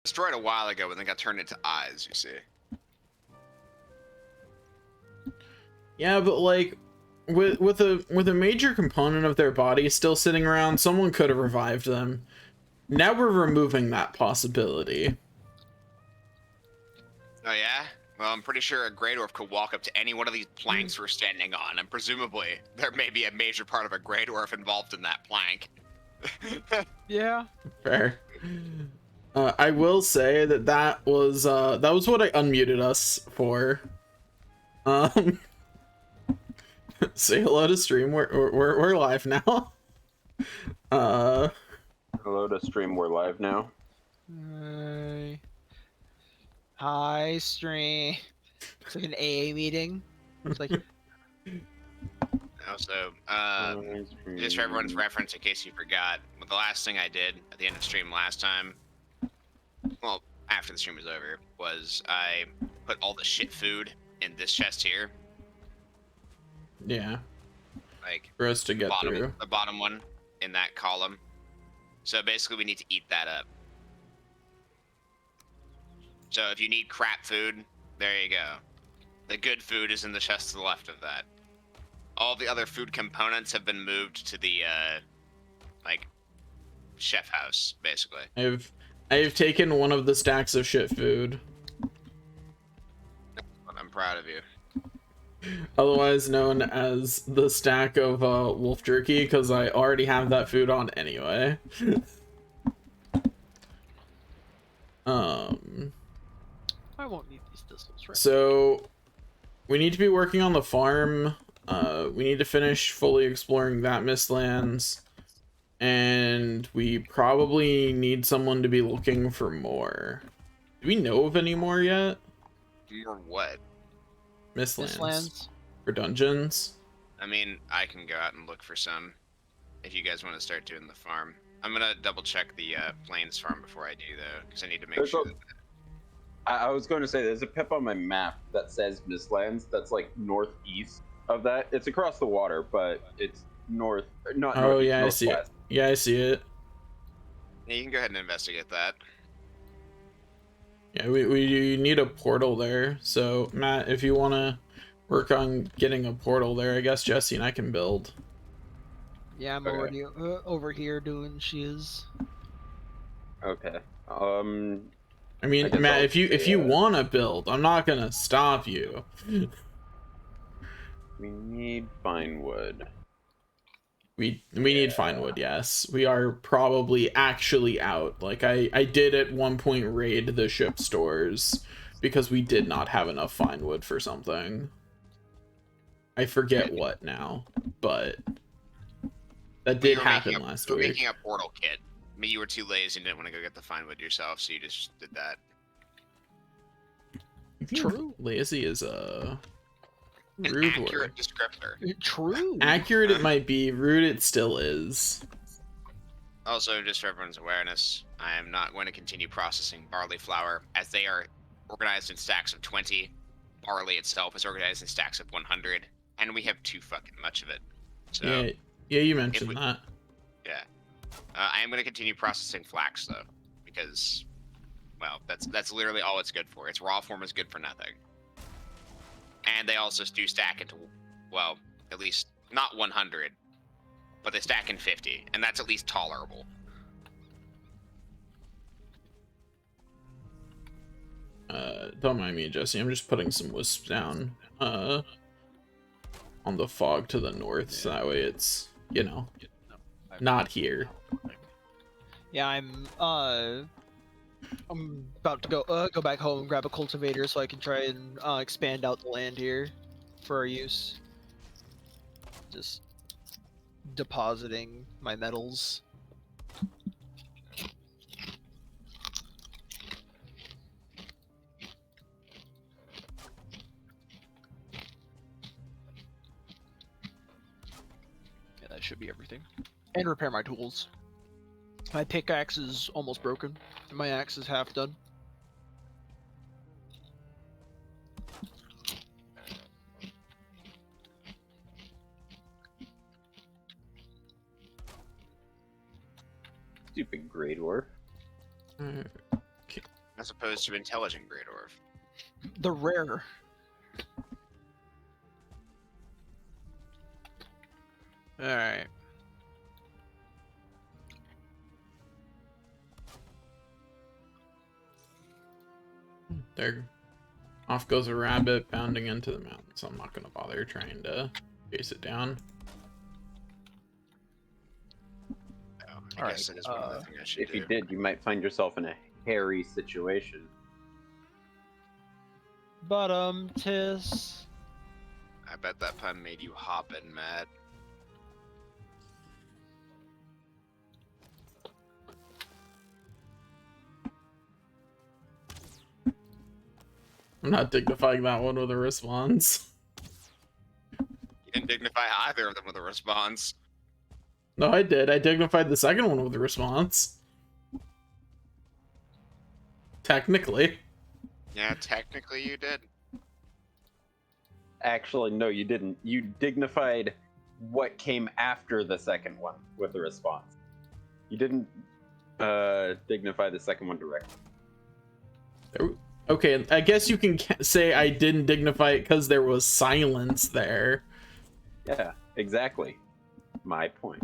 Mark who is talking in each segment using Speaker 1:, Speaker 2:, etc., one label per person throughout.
Speaker 1: destroyed a while ago, and then got turned into eyes. You see.
Speaker 2: Yeah, but like with a major component of their body still sitting around, someone could have revived them. Now we're removing that possibility.
Speaker 1: Oh yeah? Well, I'm pretty sure a Grey Dwarf could walk up to any one of these planks we're standing on, and presumably there may be a major part of a Grey Dwarf involved in that plank.
Speaker 3: Yeah.
Speaker 2: Fair. I will say that was what I unmuted us for. Say hello to stream. We're live now.
Speaker 4: Hello to stream. We're live now.
Speaker 3: Hi, stream. It's like an AA meeting. It's like
Speaker 1: Also, just for everyone's reference, in case you forgot, the last thing I did at the end of stream last time, well, after the stream was over, was I put all the shit food in this chest here.
Speaker 2: Yeah.
Speaker 1: Like
Speaker 2: for us to get through.
Speaker 1: The bottom one in that column. So basically, we need to eat that up. So if you need crap food, there you go. The good food is in the chest to the left of that. All the other food components have been moved to the like chef house, basically.
Speaker 2: I've taken one of the stacks of shit food.
Speaker 1: I'm proud of you.
Speaker 2: Otherwise known as the stack of wolf jerky, because I already have that food on anyway.
Speaker 3: I won't need these thistles, right?
Speaker 2: So we need to be working on the farm. We need to finish fully exploring that Mistlands, and we probably need someone to be looking for more. Do we know of any more yet?
Speaker 1: More what?
Speaker 2: Mistlands. For dungeons.
Speaker 1: I mean, I can go out and look for some if you guys want to start doing the farm. I'm gonna double check the plains farm before I do though, because I need to make sure that...
Speaker 4: I was going to say there's a pip on my map that says Mistlands that's like northeast of that. It's across the water, but it's north, not
Speaker 2: oh
Speaker 4: northeast,
Speaker 2: yeah, I see it. Yeah, I see it.
Speaker 1: Yeah, you can go ahead and investigate that.
Speaker 2: Yeah, we need a portal there. So Matt, if you want to work on getting a portal there, I guess Jesse and I can build.
Speaker 3: Yeah, I'm already over here doing shiz.
Speaker 4: Okay.
Speaker 2: I mean, Matt, if you want to build, I'm not gonna stop you.
Speaker 4: We need fine wood.
Speaker 2: We need fine wood. Yes, we are probably actually out. Like I did at one point raid the ship stores because we did not have enough fine wood for something. I forget what now, but that did happen last week.
Speaker 1: Making a portal kit. I mean, you were too lazy and didn't want to go get the fine wood yourself, so you just did that.
Speaker 3: True.
Speaker 2: Lazy is a
Speaker 1: rude
Speaker 2: word.
Speaker 1: Accurate descriptor.
Speaker 3: True.
Speaker 2: Accurate it might be, rude it still is.
Speaker 1: Also, just for everyone's awareness, I am not going to continue processing barley flour as they are organized in stacks of 20. Barley itself is organized in stacks of 100, and we have too fucking much of it. So,
Speaker 2: yeah, you mentioned that.
Speaker 1: Yeah. I am going to continue processing flax though, because, well, that's literally all it's good for. Its raw form is good for nothing. And they also do stack into, well, at least not 100, but they stack in 50, and that's at least tolerable.
Speaker 2: Don't mind me, Jesse. I'm just putting some wisps down on the fog to the north, so that way it's, you know, not here.
Speaker 3: Yeah, I'm about to go back home and grab a cultivator so I can try and expand out the land here for our use. Just depositing my metals. Yeah, that should be everything. And repair my tools. My pickaxe is almost broken. My axe is half done.
Speaker 4: Stupid Grey Dwarf.
Speaker 2: Okay.
Speaker 1: As opposed to intelligent Great Orc.
Speaker 3: The rare. Alright.
Speaker 2: There. Off goes a rabbit bounding into the mountain, so I'm not going to bother trying to chase it down.
Speaker 1: Oh, I
Speaker 3: Alright,
Speaker 1: guess that is one other thing I should
Speaker 4: If
Speaker 1: do.
Speaker 4: you did, you might find yourself in a hairy situation.
Speaker 3: Bottom tis.
Speaker 1: I bet that pun made you hoppin' mad.
Speaker 2: I'm not dignifying that one with a response.
Speaker 1: You didn't dignify either of them with a response.
Speaker 2: No, I did. I dignified the second one with a response. Technically.
Speaker 1: Yeah, technically you did.
Speaker 4: Actually, no, you didn't. You dignified what came after the second one with the response. You didn't dignify the second one directly.
Speaker 2: Okay, I guess you can say I didn't dignify it because there was silence there.
Speaker 4: Yeah, exactly. My point.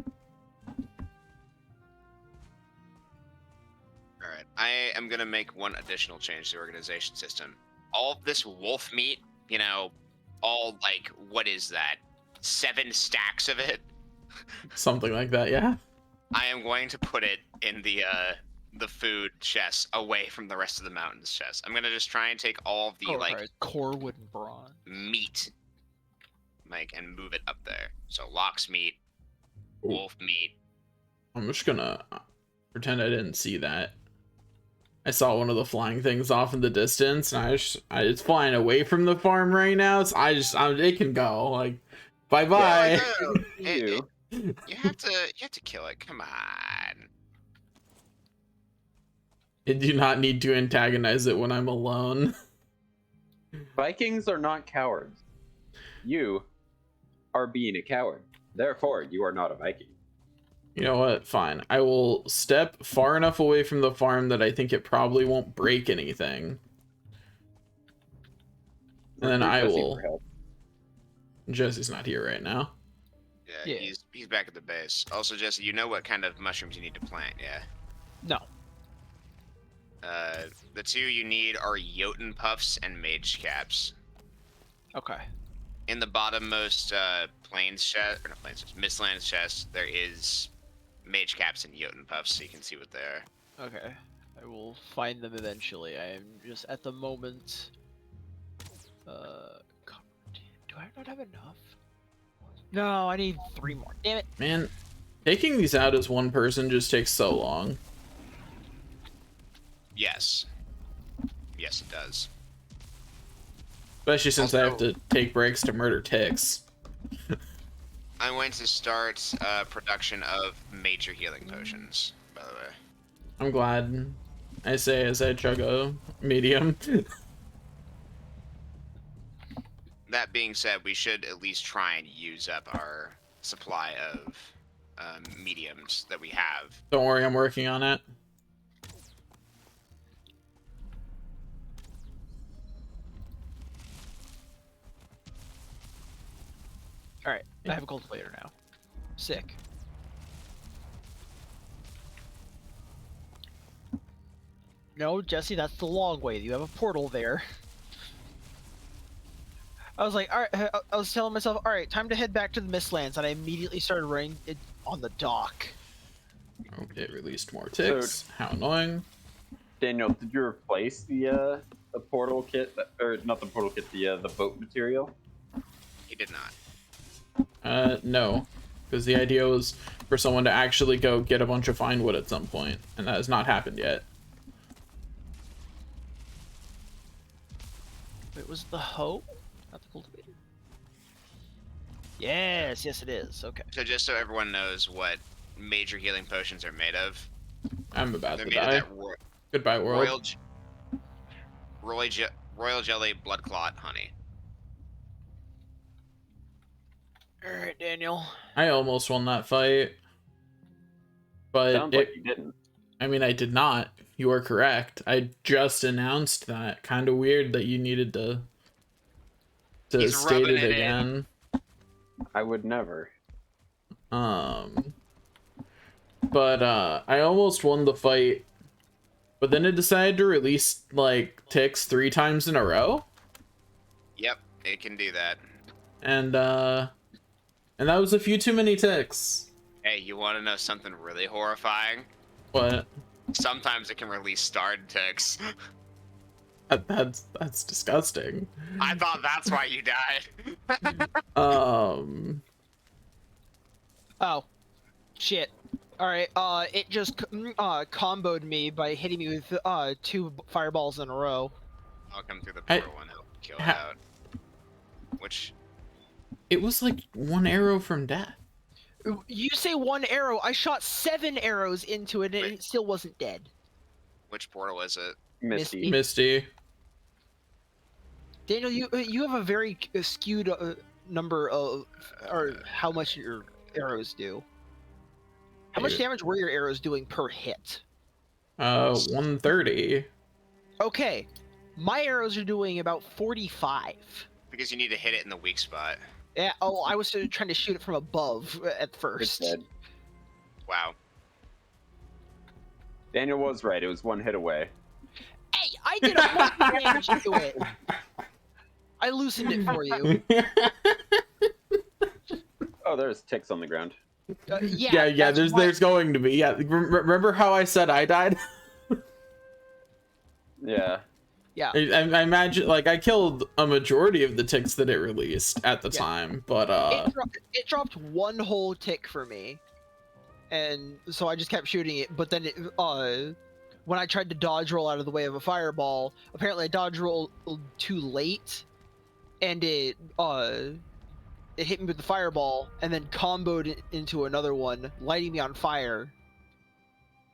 Speaker 1: Alright, I am gonna make one additional change to the organization system. All of this wolf meat, you know, all like, what is that? 7 stacks of it?
Speaker 2: Something like that, yeah.
Speaker 1: I am going to put it in the food chest away from the rest of the mountain's chest. I'm gonna just try and take all of the
Speaker 3: core wood and bronze.
Speaker 1: meat, and move it up there. So Locke's meat, wolf meat.
Speaker 2: I'm just gonna pretend I didn't see that. I saw one of the flying things off in the distance, and it's flying away from the farm right now. So it can go. Like, bye bye.
Speaker 1: Yeah, you have to kill it. Come on.
Speaker 2: I do not need to antagonize it when I'm alone.
Speaker 4: Vikings are not cowards. You are being a coward. Therefore, you are not a Viking.
Speaker 2: You know what? Fine. I will step far enough away from the farm that I think it probably won't break anything. And then I will... Jesse's not here right now.
Speaker 1: Yeah, he's back at the base. Also, Jesse, you know what kind of mushrooms you need to plant, yeah?
Speaker 3: No.
Speaker 1: The 2 you need are Jotun puffs and mage caps.
Speaker 3: Okay.
Speaker 1: In the bottommost plains chest, or not plains chest, Mistlands chest, there is mage caps and Jotun puffs, so you can see what they are.
Speaker 3: Okay. I will find them eventually. I am just at the moment. Do I not have enough? No, I need 3 more. Damn it.
Speaker 2: Man, taking these out as one person just takes so long.
Speaker 1: Yes. Yes, it does.
Speaker 2: Especially since I have to take breaks to murder ticks.
Speaker 1: I'm going to start production of major healing potions, by the way.
Speaker 2: I'm glad. I say as I chug a medium.
Speaker 1: That being said, we should at least try and use up our supply of mediums that we have.
Speaker 2: Don't worry, I'm working on it.
Speaker 3: Alright, I have a cultivator now. Sick. No, Jesse, that's the long way. You have a portal there. I was like, alright, I was telling myself, alright, time to head back to the Mistlands, and I immediately started running it on the dock.
Speaker 2: Okay, released more ticks. How annoying.
Speaker 4: Daniel, did you replace the portal kit, or not the portal kit, the boat material?
Speaker 1: He did not.
Speaker 2: No. Because the idea was for someone to actually go get a bunch of fine wood at some point, and that has not happened yet.
Speaker 3: It was the hoe, not the cultivator. Yes, yes it is. Okay.
Speaker 1: So just so everyone knows what major healing potions are made of,
Speaker 2: I'm about
Speaker 1: they're
Speaker 2: to
Speaker 1: made of
Speaker 2: die.
Speaker 1: that
Speaker 2: Goodbye, world.
Speaker 1: royal jelly, blood clot, honey.
Speaker 3: Alright, Daniel.
Speaker 2: I almost won that fight. But
Speaker 4: Sounds like you didn't.
Speaker 2: I mean, I did not. You are correct. I just announced that. Kind of weird that you needed to
Speaker 1: He's
Speaker 2: state
Speaker 1: rubbing
Speaker 2: it
Speaker 1: it in.
Speaker 2: again.
Speaker 4: I would never.
Speaker 2: But I almost won the fight, but then it decided to release like ticks 3 times in a row,
Speaker 1: Yep, it can do that.
Speaker 2: and that was a few too many ticks.
Speaker 1: Hey, you want to know something really horrifying?
Speaker 2: What?
Speaker 1: Sometimes it can release starred ticks.
Speaker 2: That's disgusting.
Speaker 1: I thought that's why you died.
Speaker 3: Oh, shit. All right. It just comboed me by hitting me with 2 fireballs in a row.
Speaker 1: I'll come through the
Speaker 2: I-
Speaker 1: portal and help kill it out. Which,
Speaker 2: It was like 1 arrow from death.
Speaker 3: You say 1 arrow. I shot 7 arrows into it, and
Speaker 1: Wait.
Speaker 3: it still wasn't dead.
Speaker 1: which portal is it?
Speaker 4: Misty.
Speaker 2: Misty.
Speaker 3: Daniel, you have a very skewed number of, or how much your arrows do. How much damage were your arrows doing per hit?
Speaker 2: 130.
Speaker 3: Okay, my arrows are doing about 45.
Speaker 1: Because you need to hit it in the weak spot.
Speaker 3: Yeah. Oh, I was trying to shoot it from above at
Speaker 4: It's
Speaker 3: first.
Speaker 4: dead.
Speaker 1: Wow.
Speaker 4: Daniel was right. It was 1 hit away.
Speaker 3: Hey, I did a bunch of damage to it. I loosened it for you.
Speaker 4: Oh, there's ticks on the ground.
Speaker 3: Yeah.
Speaker 2: Yeah.
Speaker 3: that's
Speaker 2: There's going to be. Yeah. Remember how I said I died?
Speaker 4: Yeah.
Speaker 3: Yeah.
Speaker 2: I imagine, like, I killed a majority of the ticks that it released at the
Speaker 3: Yeah.
Speaker 2: time, but
Speaker 3: It dropped 1 whole tick for me, and so I just kept shooting it. But then when I tried to dodge roll out of the way of a fireball, apparently I dodge rolled too late, and it hit me with the fireball, and then comboed it into another one, lighting me on fire,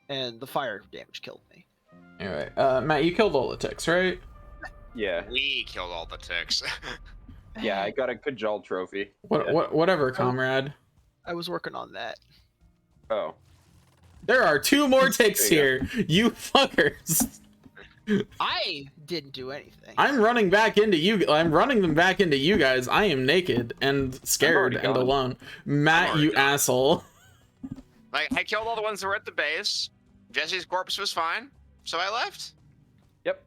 Speaker 3: and the fire damage killed me.
Speaker 2: anyway, Matt, you killed all the ticks, right?
Speaker 4: Yeah.
Speaker 1: We killed all the ticks.
Speaker 4: Yeah, I got a Kajal trophy.
Speaker 2: Whatever, comrade.
Speaker 3: I was working on that.
Speaker 4: Oh.
Speaker 2: There are 2 more ticks
Speaker 4: There
Speaker 2: here, you fuckers.
Speaker 3: I didn't do anything.
Speaker 2: I'm running back into you. I'm running them back into you guys. I am naked and scared
Speaker 4: already
Speaker 2: and
Speaker 4: gone.
Speaker 2: alone. Matt,
Speaker 1: already
Speaker 2: you
Speaker 1: gone.
Speaker 2: asshole.
Speaker 1: Like, I killed all the ones that were at the base. Jesse's corpse was fine, so I left.
Speaker 4: Yep.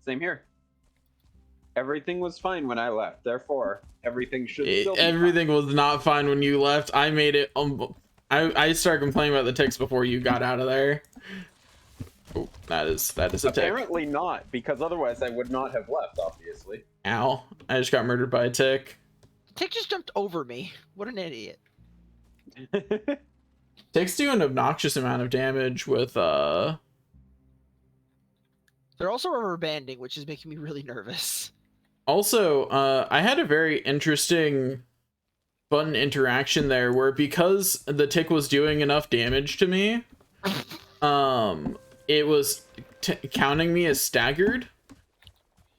Speaker 4: Same here. Everything was fine when I left. Therefore, everything should still be
Speaker 2: Everything was not fine when you left. I made it. I started complaining about the ticks before you got out of there. Oh, that is a
Speaker 4: fine.
Speaker 2: tick.
Speaker 4: Apparently not, because otherwise I would not have left, obviously.
Speaker 2: Ow! I just got murdered by a tick.
Speaker 3: Tick just jumped over me. What an idiot.
Speaker 2: Ticks do an obnoxious amount of damage with
Speaker 3: They're also rubber banding, which is making me really nervous.
Speaker 2: Also, I had a very interesting button interaction there where, because the tick was doing enough damage to me, it was counting me as staggered,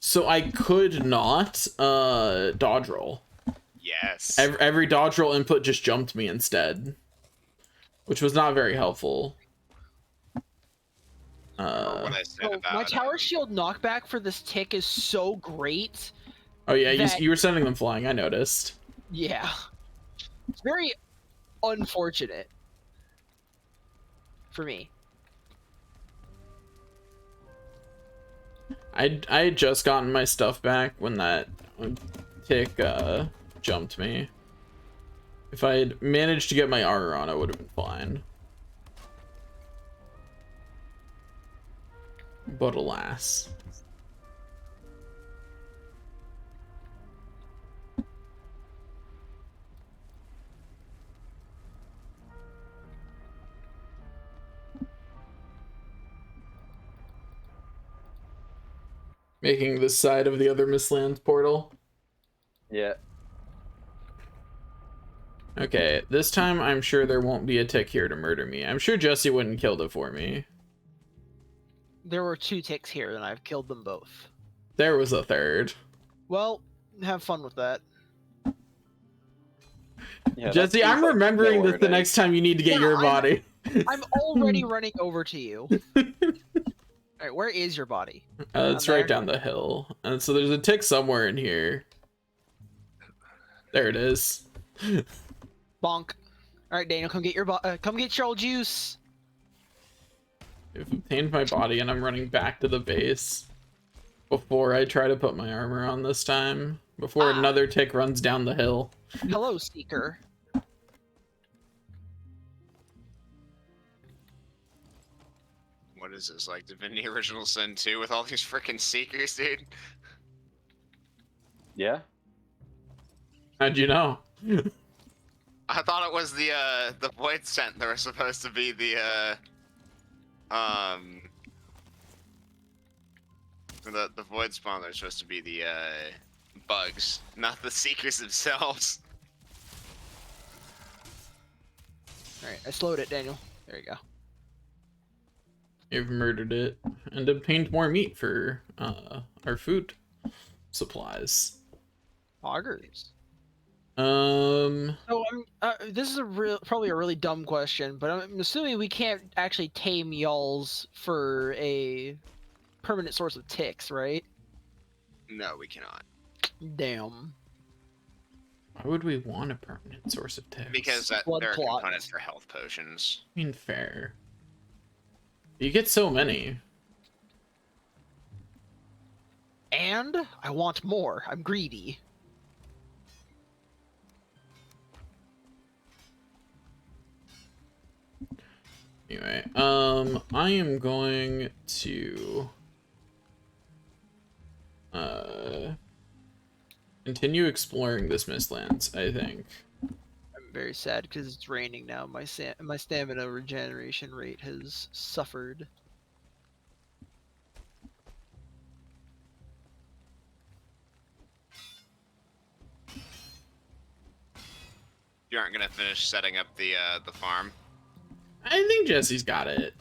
Speaker 2: so I could not dodge roll.
Speaker 1: Yes.
Speaker 2: Every dodge roll input just jumped me instead, which was not very helpful.
Speaker 1: Remember what I said
Speaker 3: So
Speaker 1: about
Speaker 3: my tower shield knockback for this tick is so great.
Speaker 2: Oh yeah,
Speaker 3: that-
Speaker 2: you were sending them flying. I noticed.
Speaker 3: Yeah. It's very unfortunate for me.
Speaker 2: I had just gotten my stuff back when that tick jumped me. If I had managed to get my armor on, I would have been fine. But alas. Making this side of the other Mistlands portal.
Speaker 4: Yeah.
Speaker 2: Okay, this time I'm sure there won't be a tick here to murder me. I'm sure Jesse wouldn't kill it for me.
Speaker 3: There were 2 ticks here, and I've killed them both.
Speaker 2: There was a third.
Speaker 3: Well, have fun with that.
Speaker 4: Yeah,
Speaker 2: Jesse,
Speaker 4: that
Speaker 2: I'm
Speaker 4: seems like
Speaker 2: remembering
Speaker 4: where
Speaker 2: this the
Speaker 4: it
Speaker 2: next
Speaker 4: is.
Speaker 2: time you need to get
Speaker 3: Yeah,
Speaker 2: your body.
Speaker 3: I'm already running over to you. Alright, where is your body?
Speaker 2: It's
Speaker 3: Down
Speaker 2: right
Speaker 3: there?
Speaker 2: down the hill. And so there's a tick somewhere in here. There it is.
Speaker 3: Bonk. Alright, Daniel, come get your old juice.
Speaker 2: I've obtained my body and I'm running back to the base before I try to put my armor on this time. Before another tick runs down the hill.
Speaker 3: Hello, Seeker.
Speaker 1: What is this, like Divinity Original Sin 2 with all these freaking seekers, dude?
Speaker 4: Yeah.
Speaker 2: How'd you know?
Speaker 1: I thought it was the Void Scent that were supposed to be the Void Spawn that are supposed to be the bugs, not the seekers themselves.
Speaker 3: Alright, I slowed it, Daniel. There you go.
Speaker 2: You've murdered it and obtained more meat for our food supplies.
Speaker 3: Augers.
Speaker 2: Um,
Speaker 3: So this is probably a really dumb question, but I'm assuming we can't actually tame y'alls for a permanent source of ticks, right?
Speaker 1: No, we cannot.
Speaker 3: Damn.
Speaker 2: why would we want a permanent source of ticks?
Speaker 1: Because
Speaker 3: Blood
Speaker 1: there are
Speaker 3: clots.
Speaker 1: components for health potions.
Speaker 2: I mean, fair. You get so many.
Speaker 3: And I want more. I'm greedy.
Speaker 2: Anyway, I am going to continue exploring this Mistlands, I think.
Speaker 3: I'm very sad because it's raining now. My stamina regeneration rate has suffered.
Speaker 1: You aren't gonna finish setting up the farm.
Speaker 2: I think Jesse's got it.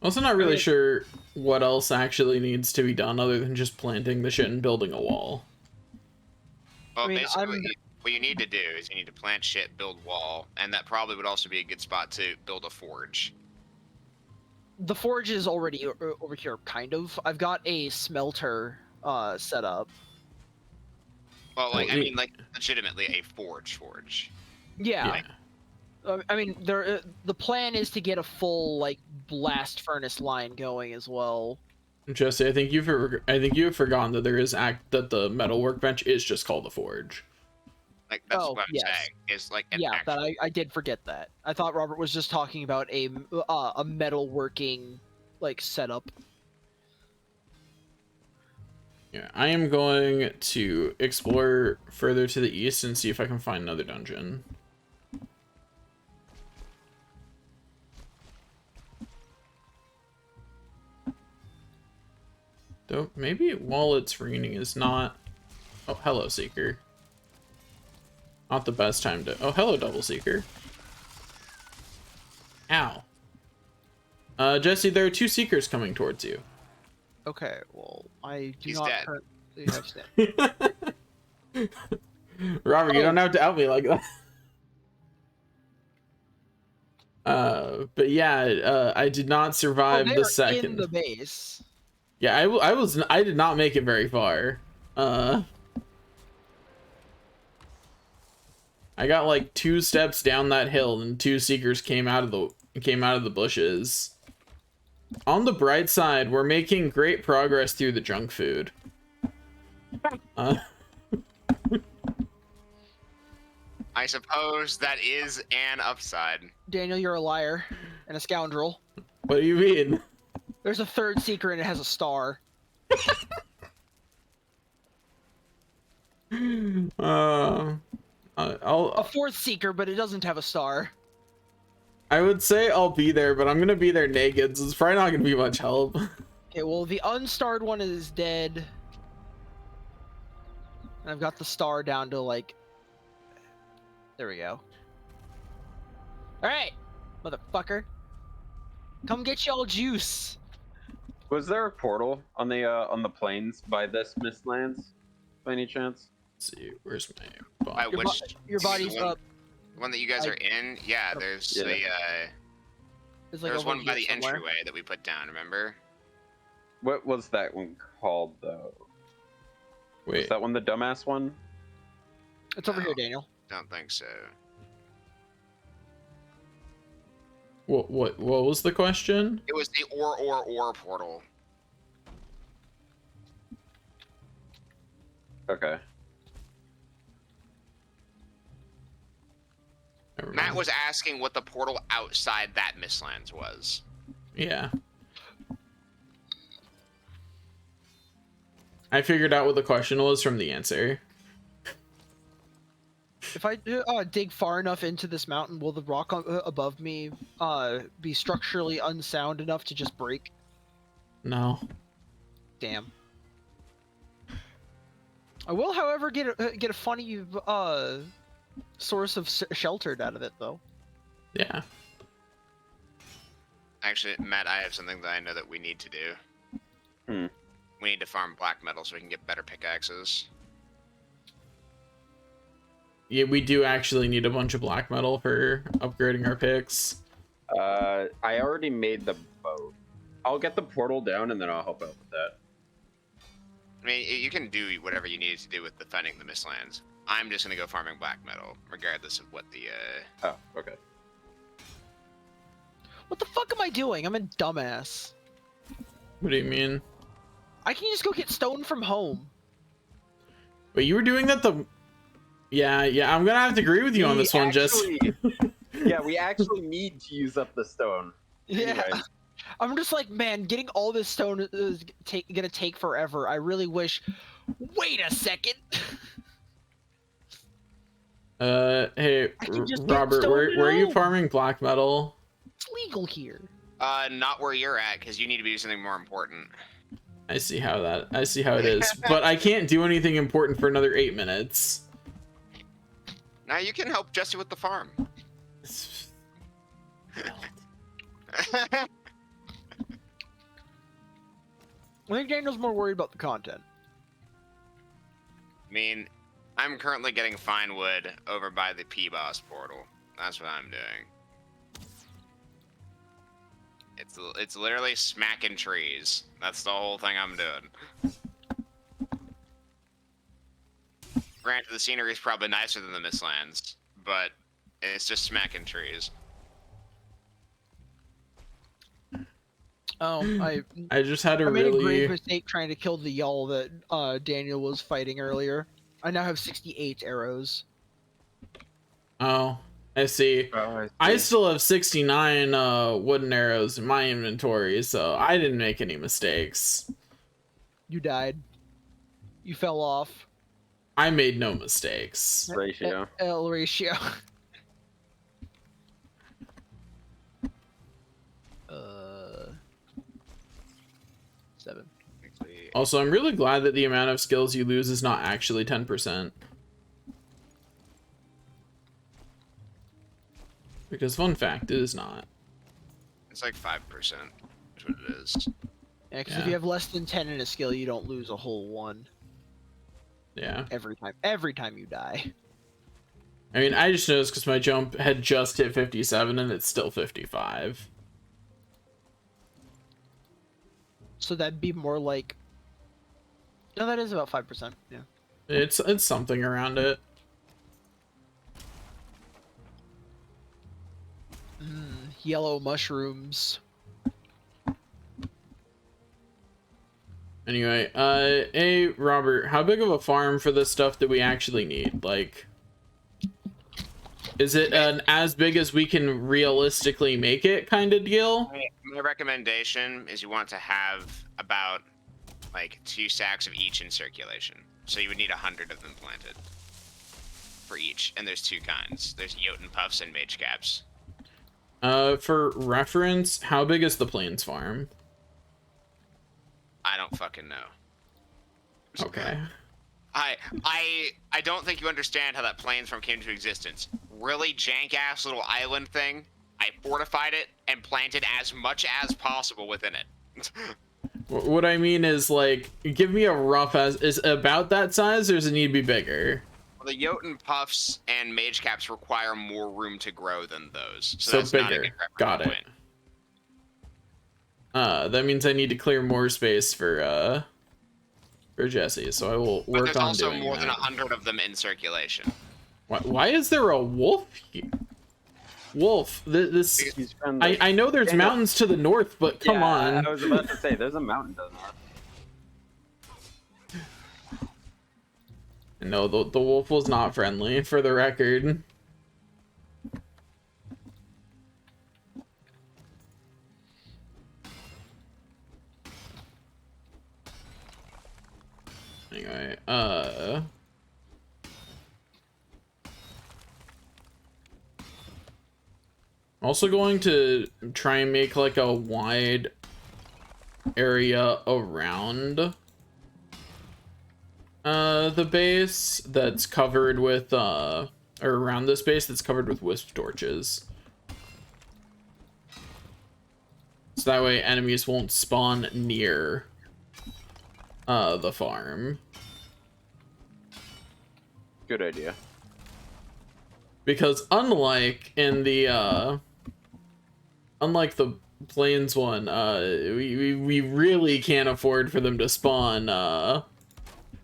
Speaker 2: Also not really
Speaker 3: mean-
Speaker 2: sure what else actually needs to be done other than just planting the shit and building a wall.
Speaker 1: Well,
Speaker 3: I mean,
Speaker 1: basically, what you need to do is you need to plant shit, build wall, and that probably would also be a good spot to build a forge.
Speaker 3: The forge is already over here, kind of. I've got a smelter set up.
Speaker 1: Well, like,
Speaker 2: Well,
Speaker 1: I mean, like, legitimately a forge.
Speaker 3: Yeah. I mean, the plan is to get a full like blast furnace line going as well.
Speaker 2: Jesse, I think you've forgotten that that the metal workbench is just called the forge.
Speaker 1: Like, that's
Speaker 3: Oh,
Speaker 1: what I'm
Speaker 3: yes.
Speaker 1: saying. Is like an
Speaker 3: Yeah,
Speaker 1: actual...
Speaker 3: that I did forget that. I thought Robert was just talking about a metalworking like setup.
Speaker 2: Yeah, I am going to explore further to the east and see if I can find another dungeon. Though maybe while it's raining is not... Oh, hello, Seeker. Not the best time to... Oh, hello, Double Seeker. Ow. Jesse, there are 2 Seekers coming towards you.
Speaker 3: Okay, well, I do
Speaker 1: He's
Speaker 3: not
Speaker 1: dead.
Speaker 3: currently have stamina.
Speaker 2: Robert, you
Speaker 3: Oh.
Speaker 2: don't have to out me like that. But yeah, I did not survive
Speaker 3: they're
Speaker 2: the second.
Speaker 3: in the base.
Speaker 2: Yeah, I did not make it very far. I got like 2 steps down that hill and 2 Seekers came out of the bushes. On the bright side, we're making great progress through the junk food.
Speaker 1: I suppose that is an upside.
Speaker 3: Daniel, you're a liar and a scoundrel.
Speaker 2: What do you mean?
Speaker 3: There's a third seeker and it has a star.
Speaker 2: A
Speaker 3: fourth seeker, but it doesn't have a star.
Speaker 2: I would say I'll be there, but I'm gonna be there naked, so it's probably not gonna be much help.
Speaker 3: Okay, well, the unstarred one is dead. And I've got the star down to, like... There we go. Alright, motherfucker. Come get y'all juice.
Speaker 4: Was there a portal on the plains by this Mistlands, by any chance?
Speaker 2: Let's see, where's my
Speaker 1: I
Speaker 2: body?
Speaker 1: wish
Speaker 3: Your body's
Speaker 1: the one-
Speaker 3: up.
Speaker 1: The one that you guys
Speaker 3: I-
Speaker 1: are in? Yeah, there's
Speaker 4: Yeah.
Speaker 3: It's like
Speaker 1: there's
Speaker 3: over
Speaker 1: one by
Speaker 3: here
Speaker 1: the
Speaker 3: somewhere.
Speaker 1: entryway that we put down, remember?
Speaker 4: What was that one called though? Was
Speaker 2: Wait,
Speaker 4: that one the dumbass one?
Speaker 3: It's over
Speaker 1: No.
Speaker 3: here, Daniel.
Speaker 1: Don't think so.
Speaker 2: what was the question?
Speaker 1: It was the or portal.
Speaker 4: Okay.
Speaker 2: Never
Speaker 1: Matt
Speaker 2: mind.
Speaker 1: was asking what the portal outside that Mistlands was.
Speaker 2: Yeah. I figured out what the question was from the answer.
Speaker 3: If I dig far enough into this mountain, will the rock above me be structurally unsound enough to just break?
Speaker 2: No.
Speaker 3: Damn. I will, however, get a funny source of sheltered out of it, though.
Speaker 2: Yeah.
Speaker 1: Actually, Matt, I have something that I know that we need to do.
Speaker 4: Hmm.
Speaker 1: We need to farm black metal so we can get better pickaxes.
Speaker 2: Yeah, we do actually need a bunch of black metal for upgrading our picks.
Speaker 4: I already made the boat. I'll get the portal down and then I'll help out with that.
Speaker 1: I mean, you can do whatever you need to do with defending the Mistlands. I'm just gonna go farming black metal, regardless of what the
Speaker 4: Oh, okay.
Speaker 3: What the fuck am I doing? I'm a dumbass.
Speaker 2: What do you mean?
Speaker 3: I can just go get stone from home.
Speaker 2: Wait, you were doing that the... Yeah, I'm gonna have to agree with you on
Speaker 4: We
Speaker 2: this one, just...
Speaker 4: Yeah, we actually need to use up the stone.
Speaker 3: Yeah.
Speaker 4: Anyway.
Speaker 3: I'm just like, man, getting all this stone is gonna take forever. I really wish. Wait a second.
Speaker 2: Hey,
Speaker 3: I can just get
Speaker 2: Robert,
Speaker 3: stone
Speaker 2: where are you
Speaker 3: home.
Speaker 2: farming black metal?
Speaker 3: It's legal here.
Speaker 1: not where you're at, because you need to be doing something more important.
Speaker 2: I see how it is. But I can't do anything important for another 8 minutes.
Speaker 1: Now you can help Jesse with the farm.
Speaker 3: I think Daniel's more worried about the content.
Speaker 1: I mean, I'm currently getting fine wood over by the P-Boss portal. That's what I'm doing. It's literally smacking trees. That's the whole thing I'm doing. Granted, the scenery is probably nicer than the Mistlands, but it's just smacking trees.
Speaker 3: Oh,
Speaker 2: I just had
Speaker 3: I
Speaker 2: a
Speaker 3: made a grave
Speaker 2: really...
Speaker 3: mistake trying to kill the Yawl that Daniel was fighting earlier. I now have 68 arrows.
Speaker 2: Oh, I see. I still have 69 wooden arrows in my inventory, so I didn't make any mistakes.
Speaker 3: You died. You fell off.
Speaker 2: I made no mistakes.
Speaker 4: Ratio.
Speaker 3: L ratio. uh, 7.
Speaker 2: Also, I'm really glad that the amount of skills you lose is not actually 10%. Because fun fact, it is not.
Speaker 1: It's like 5%. Is what it is.
Speaker 3: Yeah, because
Speaker 2: Yeah.
Speaker 3: if you have less than 10 in a skill, you don't lose a whole 1
Speaker 2: Yeah.
Speaker 3: every time. Every time you die.
Speaker 2: I mean, I just noticed because my jump had just hit 57 and it's still 55.
Speaker 3: So that'd be more like. No, that is about 5%. Yeah.
Speaker 2: It's something around it.
Speaker 3: Yellow mushrooms.
Speaker 2: Anyway, hey, Robert, how big of a farm for this stuff do we actually need? Like, is it an as big as we can realistically make it kind of deal?
Speaker 1: My recommendation is you want to have about like 2 stacks of each in circulation. So you would need 100 of them planted for each. And there's 2 kinds. There's Jotun Puffs and Mage Caps.
Speaker 2: For reference, how big is the Plains farm?
Speaker 1: I don't fucking know.
Speaker 2: Okay.
Speaker 1: I don't think you understand how that Plains farm came into existence. Really jank-ass little island thing. I fortified it and planted as much as possible within it.
Speaker 2: What I mean is, like, give me a rough as is about that size, or does it need to be bigger?
Speaker 1: the Jotun puffs and mage caps require more room to grow than those. So,
Speaker 2: So
Speaker 1: that's not a
Speaker 2: bigger.
Speaker 1: good reference
Speaker 2: Got it.
Speaker 1: point.
Speaker 2: That means I need to clear more space for Jesse, so I will
Speaker 1: But
Speaker 2: work
Speaker 1: there's
Speaker 2: on
Speaker 1: also
Speaker 2: doing
Speaker 1: more
Speaker 2: that.
Speaker 1: than 100 of them in circulation.
Speaker 2: Why is there a wolf here? Wolf, this
Speaker 4: He's friendly.
Speaker 2: I know there's
Speaker 4: Daniel-
Speaker 2: mountains to the north, but come
Speaker 4: Yeah,
Speaker 2: on.
Speaker 4: I was about to say, there's a mountain to the north.
Speaker 2: No, the wolf was not friendly, for the record. Anyway, also going to try and make like a wide area around the base that's covered with or around this base that's covered with wisp torches. So that way enemies won't spawn near the farm.
Speaker 4: Good idea.
Speaker 2: Because unlike in the unlike the plains one, we really can't afford for them to spawn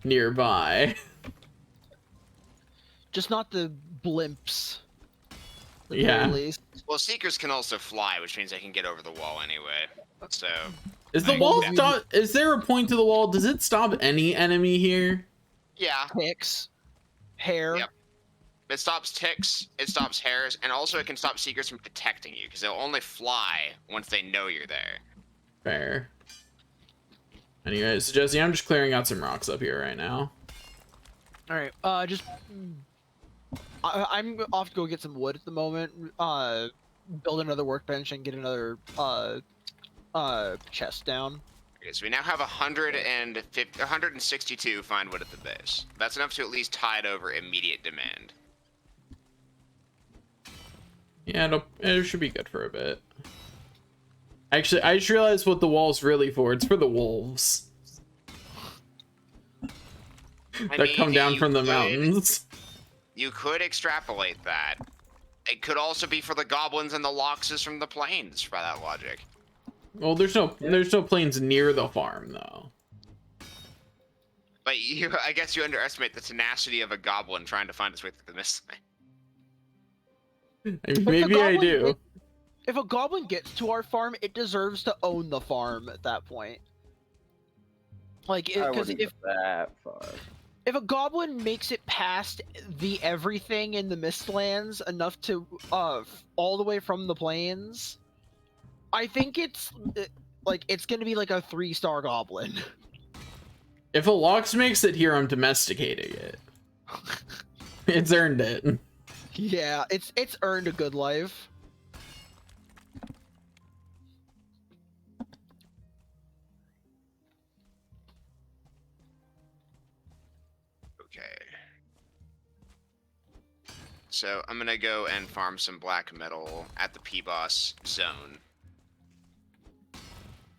Speaker 2: nearby.
Speaker 3: Just not the blimps. at the
Speaker 2: Yeah.
Speaker 3: very least.
Speaker 1: Well, Seekers can also fly, which means they can get over the wall anyway. So,
Speaker 2: Is the
Speaker 1: I-
Speaker 2: wall
Speaker 1: yeah.
Speaker 2: stop? Is there a point to the wall? Does it stop any enemy here?
Speaker 1: yeah.
Speaker 3: Ticks, hair.
Speaker 1: Yep. It stops ticks, it stops hares, and also it can stop Seekers from detecting you, because they'll only fly once they know you're there.
Speaker 2: Fair. Anyways, Jesse, I'm just clearing out some rocks up here right now.
Speaker 3: All right. I'm off to go get some wood at the moment. Build another workbench and get another chest down.
Speaker 1: Okay, so we now have 162 fine wood at the base. That's enough to at least tide over immediate demand.
Speaker 2: Yeah, it should be good for a bit. Actually, I just realized what the wall's really for. It's for the wolves
Speaker 1: I
Speaker 2: that come
Speaker 1: mean,
Speaker 2: down
Speaker 1: you
Speaker 2: from the
Speaker 1: could-
Speaker 2: mountains.
Speaker 1: You could extrapolate that. It could also be for the goblins and the loxes from the plains, by that logic.
Speaker 2: Well, there's no plains near the farm though.
Speaker 1: But I guess you underestimate the tenacity of a goblin trying to find its way through the Mistlands.
Speaker 2: I mean,
Speaker 3: If a
Speaker 2: maybe I
Speaker 3: goblin
Speaker 2: do.
Speaker 3: gets- If a goblin gets to our farm, it deserves to own the farm at that point. Like,
Speaker 4: I
Speaker 3: because
Speaker 4: wouldn't
Speaker 3: if
Speaker 4: go that far.
Speaker 3: a goblin makes it past the everything in the Mistlands enough to all the way from the plains, I think it's like it's gonna be like a 3-star goblin.
Speaker 2: If a Lox makes it here, I'm domesticating it. It's earned it.
Speaker 3: Yeah, it's earned a good life.
Speaker 1: Okay. So I'm gonna go and farm some black metal at the P-Boss zone.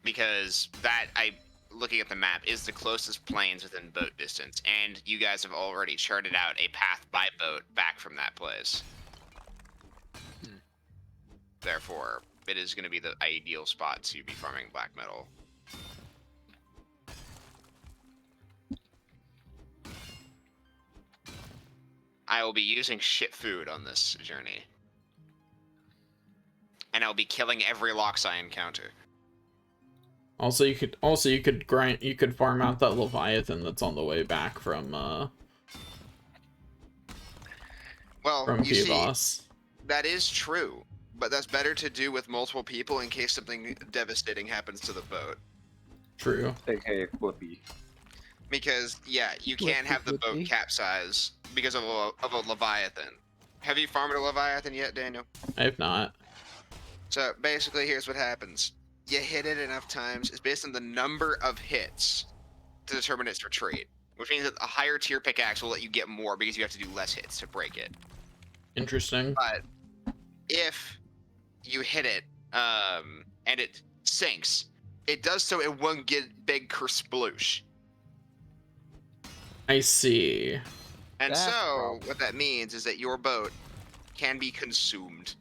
Speaker 1: Because that, looking at the map, is the closest plains within boat distance, and you guys have already charted out a path by boat back from that place. Therefore, it is going to be the ideal spot to be farming black metal. I will be using shit food on this journey. And I'll be killing every Lox I encounter.
Speaker 2: Also, you could farm out that Leviathan that's on the way back from
Speaker 1: Well, you see,
Speaker 2: P-Boss.
Speaker 1: that is true, but that's better to do with multiple people in case something devastating happens to the boat.
Speaker 2: True.
Speaker 4: AKA Flippy.
Speaker 1: Because, yeah, you can't have the boat
Speaker 3: Flippy.
Speaker 1: capsize because of a Leviathan. Have you farmed a Leviathan yet, Daniel?
Speaker 2: I have not.
Speaker 1: So, basically, here's what happens. You hit it enough times. It's based on the number of hits to determine its retreat. Which means that a higher tier pickaxe will let you get more because you have to do less hits to break it.
Speaker 2: Interesting.
Speaker 1: But if you hit it and it sinks, it does so in one big kersploosh.
Speaker 2: I see.
Speaker 1: And
Speaker 3: That's the
Speaker 1: so,
Speaker 3: problem.
Speaker 1: what that means is that your boat can be consumed.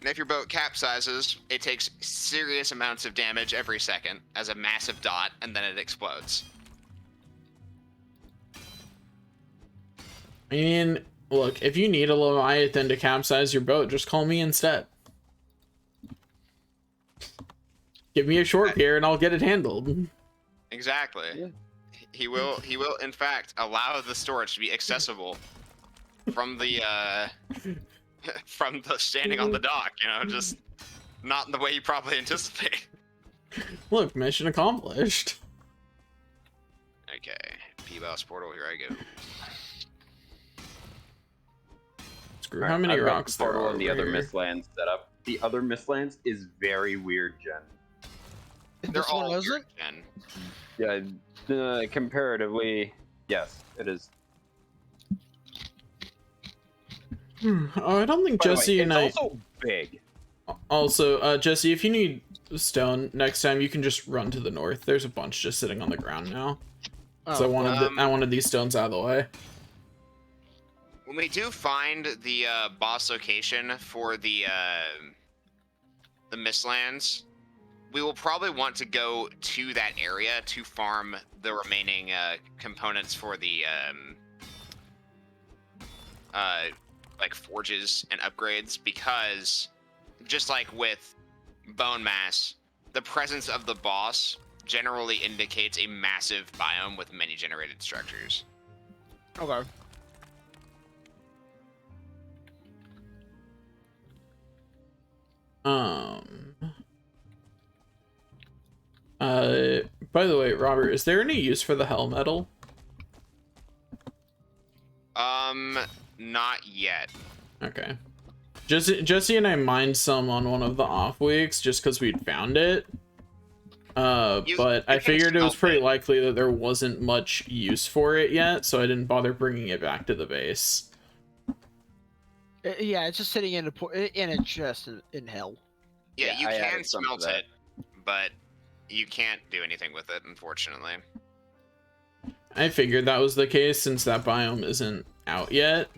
Speaker 1: And if your boat capsizes, it takes serious amounts of damage every second as a massive dot, and then it explodes.
Speaker 2: I mean, look, if you need a Leviathan to capsize your boat, just call me instead. Give me a short pier and I'll get it handled.
Speaker 1: Exactly.
Speaker 4: Yeah.
Speaker 1: He will, in fact, allow the storage to be accessible from the, from the standing on the dock, you know, just not in the way you probably anticipate.
Speaker 2: Look, mission accomplished.
Speaker 1: Okay, P-Boss portal, here I go.
Speaker 2: Screw how many
Speaker 4: I've got
Speaker 2: rocks
Speaker 4: the
Speaker 2: there
Speaker 4: portal
Speaker 2: are
Speaker 4: and the other
Speaker 2: over here.
Speaker 4: Mistlands set up. The other Mistlands is very weird, Jen.
Speaker 1: They're
Speaker 3: This one
Speaker 1: all
Speaker 3: wasn't?
Speaker 1: weird, Jen.
Speaker 4: Yeah, comparatively, yes, it is.
Speaker 2: Oh, I don't think
Speaker 4: By the way,
Speaker 2: Jesse and I...
Speaker 4: it's also big.
Speaker 2: Also, Jesse, if you need stone next time, you can just run to the north. There's a bunch just sitting on the ground now. So I wanted these stones out of the way.
Speaker 1: When we do find the boss location for the Mistlands, we will probably want to go to that area to farm the remaining components for the like forges and upgrades, because just like with bone mass, the presence of the boss generally indicates a massive biome with many generated structures.
Speaker 3: Okay.
Speaker 2: By the way, Robert, is there any use for the hell metal?
Speaker 1: Not yet.
Speaker 2: Okay. Jesse and I mined some on one of the off weeks just because we'd found it. But I
Speaker 1: can
Speaker 2: figured it was
Speaker 1: smelt
Speaker 2: pretty
Speaker 1: it.
Speaker 2: likely that there wasn't much use for it yet, so I didn't bother bringing it back to the base.
Speaker 3: Yeah, it's just sitting in a chest in hell.
Speaker 1: Yeah,
Speaker 4: Yeah,
Speaker 1: you
Speaker 4: I
Speaker 1: can
Speaker 4: added some to
Speaker 1: smelt
Speaker 4: that.
Speaker 1: it, but you can't do anything with it, unfortunately.
Speaker 2: I figured that was the case since that biome isn't out yet.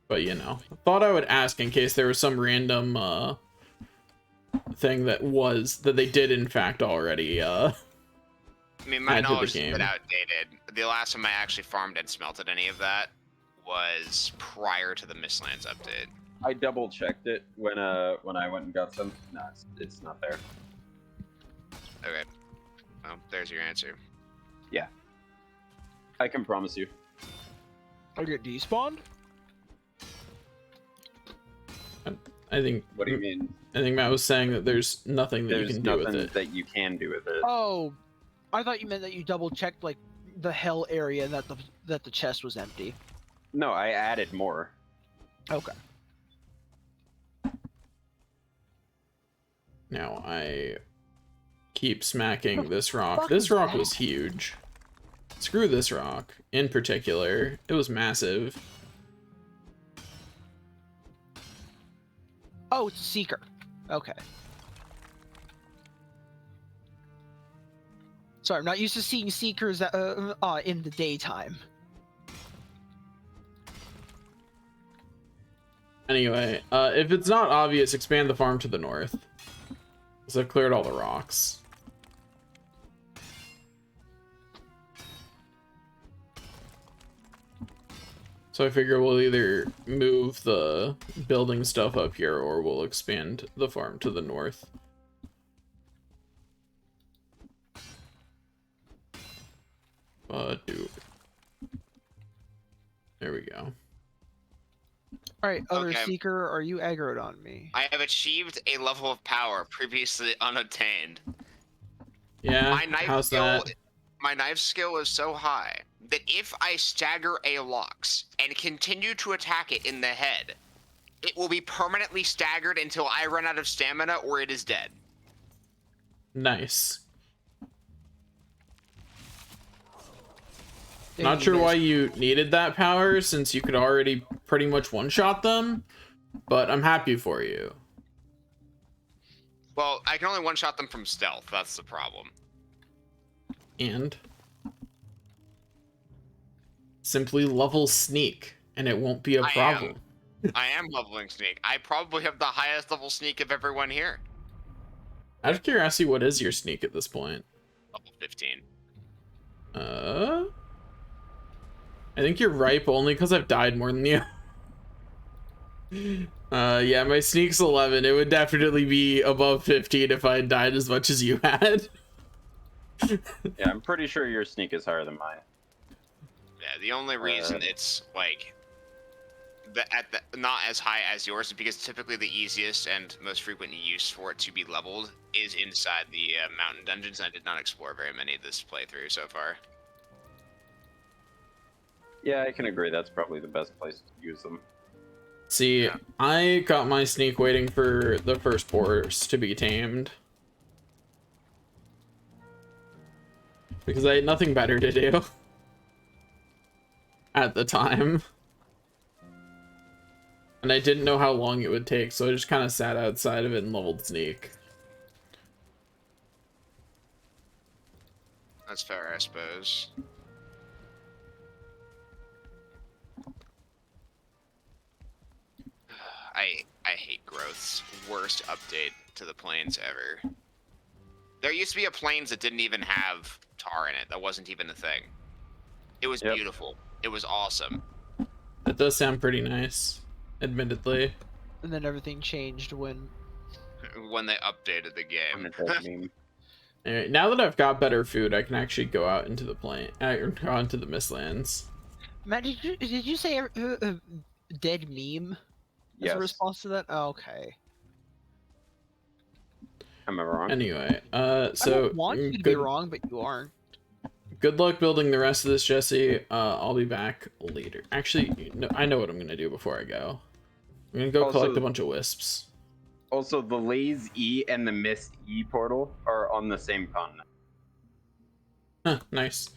Speaker 2: But, you know, I thought I would ask in case there was some random, thing that they did in fact already,
Speaker 1: I mean, my
Speaker 2: add to the
Speaker 1: knowledge is a
Speaker 2: game.
Speaker 1: bit outdated. The last time I actually farmed and smelted any of that was prior to the Mistlands update.
Speaker 4: I double checked it when I went and got some. No, it's not there.
Speaker 1: Okay. Well, there's your answer.
Speaker 4: I can promise you.
Speaker 3: I get despawned?
Speaker 2: I think
Speaker 4: What do you mean?
Speaker 2: I think Matt was saying that there's nothing that
Speaker 4: There's
Speaker 2: you can do with
Speaker 4: nothing
Speaker 2: it.
Speaker 4: that you can do with it.
Speaker 3: Oh, I thought you meant that you double checked like the hell area and that the chest was empty.
Speaker 4: No, I added more.
Speaker 3: Okay.
Speaker 2: Now I keep smacking this rock.
Speaker 3: fuck
Speaker 2: This
Speaker 3: is
Speaker 2: rock
Speaker 3: that?
Speaker 2: was huge. Screw this rock in particular. It was massive.
Speaker 3: Oh, it's a seeker. Okay. Sorry, I'm not used to seeing seekers in the daytime.
Speaker 2: Anyway, if it's not obvious, expand the farm to the north. So I've cleared all the rocks. So I figure we'll either move the building stuff up here or we'll expand the farm to the north. Dude. There we go.
Speaker 3: Alright, other
Speaker 1: Okay.
Speaker 3: seeker, are you aggroed on me?
Speaker 1: I have achieved a level of power previously unattained.
Speaker 2: Yeah,
Speaker 1: My knife
Speaker 2: how's
Speaker 1: skill,
Speaker 2: that?
Speaker 1: my knife skill is so high that if I stagger a Lox and continue to attack it in the head, it will be permanently staggered until I run out of stamina or it is dead.
Speaker 2: Nice.
Speaker 3: Yeah,
Speaker 2: Not
Speaker 3: you
Speaker 2: sure
Speaker 3: guys-
Speaker 2: why you needed that power since you could already pretty much one-shot them, but I'm happy for you.
Speaker 1: Well, I can only one-shot them from stealth. That's the problem.
Speaker 2: And simply level sneak, and it won't be a problem.
Speaker 1: I am leveling sneak. I probably have the highest level sneak of everyone here.
Speaker 2: Out of curiosity, what is your sneak at this point?
Speaker 1: Level 15.
Speaker 2: I think you're ripe only because I've died more than you. Yeah, my sneak's 11. It would definitely be above 15 if I had died as much as you had.
Speaker 4: Yeah, I'm pretty sure your sneak is higher than mine.
Speaker 1: Yeah, the only reason it's like not as high as yours is because typically the easiest and most frequent use for it to be leveled is inside the mountain dungeons. And I did not explore very many of this playthrough so far.
Speaker 4: Yeah, I can agree. That's probably the best place to use them.
Speaker 2: See,
Speaker 1: Yeah.
Speaker 2: I got my sneak waiting for the first boars to be tamed. Because I had nothing better to do. At the time. And I didn't know how long it would take, so I just kind of sat outside of it and leveled sneak.
Speaker 1: That's fair, I suppose. I hate growth's worst update to the plains ever. There used to be a plains that didn't even have tar in it. That wasn't even a thing. It was beautiful. It was awesome.
Speaker 2: That does sound pretty nice, admittedly.
Speaker 3: And then everything changed when
Speaker 1: When they updated the
Speaker 4: I'm
Speaker 1: game.
Speaker 4: a dead meme.
Speaker 2: Anyway, now that I've got better food, I can actually go out into the go out into the Mistlands.
Speaker 3: Matt, did you say dead meme as
Speaker 4: Yes.
Speaker 3: a response to that? Oh, okay.
Speaker 4: Am I wrong?
Speaker 2: Anyway,
Speaker 3: I
Speaker 2: so
Speaker 3: don't want you to be wrong, but you aren't.
Speaker 2: good luck building the rest of this, Jesse. I'll be back later. Actually, no, I know what I'm gonna do before I go. I'm gonna go
Speaker 4: Also-
Speaker 2: collect a bunch of wisps.
Speaker 4: Also, the Laze E and the Mist E portal are on the same continent.
Speaker 2: Huh, nice.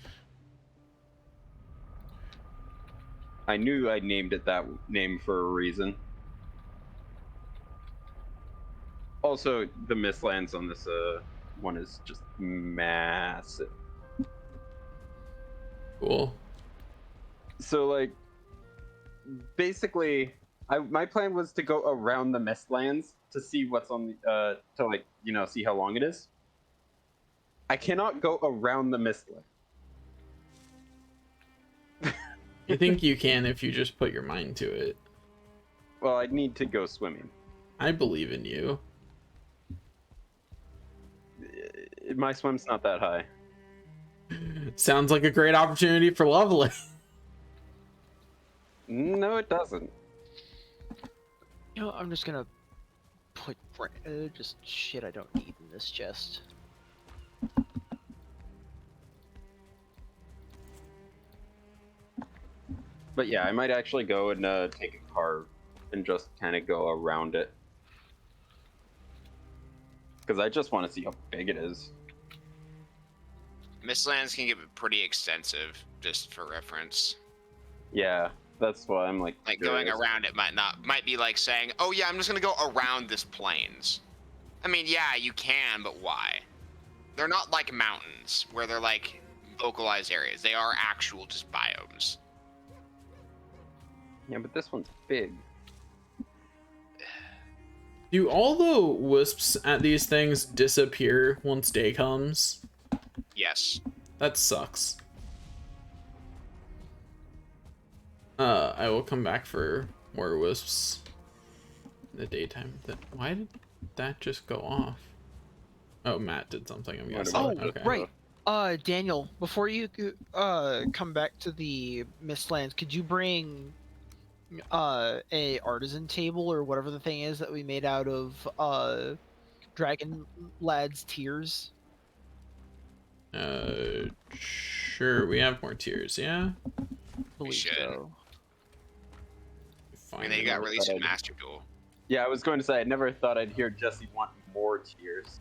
Speaker 4: I knew I named it that name for a reason. Also, the Mistlands on this one is just massive.
Speaker 2: Cool.
Speaker 4: So, like, basically, my plan was to go around the Mistlands to see what's on the to, like, you know, see how long it is. I cannot go around the Mistland.
Speaker 2: I think you can if you just put your mind to it.
Speaker 4: Well, I need to go swimming.
Speaker 2: I believe in you.
Speaker 4: My swim's not that high.
Speaker 2: Sounds like a great opportunity for leveling.
Speaker 4: No, it doesn't.
Speaker 3: You know, I'm just gonna put just shit I don't need in this chest.
Speaker 4: But yeah, I might actually go and take a car and just kind of go around it. Because I just want to see how big it is.
Speaker 1: Mistlands can get pretty extensive, just for reference.
Speaker 4: Yeah, that's why I'm like.
Speaker 1: Like going
Speaker 4: curious.
Speaker 1: around it might be like saying, "Oh yeah, I'm just gonna go around this plains." I mean, yeah, you can, but why? They're not like mountains where they're like localized areas. They are actual just biomes.
Speaker 4: Yeah, but this one's big.
Speaker 2: Do all the wisps at these things disappear once day comes?
Speaker 1: Yes.
Speaker 2: That sucks. I will come back for more wisps in the daytime. Why did that just go off? Oh, Matt did something, I'm guessing.
Speaker 3: Oh,
Speaker 2: okay.
Speaker 3: right. Daniel, before you come back to the Mistlands, could you bring a artisan table or whatever the thing is that we made out of Dragon Lad's tears?
Speaker 2: Sure, we have more tiers, yeah?
Speaker 3: Believe
Speaker 1: should.
Speaker 3: so.
Speaker 1: I mean, they got released in Master Duel.
Speaker 4: Yeah, I was going to say I never thought I'd hear Jesse want more tiers.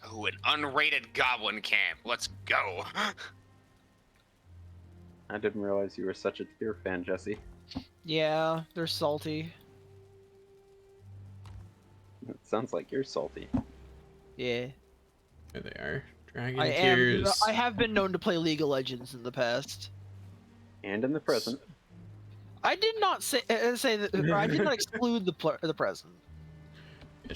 Speaker 1: Oh, an unrated goblin camp. Let's go.
Speaker 4: I didn't realize you were such a tier fan, Jesse.
Speaker 3: Yeah, they're salty.
Speaker 4: It sounds like you're salty.
Speaker 3: Yeah.
Speaker 2: There they are. Dragon
Speaker 3: I am.
Speaker 2: Tears.
Speaker 3: I have been known to play League of Legends in the past.
Speaker 4: And in the present.
Speaker 3: I did not say that. Or I did not exclude the present.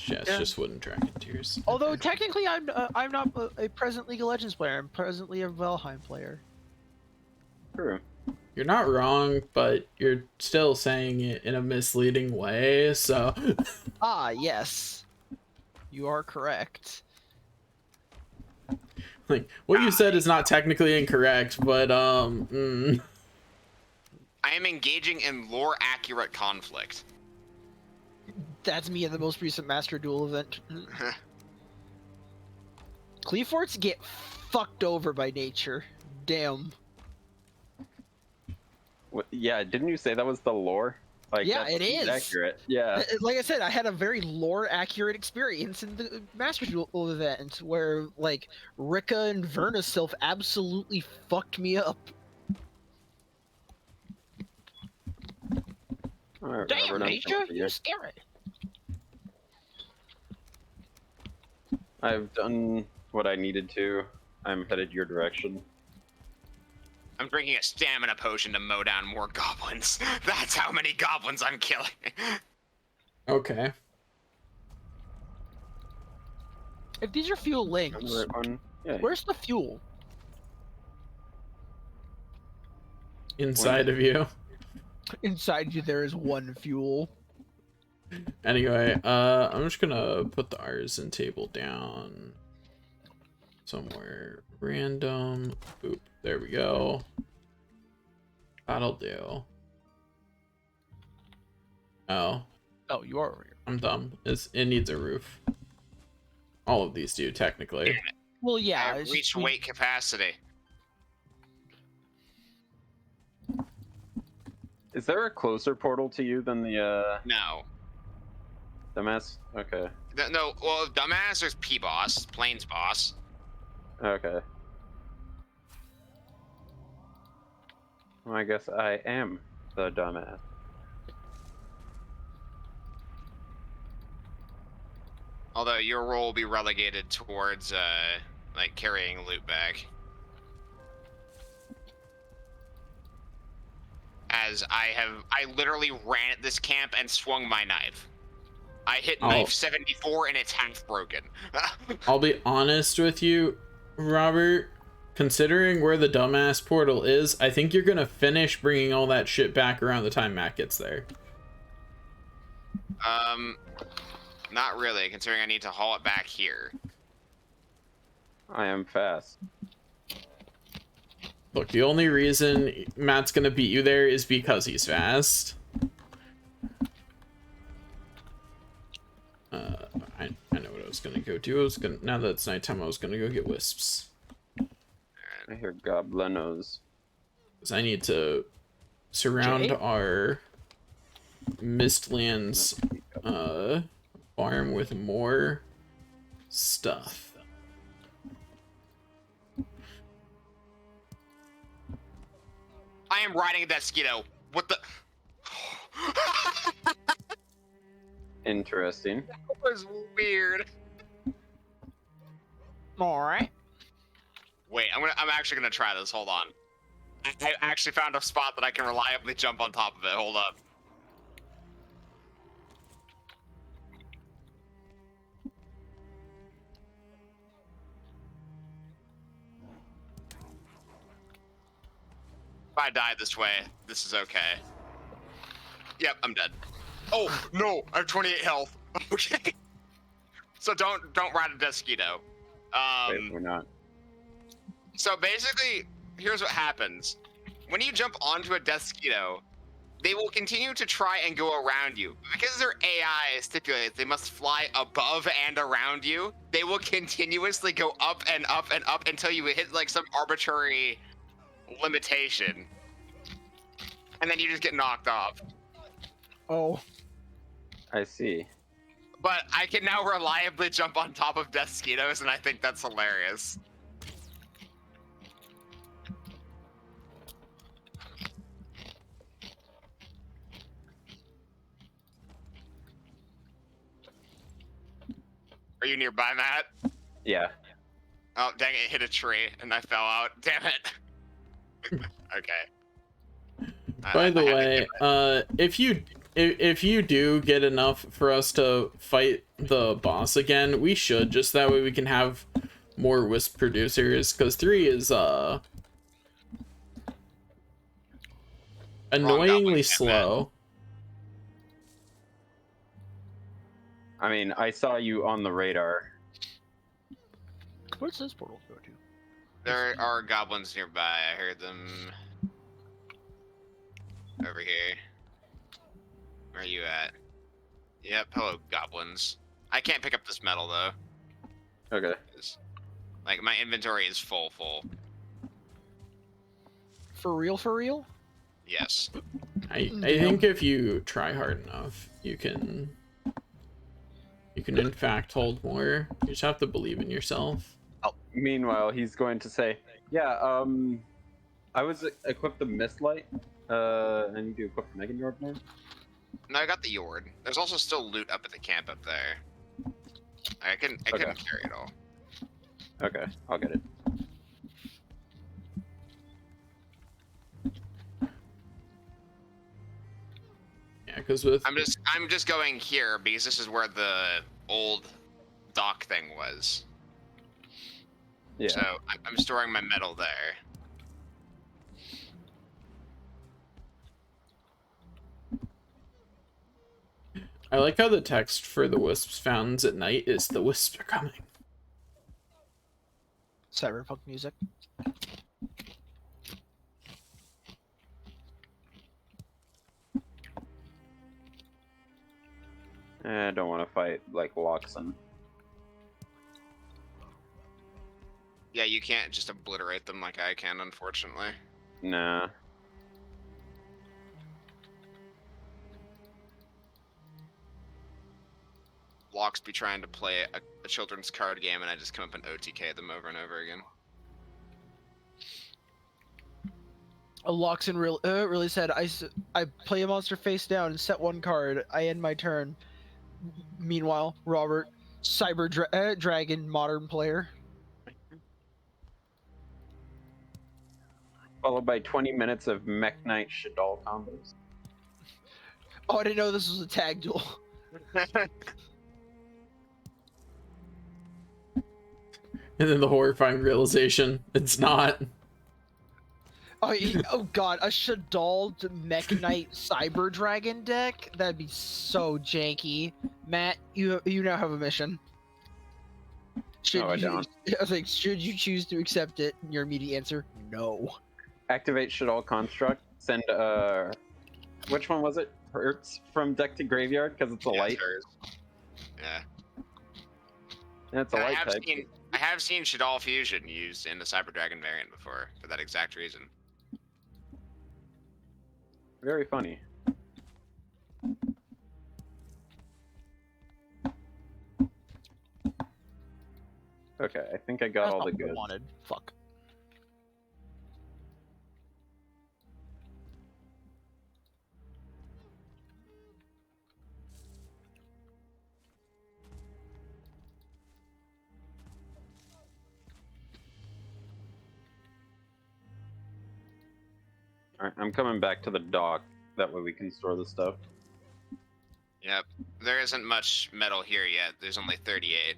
Speaker 2: Yes, just wooden Dragon Tears.
Speaker 3: Although technically, I'm not a present League of Legends player. I'm presently a Valheim player.
Speaker 4: True.
Speaker 2: You're not wrong, but you're still saying it in a misleading way, so...
Speaker 3: Ah, yes. You are correct.
Speaker 2: Like, what you said is not technically incorrect, but,
Speaker 1: I am engaging in lore-accurate conflict.
Speaker 3: That's me in the most recent Master Duel event. Cleaforts get fucked over by nature. Damn.
Speaker 4: What, yeah, didn't you say that was the lore? Like,
Speaker 3: Yeah,
Speaker 4: that's
Speaker 3: it is.
Speaker 4: accurate. Yeah.
Speaker 3: Like I said, I had a very lore-accurate experience in the Master Duel event where, like, Rika and Verna Sylph absolutely fucked me up.
Speaker 4: All right,
Speaker 3: Damn,
Speaker 4: Robert, I'm
Speaker 3: Major,
Speaker 4: coming for
Speaker 3: you scary.
Speaker 4: I've done what I needed to. I'm headed your direction.
Speaker 1: I'm drinking a stamina potion to mow down more goblins. That's how many goblins I'm killing.
Speaker 2: okay.
Speaker 3: If these are fuel
Speaker 4: On
Speaker 3: links,
Speaker 4: the right one. Yeah.
Speaker 3: where's the fuel?
Speaker 2: Inside of you.
Speaker 3: Inside you, there is one fuel.
Speaker 2: Anyway, I'm just gonna put the artisan table down somewhere random. Boop, there we go. That'll do. Oh,
Speaker 3: Oh, you are over here.
Speaker 2: I'm dumb. It needs a roof. All of these do, technically.
Speaker 3: Well, yeah.
Speaker 1: I've reached weight capacity.
Speaker 4: Is there a closer portal to you than the
Speaker 1: No.
Speaker 4: dumbass? Okay.
Speaker 1: No, well, dumbass, there's P-Boss, Plains Boss.
Speaker 4: Okay. Well, I guess I am the dumbass.
Speaker 1: Although your role will be relegated towards, like, carrying loot back. As I literally ran at this camp and swung my knife. I hit knife 74 and it's half broken.
Speaker 2: I'll be honest with you, Robert. Considering where the dumbass portal is, I think you're gonna finish bringing all that shit back around the time Matt gets there.
Speaker 1: Not really, considering I need to haul it back here.
Speaker 4: I am fast.
Speaker 2: Look, the only reason Matt's gonna beat you there is because he's fast. I know what I was gonna go do. Now that it's nighttime, I was gonna go get wisps.
Speaker 4: I hear goblinos.
Speaker 2: Because I need to surround our Mistlands farm with more stuff.
Speaker 1: I am riding a Mosquito. What the?
Speaker 4: Interesting.
Speaker 1: That was weird.
Speaker 3: All right.
Speaker 1: Wait, I'm actually gonna try this. Hold on. I actually found a spot that I can reliably jump on top of it. Hold up. If I die this way, this is okay. Yep, I'm dead. Oh no, I have 28 health. Okay. So don't ride a Mosquito.
Speaker 4: Wait, we're not.
Speaker 1: So basically, here's what happens. When you jump onto a Mosquito, they will continue to try and go around you. Because their AI stipulates they must fly above and around you, they will continuously go up and up and up until you hit like some arbitrary limitation. And then you just get knocked off.
Speaker 3: Oh.
Speaker 4: I see.
Speaker 1: But I can now reliably jump on top of Mosquitoes, and I think that's hilarious. Are you nearby, Matt?
Speaker 4: Yeah.
Speaker 1: Oh, dang it, hit a tree and I fell out. Damn it. Okay.
Speaker 2: By the
Speaker 1: I have to
Speaker 2: way, if you do get enough for us to fight the boss again, we should, just that way we can have more wisp producers, because 3 is
Speaker 1: Wrong
Speaker 2: annoyingly
Speaker 1: goblin,
Speaker 2: slow.
Speaker 4: I mean, I saw you on the radar.
Speaker 3: Where's this portal go to?
Speaker 1: There are goblins nearby. I heard them over here. Where are you at? Yep, hello, goblins. I can't pick up this metal, though.
Speaker 4: Okay.
Speaker 1: 'Cause, like, my inventory is full.
Speaker 3: For real, for real?
Speaker 1: Yes.
Speaker 2: I think if you try hard enough, you can in fact hold more. You just have to believe in yourself.
Speaker 4: Meanwhile, he's going to say, "Yeah, I was equipped the Mistlight. I need to equip the Megan Yard now."
Speaker 1: No, I got the Yord. There's also still loot up at the camp up there. I couldn't carry it all.
Speaker 4: Okay, I'll get it.
Speaker 2: Yeah, because with
Speaker 1: I'm just going here because this is where the old dock thing was.
Speaker 4: Yeah.
Speaker 1: So I'm storing my metal there.
Speaker 2: I like how the text for the wisps fountains at night is "the wisps are coming."
Speaker 3: Cyberpunk music.
Speaker 4: I don't want to fight like Loxon.
Speaker 1: Yeah, you can't just obliterate them like I can, unfortunately.
Speaker 4: Nah.
Speaker 1: Locks be trying to play a children's card game, and I just come up and OTK them over and over again.
Speaker 3: Loxon really said, I play a monster face down and set 1 card. I end my turn. Meanwhile, Robert, Dragon modern player.
Speaker 4: Followed by 20 minutes of Mech Knight Shadal combos.
Speaker 3: Oh, I didn't know this was a tag duel.
Speaker 2: And then the horrifying realization, it's not.
Speaker 3: Oh god, a Shadal Mech Knight Cyber Dragon deck? That'd be so janky. Matt, you now have a mission.
Speaker 4: No, I don't.
Speaker 3: I was like, should you choose to accept it? Your immediate answer, no.
Speaker 4: Activate Shadal Construct. Send, which one was it? Hertz from deck to graveyard, because it's a light.
Speaker 1: Yeah.
Speaker 4: And it's a light type.
Speaker 1: I have seen Shadal Fusion used in the Cyber Dragon variant before, for that exact reason.
Speaker 4: Very funny. Okay, I think I got
Speaker 3: That's
Speaker 4: all
Speaker 3: not
Speaker 4: the
Speaker 3: what I
Speaker 4: goods.
Speaker 3: wanted. Fuck.
Speaker 4: Alright, I'm coming back to the dock. That way we can store the stuff.
Speaker 1: Yep. There isn't much metal here yet. There's only 38.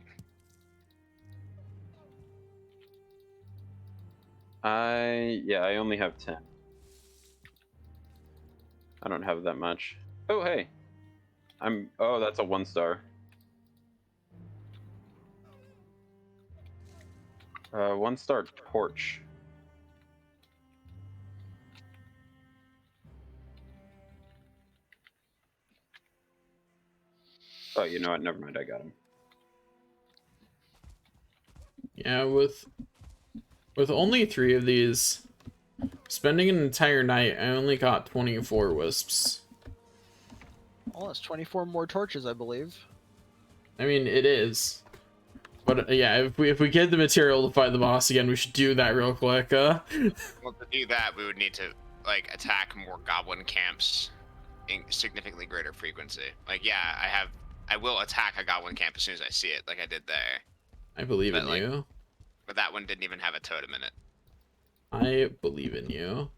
Speaker 4: I only have 10. I don't have that much. Oh, hey. Oh, that's a 1-star. 1-star torch. Oh, you know what? Never mind. I got him.
Speaker 2: Yeah, with only 3 of these, spending an entire night, I only got 24 wisps.
Speaker 3: Well, that's 24 more torches, I believe.
Speaker 2: I mean, it is. But yeah, if we get the material to fight the boss again, we should do that real quick.
Speaker 1: Well, to do that, we would need to like attack more goblin camps in significantly greater frequency. Like, yeah, I will attack a goblin camp as soon as I see it, like I did there.
Speaker 2: I believe
Speaker 1: But,
Speaker 2: in
Speaker 1: like,
Speaker 2: you.
Speaker 1: But that one didn't even have a totem in it.
Speaker 2: I believe in you.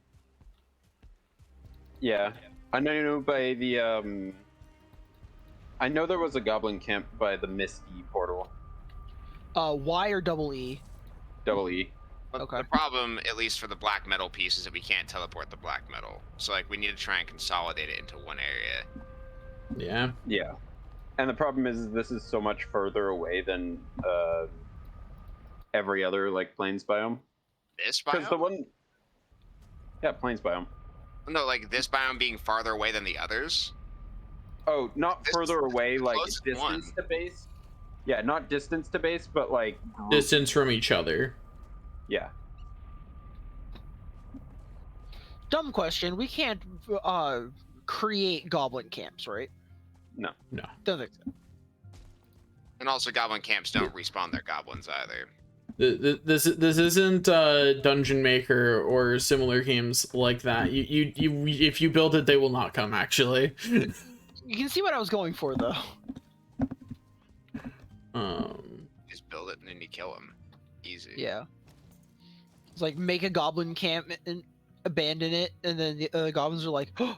Speaker 4: Yeah, I know by the I know there was a goblin camp by the Misty portal.
Speaker 3: Y or double E?
Speaker 4: Double E.
Speaker 1: But
Speaker 3: Okay.
Speaker 1: the problem, at least for the black metal piece, is that we can't teleport the black metal. So like we need to try and consolidate it into one area.
Speaker 2: Yeah.
Speaker 4: Yeah, and the problem is this is so much further away than every other like plains biome.
Speaker 1: This
Speaker 4: Because
Speaker 1: biome?
Speaker 4: the one, yeah, plains biome.
Speaker 1: No, like this biome being farther away than the others.
Speaker 4: Oh, not
Speaker 1: This
Speaker 4: further
Speaker 1: is
Speaker 4: away,
Speaker 1: the
Speaker 4: like
Speaker 1: closest
Speaker 4: distance
Speaker 1: one.
Speaker 4: to base. Yeah, not distance to base, but like group.
Speaker 2: Distance from each other.
Speaker 4: Yeah.
Speaker 3: Dumb question. We can't create goblin camps, right?
Speaker 4: No.
Speaker 2: No.
Speaker 3: Don't think so.
Speaker 1: And also, goblin camps don't respawn their goblins either.
Speaker 2: This isn't Dungeon Maker or similar games like that. You if you build it, they will not come. Actually.
Speaker 3: You can see what I was going for, though.
Speaker 1: Just build it and then you kill them. Easy.
Speaker 3: Yeah. It's like make a goblin camp and abandon it, and then the goblins are like, oh.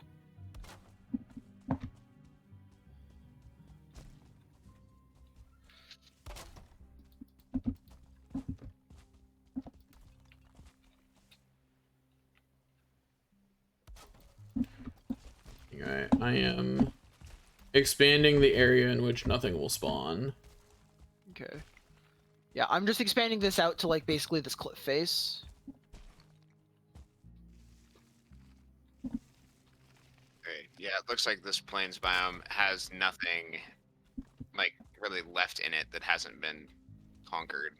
Speaker 2: Alright, I am expanding the area in which nothing will spawn.
Speaker 3: Okay. Yeah, I'm just expanding this out to like basically this cliff face.
Speaker 1: Okay. Yeah, it looks like this plains biome has nothing, like, really left in it that hasn't been conquered.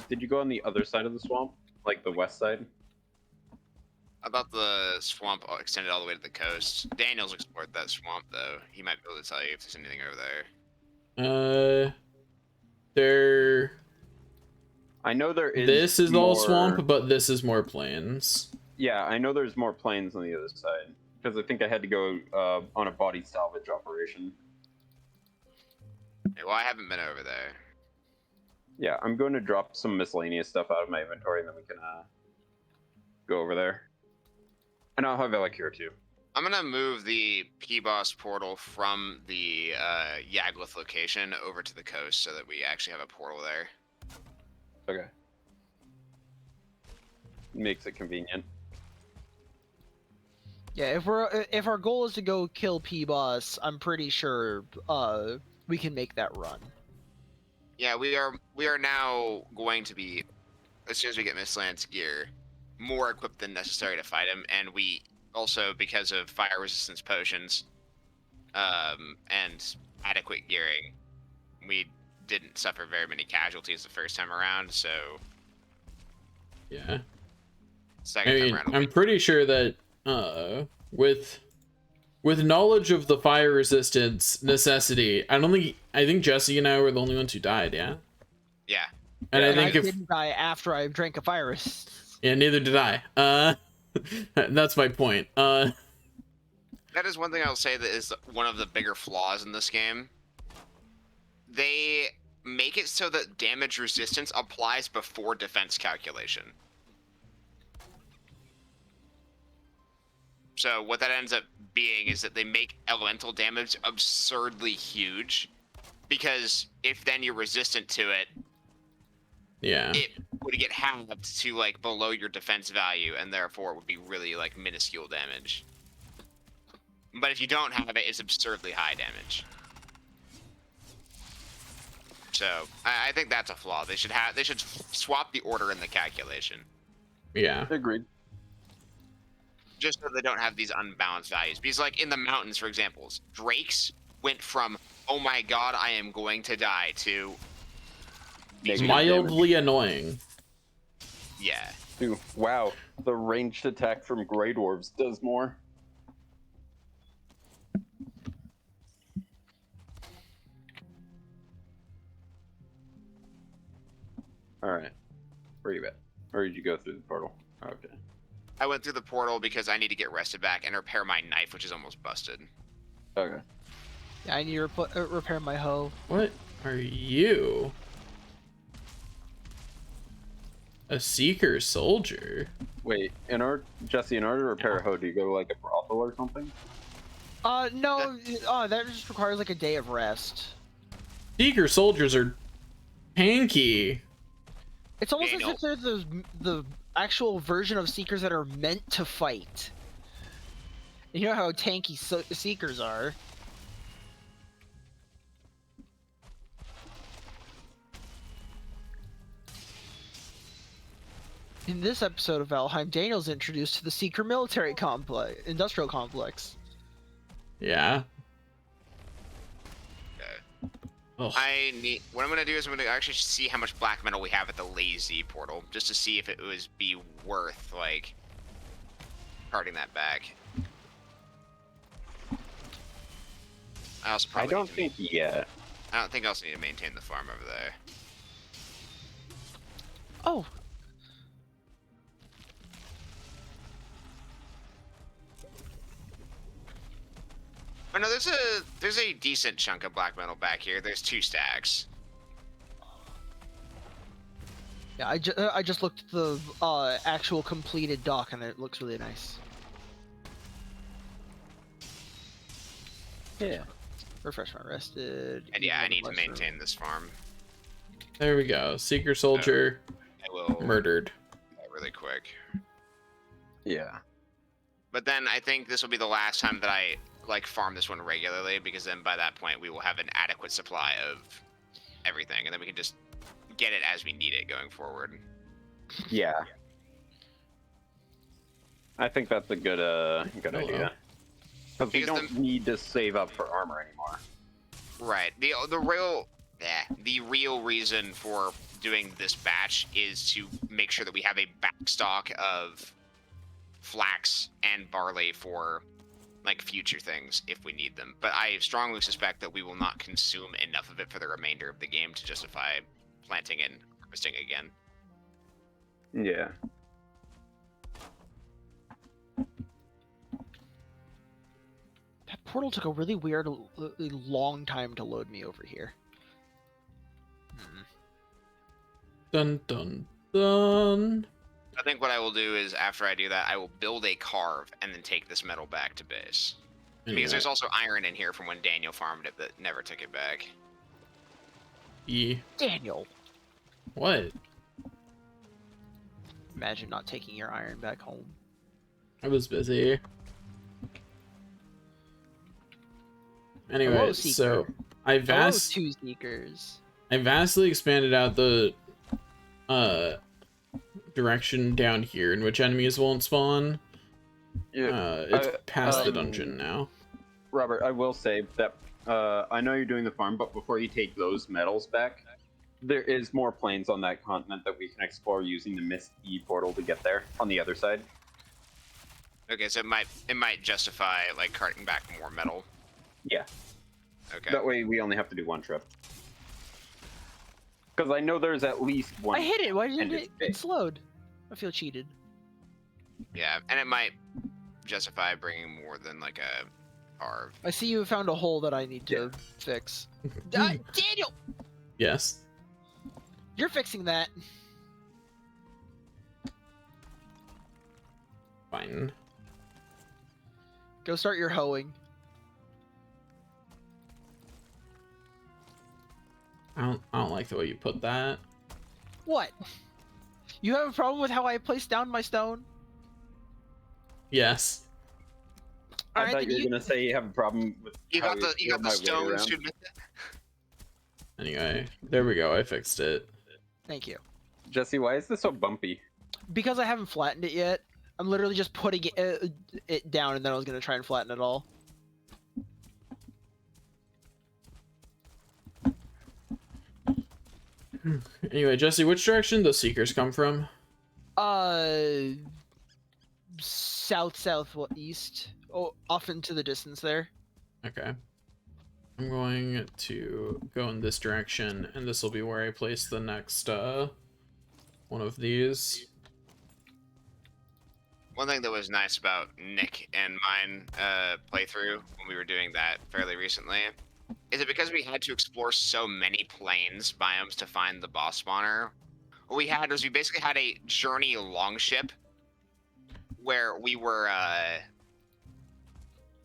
Speaker 4: Did you go on the other side of the swamp, like the west side?
Speaker 1: I thought the swamp extended all the way to the coast. Daniel's explored that swamp, though. He might be able to tell you if there's anything over there.
Speaker 2: There.
Speaker 4: I know there is.
Speaker 2: This is
Speaker 4: more...
Speaker 2: all swamp, but this is more plains.
Speaker 4: Yeah, I know there's more plains on the other side because I think I had to go on a body salvage operation.
Speaker 1: Okay, well, I haven't been over there.
Speaker 4: Yeah, I'm going to drop some miscellaneous stuff out of my inventory, and then we can go over there. And I'll have Alec here too.
Speaker 1: I'm gonna move the P-Boss portal from the Yagluth location over to the coast so that we actually have a portal there.
Speaker 4: Okay. Makes it convenient.
Speaker 3: Yeah, if our goal is to go kill P-Boss, I'm pretty sure we can make that run.
Speaker 1: Yeah, we are now going to be, as soon as we get Mistlands gear, more equipped than necessary to fight him, and we also, because of fire resistance potions and adequate gearing, we didn't suffer very many casualties the first time around, so
Speaker 2: Yeah.
Speaker 1: second
Speaker 2: I
Speaker 1: time
Speaker 2: mean,
Speaker 1: around
Speaker 2: I'm pretty sure that with knowledge of the fire resistance necessity, I think Jesse and I were the only ones who died, yeah?
Speaker 1: yeah.
Speaker 2: And
Speaker 4: Yeah,
Speaker 2: I think if
Speaker 3: didn't die after I drank a fire resist.
Speaker 2: yeah, neither did I. That's my point.
Speaker 1: That is one thing I'll say that is one of the bigger flaws in this game. They make it so that damage resistance applies before defense calculation. So what that ends up being is that they make elemental damage absurdly huge, because if then you're resistant to it,
Speaker 2: Yeah.
Speaker 1: it would get halved to like below your defense value, and therefore it would be really like minuscule damage. But if you don't have it, it's absurdly high damage. So I think that's a flaw. They should swap the order in the calculation,
Speaker 2: Yeah.
Speaker 4: Agreed.
Speaker 1: just so they don't have these unbalanced values. Because like in the mountains, for example, Drake's went from "oh my god, I am going to die" to
Speaker 4: Negative
Speaker 2: Mildly annoying.
Speaker 1: yeah.
Speaker 4: Ooh, wow, the ranged attack from Grey Dwarves does more. Alright. Where are you at? Or did you go through the portal? Okay.
Speaker 1: I went through the portal because I need to get rested back and repair my knife, which is almost busted.
Speaker 4: Okay.
Speaker 3: Yeah, I need to repair my hoe.
Speaker 2: What are you? A seeker soldier.
Speaker 4: Wait, Jesse, in order to repair a hoe, do you go to like a brothel or something?
Speaker 3: No, that just requires like a day of rest.
Speaker 2: Seeker soldiers are tanky.
Speaker 3: It's almost as
Speaker 1: Daniel.
Speaker 3: if they're the actual version of Seekers that are meant to fight. You know how tanky Seekers are. In this episode of Valheim, Daniel's introduced to the Seeker military complex, industrial complex.
Speaker 2: Yeah.
Speaker 1: Okay.
Speaker 2: Ugh.
Speaker 1: What I'm gonna do is I'm gonna actually see how much black metal we have at the lazy portal, just to see if it would be worth like carting that back. I also
Speaker 4: I
Speaker 1: probably
Speaker 4: don't think yet.
Speaker 1: I don't think I also need to maintain the farm over there.
Speaker 3: Oh,
Speaker 1: Oh no, there's a decent chunk of black metal back here. There's 2 stacks.
Speaker 3: yeah. I just looked at the actual completed dock, and it looks really nice.
Speaker 4: Yeah.
Speaker 3: Refresh my rested.
Speaker 1: And yeah, I need to
Speaker 3: mushroom.
Speaker 1: maintain this farm.
Speaker 2: There we go. Seeker soldier
Speaker 1: I will
Speaker 2: murdered.
Speaker 1: that really quick.
Speaker 4: Yeah.
Speaker 1: But then I think this will be the last time that I like farm this one regularly, because then by that point we will have an adequate supply of everything, and then we can just get it as we need it going forward.
Speaker 4: Yeah. I think that's a good good
Speaker 2: Hello.
Speaker 4: idea. Because we
Speaker 1: Because
Speaker 4: don't need to save up for armor anymore.
Speaker 1: Right. The real reason for doing this batch is to make sure that we have a backstock of flax and barley for like future things if we need them. But I strongly suspect that we will not consume enough of it for the remainder of the game to justify planting and harvesting again.
Speaker 4: Yeah.
Speaker 3: That portal took a really weird, long time to load me over here.
Speaker 2: Dun dun dun.
Speaker 1: I think what I will do is after I do that, I will build a carve and then take this metal back to base.
Speaker 2: Anyway,
Speaker 1: Because there's also iron in here from when Daniel farmed it that never took it back.
Speaker 3: Daniel,
Speaker 2: What?
Speaker 3: imagine not taking your iron back home.
Speaker 2: I was busy. Anyway,
Speaker 3: Hello,
Speaker 2: so
Speaker 3: Seeker.
Speaker 2: I
Speaker 3: Hello, 2 Seekers.
Speaker 2: vastly expanded out the direction down here in which enemies won't spawn. It's past the dungeon now.
Speaker 4: Robert, I will say that I know you're doing the farm, but before you take those metals back, there is more planes on that continent that we can explore using the Mist E portal to get there on the other side.
Speaker 1: Okay, so it might justify like carting back more metal.
Speaker 4: Yeah.
Speaker 1: Okay.
Speaker 4: That way we only have to do one trip. Because I know there's at least one.
Speaker 3: I hit it. Why didn't
Speaker 4: and
Speaker 3: it?
Speaker 4: it's big.
Speaker 3: It slowed. I feel cheated.
Speaker 1: Yeah, and it might justify bringing more than like a carve.
Speaker 3: I see you found a hole that I need to fix. Daniel,
Speaker 2: Yes.
Speaker 3: you're fixing that.
Speaker 2: Fine.
Speaker 3: Go start your hoeing.
Speaker 2: I don't like the way you put that.
Speaker 3: What? You have a problem with how I placed down my stone?
Speaker 2: Yes.
Speaker 4: I
Speaker 3: Alright,
Speaker 4: thought
Speaker 3: then
Speaker 4: you were gonna say you have a problem with
Speaker 1: You
Speaker 4: how
Speaker 1: got the
Speaker 4: feel my way
Speaker 1: stones
Speaker 4: around.
Speaker 1: to admit that?
Speaker 2: Anyway, there we go. I fixed it.
Speaker 3: Thank you.
Speaker 4: Jesse, why is this so bumpy?
Speaker 3: Because I haven't flattened it yet, I'm literally just putting it down, and then I was gonna try and flatten it all.
Speaker 2: Anyway, Jesse, which direction the seekers come from?
Speaker 3: Southeast. Oh, off into the distance there.
Speaker 2: Okay. I'm going to go in this direction, and this will be where I place the next one of these.
Speaker 1: One thing that was nice about Nick and mine playthrough when we were doing that fairly recently is that because we had to explore so many plains biomes to find the boss spawner, what we had was we basically had a journey longship where we were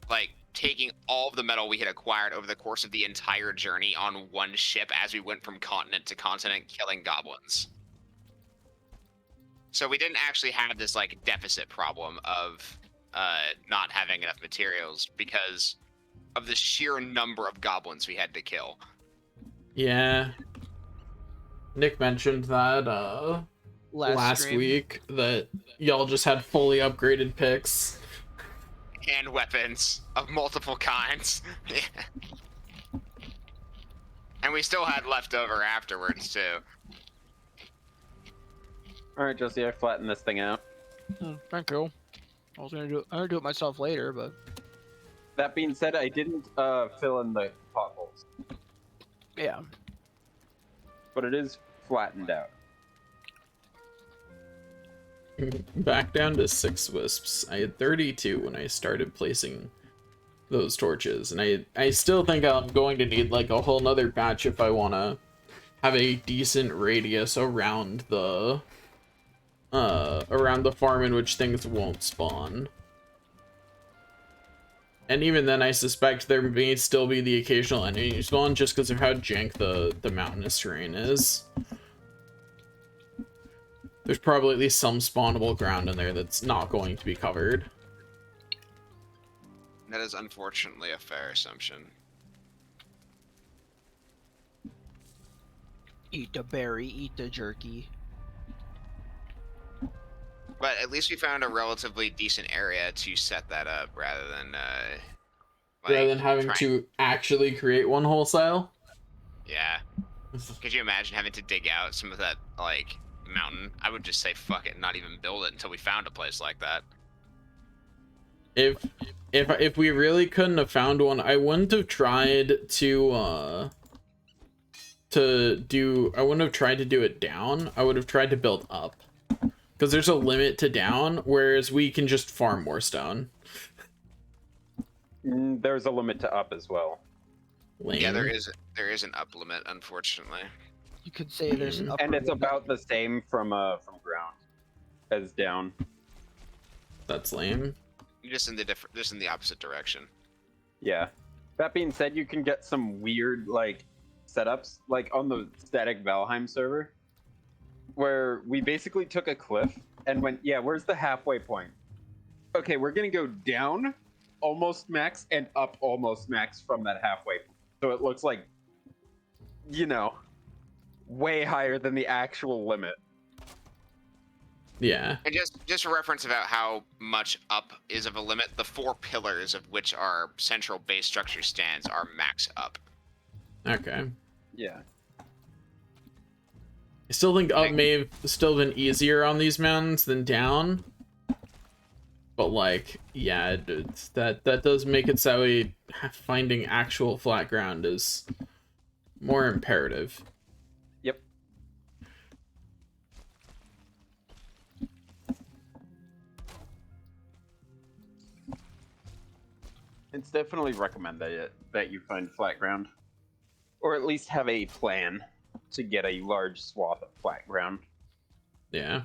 Speaker 1: like taking all of the metal we had acquired over the course of the entire journey on one ship as we went from continent to continent killing goblins. So we didn't actually have this like deficit problem of not having enough materials because of the sheer number of goblins we had to kill.
Speaker 2: Yeah. Nick mentioned that last
Speaker 3: stream.
Speaker 2: week that y'all just had fully upgraded picks.
Speaker 1: And weapons of multiple kinds. And we still had leftover afterwards too.
Speaker 4: All right, Jesse, I flattened this thing out.
Speaker 3: Thank you. I'm gonna do it myself later, but
Speaker 4: That being said, I didn't fill in the potholes,
Speaker 3: yeah.
Speaker 4: but it is flattened out.
Speaker 2: Back down to 6 wisps. I had 32 when I started placing those torches, and I still think I'm going to need like a whole nother batch if I want to have a decent radius around the farm in which things won't spawn. And even then, I suspect there may still be the occasional enemy spawn just because of how jank the mountainous terrain is. There's probably at least some spawnable ground in there that's not going to be covered.
Speaker 1: That is unfortunately a fair assumption.
Speaker 3: Eat the berry, eat the jerky.
Speaker 1: But at least we found a relatively decent area to set that up rather than
Speaker 2: Rather than having
Speaker 1: trying-
Speaker 2: to actually create one wholesale.
Speaker 1: Yeah. Could you imagine having to dig out some of that like mountain? I would just say fuck it and not even build it until we found a place like that.
Speaker 2: If we really couldn't have found one, I wouldn't have tried to do it down. I would have tried to build up. Because there's a limit to down, whereas we can just farm more stone.
Speaker 4: There's a limit to up as well.
Speaker 2: Lame.
Speaker 1: Yeah, there is an up limit, unfortunately.
Speaker 3: You could say there's an upper
Speaker 4: And it's
Speaker 3: limit.
Speaker 4: about the same from ground as down.
Speaker 2: That's lame.
Speaker 1: Just in the opposite direction.
Speaker 4: Yeah. That being said, you can get some weird like setups, like on the static Valheim server, where we basically took a cliff and went, yeah, where's the halfway point? Okay, we're gonna go down almost max and up almost max from that halfway point. So it looks like, you know, way higher than the actual limit.
Speaker 2: Yeah.
Speaker 1: And just a reference about how much up is of a limit, the 4 pillars of which our central base structure stands are max up.
Speaker 2: Okay.
Speaker 4: Yeah.
Speaker 2: I still think up may have still been easier on these mountains than down. But like, yeah, that does make it so finding actual flat ground is more imperative.
Speaker 4: Yep. It's definitely recommended that you find flat ground, or at least have a plan to get a large swath of flat ground.
Speaker 2: Yeah.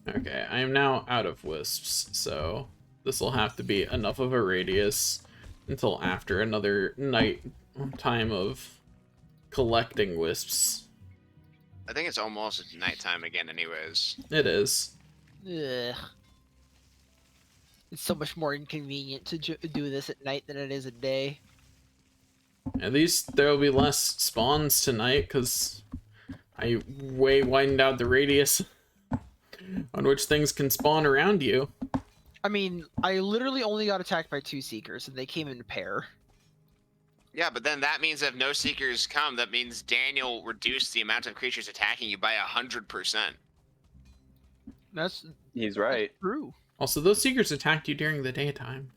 Speaker 2: Okay, I am now out of wisps, so this will have to be enough of a radius until after another night time of collecting wisps.
Speaker 1: I think it's almost nighttime again anyways.
Speaker 2: It is.
Speaker 3: Ugh. It's so much more inconvenient to do this at night than it is at day.
Speaker 2: At least there will be less spawns tonight, because I widened out the radius on which things can spawn around you.
Speaker 3: I mean, I literally only got attacked by 2 seekers, and they came in a pair.
Speaker 1: Yeah, but then that means if no seekers come, that means Daniel reduced the amount of creatures attacking you by 100%.
Speaker 3: That's
Speaker 4: He's right.
Speaker 3: true.
Speaker 2: Also, those seekers attacked you during the daytime.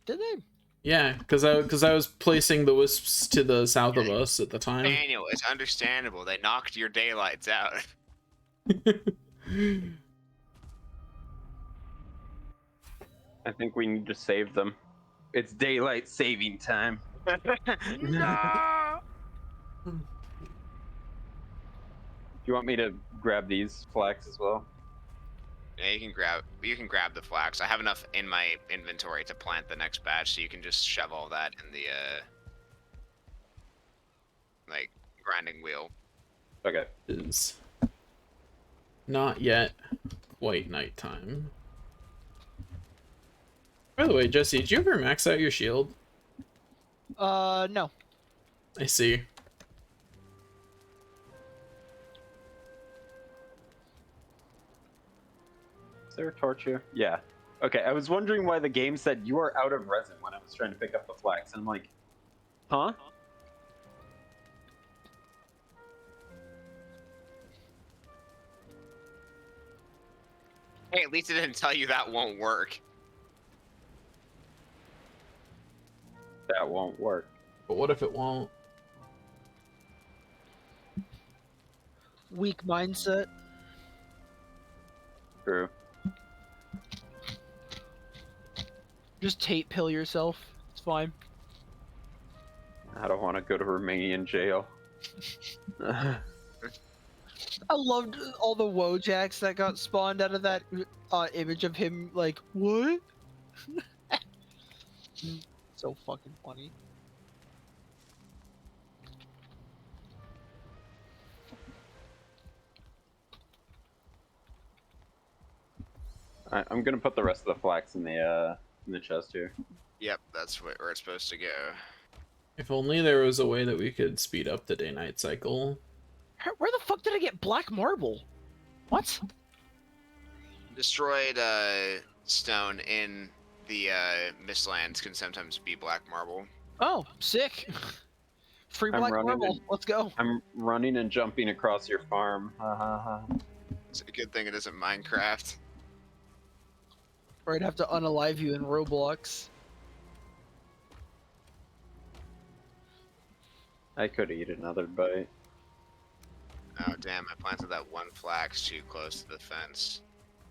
Speaker 3: Did they?
Speaker 2: Yeah, because I was placing the wisps to the south of us at the time.
Speaker 1: Daniel, it's understandable. They knocked your daylights out.
Speaker 4: I think we need to save them. It's daylight saving time.
Speaker 1: No!
Speaker 4: Do you want me to grab these flags as well?
Speaker 1: Yeah, you can grab the flax. I have enough in my inventory to plant the next batch, so you can just shove all that in the like grinding wheel.
Speaker 4: Okay.
Speaker 2: Is not yet quite nighttime. By the way, Jesse, did you ever max out your shield?
Speaker 3: No.
Speaker 2: I see.
Speaker 4: Is there a torch here? Yeah. Okay, I was wondering why the game said you are out of resin when I was trying to pick up the flax, and I'm like, huh?
Speaker 1: Hey, at least it didn't tell you that won't work.
Speaker 4: That won't work.
Speaker 2: But what if it won't?
Speaker 3: Weak mindset.
Speaker 4: True.
Speaker 3: Just tape pill yourself. It's fine.
Speaker 4: I don't want to go to Romanian jail.
Speaker 3: I loved all the Wojaks that got spawned out of that image of him, like, what? So fucking funny.
Speaker 4: I'm gonna put the rest of the flax in the chest here.
Speaker 1: Yep, that's where it's supposed to go.
Speaker 2: If only there was a way that we could speed up the day-night cycle.
Speaker 3: Where the fuck did I get black marble? What?
Speaker 1: Destroyed stone in the Mistlands can sometimes be black marble.
Speaker 3: Oh, sick. Free
Speaker 4: I'm
Speaker 3: black
Speaker 4: running
Speaker 3: marble.
Speaker 4: in-
Speaker 3: Let's go.
Speaker 4: I'm running and jumping across your farm.
Speaker 1: It's a good thing it isn't Minecraft.
Speaker 3: Or I'd have to unalive you in Roblox.
Speaker 4: I could eat another bite.
Speaker 1: Oh damn, I planted that one flax too close to the fence.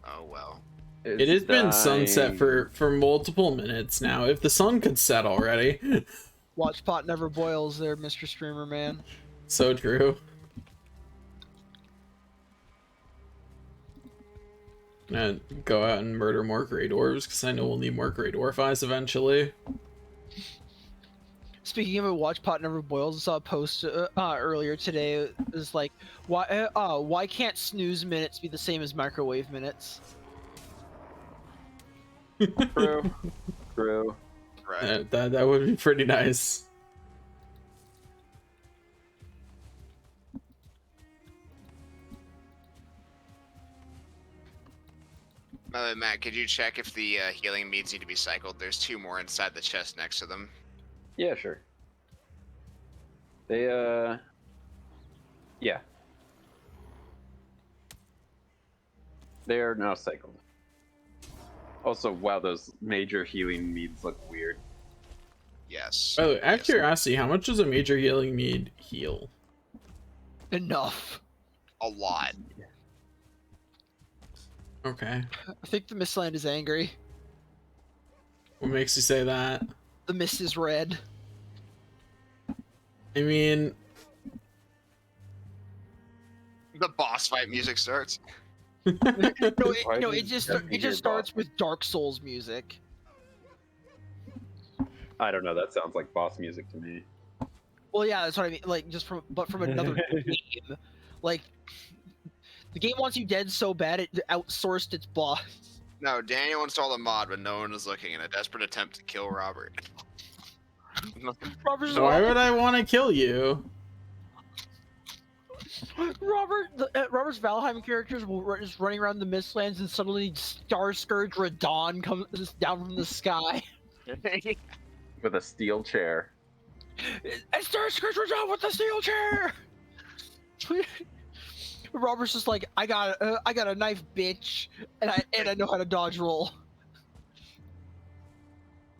Speaker 1: Oh well.
Speaker 2: It has been sunset for multiple minutes now. If the sun could set already.
Speaker 3: Watch pot never boils there, Mr. Streamer Man.
Speaker 2: So true. And go out and murder more great orbs, because I know we'll need more great orphies eventually.
Speaker 3: Speaking of it, watch pot never boils. I saw a post earlier today. It was like, why can't snooze minutes be the same as microwave minutes?
Speaker 4: True. True.
Speaker 1: Right.
Speaker 2: That would be pretty nice.
Speaker 1: By the way, Matt, could you check if the healing meads need to be cycled? There's 2 more inside the chest next to them.
Speaker 4: Yeah, sure. They yeah. They are now cycled. Also, wow, those major healing meads look weird.
Speaker 1: Yes.
Speaker 2: By the way, out of
Speaker 1: Yes.
Speaker 2: curiosity, how much does a major healing mead heal?
Speaker 3: Enough.
Speaker 1: A lot.
Speaker 2: Okay.
Speaker 3: I think the Mistland is angry.
Speaker 2: What makes you say that?
Speaker 3: The mist is red.
Speaker 2: I mean,
Speaker 1: The boss fight music starts.
Speaker 3: No,
Speaker 4: Why
Speaker 3: no,
Speaker 4: does
Speaker 3: it just
Speaker 4: that be your
Speaker 3: starts
Speaker 4: boss?
Speaker 3: with Dark Souls music.
Speaker 4: I don't know, that sounds like boss music to me.
Speaker 3: Well, yeah, that's what I mean. Like, just from another game. Like, the game wants you dead so bad it outsourced its boss.
Speaker 1: No, Daniel installed a mod when no one was looking in a desperate attempt to kill Robert.
Speaker 3: Robert's
Speaker 2: why would I want to kill you?
Speaker 3: Robert's Valheim characters will just running around the Mistlands and suddenly Star Scourge Radon comes just down from the sky.
Speaker 4: With a steel chair.
Speaker 3: And Star Scourge Radon with the steel chair. Robert's just like, I got a knife, bitch, and I know how to dodge roll.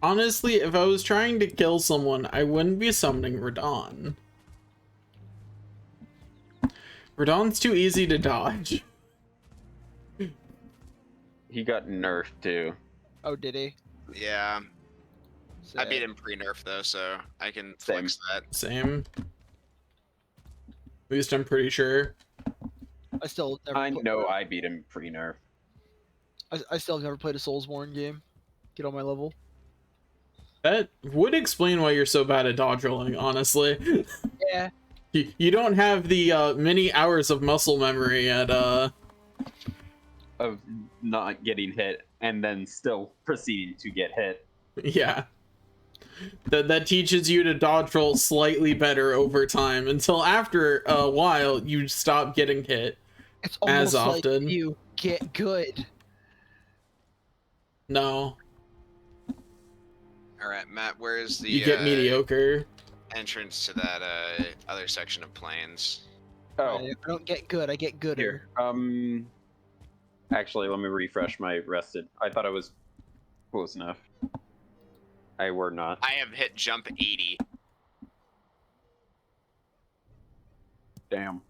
Speaker 2: Honestly, if I was trying to kill someone, I wouldn't be summoning Radon. Radon's too easy to dodge.
Speaker 4: He got nerfed too.
Speaker 3: Oh, did he?
Speaker 1: Yeah, I
Speaker 3: Sick.
Speaker 1: beat him pre-nerf though, so I can
Speaker 4: Same.
Speaker 1: flex that.
Speaker 2: Same. least I'm pretty sure.
Speaker 3: I still never.
Speaker 4: I know I beat him pre-nerf.
Speaker 3: I still have never played a Soulsborne game. Get on my level.
Speaker 2: That would explain why you're so bad at dodge rolling, honestly.
Speaker 3: Yeah.
Speaker 2: You don't have the many hours of muscle memory at
Speaker 4: Of not getting hit and then still proceeding to get hit.
Speaker 2: yeah. That teaches you to dodge roll slightly better over time until after a while you stop getting hit
Speaker 3: It's
Speaker 2: as
Speaker 3: almost
Speaker 2: often.
Speaker 3: like you get good.
Speaker 2: No,
Speaker 1: All right, Matt. Where is the
Speaker 2: you get mediocre.
Speaker 1: entrance to that other section of plains?
Speaker 4: Oh,
Speaker 3: I don't get good. I get gooder.
Speaker 4: here. Actually, let me refresh my rested. I thought I was close enough. I were not.
Speaker 1: I have hit jump 80.
Speaker 4: Damn.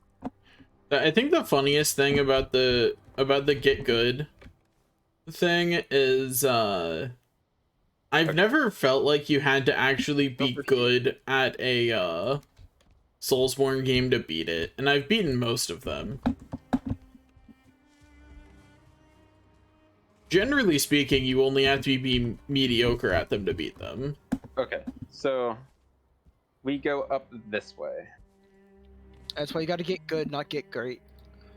Speaker 2: I think the funniest thing about the get good thing is I've never felt like you had to actually be good at a Soulsborne game to beat it, and I've beaten most of them. Generally speaking, you only have to be mediocre at them to beat them.
Speaker 4: Okay, so we go up this way.
Speaker 3: That's why you got to get good, not get great.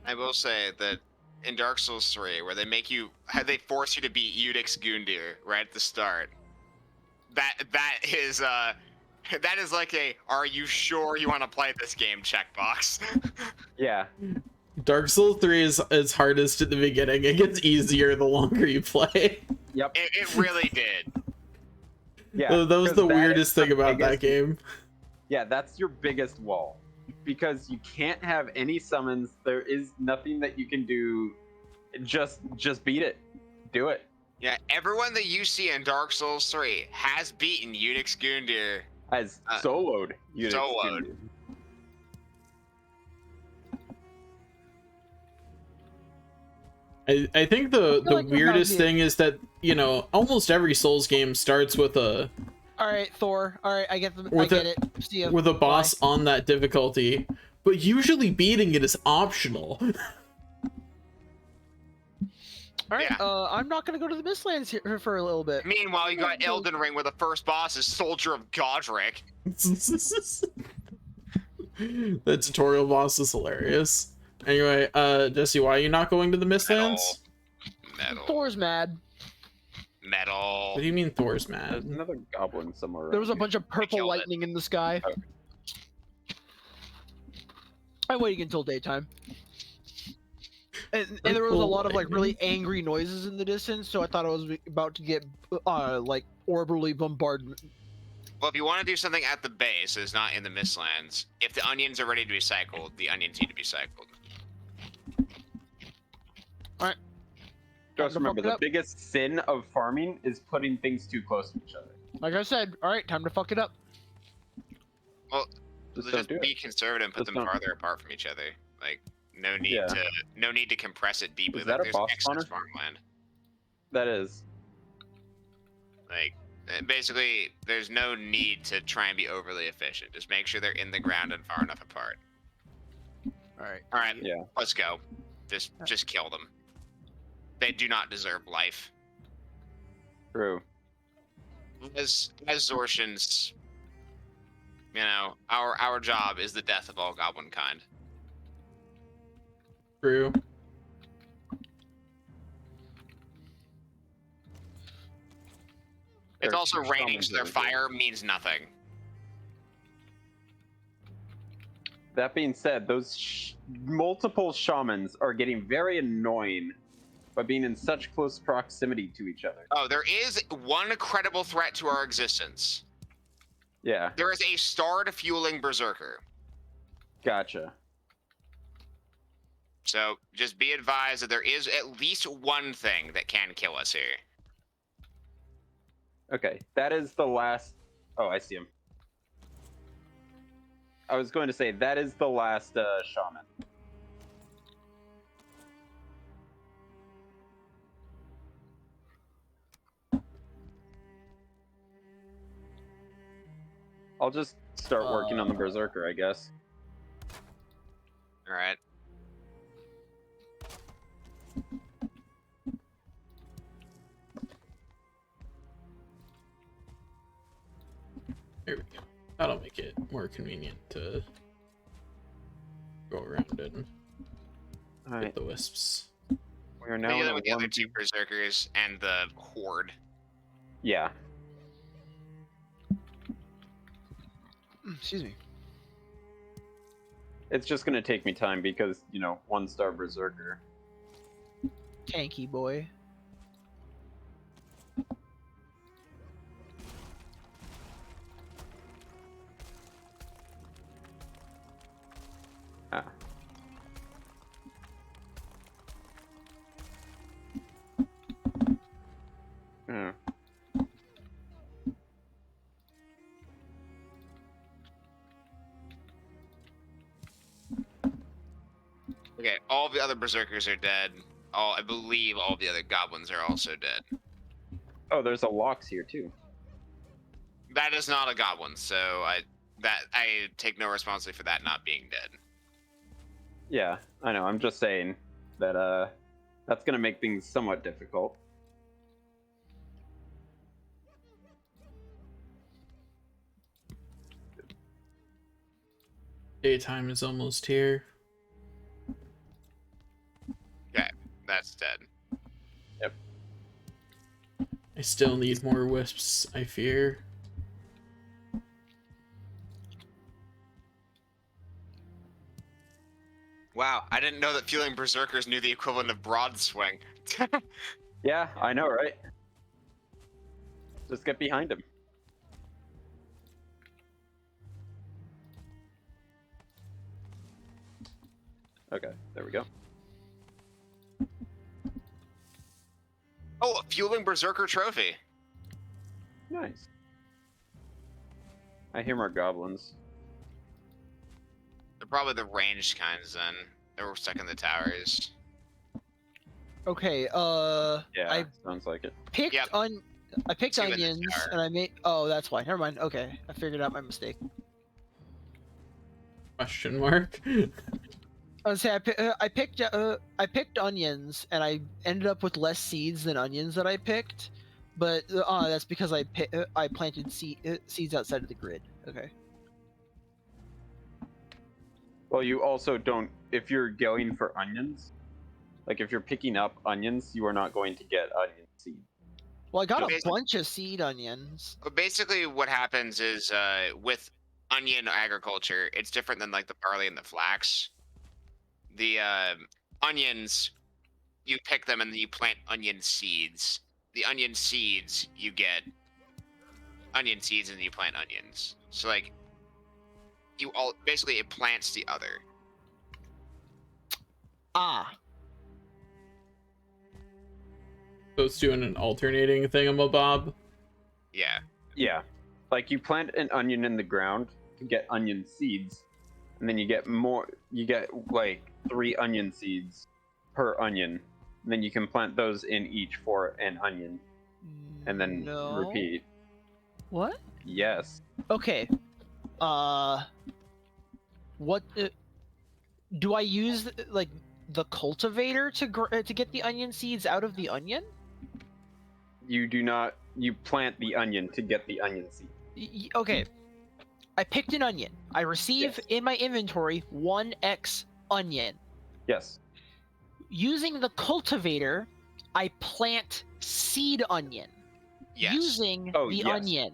Speaker 1: I will say that in Dark Souls 3, where they force you to beat Udix Gundyr right at the start. That is like a "Are you sure you want to play this game?" checkbox.
Speaker 4: Yeah.
Speaker 2: Dark Souls 3 is hardest at the beginning. It gets easier the longer you play.
Speaker 4: Yep.
Speaker 1: It really did.
Speaker 4: Yeah.
Speaker 2: That was the weirdest thing about that game.
Speaker 4: Yeah, that's your biggest wall. Because you can't have any summons. There is nothing that you can do. Just beat it. Do it.
Speaker 1: Yeah, everyone that you see in Dark Souls 3 has beaten Udix Gundyr.
Speaker 4: As soloed. Units
Speaker 1: soloed.
Speaker 4: do.
Speaker 2: I think the
Speaker 3: like
Speaker 2: weirdest thing is that, you know, almost every Souls game starts with a
Speaker 3: All right, Thor. All right, I get them. I
Speaker 2: With
Speaker 3: get
Speaker 2: a-
Speaker 3: it. See ya.
Speaker 2: with a boss
Speaker 3: Bye.
Speaker 2: on that difficulty, but usually beating it is optional.
Speaker 3: All right.
Speaker 1: Yeah.
Speaker 3: I'm not gonna go to the Mistlands here for a little bit.
Speaker 1: Meanwhile, you got Elden Ring, where the first boss is Soldier of Godric.
Speaker 2: The tutorial boss is hilarious. Anyway, Jesse, why are you not going to the Mistlands?
Speaker 1: Metal.
Speaker 3: Thor's mad.
Speaker 1: Metal.
Speaker 2: What do you mean Thor's
Speaker 4: There's
Speaker 2: mad?
Speaker 4: another goblin somewhere.
Speaker 3: There was a
Speaker 4: around
Speaker 3: bunch of purple
Speaker 1: killed it.
Speaker 3: lightning in the sky.
Speaker 4: Oh.
Speaker 3: I'm waiting until daytime. And there was a
Speaker 2: Purple
Speaker 3: lot of like really
Speaker 2: lightning.
Speaker 3: angry noises in the distance, so I thought I was about to get like orbitally bombarded.
Speaker 1: Well, if you want to do something at the base, it's not in the Mistlands. If the onions are ready to be cycled, the onions need to be cycled.
Speaker 4: Just remember,
Speaker 3: fuck it
Speaker 4: the
Speaker 3: up.
Speaker 4: biggest sin of farming is putting things too close to each other.
Speaker 3: Like I said, all right, time to fuck it up.
Speaker 4: Just
Speaker 1: Just
Speaker 4: don't do
Speaker 1: be
Speaker 4: it.
Speaker 1: conservative and put
Speaker 4: Just
Speaker 1: them
Speaker 4: don't.
Speaker 1: farther apart from each other. Like, no need
Speaker 4: Yeah.
Speaker 1: to compress it deeply.
Speaker 4: Is
Speaker 1: Like,
Speaker 4: that a
Speaker 1: there's
Speaker 4: boss
Speaker 1: excess
Speaker 4: spawner?
Speaker 1: farmland.
Speaker 4: That is.
Speaker 1: Like, basically, there's no need to try and be overly efficient. Just make sure they're in the ground and far enough apart.
Speaker 3: All right.
Speaker 1: All right,
Speaker 4: Yeah.
Speaker 1: let's go. Just kill them. They do not deserve life.
Speaker 4: True.
Speaker 1: As Zortians, you know, our job is the death of all goblin kind.
Speaker 2: True.
Speaker 1: It's
Speaker 4: Their
Speaker 1: also raining,
Speaker 4: shamans
Speaker 1: so their
Speaker 4: are good.
Speaker 1: fire means nothing.
Speaker 4: That being said, those multiple shamans are getting very annoying by being in such close proximity to each other.
Speaker 1: Oh, there is one credible threat to our existence.
Speaker 4: Yeah,
Speaker 1: There is a starred fueling berserker.
Speaker 4: gotcha.
Speaker 1: So just be advised that there is at least one thing that can kill us here.
Speaker 4: Okay, that is the last. Oh, I see him. I was going to say that is the last shaman. I'll just start working on the berserker, I guess.
Speaker 1: All right.
Speaker 2: There we go. That'll make it more convenient to go around and
Speaker 4: All
Speaker 2: get
Speaker 4: right.
Speaker 2: the wisps.
Speaker 4: We are
Speaker 1: Now
Speaker 4: now in
Speaker 1: with
Speaker 4: a
Speaker 1: the other
Speaker 4: one.
Speaker 1: two berserkers and the horde.
Speaker 4: Yeah.
Speaker 3: Excuse me.
Speaker 4: It's just gonna take me time because, you know, 1-star berserker.
Speaker 3: Tanky boy.
Speaker 4: Ah. Hmm.
Speaker 1: Okay, all the other berserkers are dead. I believe all the other goblins are also dead.
Speaker 4: Oh, there's a Lox here too.
Speaker 1: That is not a goblin, so I take no responsibility for that not being dead.
Speaker 4: Yeah, I know. I'm just saying that that's gonna make things somewhat difficult.
Speaker 2: Daytime is almost here.
Speaker 1: Okay, that's dead.
Speaker 2: I still need more wisps, I fear.
Speaker 1: Wow, I didn't know that fueling berserkers knew the equivalent of broad swing.
Speaker 4: Yeah, I know, right? Just get behind him. Okay, there we go.
Speaker 1: Oh, a fueling berserker trophy.
Speaker 4: Nice. I hear more goblins.
Speaker 1: They're probably the ranged kinds then. They were stuck in the towers.
Speaker 3: Okay,
Speaker 4: Yeah,
Speaker 3: I
Speaker 4: sounds like it.
Speaker 3: picked
Speaker 1: Yep.
Speaker 3: I picked
Speaker 1: Two in the
Speaker 3: onions
Speaker 1: tower.
Speaker 3: and I made. Oh, that's why. Never mind. Okay, I figured out my mistake.
Speaker 2: Question mark?
Speaker 3: I was say I picked onions and I ended up with less seeds than onions that I picked, but that's because I planted seeds outside of the grid. Okay.
Speaker 4: Well, you also don't. If you're going for onions, like if you're picking up onions, you are not going to get onion seed.
Speaker 3: Well, I got a
Speaker 1: Basically-
Speaker 3: bunch of seed onions.
Speaker 1: But basically, what happens is with onion agriculture, it's different than like the barley and the flax. The onions, you pick them and then you plant onion seeds. The onion seeds, you get onion seeds and you plant onions. So like, basically it plants the other.
Speaker 3: Ah,
Speaker 2: So it's doing an alternating thingamabob.
Speaker 1: Yeah.
Speaker 4: Yeah, like you plant an onion in the ground to get onion seeds, and then you get more. You get like 3 onion seeds per onion, and then you can plant those in each for an onion, and then
Speaker 3: no.
Speaker 4: repeat.
Speaker 3: What?
Speaker 4: Yes.
Speaker 3: Okay. What do I use? Like the cultivator to get the onion seeds out of the onion?
Speaker 4: You do not. You plant the onion to get the onion seed.
Speaker 3: Okay. I picked an onion. I receive
Speaker 4: Yes.
Speaker 3: in my inventory 1x onion.
Speaker 4: Yes.
Speaker 3: Using the cultivator, I plant seed onion.
Speaker 1: Yes.
Speaker 3: Using
Speaker 4: Oh,
Speaker 3: the
Speaker 4: yes.
Speaker 3: onion.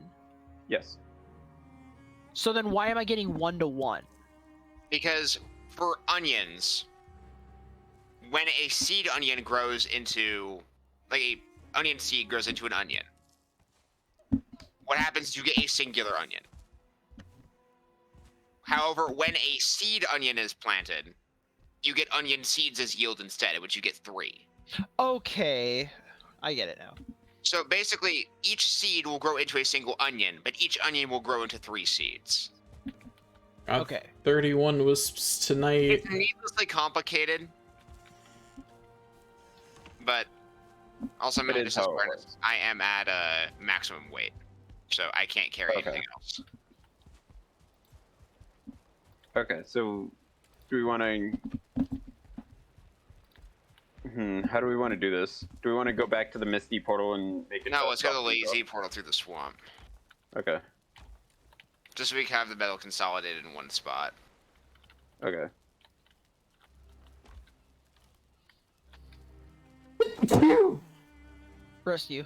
Speaker 4: Yes.
Speaker 3: So then why am I getting 1-to-1?
Speaker 1: Because for onions, when a seed onion grows into, like a onion seed grows into an onion, what happens is you get a singular onion. However, when a seed onion is planted, you get onion seeds as yield instead, which you get 3.
Speaker 3: Okay. I get it now.
Speaker 1: So basically, each seed will grow into a single onion, but each onion will grow into 3 seeds.
Speaker 2: Got
Speaker 3: Okay.
Speaker 2: 31 wisps tonight.
Speaker 1: It's needlessly complicated, but also
Speaker 4: It is how it works.
Speaker 1: I am at maximum weight, so I can't carry
Speaker 4: Okay.
Speaker 1: anything else.
Speaker 4: Okay. So Do we want to? How do we want to do this? Do we want to go back to the Misty portal and make it?
Speaker 1: No, let's go to the lazy portal through the swamp.
Speaker 4: Okay.
Speaker 1: Just so we can have the metal consolidated in one spot.
Speaker 4: Okay.
Speaker 3: Rest you.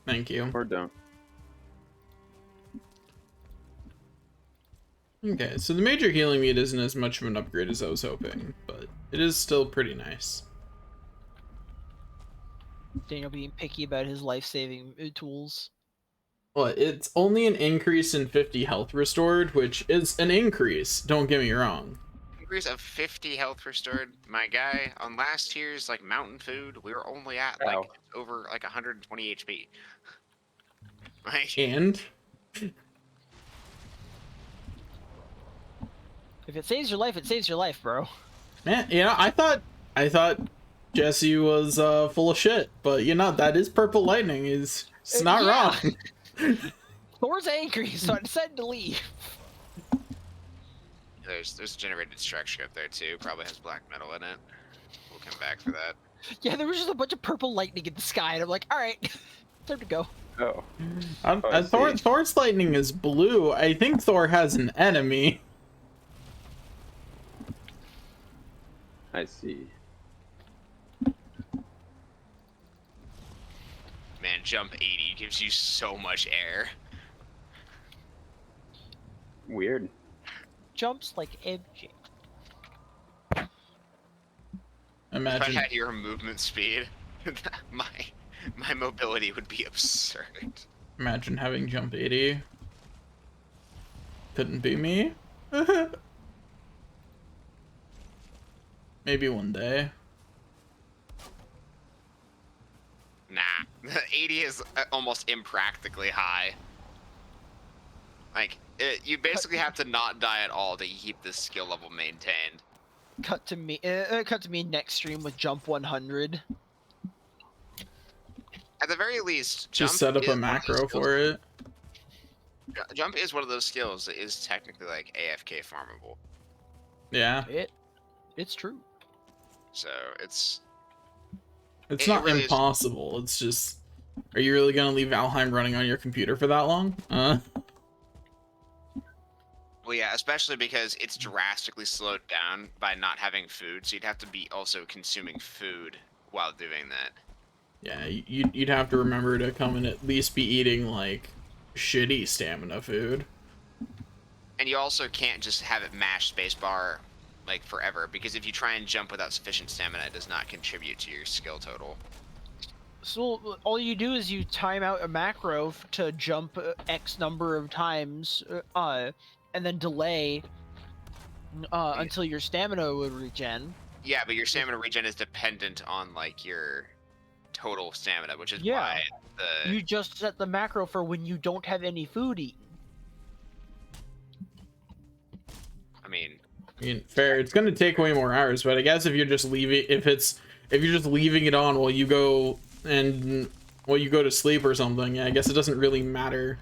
Speaker 2: Thank you.
Speaker 4: Or don't.
Speaker 2: Okay, so the major healing meat isn't as much of an upgrade as I was hoping, but it is still pretty nice.
Speaker 3: Daniel being picky about his life-saving tools.
Speaker 2: Well, it's only an increase in 50 health restored, which is an increase, don't get me wrong.
Speaker 1: Increase of 50 health restored. My guy, on last year's like mountain food, we were only at like
Speaker 4: Ow.
Speaker 1: over like 120 HP. Like,
Speaker 2: And
Speaker 3: If it saves your life, it saves your life, bro.
Speaker 2: man, you know, I thought Jesse was full of shit, but you know, that is purple lightning, is it's not
Speaker 3: Yeah.
Speaker 2: wrong.
Speaker 3: Thor's angry, so I decided to leave.
Speaker 1: there's a generated structure up there too. Probably has black metal in it. We'll come back for that.
Speaker 3: Yeah, there was just a bunch of purple lightning in the sky, and I'm like, all right, time to go.
Speaker 4: Oh. I
Speaker 2: Thor's lightning is blue. I think Thor has an enemy.
Speaker 4: I see.
Speaker 1: Man, jump 80 gives you so much air.
Speaker 4: Weird.
Speaker 3: Jumps like MJ.
Speaker 1: If
Speaker 2: Imagine.
Speaker 1: I had your movement speed, my mobility would be absurd.
Speaker 2: Imagine having jump 80. Couldn't be me. Maybe one day.
Speaker 1: Nah, 80 is almost impractically high. Like, you basically have to not die at all to keep this skill level maintained.
Speaker 3: Cut to me next stream with jump 100.
Speaker 1: At the very least, jump
Speaker 2: Just set up
Speaker 1: is
Speaker 2: a
Speaker 1: one of those
Speaker 2: macro
Speaker 1: skills-
Speaker 2: for it.
Speaker 1: Jump is one of those skills that is technically like AFK farmable.
Speaker 2: Yeah.
Speaker 3: It's true.
Speaker 1: So it's
Speaker 2: It's
Speaker 1: It
Speaker 2: not
Speaker 1: really is-
Speaker 2: impossible. It's just, are you really gonna leave Valheim running on your computer for that long?
Speaker 1: well, yeah, especially because it's drastically slowed down by not having food. So you'd have to be also consuming food while doing that.
Speaker 2: Yeah, you'd have to remember to come and at least be eating like shitty stamina food.
Speaker 1: And you also can't just have it mash spacebar like forever, because if you try and jump without sufficient stamina, it does not contribute to your skill total.
Speaker 3: So all you do is you time out a macro to jump X number of times, and then delay until your stamina would regen.
Speaker 1: Yeah, but your stamina regen is dependent on like your total stamina, which is
Speaker 3: Yeah.
Speaker 1: why the
Speaker 3: You just set the macro for when you don't have any food eaten.
Speaker 1: I mean,
Speaker 2: Fair. It's gonna take way more hours, but I guess if you're just leaving, if you're just leaving it on while you go to sleep or something, yeah, I guess it doesn't really matter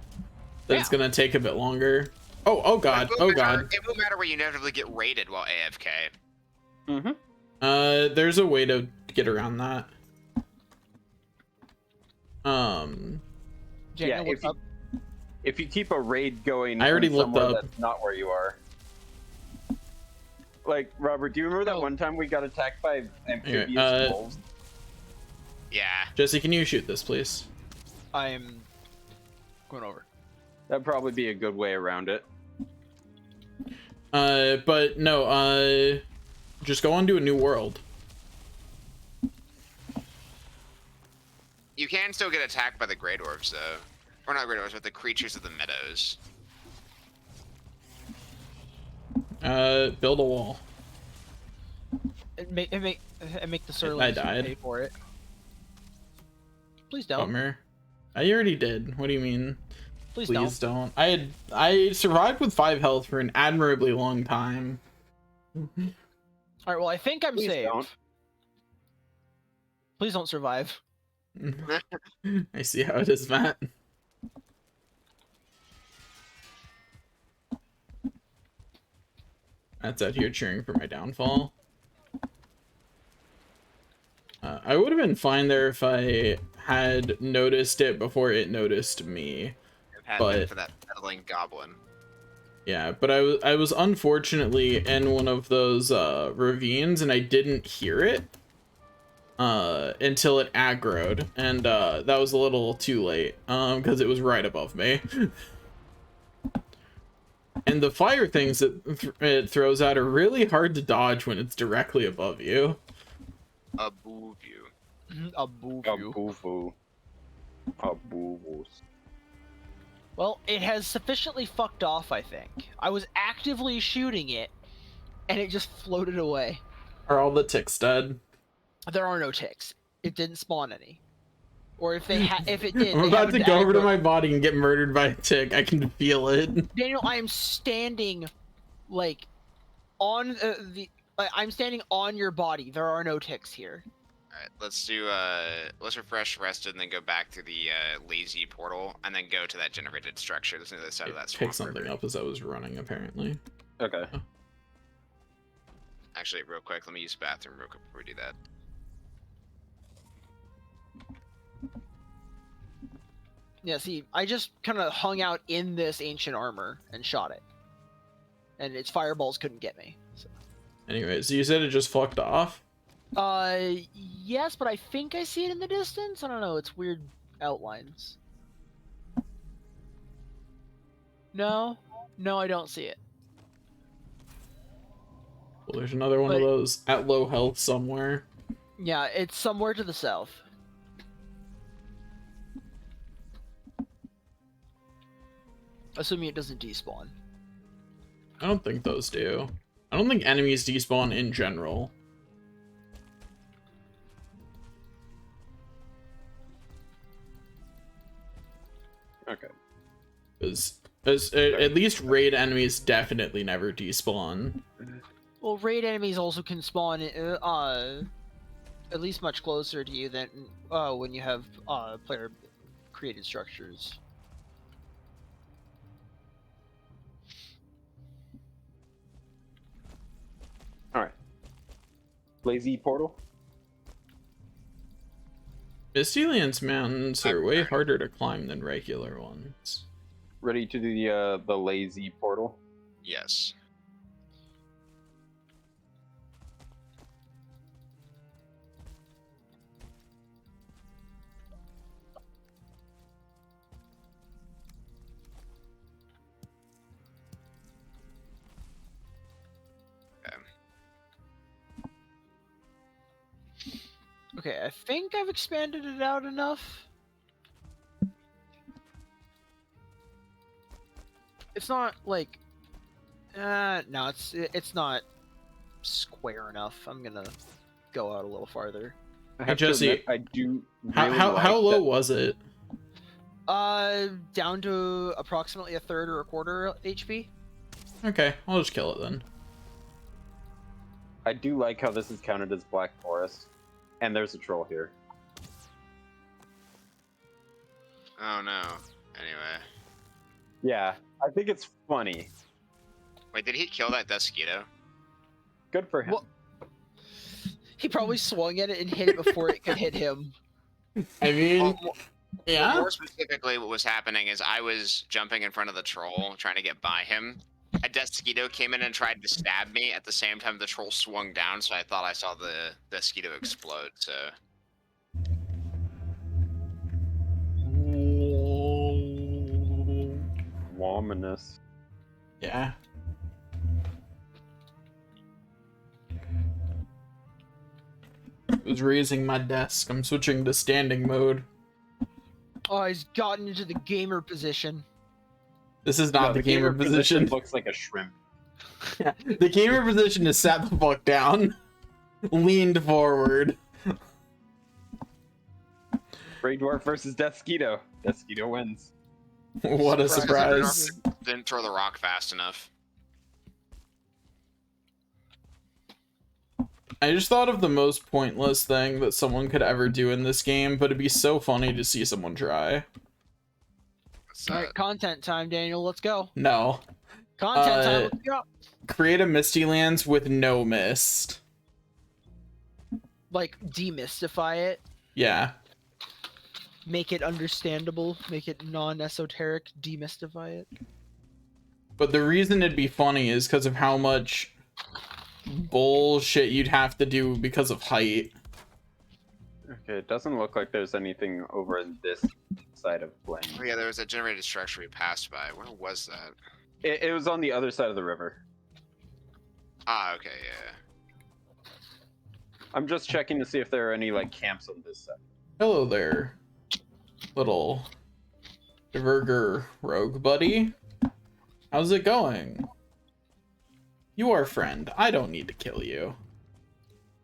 Speaker 2: that it's gonna take a bit longer. Oh god,
Speaker 1: it
Speaker 2: oh
Speaker 1: won't
Speaker 2: god.
Speaker 1: matter- It won't matter where you inevitably get raided while AFK.
Speaker 4: Mm-hmm.
Speaker 2: There's a way to get around that.
Speaker 3: Daniel, what's
Speaker 4: if you,
Speaker 3: up?
Speaker 4: if you keep a raid going,
Speaker 2: I already
Speaker 4: from
Speaker 2: looked
Speaker 4: somewhere
Speaker 2: up.
Speaker 4: That's not where you are. Like Robert, do you remember that
Speaker 3: Oh.
Speaker 4: one time we got attacked by amphibious
Speaker 2: Anyway,
Speaker 4: wolves?
Speaker 1: Yeah.
Speaker 2: Jesse, can you shoot this, please?
Speaker 3: I'm going over.
Speaker 4: That'd probably be a good way around it.
Speaker 2: But no, just go on to a new world.
Speaker 1: You can still get attacked by the Grey Dwarves, though. Or not Grey Dwarves, but the creatures of the meadows.
Speaker 2: Build a wall.
Speaker 3: And make the surly
Speaker 2: I died.
Speaker 3: pay for it. Please don't.
Speaker 2: Bummer. I already did. What do you mean?
Speaker 3: Please
Speaker 2: Please
Speaker 3: don't.
Speaker 2: don't. I survived with 5 health for an admirably long time.
Speaker 3: All right. Well, I think I'm
Speaker 4: Please
Speaker 3: safe.
Speaker 4: don't.
Speaker 3: Please don't survive.
Speaker 2: I see how it is, Matt. That's out here cheering for my downfall. I would have been fine there if I had noticed it before it noticed me.
Speaker 1: It had
Speaker 2: But-
Speaker 1: been for that meddling goblin.
Speaker 2: Yeah, but I was unfortunately in one of those ravines and I didn't hear it until it aggroed, and that was a little too late because it was right above me. And the fire things that it throws out are really hard to dodge when it's directly above you.
Speaker 1: Above you.
Speaker 3: A boo
Speaker 4: A
Speaker 3: you.
Speaker 4: boo-boo. A boo-boos.
Speaker 3: Well, it has sufficiently fucked off, I think. I was actively shooting it, and it just floated away.
Speaker 2: Are all the ticks dead?
Speaker 3: There are no ticks. It didn't spawn any. Or if if it did,
Speaker 2: I'm
Speaker 3: they
Speaker 2: about
Speaker 3: happened
Speaker 2: to go over to
Speaker 3: aggro-
Speaker 2: my body and get murdered by a tick. I can feel it.
Speaker 3: Daniel, I am standing, like, on I'm standing on your body. There are no ticks here.
Speaker 1: Alright, let's refresh, rest, and then go back to the lazy portal, and then go to that generated structure that's on the other side of that
Speaker 2: Pick
Speaker 1: swamp
Speaker 2: something
Speaker 1: river.
Speaker 2: up as I was running, apparently.
Speaker 4: Okay.
Speaker 1: Actually, real quick, let me use the bathroom real quick before we do that.
Speaker 3: Yeah, see, I just kind of hung out in this ancient armor and shot it. And its fireballs couldn't get me. So.
Speaker 2: Anyways, you said it just fucked off?
Speaker 3: Yes, but I think I see it in the distance. I don't know, it's weird outlines. No, I don't see it.
Speaker 2: Well, there's another one of
Speaker 3: But-
Speaker 2: those at low health somewhere.
Speaker 3: Yeah, it's somewhere to the south. Assuming it doesn't despawn.
Speaker 2: I don't think those do. I don't think enemies despawn in general.
Speaker 4: Okay.
Speaker 2: Because at least raid enemies definitely never despawn.
Speaker 3: Well, raid enemies also can spawn at least much closer to you than when you have player created structures.
Speaker 4: Alright. Lazy portal?
Speaker 2: Mistlands mountains are way harder to climb than regular ones.
Speaker 4: Ready to do the lazy portal?
Speaker 1: Yes.
Speaker 3: Okay, I think I've expanded it out enough. It's not like, no, it's not square enough. I'm gonna go out a little farther.
Speaker 4: I
Speaker 2: Hey,
Speaker 4: have to
Speaker 2: Jesse,
Speaker 4: admit, I do
Speaker 2: How
Speaker 4: really
Speaker 2: how,
Speaker 4: like
Speaker 2: how low
Speaker 4: that-
Speaker 2: was it?
Speaker 3: Down to approximately a third or a quarter HP.
Speaker 2: Okay, I'll just kill it then.
Speaker 4: I do like how this is counted as Black Forest. And there's a troll here.
Speaker 1: Oh no. Anyway.
Speaker 4: Yeah, I think it's funny.
Speaker 1: Wait, did he kill that Desquito?
Speaker 4: Good for him.
Speaker 3: Well, he probably swung at it and hit it before it could hit him.
Speaker 2: I mean,
Speaker 1: Well,
Speaker 2: yeah.
Speaker 1: more specifically, what was happening is I was jumping in front of the troll, trying to get by him. A Desquito came in and tried to stab me. At the same time, the troll swung down, so I thought I saw the Desquito explode. So
Speaker 4: Ominous.
Speaker 2: Yeah. It was raising my desk. I'm switching to standing mode.
Speaker 3: Oh, he's gotten into the gamer position.
Speaker 2: This is not
Speaker 4: No,
Speaker 2: the gamer position.
Speaker 4: looks like a shrimp.
Speaker 2: Yeah, the gamer position is sat the fuck down, leaned forward.
Speaker 4: Grey Dwarf versus Desquito. Desquito wins.
Speaker 2: What a surprise.
Speaker 1: didn't throw the rock fast enough.
Speaker 2: I just thought of the most pointless thing that someone could ever do in this game, but it'd be so funny to see someone try.
Speaker 1: What's
Speaker 3: All right, content time, Daniel. Let's go.
Speaker 2: No.
Speaker 3: Content time. Let's go.
Speaker 2: create a Mistylands with no mist.
Speaker 3: Like demystify it,
Speaker 2: Yeah.
Speaker 3: make it understandable, make it non-esoteric, demystify it.
Speaker 2: But the reason it'd be funny is because of how much bullshit you'd have to do because of height.
Speaker 4: Okay, it doesn't look like there's anything over in this side of Blaine.
Speaker 1: Oh yeah, there was a generated structure we passed by. Where was that?
Speaker 4: It was on the other side of the river.
Speaker 1: Ah, okay, yeah.
Speaker 4: I'm just checking to see if there are any like camps on this side.
Speaker 2: Hello there, little Diverger rogue buddy. How's it going? You are a friend. I don't need to kill you.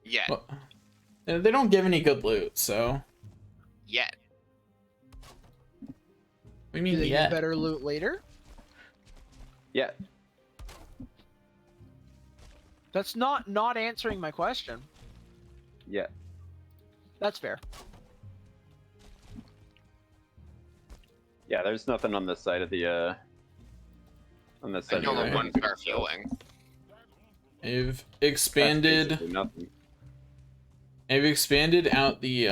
Speaker 1: Yet.
Speaker 2: Well, they don't give any good loot, so.
Speaker 1: Yet.
Speaker 2: We
Speaker 3: Do
Speaker 2: mean
Speaker 3: they
Speaker 2: yet.
Speaker 3: get better loot later?
Speaker 4: Yeah.
Speaker 3: That's not answering my question.
Speaker 4: Yeah.
Speaker 3: That's fair.
Speaker 4: Yeah, there's nothing on this side of the on this
Speaker 1: I
Speaker 4: side
Speaker 1: know
Speaker 4: of the
Speaker 1: the
Speaker 4: river.
Speaker 1: one star fueling.
Speaker 2: I've
Speaker 4: That's
Speaker 2: expanded.
Speaker 4: basically nothing.
Speaker 2: I've expanded out the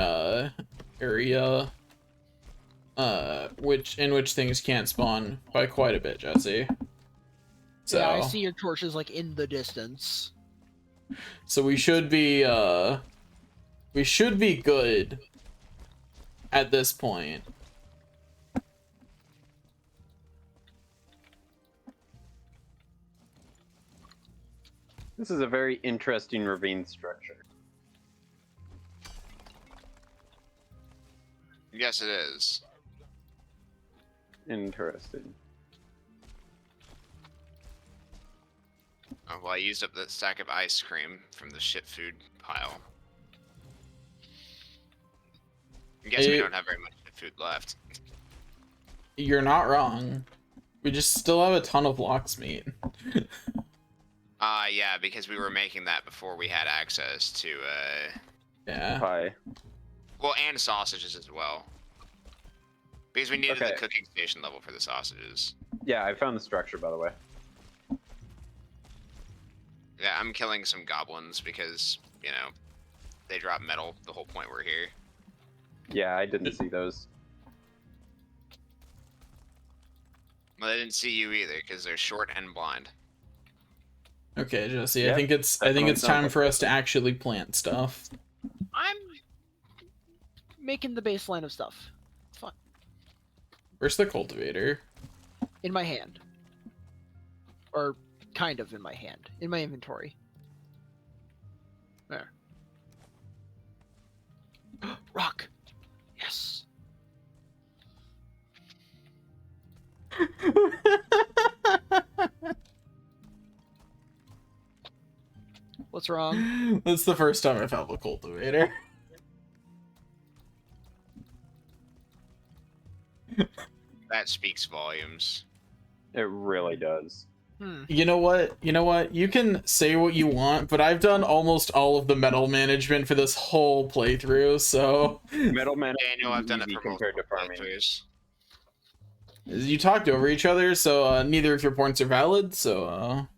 Speaker 2: area in which things can't spawn by quite a bit, Jesse. So
Speaker 3: Yeah, I see your torches like in the distance.
Speaker 2: so we should be good at this point.
Speaker 4: This is a very interesting ravine structure.
Speaker 1: Yes, it is.
Speaker 4: Interesting.
Speaker 1: Oh, well, I used up the stack of ice cream from the shit food pile. I guess we
Speaker 2: It-
Speaker 1: don't have very much shit food left.
Speaker 2: You're not wrong. We just still have a ton of lox meat.
Speaker 1: Yeah, because we were making that before we had access to,
Speaker 2: Yeah.
Speaker 4: Pie.
Speaker 1: well, and sausages as well. Because we needed the
Speaker 4: Okay.
Speaker 1: cooking station level for the sausages.
Speaker 4: Yeah, I found the structure, by the way.
Speaker 1: Yeah, I'm killing some goblins because, you know, they drop metal the whole point we're here.
Speaker 4: Yeah, I didn't see those.
Speaker 1: Well, they didn't see you either because they're short and blind.
Speaker 2: Okay, Jesse.
Speaker 4: Yep,
Speaker 2: I think it's
Speaker 4: definitely sounds
Speaker 2: time
Speaker 4: like
Speaker 2: for us
Speaker 4: it.
Speaker 2: to actually plant stuff.
Speaker 3: I'm making the baseline of stuff. It's fun.
Speaker 2: Where's the cultivator?
Speaker 3: In my hand. Or kind of in my hand. In my inventory. There. Rock! Yes! What's wrong?
Speaker 2: That's the first time I've had a cultivator.
Speaker 1: That speaks volumes.
Speaker 4: It really does.
Speaker 2: You know what? You can say what you want, but I've done almost all of the metal management for this whole playthrough, so
Speaker 4: Metal Man.
Speaker 1: Daniel, I've done it
Speaker 4: easy
Speaker 1: for
Speaker 4: compared to
Speaker 1: multiple
Speaker 4: farming.
Speaker 1: playthroughs.
Speaker 2: you talked over each other, so neither of your points are valid, so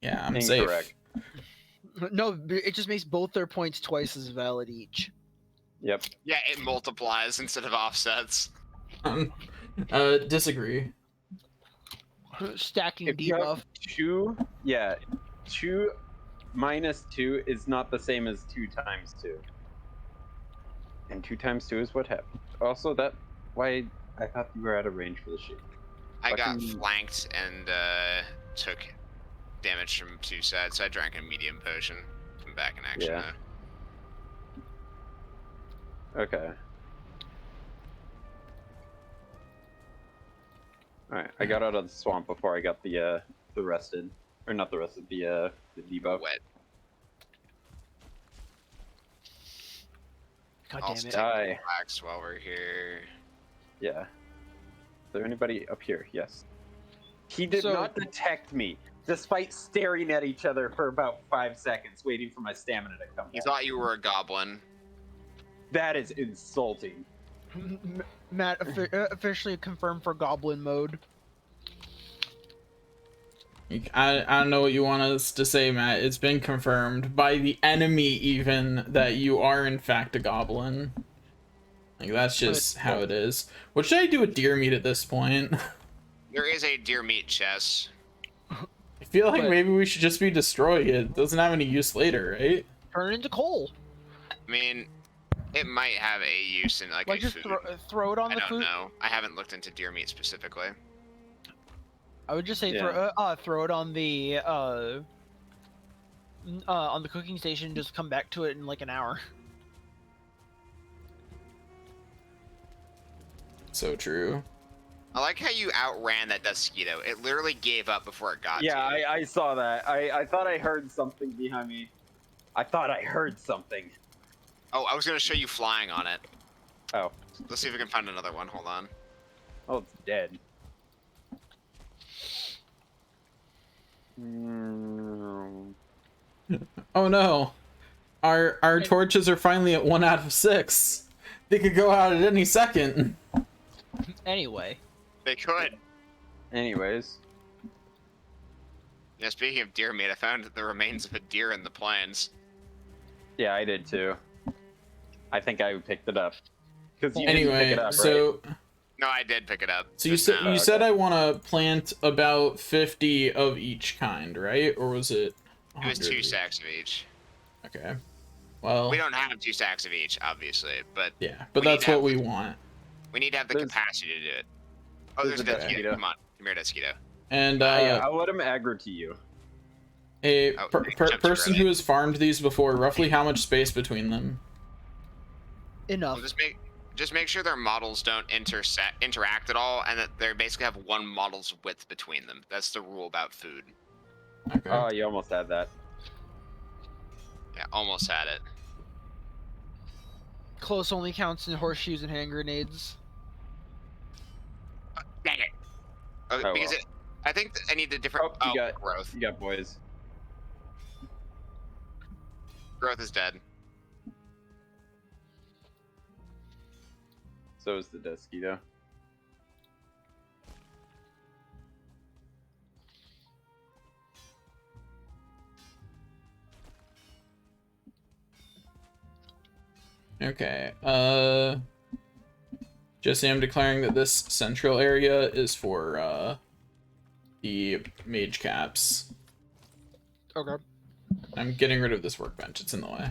Speaker 2: yeah, I'm
Speaker 4: Incorrect.
Speaker 2: safe.
Speaker 3: No, it just makes both their points twice as valid each.
Speaker 4: Yep.
Speaker 1: Yeah, it multiplies instead of offsets.
Speaker 2: Disagree.
Speaker 3: Stacking
Speaker 4: If you
Speaker 3: debuff.
Speaker 4: have 2, yeah, 2 minus 2 is not the same as 2 times 2. And 2 times 2 is what happened. Also, why I thought you were out of range for the shit.
Speaker 1: I got
Speaker 4: Fucking-
Speaker 1: flanked and took damage from 2 sides, so I drank a medium potion. I'm back in action
Speaker 4: Yeah.
Speaker 1: now.
Speaker 4: Okay. Alright, I got out of the swamp before I got the rested. Or not the rested, the debuff.
Speaker 1: Wet.
Speaker 3: God
Speaker 1: I'll
Speaker 3: damn it.
Speaker 1: take
Speaker 4: Die.
Speaker 1: flax while we're here.
Speaker 4: Yeah. Is there anybody up here? Yes. He did
Speaker 3: So-
Speaker 4: not detect me, despite staring at each other for about 5 seconds, waiting for my stamina to come
Speaker 1: He
Speaker 4: back.
Speaker 1: thought you were a goblin.
Speaker 4: That is insulting.
Speaker 3: Matt officially confirmed for Goblin mode.
Speaker 2: I don't know what you want us to say, Matt. It's been confirmed by the enemy even that you are in fact a goblin. Like, that's just how it is. What should I do with deer meat at this point?
Speaker 1: There is a deer meat chest.
Speaker 2: I feel like
Speaker 3: But-
Speaker 2: maybe we should just be destroying it. It doesn't have any use later, right?
Speaker 3: Turn it into coal.
Speaker 1: I mean, it might have a use in like
Speaker 3: Like
Speaker 1: a
Speaker 3: just
Speaker 1: food.
Speaker 3: throw it on
Speaker 1: I
Speaker 3: the
Speaker 1: don't
Speaker 3: food.
Speaker 1: know. I haven't looked into deer meat specifically.
Speaker 3: I would just say throw it on the cooking station. Just come back to it in like an hour.
Speaker 2: So true.
Speaker 1: I like how you outran that mosquito. It literally gave up before it got
Speaker 4: Yeah,
Speaker 1: to you.
Speaker 4: I saw that. I thought I heard something behind me. I thought I heard something.
Speaker 1: Oh, I was gonna show you flying on it.
Speaker 4: Oh.
Speaker 1: Let's see if we can find another one. Hold on.
Speaker 4: Oh, it's dead. Mm.
Speaker 2: Oh no. Our torches are finally at 1 out of 6. They could go out at any second.
Speaker 3: Anyway,
Speaker 1: They could.
Speaker 4: Anyways.
Speaker 1: Yeah, speaking of deer meat, I found the remains of a deer in the plains.
Speaker 4: Yeah, I did too. I think I picked it up. Because you didn't pick
Speaker 2: Anyway,
Speaker 4: it up, right?
Speaker 2: so
Speaker 1: No, I did pick it up.
Speaker 2: so you
Speaker 1: just
Speaker 2: said
Speaker 1: now.
Speaker 2: you said I want to plant about 50 of each kind, right? Or was it?
Speaker 1: It was
Speaker 2: 100
Speaker 1: 2
Speaker 2: each?
Speaker 1: sacks of each.
Speaker 2: Okay. Well,
Speaker 1: We don't have 2 sacks of each, obviously, but
Speaker 2: yeah, but
Speaker 1: we need
Speaker 2: that's
Speaker 1: to
Speaker 2: what
Speaker 1: have
Speaker 2: we
Speaker 1: the-
Speaker 2: want.
Speaker 1: we need to have the
Speaker 4: There's-
Speaker 1: capacity to do it. Oh, there's a
Speaker 4: there's a
Speaker 1: mosquito.
Speaker 4: mosquito.
Speaker 1: Come on. Come here, mosquito.
Speaker 2: And
Speaker 4: Yeah, I'll let him aggro to you.
Speaker 2: a
Speaker 1: Oh,
Speaker 2: per
Speaker 1: it jumped
Speaker 2: person
Speaker 1: early.
Speaker 2: who has farmed these before, roughly how much space between them?
Speaker 3: enough.
Speaker 1: Well, just make sure their models don't interact at all, and that they basically have 1 model's width between them. That's the rule about food.
Speaker 2: Okay.
Speaker 4: Oh, you almost had that.
Speaker 1: Yeah, almost had it.
Speaker 3: Close only counts in horseshoes and hand grenades.
Speaker 1: Dang it. Okay,
Speaker 4: Oh,
Speaker 1: because
Speaker 4: well.
Speaker 1: I think I need a different.
Speaker 4: Oh, you got-
Speaker 1: growth.
Speaker 4: You got boys.
Speaker 1: Growth is dead.
Speaker 4: So is the mosquito.
Speaker 2: Okay. Jesse, I'm declaring that this central area is for the mage caps.
Speaker 3: Okay.
Speaker 2: I'm getting rid of this workbench. It's in the way.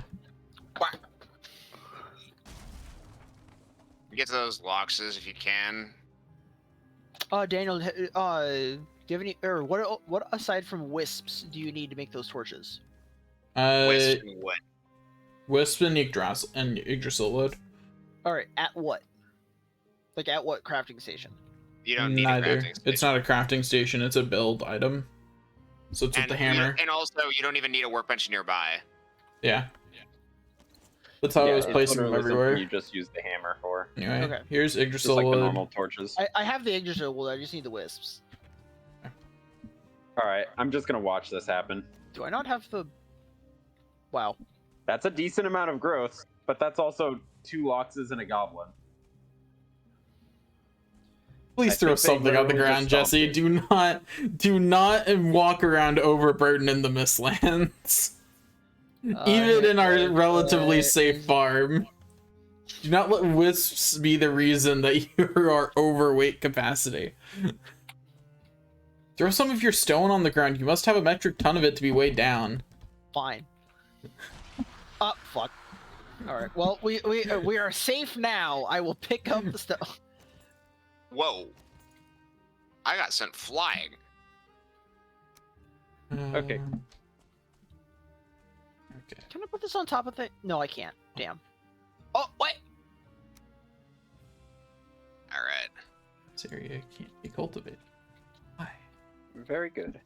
Speaker 1: Get to those loxes if you can.
Speaker 3: Daniel, do you have any, or what aside from wisps do you need to make those torches?
Speaker 1: Wisp and wood.
Speaker 2: Wisp and Yggdrasil wood.
Speaker 3: All right, at what? Like at what crafting station?
Speaker 1: You don't need
Speaker 2: Neither.
Speaker 1: a crafting
Speaker 2: It's
Speaker 1: station.
Speaker 2: not a crafting station. It's a build item. So it's with the hammer.
Speaker 1: And also, you don't even need a workbench nearby.
Speaker 2: Yeah. That's how I was
Speaker 4: it's
Speaker 2: placing them
Speaker 4: literally something
Speaker 2: everywhere.
Speaker 4: You just use the hammer for.
Speaker 2: Anyway,
Speaker 3: Okay.
Speaker 2: here's
Speaker 4: Just
Speaker 2: Yggdrasil
Speaker 4: like the
Speaker 2: wood.
Speaker 4: normal torches.
Speaker 3: I have the Yggdrasil wood. I just need the wisps.
Speaker 4: Alright, I'm just gonna watch this happen.
Speaker 3: Do I not have the? Wow.
Speaker 4: That's a decent amount of growth, but that's also 2 loxes and a goblin.
Speaker 2: Please
Speaker 4: I
Speaker 2: throw
Speaker 4: think they
Speaker 2: something on the
Speaker 4: literally
Speaker 2: ground,
Speaker 4: just
Speaker 2: Jesse.
Speaker 4: stomped
Speaker 2: Do not walk around overburdened in the Mistlands. Even in our relatively safe farm. Do not let wisps be the reason that you are overweight capacity. Throw some of your stone on the ground. You must have a metric ton of it to be weighed down.
Speaker 3: Fine. Fuck. All right. Well, we are safe now. I will pick up the stuff.
Speaker 1: Whoa. I got sent flying.
Speaker 4: Okay.
Speaker 2: Okay.
Speaker 3: Can I put this on top of it? No, I can't. Damn. Oh, wait.
Speaker 1: All right.
Speaker 2: This area can't be cultivated. Why?
Speaker 4: Very good.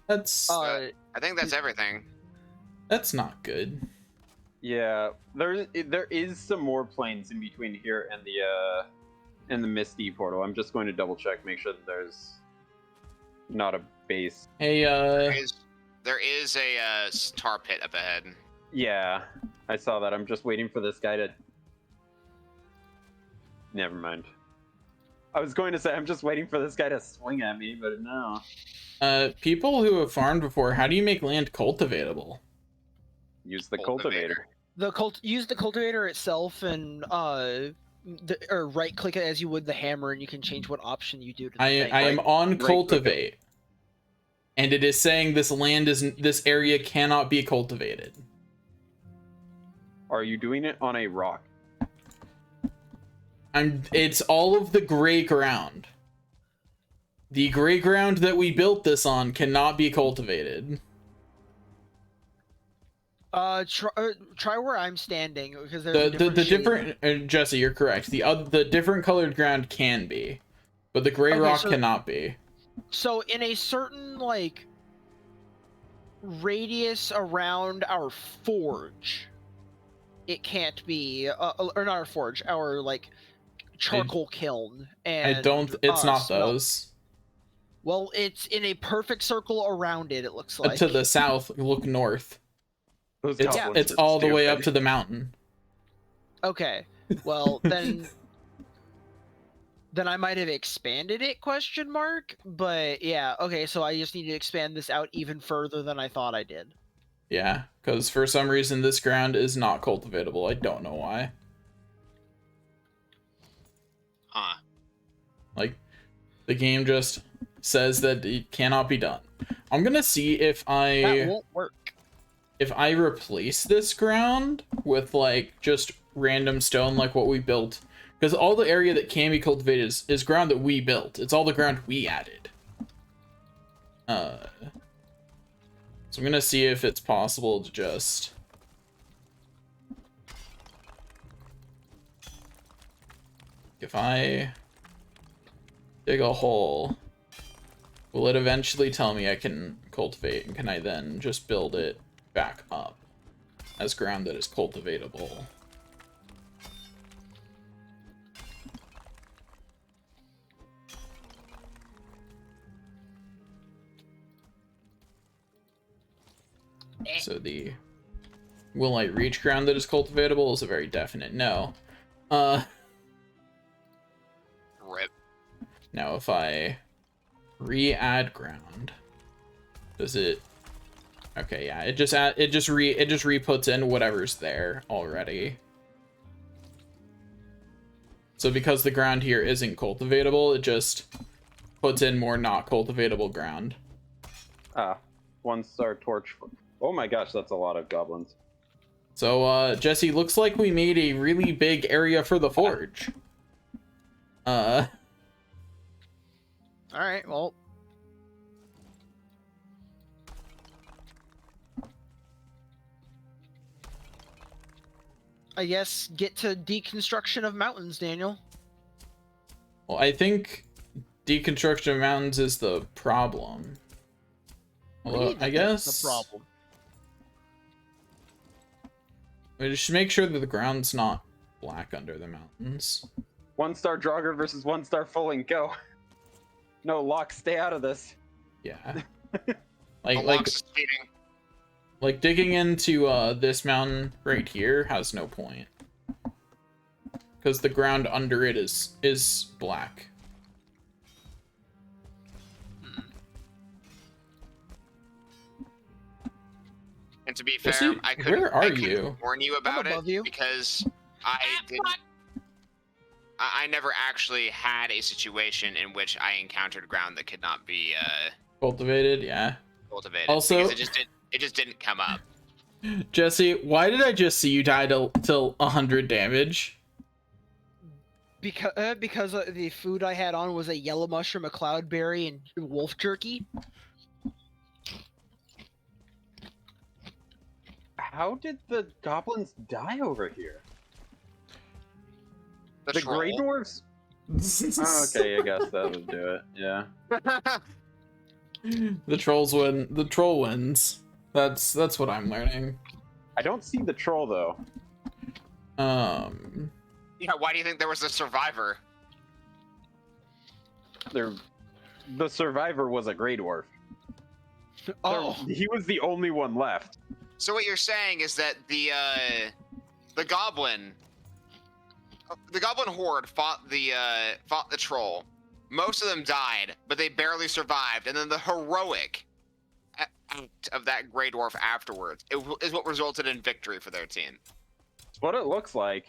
Speaker 2: That's
Speaker 1: I think that's everything.
Speaker 2: not good.
Speaker 4: Yeah, there is some more planes in between here and the Misty portal. I'm just going to double check, make sure that there's not a base.
Speaker 2: Hey,
Speaker 1: There is a tar pit up ahead.
Speaker 4: Yeah, I saw that. I'm just waiting for this guy to. Never mind. I was going to say I'm just waiting for this guy to swing at me, but no.
Speaker 2: People who have farmed before, how do you make land cultivatable?
Speaker 4: Use the cultivator.
Speaker 3: Use the cultivator itself, and or right click it as you would the hammer, and you can change what option you do to the thing.
Speaker 2: I am on
Speaker 4: Right-click
Speaker 2: cultivate, and it is saying this area cannot be cultivated.
Speaker 4: Are you doing it on a rock?
Speaker 2: It's all of the gray ground. The gray ground that we built this on cannot be cultivated.
Speaker 3: Try where I'm standing, because there's a
Speaker 2: The
Speaker 3: different
Speaker 2: different Jesse, you're correct. The different colored ground can be, but the gray rock cannot be.
Speaker 3: So in a certain like radius around our forge, it can't be, or not our forge, our like charcoal kiln. And
Speaker 2: it's not
Speaker 3: smelt.
Speaker 2: those.
Speaker 3: Well, it's in a perfect circle around it. It looks like
Speaker 2: To the south, look north. It's all the way up to the mountain.
Speaker 3: Okay, well then I might have expanded it, ? But yeah, okay, so I just need to expand this out even further than I thought I did.
Speaker 2: Yeah, because for some reason this ground is not cultivatable. I don't know why.
Speaker 1: Huh.
Speaker 2: Like, the game just says that it cannot be done. I'm gonna see if
Speaker 3: That won't work.
Speaker 2: if I replace this ground with like just random stone like what we built, because all the area that can be cultivated is ground that we built. It's all the ground we added. So I'm gonna see if it's possible to just if I dig a hole, will it eventually tell me I can cultivate, and can I then just build it back up as ground that is cultivatable? So the will I reach ground that is cultivatable is a very definite no.
Speaker 1: Rip.
Speaker 2: Now if I re-add ground, does it? Okay, yeah, it just re-puts in whatever's there already. So because the ground here isn't cultivatable, it just puts in more not cultivatable ground.
Speaker 4: 1-star torch. Oh my gosh, that's a lot of goblins.
Speaker 2: So, Jesse, looks like we made a really big area for the forge.
Speaker 3: All right, well. I guess get to deconstruction of mountains, Daniel.
Speaker 2: Well, I think deconstruction of mountains is the problem. Although, I guess
Speaker 3: the problem.
Speaker 2: We just make sure that the ground's not black under the mountains.
Speaker 4: 1-star Draugr versus 1-star Fulling. Go. No, Locke, stay out of this.
Speaker 2: Yeah.
Speaker 1: Like
Speaker 2: digging into this mountain right here has no point, because the ground under it is black.
Speaker 1: And to be fair,
Speaker 2: Jesse,
Speaker 1: I couldn't warn you about it because I never actually had a situation in which I encountered ground that could not be
Speaker 2: Cultivated, yeah.
Speaker 1: cultivated.
Speaker 2: Also,
Speaker 1: because it just didn't come up.
Speaker 2: Jesse, why did I just see you die till 100 damage?
Speaker 3: Because the food I had on was a yellow mushroom, a cloudberry, and wolf jerky.
Speaker 4: How did the goblins die over here?
Speaker 1: The
Speaker 4: The
Speaker 1: troll.
Speaker 4: Grey Dwarves? Okay, I guess that would do it. Yeah.
Speaker 2: The trolls win. The troll wins. That's what I'm learning.
Speaker 4: I don't see the troll though.
Speaker 1: Yeah, why do you think there was a survivor?
Speaker 4: The survivor was a Grey Dwarf.
Speaker 3: Oh,
Speaker 4: He was the only one left.
Speaker 1: So what you're saying is that the goblin the goblin horde fought the troll. Most of them died, but they barely survived. And then the heroic act of that gray dwarf afterwards is what resulted in victory for their team.
Speaker 4: It's what it looks like.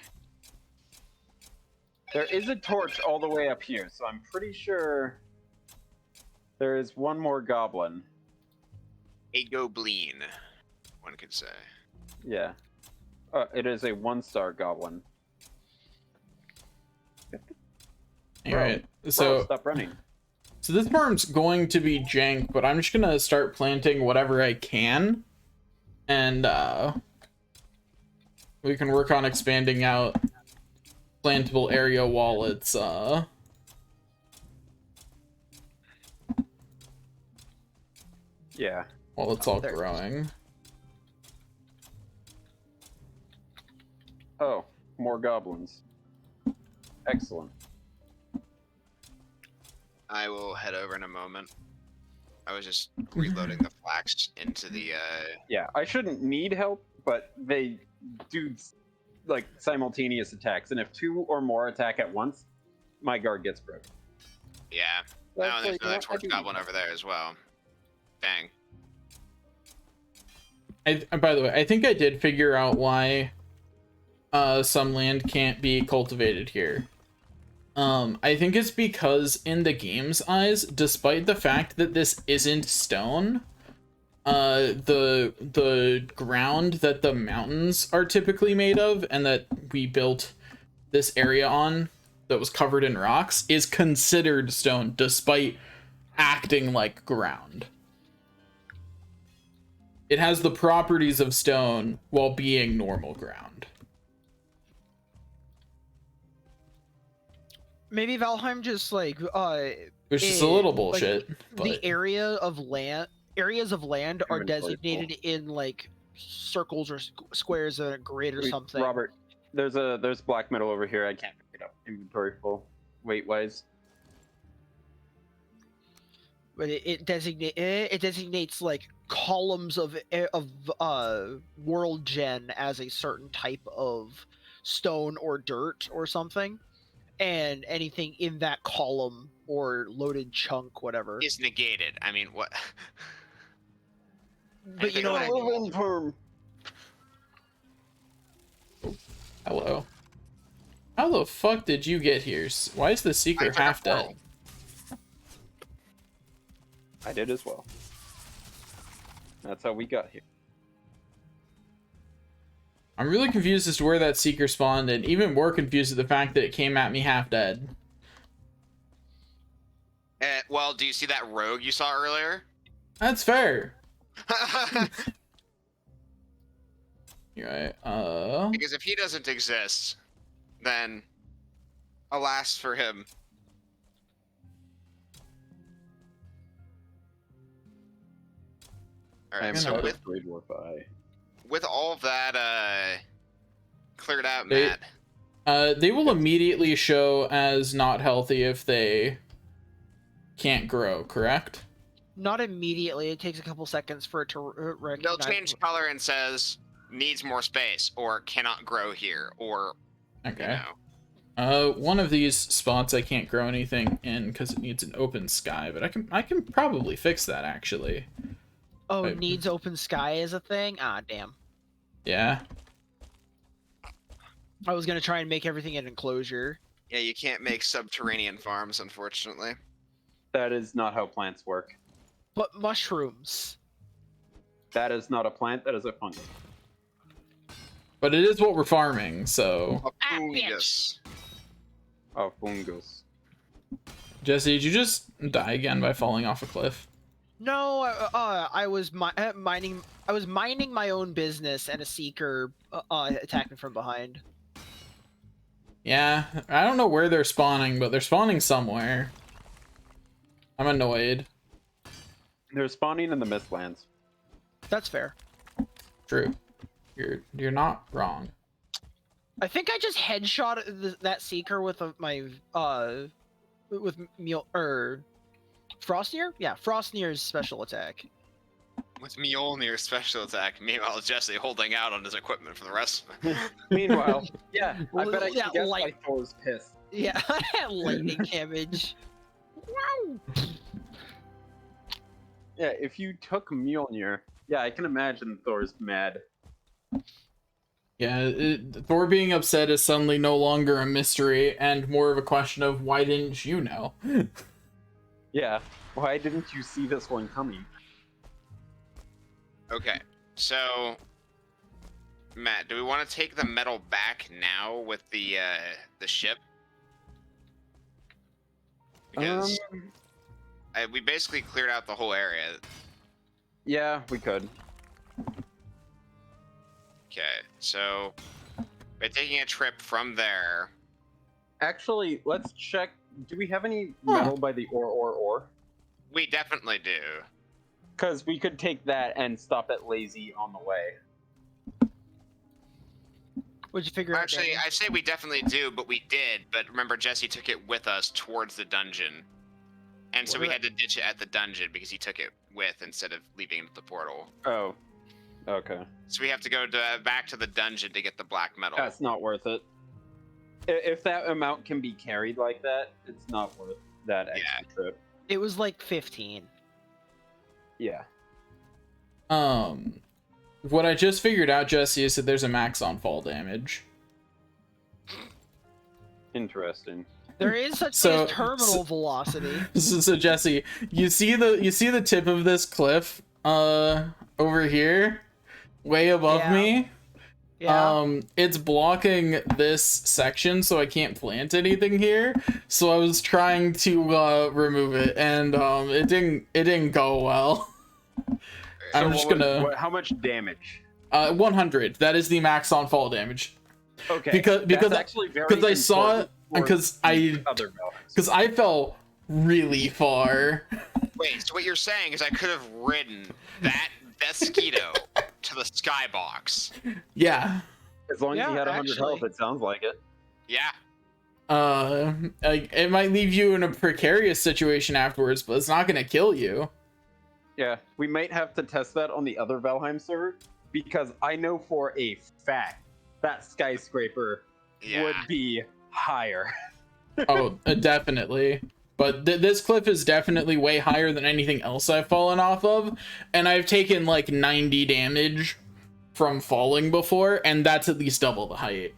Speaker 4: There is a torch all the way up here, so I'm pretty sure there is one more goblin.
Speaker 1: A goblin, one could say.
Speaker 4: Yeah. It is a 1-star goblin.
Speaker 2: Alright,
Speaker 4: Bro,
Speaker 2: so
Speaker 4: stop running.
Speaker 2: so this farm's going to be jank, but I'm just gonna start planting whatever I can, and we can work on expanding out plantable area while it's
Speaker 4: Yeah.
Speaker 2: all
Speaker 3: there it is.
Speaker 2: growing.
Speaker 4: Oh, more goblins. Excellent.
Speaker 1: I will head over in a moment. I was just reloading the flax into the.
Speaker 4: Yeah, I shouldn't need help, but they do like simultaneous attacks, and if 2 or more attack at once, my guard gets broken.
Speaker 1: Yeah.
Speaker 4: That's
Speaker 1: Oh, there's
Speaker 4: like,
Speaker 1: another
Speaker 4: I
Speaker 1: torch
Speaker 4: do
Speaker 1: goblin
Speaker 4: need
Speaker 1: over there as well. Dang.
Speaker 2: By the way, I think I did figure out why some land can't be cultivated here. I think it's because in the game's eyes, despite the fact that this isn't stone, the ground that the mountains are typically made of and that we built this area on that was covered in rocks is considered stone despite acting like ground. It has the properties of stone while being normal ground.
Speaker 3: Maybe Valheim just like
Speaker 2: Which is a little
Speaker 3: like,
Speaker 2: bullshit.
Speaker 3: the areas of land are
Speaker 4: Inventory
Speaker 3: designated in like circles or squares in a grid or
Speaker 4: Wait,
Speaker 3: something.
Speaker 4: Robert, there's black metal over here. I can't pick it up. Inventory full, weight wise.
Speaker 3: But it designates like columns of world gen as a certain type of stone or dirt or something, and anything in that column or loaded chunk, whatever.
Speaker 1: Is negated. I mean, what?
Speaker 3: But you know what I mean.
Speaker 4: Perm.
Speaker 2: Hello. How the fuck did you get here? Why is the Seeker
Speaker 1: took a
Speaker 2: half dead?
Speaker 1: portal.
Speaker 4: I did as well. That's how we got here.
Speaker 2: I'm really confused as to where that Seeker spawned, and even more confused at the fact that it came at me half dead.
Speaker 1: Well, do you see that rogue you saw earlier?
Speaker 2: That's fair. You're right.
Speaker 1: Because if he doesn't exist, then alas for him. All right, so with all of that cleared out,
Speaker 2: They-
Speaker 1: Matt.
Speaker 2: They will immediately show as not healthy if they can't grow, correct?
Speaker 3: Not immediately. It takes a couple seconds for it to recognize.
Speaker 1: They'll change color and says needs more space or cannot grow here or
Speaker 2: Okay.
Speaker 1: you know.
Speaker 2: One of these spots I can't grow anything in because it needs an open sky, but I can probably fix that actually.
Speaker 3: Oh,
Speaker 2: Right.
Speaker 3: needs open sky as a thing? Ah, damn.
Speaker 2: Yeah.
Speaker 3: I was gonna try and make everything an enclosure.
Speaker 1: Yeah, you can't make subterranean farms, unfortunately.
Speaker 4: That is not how plants work.
Speaker 3: But mushrooms.
Speaker 4: That is not a plant. That is a fungus.
Speaker 2: But it is what we're farming, so.
Speaker 1: A fungus.
Speaker 4: A fungus.
Speaker 2: Jesse, did you just die again by falling off a cliff?
Speaker 3: No, I was mining. I was minding my own business, and a seeker attacked me from behind.
Speaker 2: Yeah, I don't know where they're spawning, but they're spawning somewhere. I'm annoyed.
Speaker 4: They're spawning in the Mistlands.
Speaker 3: That's fair.
Speaker 2: True. You're not wrong.
Speaker 3: I think I just headshot that seeker with my with Frostneer? Yeah, Frostneer's special attack.
Speaker 1: with Mjolnir special attack. Meanwhile, Jesse holding out on his equipment for the rest of it.
Speaker 4: Meanwhile, yeah, I
Speaker 3: Well,
Speaker 4: bet I
Speaker 3: yeah,
Speaker 4: can guess why
Speaker 3: like-
Speaker 4: Thor's pissed.
Speaker 3: Yeah, lightning damage. Wow.
Speaker 4: Yeah, if you took Mjolnir, yeah, I can imagine Thor's mad.
Speaker 2: Yeah, Thor being upset is suddenly no longer a mystery and more of a question of why didn't you know?
Speaker 4: Yeah, why didn't you see this one coming?
Speaker 1: Okay, so Matt, do we want to take the metal back now with the ship? Because we basically cleared out the whole area.
Speaker 4: Yeah, we could.
Speaker 1: Okay, so by taking a trip from there,
Speaker 4: Actually, let's check. Do we have any metal by the ore?
Speaker 1: we definitely do.
Speaker 4: Because we could take that and stop at Lazy on the way.
Speaker 3: What'd you figure out?
Speaker 1: Actually,
Speaker 3: Daniel?
Speaker 1: I say we definitely do, but we did. But remember, Jesse took it with us towards the dungeon, and so we had to ditch it at the dungeon because he took it with instead of leaving it at the portal.
Speaker 4: Oh, okay.
Speaker 1: So we have to go back to the dungeon to get the black metal.
Speaker 4: That's not worth it. If that amount can be carried like that, it's not worth that extra trip.
Speaker 3: It was like 15.
Speaker 4: Yeah.
Speaker 2: What I just figured out, Jesse, is that there's a max on fall damage.
Speaker 4: Interesting.
Speaker 3: There is such
Speaker 2: So-
Speaker 3: thing as terminal velocity.
Speaker 2: So Jesse, you see the tip of this cliff over here, way above
Speaker 3: Yeah.
Speaker 2: me?
Speaker 3: Yeah.
Speaker 2: It's blocking this section, so I can't plant anything here. So I was trying to remove it, and it didn't go well. I'm just gonna
Speaker 4: How much damage?
Speaker 2: 100. That is the max on fall damage.
Speaker 4: Okay.
Speaker 2: Because
Speaker 4: that's actually very
Speaker 2: because I saw it,
Speaker 4: important for
Speaker 2: because
Speaker 4: the
Speaker 2: I
Speaker 4: other balance.
Speaker 2: because I fell really far.
Speaker 1: Wait, so what you're saying is I could have ridden that mosquito to the skybox.
Speaker 2: Yeah.
Speaker 4: As long as
Speaker 3: Yeah,
Speaker 4: you had 100
Speaker 3: actually.
Speaker 4: health, it sounds like it.
Speaker 1: Yeah.
Speaker 2: It might leave you in a precarious situation afterwards, but it's not gonna kill you.
Speaker 4: Yeah, we might have to test that on the other Valheim server, because I know for a fact that skyscraper
Speaker 1: Yeah.
Speaker 4: would be higher.
Speaker 2: Oh, definitely. But this cliff is definitely way higher than anything else I've fallen off of, and I've taken like 90 damage from falling before, and that's at least double the height.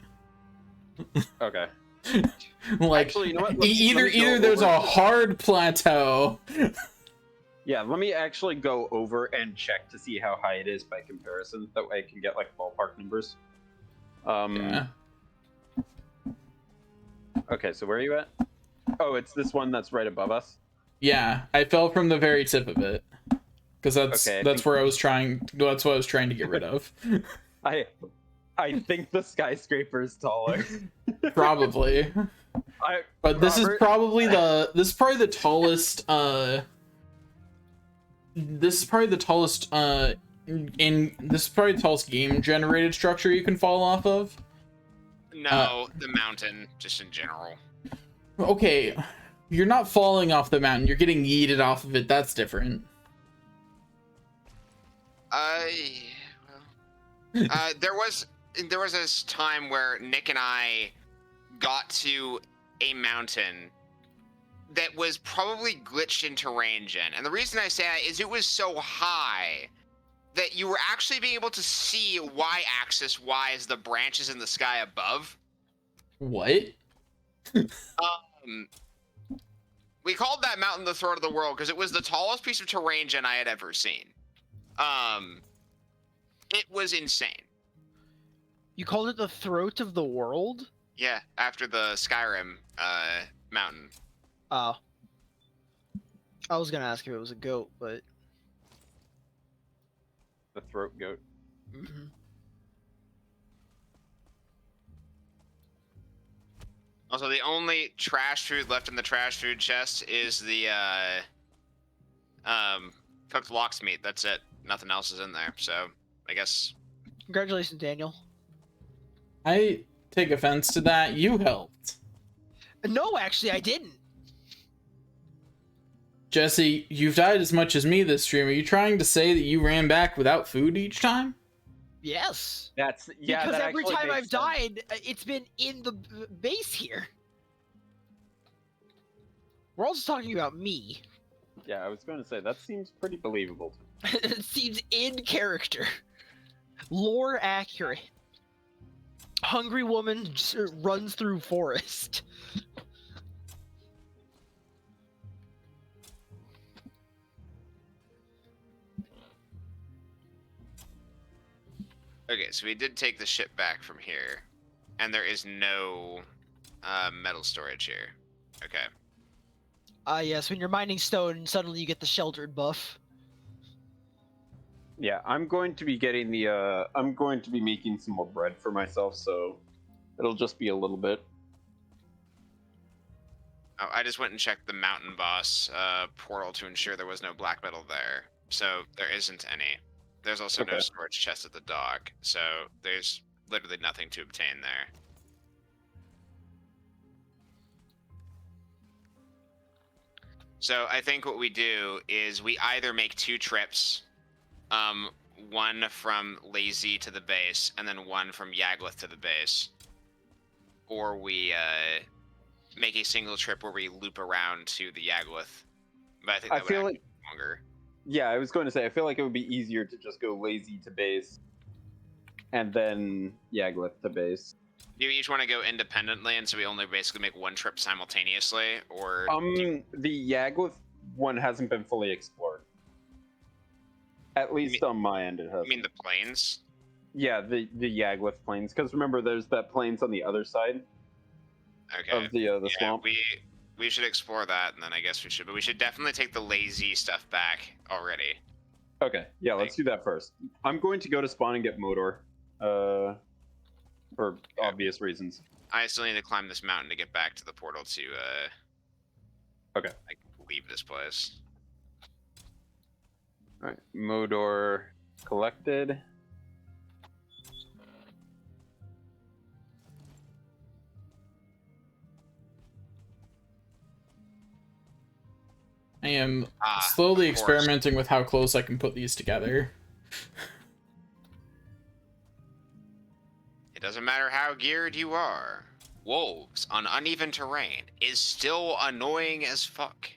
Speaker 4: Okay.
Speaker 2: Like,
Speaker 4: Actually, you know what?
Speaker 2: either
Speaker 4: go
Speaker 2: there's
Speaker 4: over
Speaker 2: a
Speaker 4: to-
Speaker 2: hard plateau.
Speaker 4: Yeah, let me actually go over and check to see how high it is by comparison. That way I can get like ballpark numbers.
Speaker 2: Yeah.
Speaker 4: Okay, so where are you at? Oh, it's this one that's right above us.
Speaker 2: Yeah, I fell from the very tip of it. Because that's
Speaker 4: Okay, I
Speaker 2: that's
Speaker 4: think-
Speaker 2: where I was trying. That's what I was trying to get rid of.
Speaker 4: I think the skyscraper is taller.
Speaker 2: Probably. But this is
Speaker 4: Robert-
Speaker 2: probably the tallest. This is probably the tallest. This is probably the tallest game generated structure you can fall off of.
Speaker 1: No, the mountain, just in general.
Speaker 2: Okay, you're not falling off the mountain. You're getting yeeted off of it. That's different.
Speaker 1: There was this time where Nick and I got to a mountain that was probably glitched in terrain gen, and the reason I say that is it was so high that you were actually being able to see y-axis wise the branches in the sky above.
Speaker 2: What?
Speaker 1: We called that mountain the throat of the world because it was the tallest piece of terrain gen I had ever seen. It was insane.
Speaker 3: You called it the throat of the world?
Speaker 1: Yeah, after the Skyrim mountain.
Speaker 3: Oh. I was gonna ask if it was a goat, but...
Speaker 4: The throat goat.
Speaker 3: Mhm.
Speaker 1: Also, the only trash food left in the trash food chest is the cooked lox meat. That's it. Nothing else is in there. So I guess
Speaker 3: Congratulations, Daniel.
Speaker 2: I take offense to that. You helped.
Speaker 3: No, actually, I didn't.
Speaker 2: Jesse, you've died as much as me this stream. Are you trying to say that you ran back without food each time?
Speaker 3: Yes.
Speaker 4: That's yeah.
Speaker 3: Because
Speaker 4: that
Speaker 3: every
Speaker 4: actually
Speaker 3: time
Speaker 4: makes
Speaker 3: I've
Speaker 4: sense.
Speaker 3: died, it's been in the base here. We're also talking about me.
Speaker 4: Yeah, I was going to say that seems pretty believable.
Speaker 3: It seems in character. Lore accurate. Hungry woman just runs through forest.
Speaker 1: Okay, so we did take the ship back from here, and there is no metal storage here. Okay.
Speaker 3: Yes, when you're mining stone, suddenly you get the sheltered buff.
Speaker 4: Yeah, I'm going to be getting the. I'm going to be making some more bread for myself, so it'll just be a little bit.
Speaker 1: Oh, I just went and checked the mountain boss portal to ensure there was no black metal there. So there isn't any. There's also no
Speaker 4: Okay.
Speaker 1: storage chest at the dock, so there's literally nothing to obtain there. So I think what we do is we either make 2 trips, one from Lazy to the base, and then one from Yaglith to the base, or we make a single trip where we loop around to the Yaglith. But I think that
Speaker 4: I feel
Speaker 1: would
Speaker 4: like
Speaker 1: actually be longer.
Speaker 4: yeah, I was going to say I feel like it would be easier to just go Lazy to base, and then Yaglith to base.
Speaker 1: Do you each want to go independently, and so we only basically make 1 trip simultaneously, or
Speaker 4: The Yaglith one hasn't been fully explored. At least on my end, it
Speaker 1: I
Speaker 4: hasn't.
Speaker 1: mean the plains?
Speaker 4: Yeah, the Yaglith plains. Because remember, there's that plains on the other side
Speaker 1: Okay.
Speaker 4: of the
Speaker 1: Yeah,
Speaker 4: swamp.
Speaker 1: we should explore that, and then I guess we should. But we should definitely take the Lazy stuff back already.
Speaker 4: Okay, yeah, let's do that first. I'm going to go to spawn and get Modor, for obvious reasons.
Speaker 1: I still need to climb this mountain to get back to the portal to
Speaker 4: Okay.
Speaker 1: like leave this place.
Speaker 4: All right, Modor collected.
Speaker 2: I am
Speaker 1: Ah,
Speaker 2: slowly
Speaker 1: of course.
Speaker 2: experimenting with how close I can put these together.
Speaker 1: It doesn't matter how geared you are. Wolves on uneven terrain is still annoying as fuck.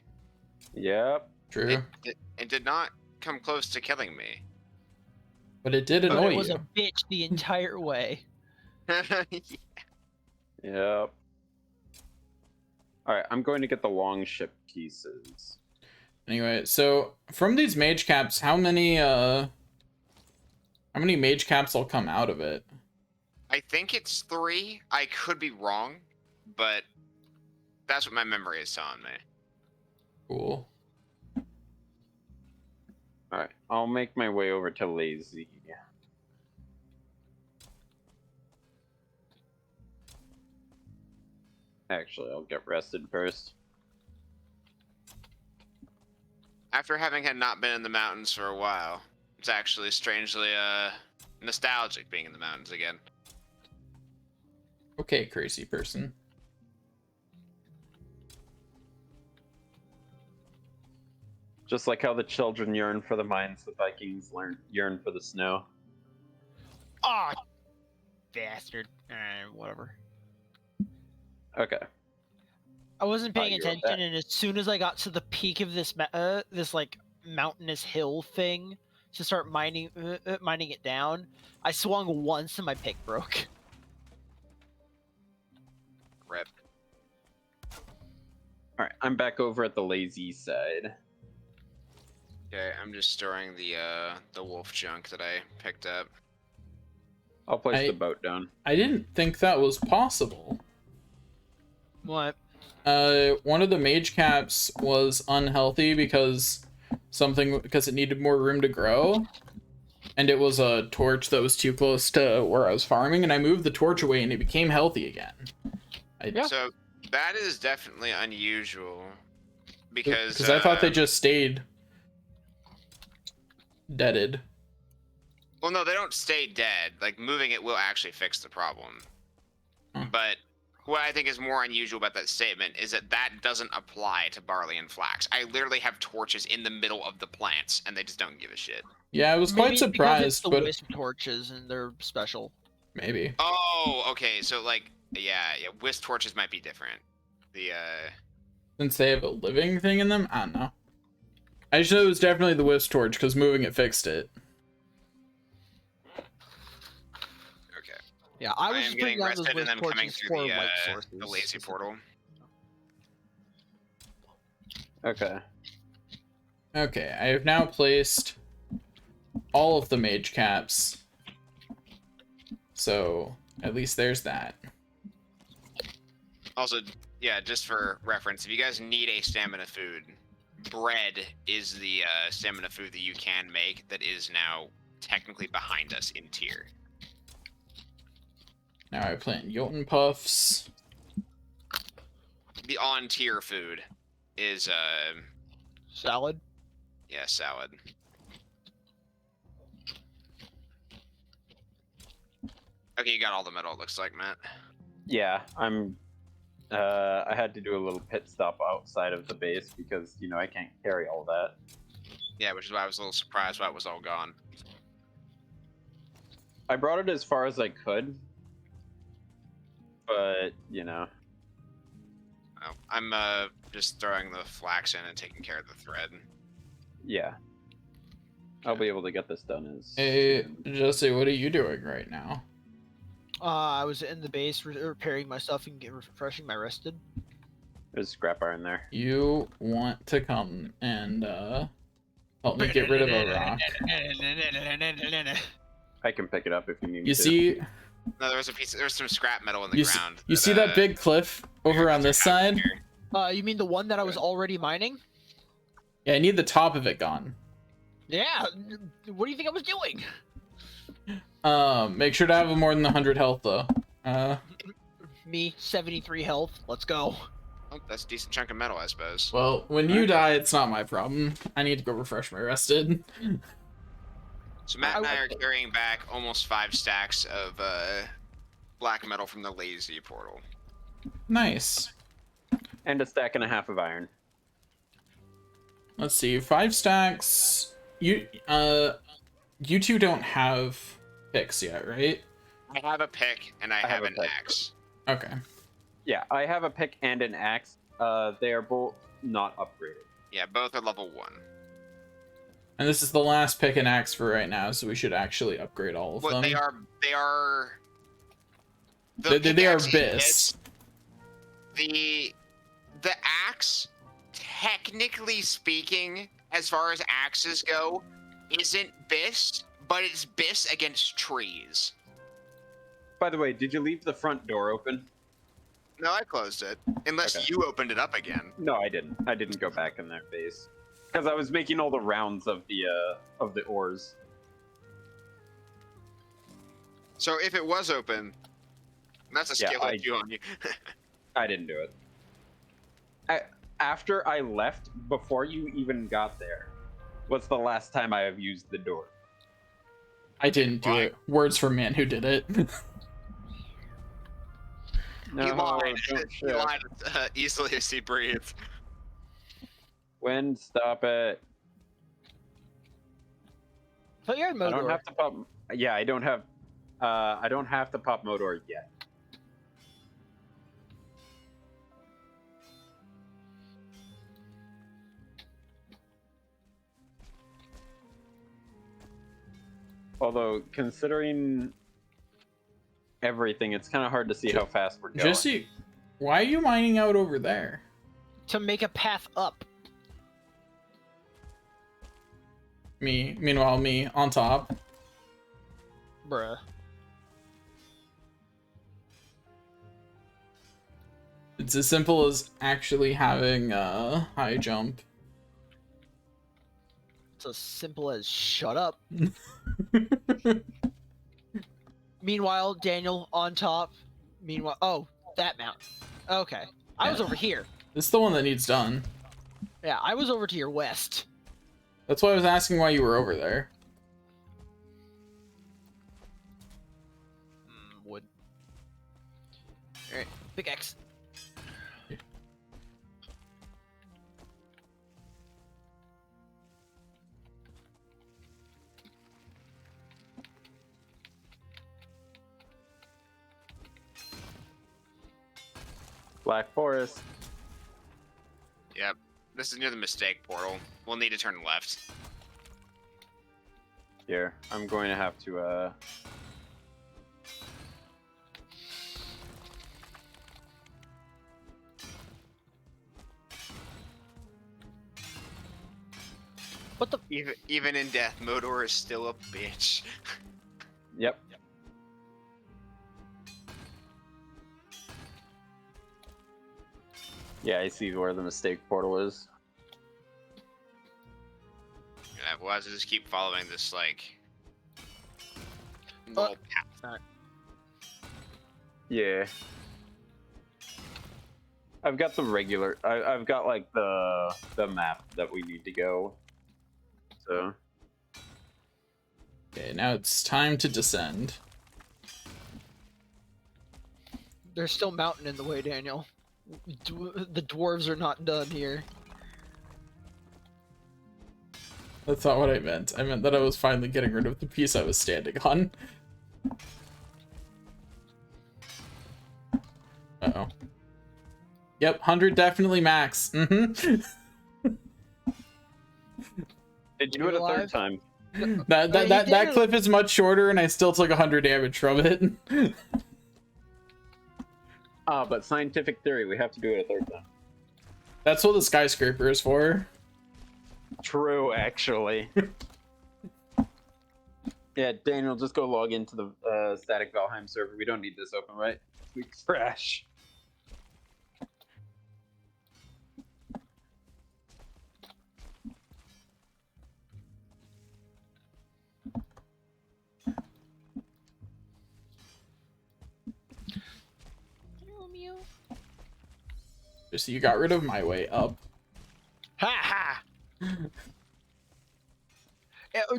Speaker 4: Yep.
Speaker 2: True.
Speaker 1: It did not come close to killing me.
Speaker 2: But it did
Speaker 3: But
Speaker 2: annoy
Speaker 3: it was
Speaker 2: you.
Speaker 3: a bitch the entire way.
Speaker 4: Yep. All right, I'm going to get the long ship pieces.
Speaker 2: Anyway, so from these mage caps, how many mage caps will come out of it?
Speaker 1: I think it's 3. I could be wrong, but that's what my memory is telling me.
Speaker 2: Cool.
Speaker 4: All right, I'll make my way over to Lazy. Actually, I'll get rested first.
Speaker 1: After having had not been in the mountains for a while, it's actually strangely nostalgic being in the mountains again.
Speaker 2: Okay, crazy person.
Speaker 4: Just like how the children yearn for the mines, the Vikings yearn for the snow.
Speaker 3: Ah, bastard. Whatever.
Speaker 4: Okay.
Speaker 3: I wasn't paying
Speaker 4: you wrote
Speaker 3: attention,
Speaker 4: that.
Speaker 3: and as soon as I got to the peak of this this like mountainous hill thing to start mining it down, I swung once and my pick broke.
Speaker 1: Rip.
Speaker 4: All right, I'm back over at the Lazy side.
Speaker 1: Okay, I'm just storing the wolf junk that I picked up.
Speaker 4: I'll place the boat down.
Speaker 2: I didn't think that was possible.
Speaker 3: What?
Speaker 2: One of the mage caps was unhealthy because it needed more room to grow. And it was a torch that was too close to where I was farming, and I moved the torch away and it became healthy again.
Speaker 1: So that is definitely unusual because
Speaker 2: I thought they just stayed deaded.
Speaker 1: Well, no, they don't stay dead. Like moving it will actually fix the problem.
Speaker 2: Huh.
Speaker 1: But what I think is more unusual about that statement is that that doesn't apply to barley and flax. I literally have torches in the middle of the plants, and they just don't give a shit.
Speaker 2: Yeah, I was
Speaker 3: Maybe
Speaker 2: quite
Speaker 3: it's because it's
Speaker 2: surprised,
Speaker 3: the
Speaker 2: but
Speaker 3: wisp torches and they're special.
Speaker 2: maybe.
Speaker 1: Oh, okay. So like, yeah, wisp torches might be different. The
Speaker 2: Since they have a living thing in them, I don't know. I just know it was definitely the wisp torch because moving it fixed it.
Speaker 1: okay.
Speaker 3: Yeah, I
Speaker 1: I
Speaker 3: was
Speaker 1: am
Speaker 3: just
Speaker 1: getting
Speaker 3: putting down those
Speaker 1: rested, and
Speaker 3: wisp
Speaker 1: I'm coming
Speaker 3: torches
Speaker 1: through
Speaker 3: for light
Speaker 1: the
Speaker 3: sources.
Speaker 1: lazy portal.
Speaker 4: Okay.
Speaker 2: Okay, I have now placed all of the mage caps. So, at least there's that.
Speaker 1: Also, yeah, just for reference, if you guys need a stamina food, bread is the stamina food that you can make that is now technically behind us in tier.
Speaker 2: Now I plant Jotun Puffs.
Speaker 1: The on tier food is
Speaker 3: Salad.
Speaker 1: yeah, salad. Okay, you got all the metal, it looks like, Matt.
Speaker 4: Yeah, I had to do a little pit stop outside of the base because, you know, I can't carry all that.
Speaker 1: Yeah, which is why I was a little surprised why it was all gone.
Speaker 4: I brought it as far as I could, but, you know.
Speaker 1: Oh, I'm just throwing the flax in and taking care of the thread.
Speaker 4: Yeah. I'll be able to get this done as...
Speaker 2: Hey, Jesse, what are you doing right now?
Speaker 3: I was in the base repairing my stuff and refreshing my rested.
Speaker 4: There's scrap iron there.
Speaker 2: You want to come and help me get rid of a rock.
Speaker 4: I can pick it up if you need me
Speaker 2: You
Speaker 4: to.
Speaker 2: see,
Speaker 1: No, there's some scrap metal in the ground.
Speaker 2: you see that big cliff over on this side?
Speaker 3: You mean the one that I was already mining?
Speaker 2: Yeah, I need the top of it gone.
Speaker 3: Yeah. What do you think I was doing?
Speaker 2: Make sure to have more than 100 health though.
Speaker 3: Me, 73 health. Let's go.
Speaker 1: Oh, that's a decent chunk of metal, I suppose.
Speaker 2: Well, when you die, it's not my problem. I need to go refresh my rested.
Speaker 1: So Matt and I are carrying back almost 5 stacks of black metal from the lazy portal.
Speaker 2: Nice.
Speaker 4: And a stack and a half of iron.
Speaker 2: Let's see, 5 stacks. You two don't have picks yet, right?
Speaker 1: I have a pick and I have
Speaker 4: have a
Speaker 1: an
Speaker 4: pick.
Speaker 1: axe.
Speaker 2: Okay.
Speaker 4: Yeah, I have a pick and an axe. They are both not upgraded.
Speaker 1: Yeah, both are level 1.
Speaker 2: And this is the last pick and axe for right now, so we should actually upgrade all of
Speaker 1: But
Speaker 2: them.
Speaker 1: they are
Speaker 2: They are
Speaker 1: pickaxe
Speaker 2: bis.
Speaker 1: The axe, technically speaking, as far as axes go, isn't bis, but it's bis against trees.
Speaker 4: By the way, did you leave the front door open?
Speaker 1: No, I closed it. Unless
Speaker 4: Okay.
Speaker 1: you opened it up again.
Speaker 4: No, I didn't. I didn't go back in their base. Because I was making all the rounds of the ores.
Speaker 1: So if it was open, that's a
Speaker 4: Yeah,
Speaker 1: skill issue on you.
Speaker 4: I didn't do it. After I left, before you even got there, was the last time I have used the door.
Speaker 2: I didn't do
Speaker 1: Why?
Speaker 2: it. Words from man who did it.
Speaker 4: No,
Speaker 1: He lied.
Speaker 4: don't
Speaker 1: He
Speaker 4: shift.
Speaker 1: lied easily as he breathed.
Speaker 4: Wind, stop it.
Speaker 3: I thought you had
Speaker 4: I don't
Speaker 3: Modor.
Speaker 4: have to pop. Yeah, I don't have. I don't have to pop Modor yet. Although, considering everything, it's kind of hard to see how fast we're going.
Speaker 2: Jesse, why are you mining out over there?
Speaker 3: To make a path up.
Speaker 2: Meanwhile, me on top.
Speaker 3: Bruh.
Speaker 2: It's as simple as actually having a high jump.
Speaker 3: It's as simple as shut up. Meanwhile, Daniel on top. Meanwhile, oh, that mountain. Okay. I was
Speaker 2: Yeah.
Speaker 3: over here.
Speaker 2: This is the one that needs done.
Speaker 3: Yeah, I was over to your west.
Speaker 2: That's why I was asking why you were over there.
Speaker 3: Wood. Alright. Pickaxe.
Speaker 4: Black Forest.
Speaker 1: Yep. This is near the mistake portal. We'll need to turn left.
Speaker 4: Here, I'm going to have to,
Speaker 3: What the?
Speaker 1: Even in death, Modor is still a bitch.
Speaker 4: Yep. Yeah, I see where the mistake portal is.
Speaker 1: Yeah, we'll have to just keep following this, like...
Speaker 3: Uh,
Speaker 1: little path.
Speaker 4: Yeah. I've got the regular. I've got like the map that we need to go. So.
Speaker 2: Okay, now it's time to descend.
Speaker 3: There's still mountain in the way, Daniel. The dwarves are not done here.
Speaker 2: That's not what I meant. I meant that I was finally getting rid of the piece I was standing on. Uh-oh. Yep, 100 definitely max. Mm-hmm.
Speaker 4: Did you do it a third time?
Speaker 2: That clip is much shorter, and I still took 100 damage from it.
Speaker 4: Ah, but scientific theory, we have to do it a third time.
Speaker 2: That's what the skyscraper is for.
Speaker 4: True, actually. Yeah, Daniel, just go log into the static Valheim server. We don't need this open, right? We crash.
Speaker 2: Just so you got rid of my way up.
Speaker 3: Ha ha!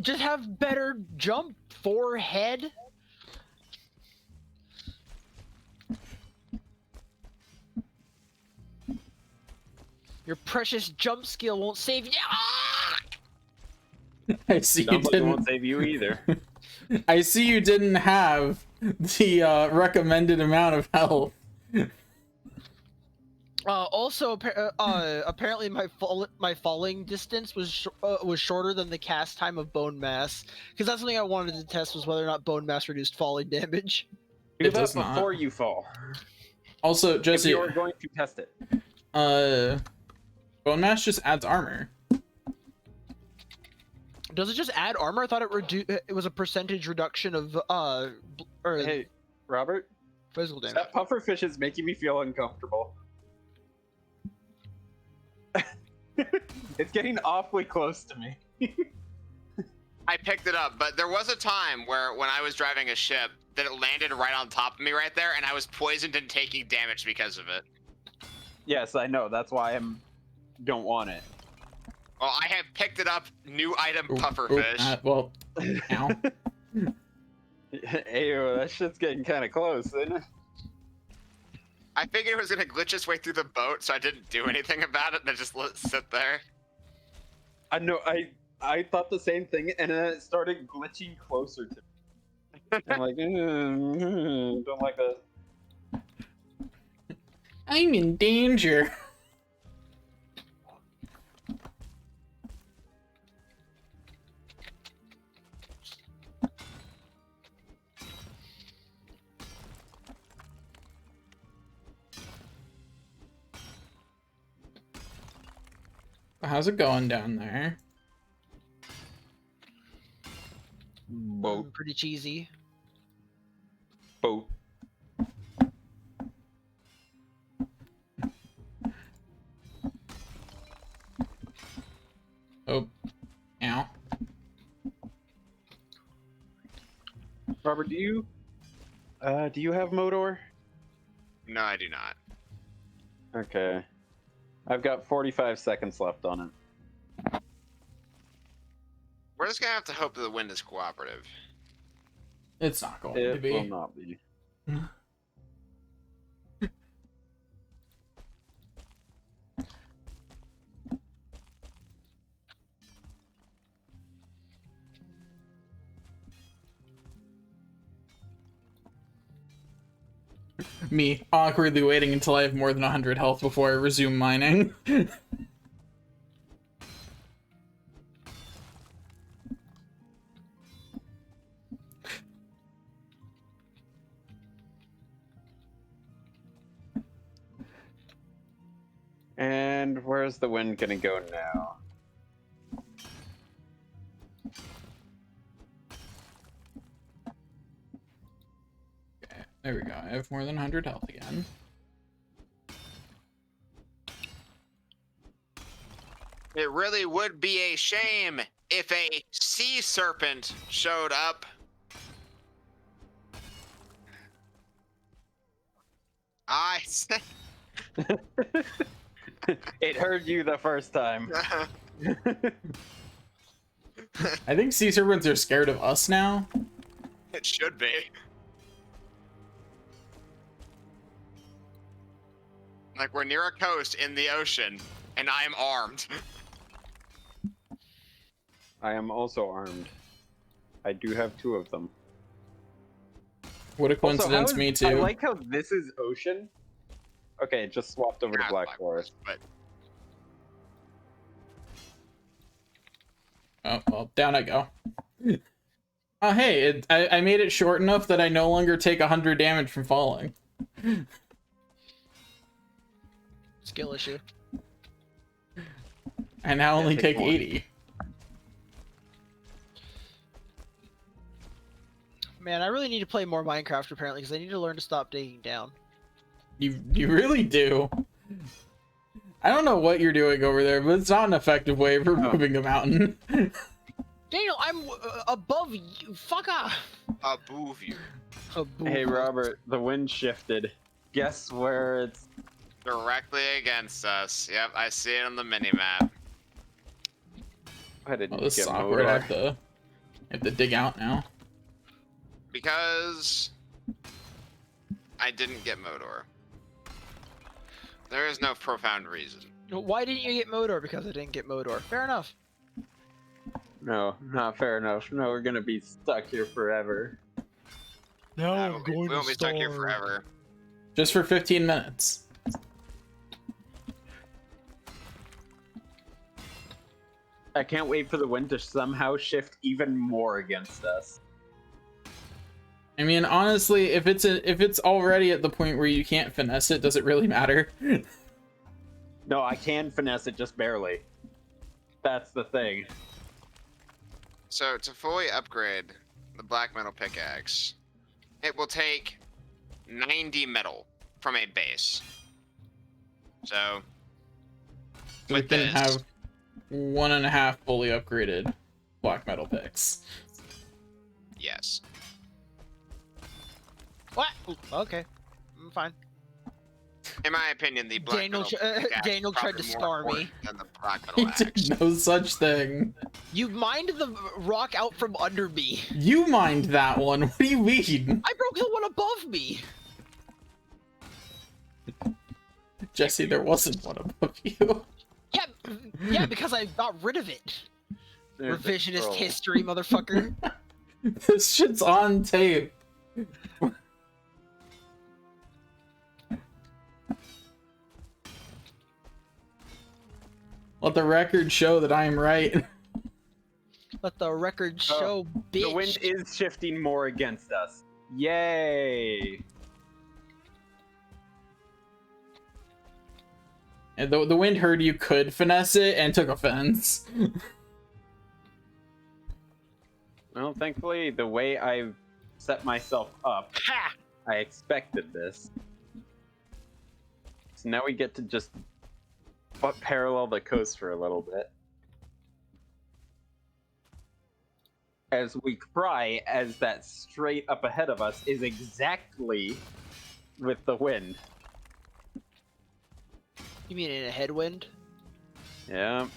Speaker 3: Just have better jump forehead. Your precious jump skill won't save you. Ah!
Speaker 2: I see you
Speaker 4: Sounds like it
Speaker 2: didn't.
Speaker 4: won't save you either.
Speaker 2: I see you didn't have the recommended amount of health.
Speaker 3: Also, apparently my falling distance was shorter than the cast time of bone mass, because that's something I wanted to test, was whether or not bone mass reduced falling damage.
Speaker 4: Do
Speaker 2: It
Speaker 4: that
Speaker 2: does not.
Speaker 4: before you fall.
Speaker 2: Also,
Speaker 4: If
Speaker 2: Jesse,
Speaker 4: you are going to test it.
Speaker 2: bone mass just adds armor.
Speaker 3: Does it just add armor? I thought it was a percentage reduction of
Speaker 4: Hey, Robert,
Speaker 3: physical damage.
Speaker 4: that pufferfish is making me feel uncomfortable. It's getting awfully close to me.
Speaker 1: I picked it up, but there was a time where when I was driving a ship that it landed right on top of me right there, and I was poisoned and taking damage because of it.
Speaker 4: Yes, I know. That's why I don't want it.
Speaker 1: Well, I have picked it up. New item,
Speaker 2: Oop,
Speaker 1: pufferfish.
Speaker 2: oop, well, ow.
Speaker 4: Ayo, that shit's getting kind of close, isn't it?
Speaker 1: I figured it was gonna glitch its way through the boat, so I didn't do anything about it, and I just let it sit there.
Speaker 4: I know. I thought the same thing, and then it started glitching closer to me. I'm like, don't like that.
Speaker 2: I'm in danger. How's it going down there?
Speaker 4: Boat,
Speaker 3: Pretty cheesy.
Speaker 4: boat.
Speaker 2: Oh, ow.
Speaker 4: Robert, do you have Modor?
Speaker 1: No, I do not.
Speaker 4: Okay. I've got 45 seconds left on it.
Speaker 1: We're just gonna have to hope that the wind is cooperative.
Speaker 2: It's not going to
Speaker 4: It
Speaker 2: be.
Speaker 4: will not be.
Speaker 2: Me, awkwardly waiting until I have more than 100 health before I resume mining.
Speaker 4: And where's the wind gonna go now?
Speaker 2: Okay, there we go. I have more than 100 health again.
Speaker 1: It really would be a shame if a sea serpent showed up. I say.
Speaker 4: It heard you the first time.
Speaker 2: I think sea serpents are scared of us now.
Speaker 1: It should be. Like, we're near a coast in the ocean, and I am armed.
Speaker 4: I am also armed. I do have 2 of them.
Speaker 2: What a
Speaker 4: Also,
Speaker 2: coincidence, me too.
Speaker 4: I like how this is ocean. Okay, it just swapped over to
Speaker 1: Not
Speaker 4: Black Forest.
Speaker 1: But
Speaker 2: Oh, well, down I go. Oh, hey, I made it short enough that I no longer take 100 damage from falling.
Speaker 3: Skill issue.
Speaker 2: I now only
Speaker 4: take
Speaker 2: take
Speaker 4: more.
Speaker 2: 80.
Speaker 3: Man, I really need to play more Minecraft apparently because I need to learn to stop digging down.
Speaker 2: You really do. I don't know what you're doing over there, but it's not an effective way of removing a mountain.
Speaker 3: Daniel, I'm above you. Fuck off.
Speaker 1: above you.
Speaker 4: Hey, Robert, the wind shifted. Guess where it's...
Speaker 1: Directly against us. Yep, I see it on the mini-map.
Speaker 4: I didn't
Speaker 2: Oh, this is
Speaker 4: get
Speaker 2: awkward. I
Speaker 4: Modar.
Speaker 2: have to dig out now.
Speaker 1: Because I didn't get Modor. There is no profound reason.
Speaker 3: Why didn't you get Modor? Because I didn't get Modor. Fair enough.
Speaker 4: No, not fair enough. No, we're gonna be stuck here forever.
Speaker 3: No,
Speaker 1: we won't be stuck here forever.
Speaker 2: Just for 15 minutes.
Speaker 4: I can't wait for the wind to somehow shift even more against us.
Speaker 2: I mean, honestly, if it's already at the point where you can't finesse it, does it really matter?
Speaker 4: No, I can finesse it just barely. That's the thing.
Speaker 1: So to fully upgrade the black metal pickaxe, it will take 90 metal from a base. So
Speaker 2: We
Speaker 1: with
Speaker 2: can
Speaker 1: this,
Speaker 2: have 1.5 fully upgraded black metal picks.
Speaker 1: yes.
Speaker 3: What? Ooh, okay. I'm fine.
Speaker 1: In my opinion, the black
Speaker 3: Daniel
Speaker 1: metal
Speaker 3: tr-
Speaker 1: pickaxe is
Speaker 3: Daniel tried
Speaker 1: probably
Speaker 3: to
Speaker 1: more
Speaker 3: scar me.
Speaker 1: important than the black
Speaker 2: He
Speaker 1: metal axe.
Speaker 2: did no such thing.
Speaker 3: You mined the rock out from under me.
Speaker 2: You mined that one. What do you mean?
Speaker 3: I broke the one above me.
Speaker 2: Jesse, there wasn't one above you.
Speaker 3: Yeah, because I got rid of it.
Speaker 4: There's a
Speaker 3: Revisionist
Speaker 4: troll.
Speaker 3: history, motherfucker.
Speaker 2: This shit's on tape. Let the record show that I am right.
Speaker 3: Let the record show, bitch.
Speaker 4: The wind is shifting more against us. Yay!
Speaker 2: And the wind heard you could finesse it and took offense.
Speaker 4: Well, thankfully, the way I set myself up,
Speaker 3: Ha!
Speaker 4: I expected this. So now we get to just parallel the coast for a little bit. As we cry, as that straight up ahead of us is exactly with the wind.
Speaker 3: You mean in a headwind?
Speaker 4: Yeah.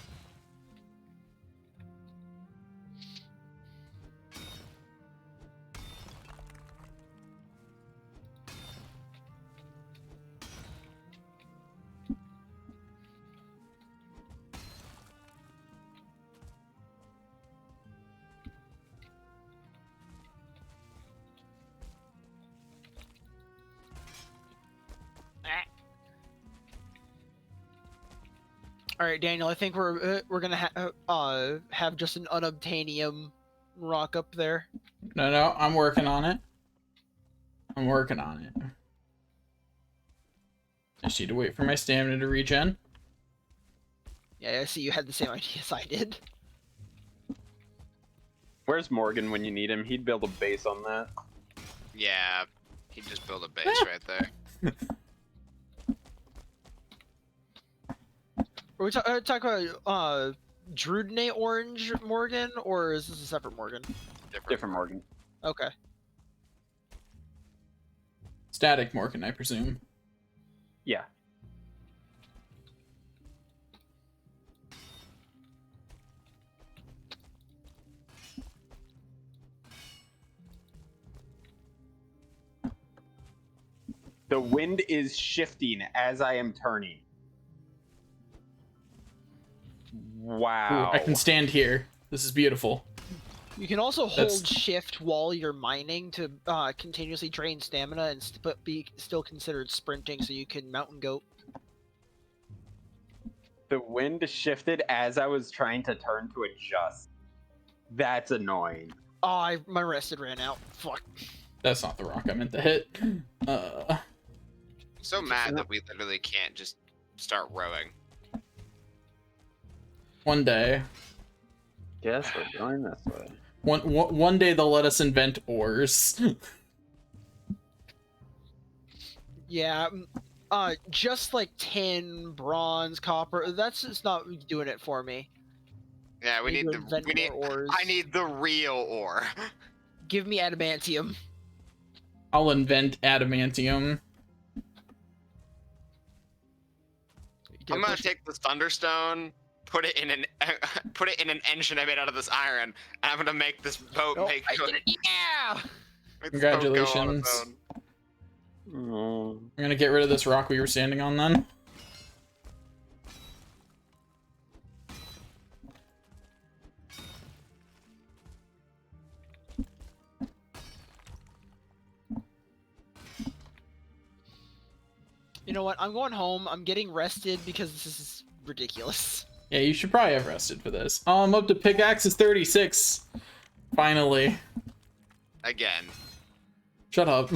Speaker 3: All right, Daniel. I think we're gonna have just an unobtainium rock up there.
Speaker 2: No, I'm working on it. I'm working on it. I just need to wait for my stamina to regen.
Speaker 3: Yeah, I see you had the same idea as I did.
Speaker 4: Where's Morgan when you need him? He'd build a base on that.
Speaker 1: Yeah, he'd just build a base right there.
Speaker 3: Are we talking about Drudnate Orange Morgan, or is this a separate Morgan?
Speaker 4: Different Morgan.
Speaker 3: Okay.
Speaker 2: Static Morgan, I presume.
Speaker 4: Yeah. The wind is shifting as I am turning. Wow.
Speaker 2: Ooh, I can stand here. This is beautiful.
Speaker 3: You can also hold
Speaker 2: That's-
Speaker 3: shift while you're mining to continuously drain stamina and but be still considered sprinting, so you can mountain goat.
Speaker 4: The wind shifted as I was trying to turn to adjust. That's annoying.
Speaker 3: Oh, my rested ran out. Fuck.
Speaker 2: That's not the rock I meant to hit.
Speaker 1: So mad that we literally can't just start rowing.
Speaker 2: One day.
Speaker 4: Guess we're going this way.
Speaker 2: One day they'll let us invent oars.
Speaker 3: Yeah, just like tin, bronze, copper. That's just not doing it for me.
Speaker 1: Yeah, we need
Speaker 3: to invent
Speaker 1: we need
Speaker 3: more ores.
Speaker 1: I need the real ore.
Speaker 3: Give me adamantium.
Speaker 2: I'll invent adamantium.
Speaker 1: I'm gonna take this thunderstone, put it in an engine I made out of this iron, and I'm gonna make this boat
Speaker 3: Oh,
Speaker 1: make
Speaker 3: I did it. Yeah.
Speaker 1: make this boat go on its
Speaker 2: Congratulations.
Speaker 1: own.
Speaker 2: I'm gonna get rid of this rock we were standing on then.
Speaker 3: You know what? I'm going home. I'm getting rested because this is ridiculous.
Speaker 2: Yeah, you should probably have rested for this. Oh, I'm up to pickaxes 36. Finally.
Speaker 1: Again.
Speaker 2: Shut up.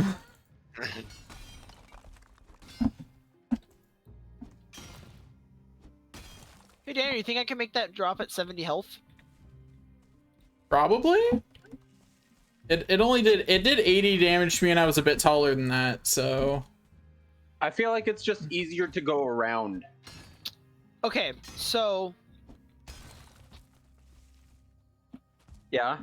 Speaker 3: Hey, Dan, you think I can make that drop at 70 health?
Speaker 2: Probably? It only did 80 damage to me and I was a bit taller than that, so
Speaker 4: I feel like it's just easier to go around.
Speaker 3: Okay, so
Speaker 4: Yeah.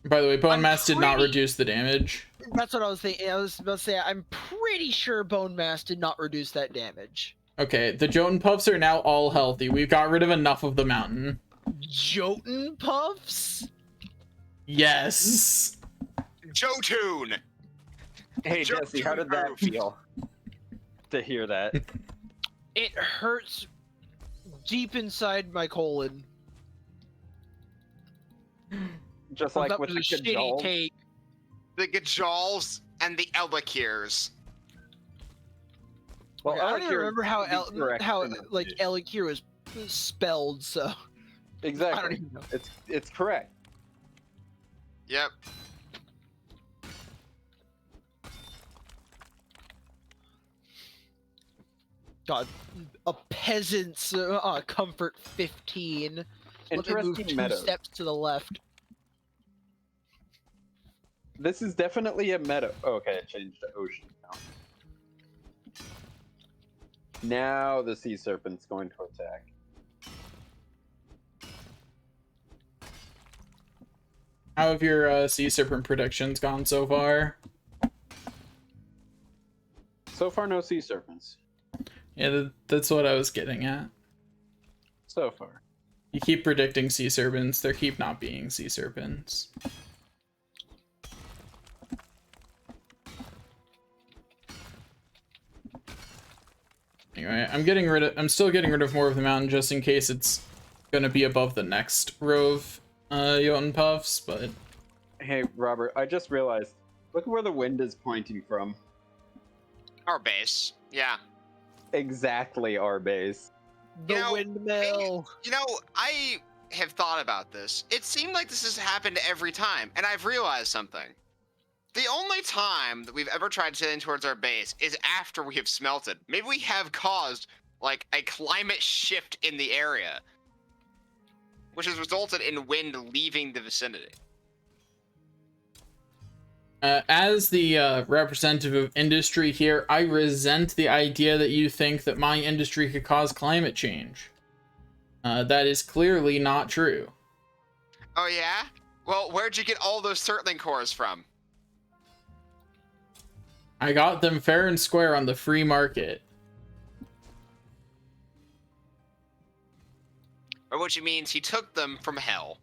Speaker 2: by the way, Bone
Speaker 3: I'm
Speaker 2: Mass did not
Speaker 3: pretty-
Speaker 2: reduce the damage.
Speaker 3: that's what I was thinking. I was about to say I'm pretty sure Bone Mass did not reduce that damage.
Speaker 2: Okay, the Jotun Puffs are now all healthy. We've got rid of enough of the mountain.
Speaker 3: Jotun Puffs?
Speaker 2: Yes.
Speaker 1: Jotun!
Speaker 4: Hey
Speaker 1: Joe
Speaker 4: Jesse, how did that
Speaker 1: Proof.
Speaker 4: feel? To hear that.
Speaker 3: It hurts deep inside my colon.
Speaker 4: Just like
Speaker 3: That
Speaker 4: with
Speaker 3: was
Speaker 4: the
Speaker 3: a shitty
Speaker 4: Kajal.
Speaker 3: take.
Speaker 1: The Gajals and the Elikirs.
Speaker 4: Well,
Speaker 3: I don't even
Speaker 4: Elakir
Speaker 3: remember how
Speaker 4: is the correct
Speaker 3: like
Speaker 4: pronunciation.
Speaker 3: Elakir was spelled. So I don't
Speaker 4: Exactly.
Speaker 3: even know.
Speaker 4: It's correct.
Speaker 1: Yep.
Speaker 3: God, a peasant's comfort 15. Let me move
Speaker 4: Interesting
Speaker 3: 2
Speaker 4: meta.
Speaker 3: steps to the left.
Speaker 4: This is definitely a meta. Oh, okay, it changed to ocean now. Now the sea serpent's going to attack.
Speaker 2: How have your sea serpent predictions gone so far?
Speaker 4: So far, no sea serpents.
Speaker 2: Yeah, that's what I was getting at.
Speaker 4: So far.
Speaker 2: You keep predicting sea serpents, there keep not being sea serpents. Anyway, I'm still getting rid of more of the mountain just in case it's gonna be above the next row of Jotun Puffs, but
Speaker 4: Hey, Robert, I just realized. Look where the wind is pointing from.
Speaker 1: Our base. Yeah.
Speaker 4: Exactly our base.
Speaker 3: The
Speaker 1: You know,
Speaker 3: windmill.
Speaker 1: You know, I have thought about this. It seemed like this has happened every time, and I've realized something. The only time that we've ever tried sailing towards our base is after we have smelted. Maybe we have caused, like, a climate shift in the area, which has resulted in wind leaving the vicinity.
Speaker 2: As the representative of industry here, I resent the idea that you think that my industry could cause climate change. That is clearly not true.
Speaker 1: Oh, yeah? Well, where'd you get all those Surtling cores from?
Speaker 2: I got them fair and square on the free market.
Speaker 1: Or which means he took them from hell.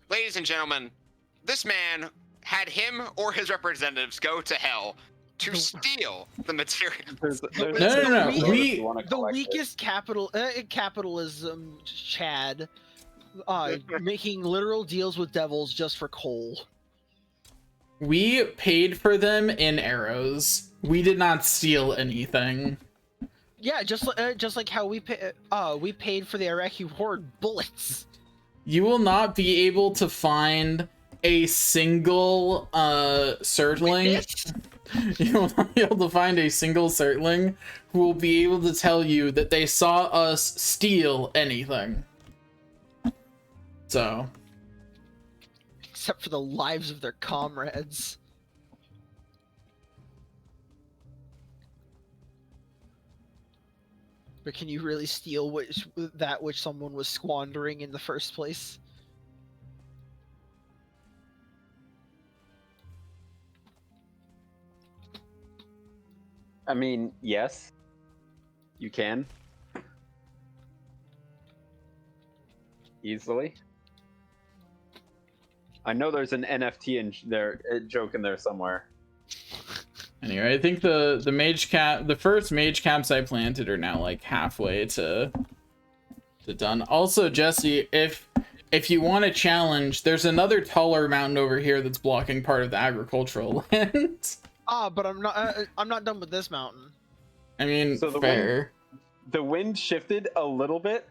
Speaker 1: Ladies and gentlemen, this man had him or his representatives go to hell to steal the material.
Speaker 2: No.
Speaker 3: The weakest capitalism, Chad, making literal deals with devils just for coal.
Speaker 2: We paid for them in arrows. We did not steal anything.
Speaker 3: Yeah, just like how we paid for the Iraqi war bullets.
Speaker 2: You will not be able to find a single Surtling. You will not be able to find a single Surtling who will be able to tell you that they saw us steal anything. So.
Speaker 3: Except for the lives of their comrades. But can you really steal that which someone was squandering in the first place?
Speaker 4: I mean, yes, you can. Easily. I know there's an NFT in there, a joke in there somewhere.
Speaker 2: Anyway, I think the first mage caps I planted are now like halfway to done. Also, Jesse, if you want a challenge, there's another taller mountain over here that's blocking part of the agricultural land.
Speaker 3: But I'm not done with this mountain.
Speaker 2: I mean,
Speaker 4: So
Speaker 2: fair.
Speaker 4: The wind shifted a little bit,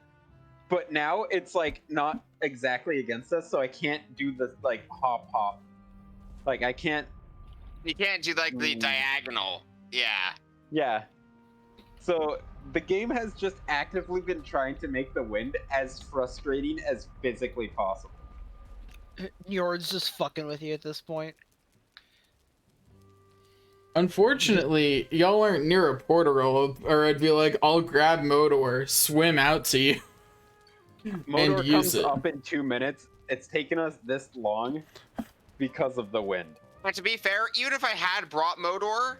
Speaker 4: but now it's like not exactly against us, so I can't do the like hop. Like I can't.
Speaker 1: You can't do like the diagonal. Yeah.
Speaker 4: Yeah. So the game has just actively been trying to make the wind as frustrating as physically possible.
Speaker 3: Njord's just fucking with you at this point.
Speaker 2: Unfortunately, y'all aren't near a portal, or I'd be like, I'll grab Modor, swim out to you,
Speaker 4: Modor
Speaker 2: and use
Speaker 4: comes
Speaker 2: it.
Speaker 4: up in 2 minutes. It's taken us this long because of the wind.
Speaker 1: But to be fair, even if I had brought Modor,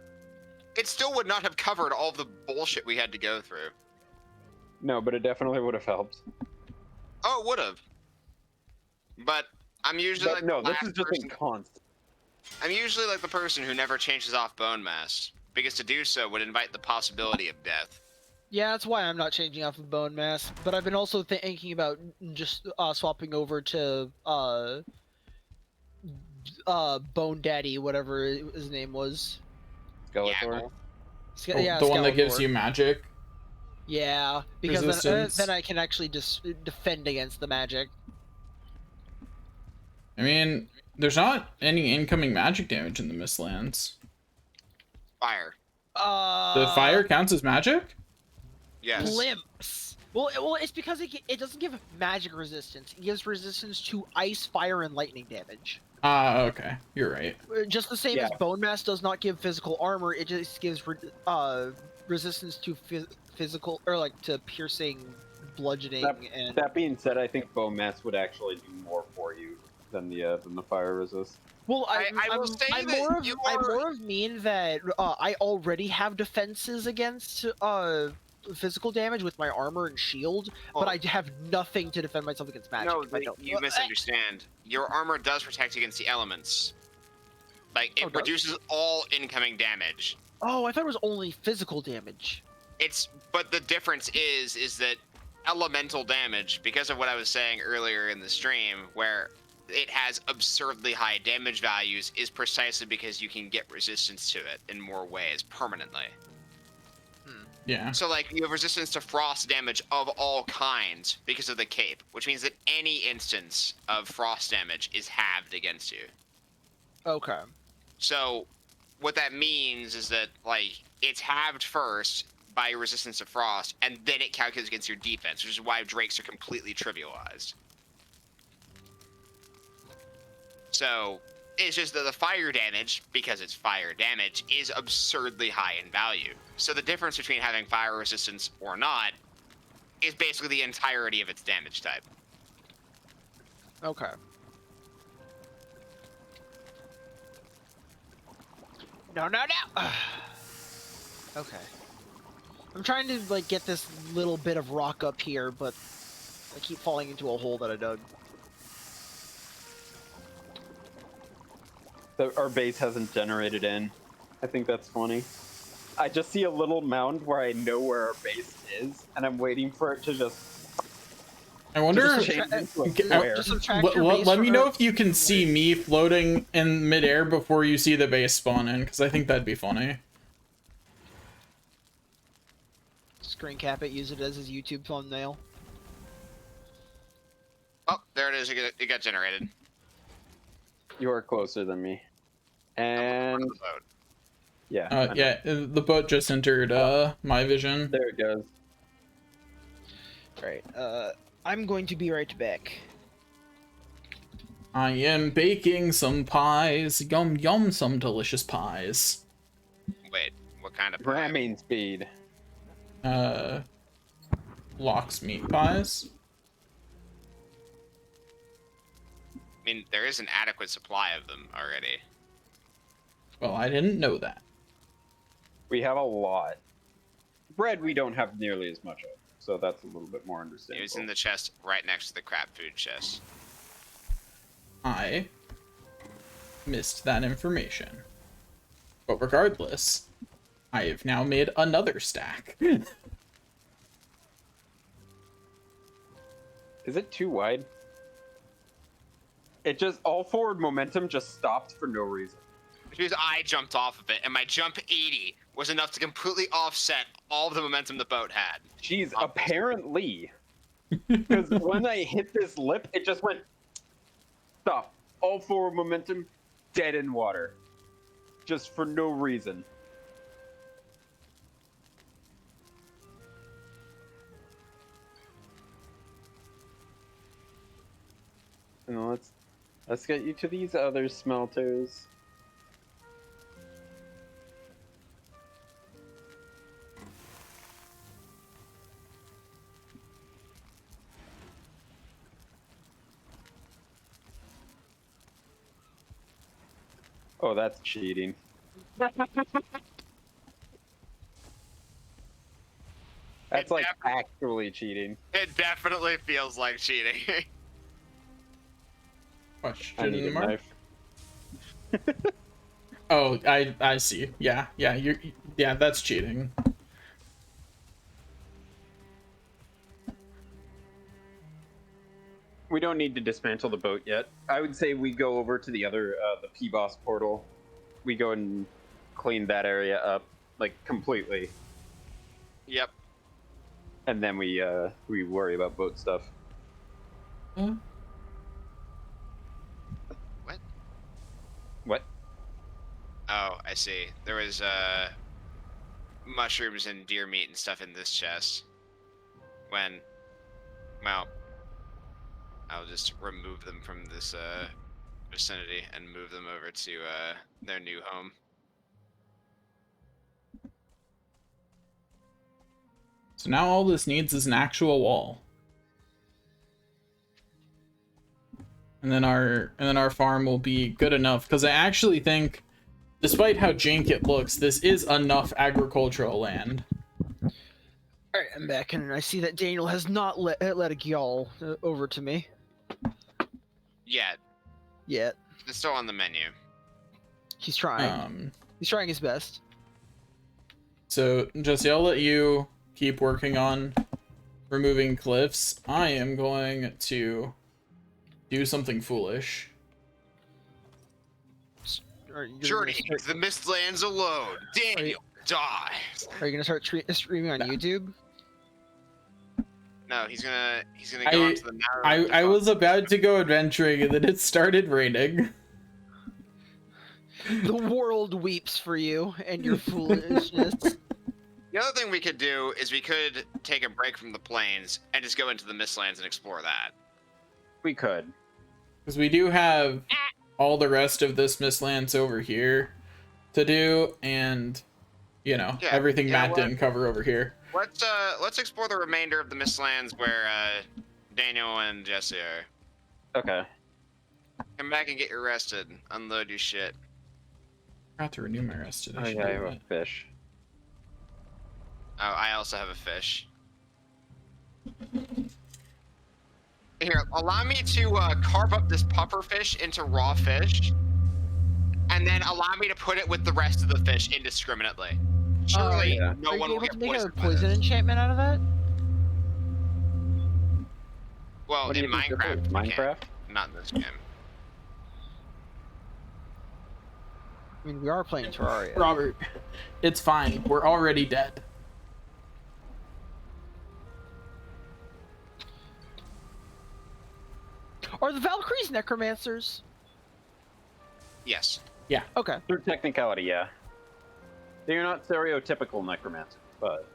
Speaker 1: it still would not have covered all the bullshit we had to go through.
Speaker 4: No, but it definitely would have helped.
Speaker 1: Oh, it would have. But I'm usually like
Speaker 4: no,
Speaker 1: the
Speaker 4: this
Speaker 1: last
Speaker 4: is just
Speaker 1: person.
Speaker 4: in constant.
Speaker 1: I'm usually like the person who never changes off bone mass, because to do so would invite the possibility of death.
Speaker 3: Yeah, that's why I'm not changing off of bone mass. But I've been also thinking about just swapping over to Bone Daddy, whatever his name was.
Speaker 4: Skeletor.
Speaker 1: Yaggle.
Speaker 3: Yeah,
Speaker 2: The one that gives
Speaker 3: Skeletor.
Speaker 2: you magic.
Speaker 3: Yeah, because
Speaker 2: Resistance.
Speaker 3: then I can actually just defend against the magic.
Speaker 2: I mean, there's not any incoming magic damage in the Mistlands.
Speaker 1: Fire.
Speaker 2: The fire counts as magic?
Speaker 1: Yes.
Speaker 3: Glimpse. Well, it's because it doesn't give magic resistance. It gives resistance to ice, fire, and lightning damage.
Speaker 2: Okay. You're right.
Speaker 3: Just the same as Bone Mass does not give physical armor. It just gives resistance to physical, or like to piercing, bludgeoning, and.
Speaker 4: That being said, I think Bone Mass would actually do more for you than the fire resist.
Speaker 3: Well,
Speaker 1: I'm
Speaker 3: more of mean that I already have defenses against physical damage with my armor and shield, but I have nothing to defend myself against magic.
Speaker 1: No, you misunderstand. Your armor does protect against the elements. Like, it reduces all incoming damage.
Speaker 3: Oh, I thought it was only physical damage.
Speaker 1: But the difference is that elemental damage, because of what I was saying earlier in the stream, where it has absurdly high damage values, is precisely because you can get resistance to it in more ways permanently.
Speaker 2: Yeah.
Speaker 1: So, like, you have resistance to frost damage of all kinds because of the cape, which means that any instance of frost damage is halved against you.
Speaker 3: Okay.
Speaker 1: So, what that means is that, like, it's halved first by your resistance to frost, and then it calculates against your defense, which is why drakes are completely trivialized. So, it's just that the fire damage, because it's fire damage, is absurdly high in value. So the difference between having fire resistance or not is basically the entirety of its damage type.
Speaker 3: Okay. No, no, no! Okay. I'm trying to, like, get this little bit of rock up here, but I keep falling into a hole that I dug.
Speaker 4: Our base hasn't generated in. I think that's funny. I just see a little mound where I know where our base is, and I'm waiting for it to just
Speaker 2: I wonder.
Speaker 4: just change into a square.
Speaker 3: Just subtract your base
Speaker 2: Let me
Speaker 3: from
Speaker 2: know
Speaker 3: Earth.
Speaker 2: if you can see me floating in midair before you see the base spawn in, because I think that'd be funny.
Speaker 3: Screen cap it, use it as his YouTube thumbnail.
Speaker 1: Oh, there it is. It got generated.
Speaker 4: You are closer than me. And
Speaker 1: The boat.
Speaker 4: yeah. I know.
Speaker 2: Yeah, the boat just entered my vision.
Speaker 4: There it goes.
Speaker 3: Right, I'm going to be right back.
Speaker 2: I am baking some pies. Yum yum, some delicious pies.
Speaker 1: Wait, what kind of pie?
Speaker 4: Ramming speed.
Speaker 2: Lox meat pies.
Speaker 1: I mean, there is an adequate supply of them already.
Speaker 2: Well, I didn't know that.
Speaker 4: We have a lot. Bread we don't have nearly as much of, so that's a little bit more
Speaker 1: It
Speaker 4: understandable.
Speaker 1: was in the chest right next to the crab food chest.
Speaker 2: I missed that information. But regardless, I have now made another stack.
Speaker 4: Is it too wide? It just, all forward momentum just stopped for no reason.
Speaker 1: Which means I jumped off of it, and my jump 80 was enough to completely offset all of the momentum the boat had.
Speaker 4: Jeez, apparently. Because when I hit this lip, it just went, stop. All forward momentum, dead in water. Just for no reason. And let's get you to these other smelters. Oh, that's cheating. That's like actually cheating.
Speaker 1: It definitely feels like cheating.
Speaker 4: I need a
Speaker 2: Question mark?
Speaker 4: knife.
Speaker 2: Oh, I see. Yeah, yeah, that's cheating.
Speaker 4: We don't need to dismantle the boat yet. I would say we go over to the other, the P-Boss portal. We go and clean that area up, like, completely.
Speaker 1: Yep.
Speaker 4: And then we worry about boat stuff.
Speaker 2: Huh?
Speaker 1: What?
Speaker 4: What?
Speaker 1: Oh, I see. There was, mushrooms and deer meat and stuff in this chest. When, well, I'll just remove them from this, vicinity and move them over to, their new home.
Speaker 2: So now all this needs is an actual wall. And then our farm will be good enough, because I actually think, despite how jank it looks, this is enough agricultural land.
Speaker 3: Alright, I'm back, and I see that Daniel has not let a gyal over to me
Speaker 1: Yeah,
Speaker 3: yet.
Speaker 1: it's still on the menu.
Speaker 3: He's trying. He's trying his best.
Speaker 2: So, Jesse, I'll let you keep working on removing cliffs. I am going to do something foolish.
Speaker 3: Are you gonna
Speaker 1: Journey
Speaker 3: start-
Speaker 1: to the Mistlands alone. Daniel, Die.
Speaker 3: Are you gonna start streaming on
Speaker 2: No.
Speaker 3: YouTube?
Speaker 1: No, he's gonna go into the narrow.
Speaker 2: I was about to go adventuring and then it started raining.
Speaker 3: The world weeps for you and your foolishness.
Speaker 1: The other thing we could do is we could take a break from the plains and just go into the Mistlands and explore that.
Speaker 4: We could.
Speaker 2: Because we do have all the rest of this Mistlands over here to do, and you know,
Speaker 1: Yeah,
Speaker 2: everything
Speaker 1: you know
Speaker 2: Matt
Speaker 1: what?
Speaker 2: didn't cover over here.
Speaker 1: Let's explore the remainder of the Mistlands where Daniel and Jesse are.
Speaker 4: Okay.
Speaker 1: Come back and get your rested. Unload your shit.
Speaker 2: I forgot to renew my rest today.
Speaker 4: Oh
Speaker 2: should
Speaker 4: yeah, I
Speaker 2: do
Speaker 4: have a
Speaker 2: that.
Speaker 4: fish.
Speaker 1: Oh, I also have a fish. Here, allow me to carve up this puffer fish into raw fish, and then allow me to put it with the rest of the fish indiscriminately. Surely,
Speaker 4: yeah.
Speaker 1: no
Speaker 3: Are
Speaker 1: one
Speaker 3: you
Speaker 1: will
Speaker 3: able to
Speaker 1: get
Speaker 3: make a
Speaker 1: poisoned by
Speaker 3: poison
Speaker 1: this.
Speaker 3: enchantment out of that?
Speaker 1: Well,
Speaker 4: What do
Speaker 1: in
Speaker 4: you think this
Speaker 1: Minecraft,
Speaker 4: is?
Speaker 1: we can.
Speaker 4: Minecraft?
Speaker 1: Not in this game.
Speaker 3: I mean, we are playing Terraria.
Speaker 2: Robert, it's fine. We're already dead.
Speaker 3: Are the Valkyries necromancers?
Speaker 1: Yes.
Speaker 3: Okay.
Speaker 4: Through technicality, yeah. They're not stereotypical necromancers, but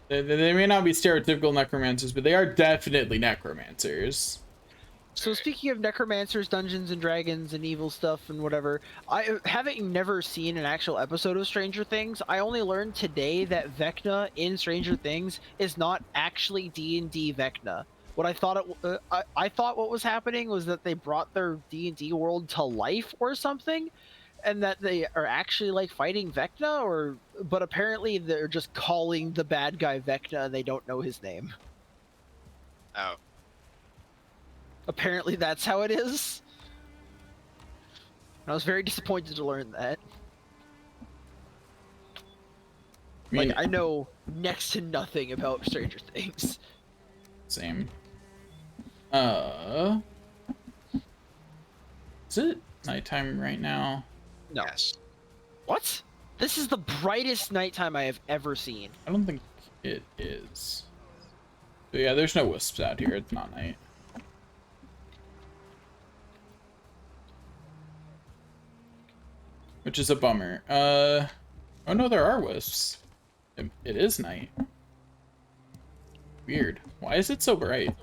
Speaker 2: They may not be stereotypical necromancers, but they are definitely necromancers.
Speaker 3: So speaking of necromancers, Dungeons and Dragons, and evil stuff and whatever, having never seen an actual episode of Stranger Things, I only learned today that Vecna in Stranger Things is not actually D&D Vecna. What I thought I thought what was happening was that they brought their D&D world to life or something, and that they are actually like fighting Vecna, but apparently they're just calling the bad guy Vecna and they don't know his name.
Speaker 1: Oh.
Speaker 3: Apparently that's how it is. I was very disappointed to learn that.
Speaker 2: I mean,
Speaker 3: Like, I know next to nothing about Stranger Things.
Speaker 2: same. Is it nighttime right now?
Speaker 3: No.
Speaker 1: Yes.
Speaker 3: What? This is the brightest nighttime I have ever seen.
Speaker 2: I don't think it is. But yeah, there's no wisps out here. It's not night. Which is a bummer. Oh no, there are wisps. It is night. Weird. Why is it so bright?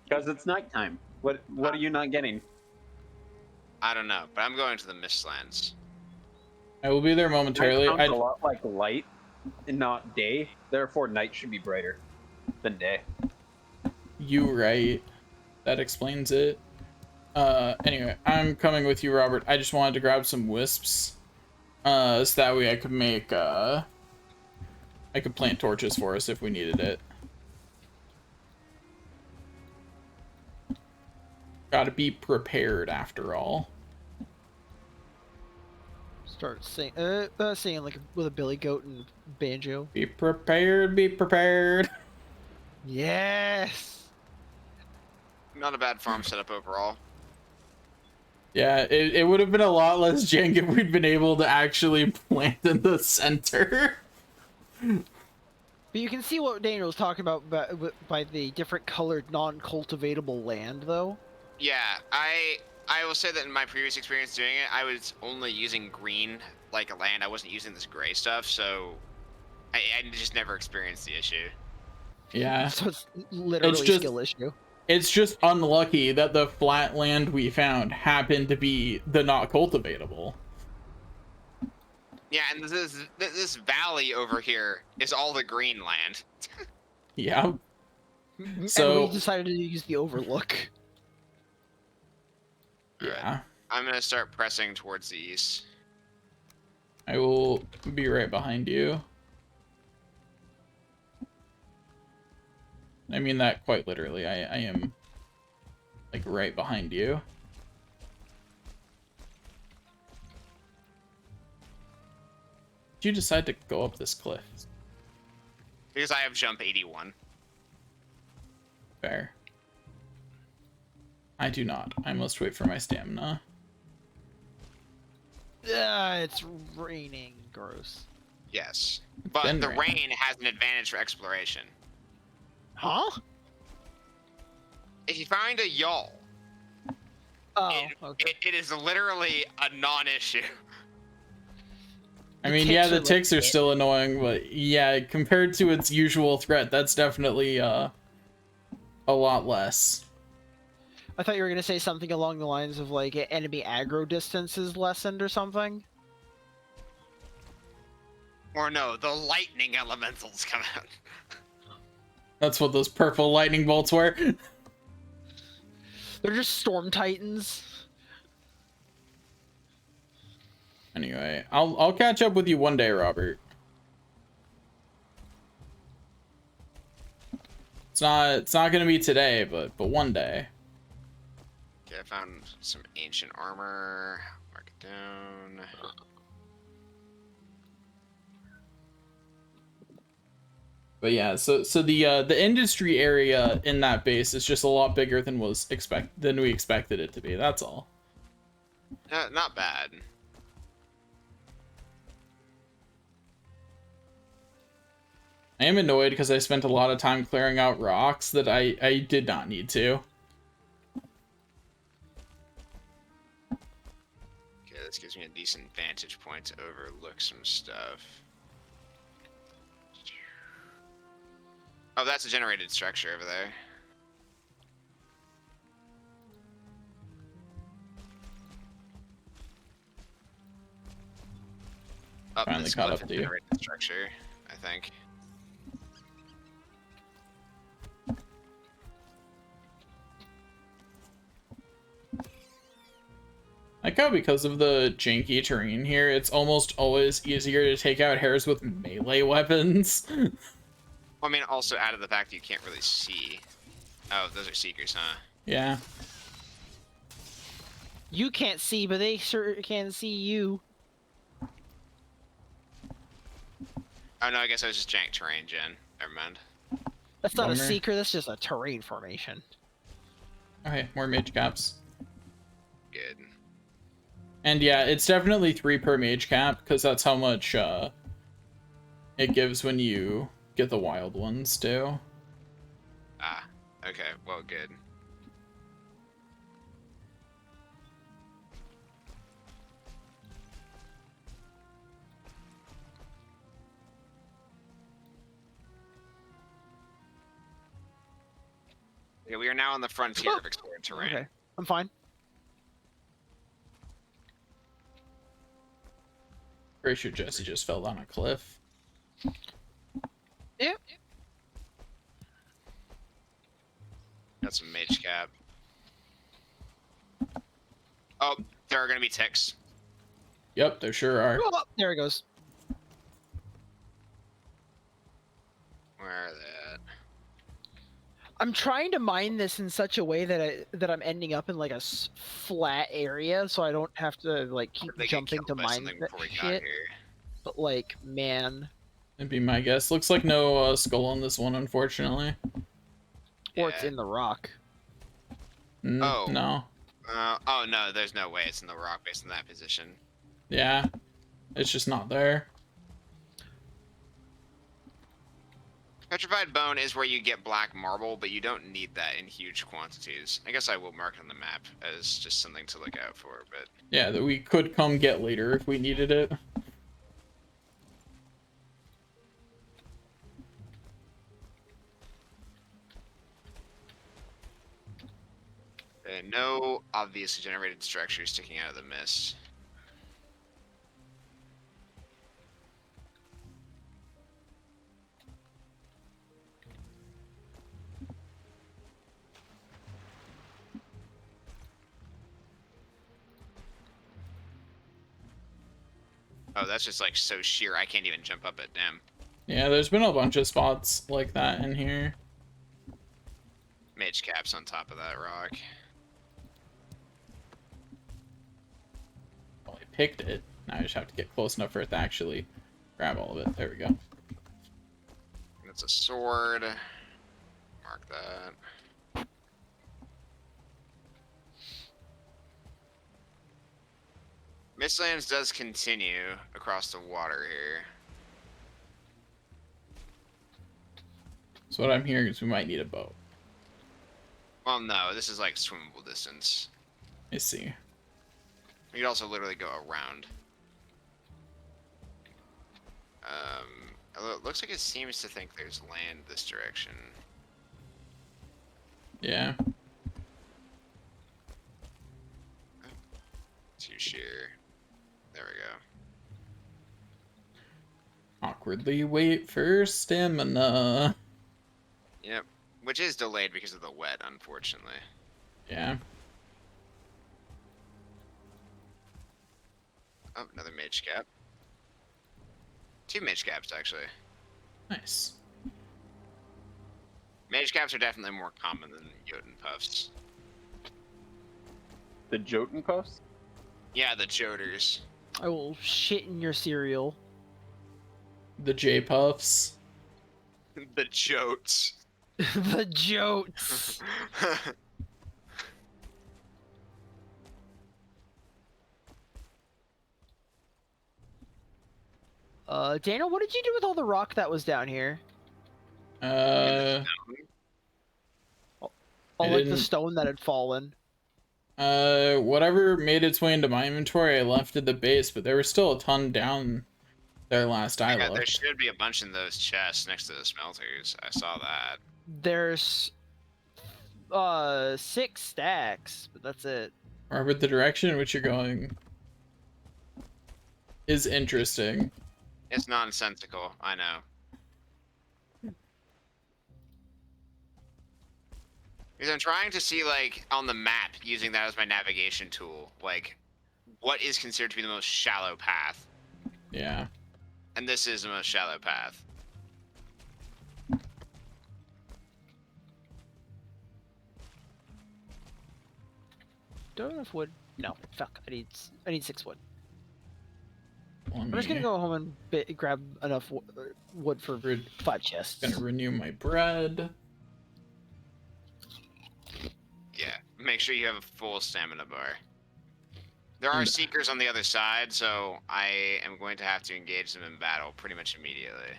Speaker 4: because it's nighttime. What are you not getting?
Speaker 1: I don't know, but I'm going to the Mistlands.
Speaker 2: I will be there momentarily.
Speaker 4: Night sounds a lot like light and not day. Therefore, night should be brighter than day.
Speaker 2: You right. That explains it. Anyway, I'm coming with you, Robert. I just wanted to grab some wisps. So that way I could make, I could plant torches for us if we needed it. Gotta be prepared after all.
Speaker 3: Start singing like with a billy goat and banjo.
Speaker 2: Be prepared, be prepared.
Speaker 3: Yes.
Speaker 1: Not a bad farm setup overall.
Speaker 2: Yeah, it would have been a lot less jank if we'd been able to actually plant in the center.
Speaker 3: But you can see what Daniel was talking about by the different colored non-cultivatable land, though.
Speaker 1: Yeah, I will say that in my previous experience doing it, I was only using green like a land. I wasn't using this gray stuff, so I just never experienced the issue.
Speaker 2: Yeah.
Speaker 3: So it's literally a
Speaker 2: just-
Speaker 3: skill issue.
Speaker 2: It's just unlucky that the flat land we found happened to be the not cultivatable.
Speaker 1: Yeah, and this valley over here is all the green land.
Speaker 2: Yeah.
Speaker 3: And
Speaker 2: So-
Speaker 3: we decided to use the overlook.
Speaker 2: Yeah.
Speaker 1: I'm gonna start pressing towards the east.
Speaker 2: I will be right behind you. I mean that quite literally. I am like right behind you. Did you decide to go up this cliff?
Speaker 1: Because I have jump 81.
Speaker 2: Fair. I do not. I must wait for my stamina.
Speaker 3: It's raining. Gross.
Speaker 1: Yes.
Speaker 2: It's
Speaker 1: But
Speaker 2: been
Speaker 1: the
Speaker 2: raining.
Speaker 1: rain has an advantage for exploration.
Speaker 3: Huh?
Speaker 1: If you find a yawl,
Speaker 3: Oh, okay.
Speaker 1: it is literally a non-issue.
Speaker 2: I
Speaker 3: The
Speaker 2: mean, yeah,
Speaker 3: ticks
Speaker 2: the
Speaker 3: are
Speaker 2: ticks are
Speaker 3: legit.
Speaker 2: still annoying, but yeah, compared to its usual threat, that's definitely a lot less.
Speaker 3: I thought you were gonna say something along the lines of like enemy aggro distance is lessened or something.
Speaker 1: Or no, the lightning elementals come out.
Speaker 2: That's what those purple lightning bolts were.
Speaker 3: They're just storm titans.
Speaker 2: Anyway, I'll catch up with you one day, Robert. It's not gonna be today, but one day.
Speaker 1: Okay, I found some ancient armor. Mark it down.
Speaker 2: But yeah, so the industry area in that base is just a lot bigger than we expected it to be. That's all.
Speaker 1: Not bad.
Speaker 2: I am annoyed because I spent a lot of time clearing out rocks that I did not need to.
Speaker 1: Okay, this gives me a decent vantage point to overlook some stuff. Oh, that's a generated structure over there. Oh,
Speaker 2: Finally
Speaker 1: this
Speaker 2: caught
Speaker 1: cliff
Speaker 2: up
Speaker 1: is
Speaker 2: to you.
Speaker 1: generated structure, I think.
Speaker 2: Like how because of the janky terrain here, it's almost always easier to take out hares with melee weapons.
Speaker 1: Well, I mean, also out of the fact that you can't really see. Oh, those are seekers, huh?
Speaker 2: Yeah.
Speaker 3: You can't see, but they sure can see you.
Speaker 1: Oh no, I guess I was just jank terrain gen. Never mind.
Speaker 3: That's not a
Speaker 2: Bummer.
Speaker 3: seeker. That's just a terrain formation.
Speaker 2: Okay, more mage caps.
Speaker 1: Good.
Speaker 2: And yeah, it's definitely 3 per mage cap, because that's how much it gives when you get the wild ones too.
Speaker 1: Ah, okay, well, good. Okay, we are now on the frontier of explored terrain.
Speaker 3: Okay, I'm fine.
Speaker 2: Pretty sure Jesse just fell down a cliff.
Speaker 3: Yeah.
Speaker 1: Got some mage cap. Oh, there are gonna be ticks.
Speaker 2: Yep, there sure are.
Speaker 3: Oh, there it goes.
Speaker 1: Where are they at?
Speaker 3: I'm trying to mine this in such a way that I'm ending up in like a flat area, so I don't have to like keep
Speaker 1: Did they get
Speaker 3: jumping
Speaker 1: killed
Speaker 3: to
Speaker 1: by
Speaker 3: mine
Speaker 1: something
Speaker 3: that
Speaker 1: before we got
Speaker 3: shit.
Speaker 1: here?
Speaker 3: But like, man,
Speaker 2: That'd be my guess. Looks like no skull on this one, unfortunately.
Speaker 3: or it's
Speaker 1: Yeah.
Speaker 3: in the rock.
Speaker 1: Oh.
Speaker 2: No.
Speaker 1: Oh no, there's no way it's in the rock based in that position.
Speaker 2: Yeah. It's just not there.
Speaker 1: Petrified bone is where you get black marble, but you don't need that in huge quantities. I guess I will mark it on the map as just something to look out for, but
Speaker 2: Yeah, that we could come get later if we needed it.
Speaker 1: no obviously generated structures sticking out of the mist. Oh, that's just like so sheer I can't even jump up it. Damn.
Speaker 2: Yeah, there's been a bunch of spots like that in here.
Speaker 1: Mage caps on top of that rock.
Speaker 2: Well, I picked it. Now I just have to get close enough for it to actually grab all of it. There we go.
Speaker 1: That's a sword. Mark that. Mistlands does continue across the water here.
Speaker 2: So what I'm hearing is we might need a boat.
Speaker 1: Well, no, this is like swimmable distance.
Speaker 2: I see.
Speaker 1: You could also literally go around. It looks like it seems to think there's land this direction.
Speaker 2: Yeah.
Speaker 1: Too sheer. There we go.
Speaker 2: Awkwardly wait for stamina.
Speaker 1: Yep. Which is delayed because of the wet, unfortunately.
Speaker 2: Yeah.
Speaker 1: Oh, another mage cap. 2 mage caps, actually.
Speaker 2: Nice.
Speaker 1: Mage caps are definitely more common than Jotun puffs.
Speaker 4: The Jotun puffs?
Speaker 1: Yeah, the Joters.
Speaker 3: I will shit in your cereal.
Speaker 2: The J Puffs.
Speaker 1: The Jotes.
Speaker 3: The Jotes. Daniel, what did you do with all the rock that was down here?
Speaker 2: I
Speaker 3: All like the
Speaker 2: didn't-
Speaker 3: stone that had fallen.
Speaker 2: Whatever made its way into my inventory, I left at the base, but there was still a ton down there last I
Speaker 1: Yeah, there
Speaker 2: looked.
Speaker 1: should be a bunch in those chests next to the smelters. I saw that.
Speaker 3: There's 6 stacks, but that's it.
Speaker 2: Robert, the direction in which you're going is interesting.
Speaker 1: It's nonsensical, I know. Because I'm trying to see, like, on the map, using that as my navigation tool, like, what is considered to be the most shallow path.
Speaker 2: Yeah.
Speaker 1: And this is the most shallow path.
Speaker 3: Don't have enough wood. No, fuck. I need 6 wood.
Speaker 2: Let
Speaker 3: I'm just gonna
Speaker 2: me-
Speaker 3: go home and grab enough wood for
Speaker 2: Re-
Speaker 3: 5 chests.
Speaker 2: Gonna renew my bread.
Speaker 1: Yeah, make sure you have a full stamina bar. There are
Speaker 2: And-
Speaker 1: seekers on the other side, so I am going to have to engage them in battle pretty much immediately.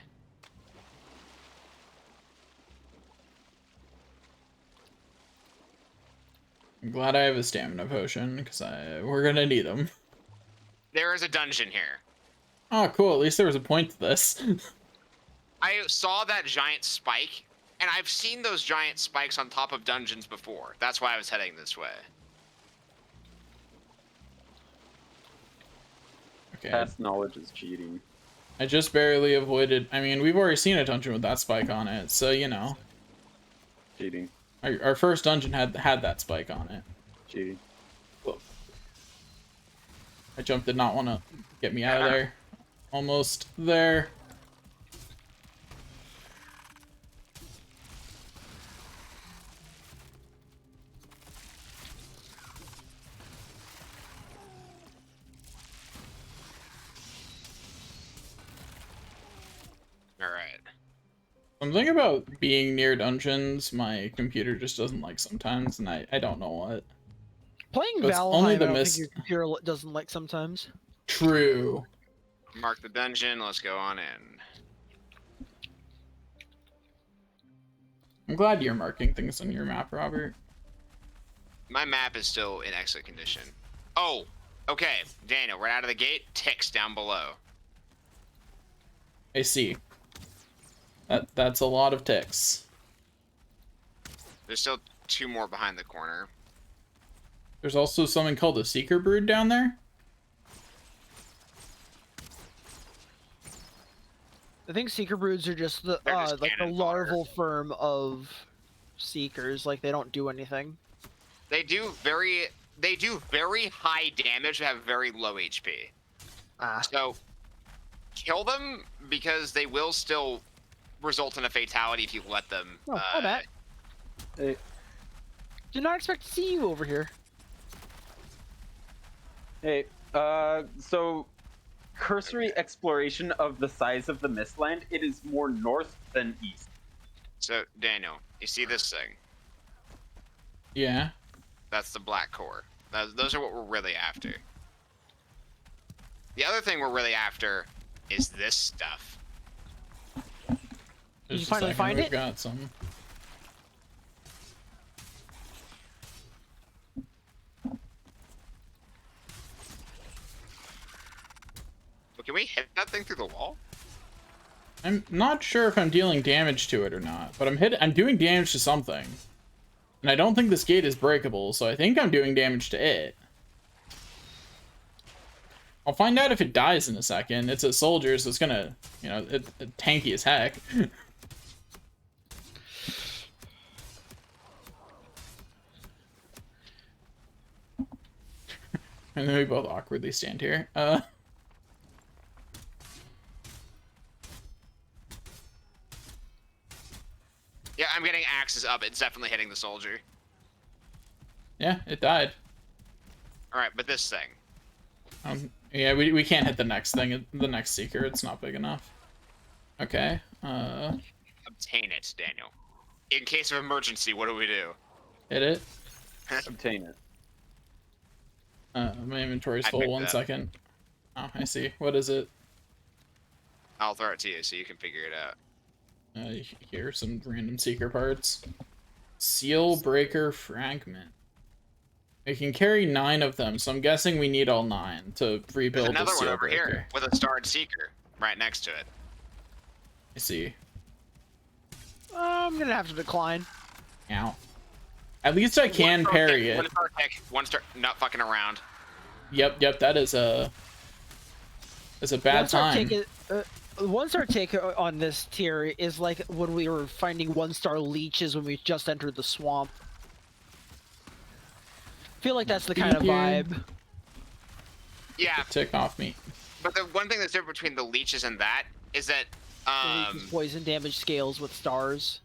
Speaker 2: I'm glad I have a stamina potion, because we're gonna need them.
Speaker 1: There is a dungeon here.
Speaker 2: Oh, cool. At least there was a point to this.
Speaker 1: I saw that giant spike, and I've seen those giant spikes on top of dungeons before. That's why I was heading this way.
Speaker 2: Okay.
Speaker 4: Past knowledge is cheating.
Speaker 2: I just barely avoided. I mean, we've already seen a dungeon with that spike on it, so you know.
Speaker 4: Cheating.
Speaker 2: Our first dungeon had that spike on it.
Speaker 4: Cheating.
Speaker 2: My jump did not want to get me out of there. Almost there.
Speaker 1: Alright.
Speaker 2: Something about being near dungeons, my computer just doesn't like sometimes, and I don't know what.
Speaker 3: Playing
Speaker 2: So it's
Speaker 3: Valheim,
Speaker 2: only the
Speaker 3: I don't
Speaker 2: mist-
Speaker 3: think your computer doesn't like sometimes.
Speaker 2: True.
Speaker 1: Mark the dungeon, let's go on in.
Speaker 2: I'm glad you're marking things on your map, Robert.
Speaker 1: My map is still in excellent condition. Oh, okay, Daniel, right out of the gate, ticks down below.
Speaker 2: I see. That's a lot of ticks.
Speaker 1: There's still 2 more behind the corner.
Speaker 2: There's also something called a Seeker Brood down there.
Speaker 3: I think Seeker Broods are just the
Speaker 1: They're just
Speaker 3: like the
Speaker 1: cannon fodder.
Speaker 3: larval firm of Seekers. Like they don't do anything.
Speaker 1: They do very high damage but have very low HP.
Speaker 3: Ah,
Speaker 1: So kill them because they will still result in a fatality if you let them.
Speaker 3: oh, hi Matt.
Speaker 4: Hey,
Speaker 3: Did not expect to see you over here.
Speaker 4: hey. So cursory exploration of the size of the Mistland. It is more north than east.
Speaker 1: So Daniel, you see this thing?
Speaker 2: Yeah.
Speaker 1: That's the black core. Those are what we're really after. The other thing we're really after is this stuff.
Speaker 3: you
Speaker 2: Just a
Speaker 3: finally
Speaker 2: second,
Speaker 3: find
Speaker 2: we've
Speaker 3: it?
Speaker 2: got some.
Speaker 1: But can we hit that thing through the wall?
Speaker 2: I'm not sure if I'm dealing damage to it or not, but I'm doing damage to something. And I don't think this gate is breakable, so I think I'm doing damage to it. I'll find out if it dies in a second. It's a soldier, so it's gonna, you know, it's tanky as heck. And then we both awkwardly stand here.
Speaker 1: Yeah, I'm getting axes up. It's definitely hitting the soldier.
Speaker 2: Yeah, it died.
Speaker 1: Alright, but this thing.
Speaker 2: Yeah, we can't hit the next thing, the next seeker. It's not big enough. Okay.
Speaker 1: Obtain it, Daniel. In case of emergency, what do we do?
Speaker 2: Hit it.
Speaker 4: Obtain it.
Speaker 2: My inventory's
Speaker 1: I
Speaker 2: full.
Speaker 1: picked
Speaker 2: 1
Speaker 1: that.
Speaker 2: second. Oh, I see. What is it?
Speaker 1: I'll throw it to you so you can figure it out.
Speaker 2: Here, some random seeker parts. Seal breaker fragment. We can carry 9 of them, so I'm guessing we need all 9 to
Speaker 1: There's
Speaker 2: rebuild the
Speaker 1: another one
Speaker 2: seal
Speaker 1: over
Speaker 2: breaker.
Speaker 1: here with a starred seeker right next to it.
Speaker 2: I see.
Speaker 3: I'm gonna have to decline.
Speaker 2: Ow. At least I can
Speaker 1: One star
Speaker 2: parry
Speaker 1: tick,
Speaker 2: it.
Speaker 1: 1 star tick, 1 star, not fucking around.
Speaker 2: Yep, that is a... It's a bad time.
Speaker 3: One star take on this tier is like when we were finding 1-star leeches when we just entered the swamp. Feel like that's the kind of
Speaker 2: Thank you.
Speaker 3: vibe.
Speaker 1: Yeah,
Speaker 2: Tick off me.
Speaker 1: but the one thing that's different between the leeches and that is that,
Speaker 3: The leeches poison damage scales with stars.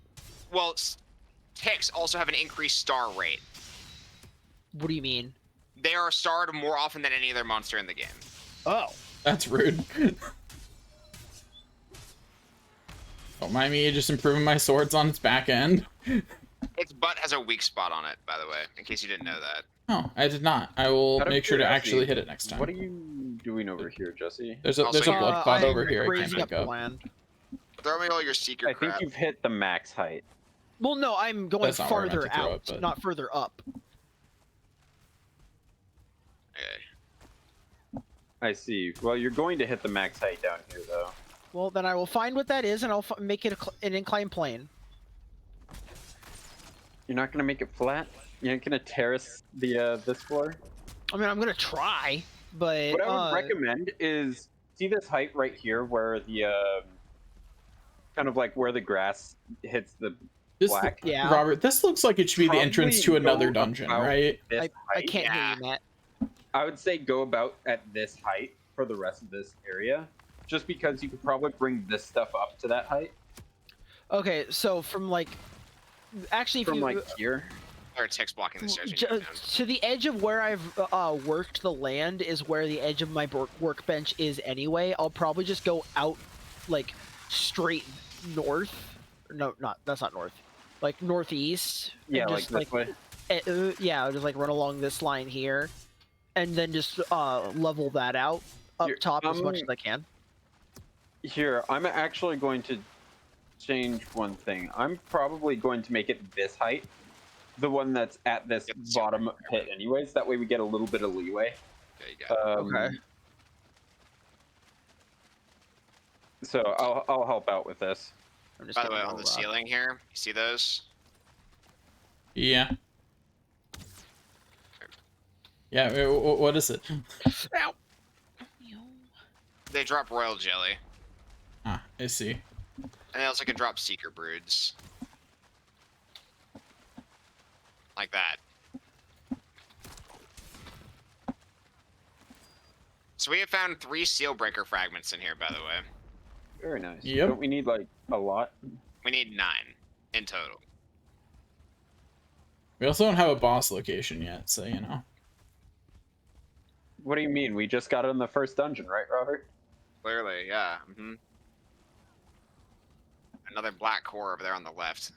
Speaker 1: well, ticks also have an increased star rate.
Speaker 3: What do you mean?
Speaker 1: They are starred more often than any other monster in the game.
Speaker 3: Oh.
Speaker 2: That's rude. Don't mind me just improving my swords on its back end.
Speaker 1: Its butt has a weak spot on it, by the way, in case you didn't know that.
Speaker 2: Oh, I did not. I will
Speaker 4: Out of
Speaker 2: make sure to
Speaker 4: curiosity,
Speaker 2: actually hit it next time.
Speaker 4: What are you doing over here, Jesse?
Speaker 2: There's a
Speaker 1: Also,
Speaker 2: blood pot
Speaker 3: I'm
Speaker 2: over here I can't
Speaker 3: raising
Speaker 2: pick
Speaker 3: up
Speaker 2: up.
Speaker 3: land.
Speaker 1: Throw me all your secret
Speaker 4: I think
Speaker 1: crap.
Speaker 4: you've hit the max height.
Speaker 3: Well, no, I'm going
Speaker 2: That's not where I meant
Speaker 3: farther
Speaker 2: to throw
Speaker 3: out,
Speaker 2: it, but-
Speaker 3: not further up.
Speaker 1: Okay.
Speaker 4: I see. Well, you're going to hit the max height down here, though.
Speaker 3: Well, then I will find what that is, and I'll make it an inclined plane.
Speaker 4: You're not gonna make it flat. You're not gonna terrace the this floor.
Speaker 3: I mean, I'm gonna try, but
Speaker 4: What I would recommend is see this height right here, where the kind of like where the grass hits the
Speaker 2: This,
Speaker 4: black.
Speaker 3: Yeah.
Speaker 2: Robert, this looks like it should be the entrance to
Speaker 4: Probably
Speaker 2: another
Speaker 4: go
Speaker 2: dungeon,
Speaker 4: about
Speaker 2: right?
Speaker 4: This
Speaker 3: I
Speaker 4: height.
Speaker 3: can't
Speaker 1: Yeah.
Speaker 3: hear you, Matt.
Speaker 4: I would say go about at this height for the rest of this area, just because you could probably bring this stuff up to that height
Speaker 3: Okay, so from like, actually, if
Speaker 4: from
Speaker 3: you
Speaker 4: like here.
Speaker 1: There are ticks blocking the stairs.
Speaker 3: J-
Speaker 1: when you go down.
Speaker 3: to the edge of where I've worked the land is where the edge of my workbench is anyway. I'll probably just go out, like, straight north. No, that's not north. Like northeast. and
Speaker 4: Yeah, like
Speaker 3: just,
Speaker 4: this way.
Speaker 3: yeah, I'll just like run along this line here, and then just level that out up
Speaker 4: You're-
Speaker 3: top as much as I can.
Speaker 4: Here, I'm actually going to change one thing. I'm probably going to make it this height, the one that's at this
Speaker 1: Get the
Speaker 4: bottom pit anyways. That way we get a little bit of leeway.
Speaker 1: There you go.
Speaker 3: Okay.
Speaker 4: So I'll help out with this.
Speaker 3: I'm just
Speaker 1: By the
Speaker 3: getting
Speaker 1: way, on
Speaker 3: more
Speaker 1: the
Speaker 3: rock.
Speaker 1: ceiling here, you see those?
Speaker 2: Yeah. Yeah, what is it?
Speaker 3: Ow!
Speaker 1: They drop royal jelly,
Speaker 2: Ah, I see.
Speaker 1: and they also can drop seeker broods. Like that. So we have found 3 seal breaker fragments in here, by the way.
Speaker 4: Very nice.
Speaker 2: Yep.
Speaker 4: Don't we need like a lot?
Speaker 1: We need 9 in total.
Speaker 2: We also don't have a boss location yet, so you know.
Speaker 4: What do you mean? We just got it in the first dungeon, right, Robert?
Speaker 1: Clearly, yeah. Another black core over there on the left.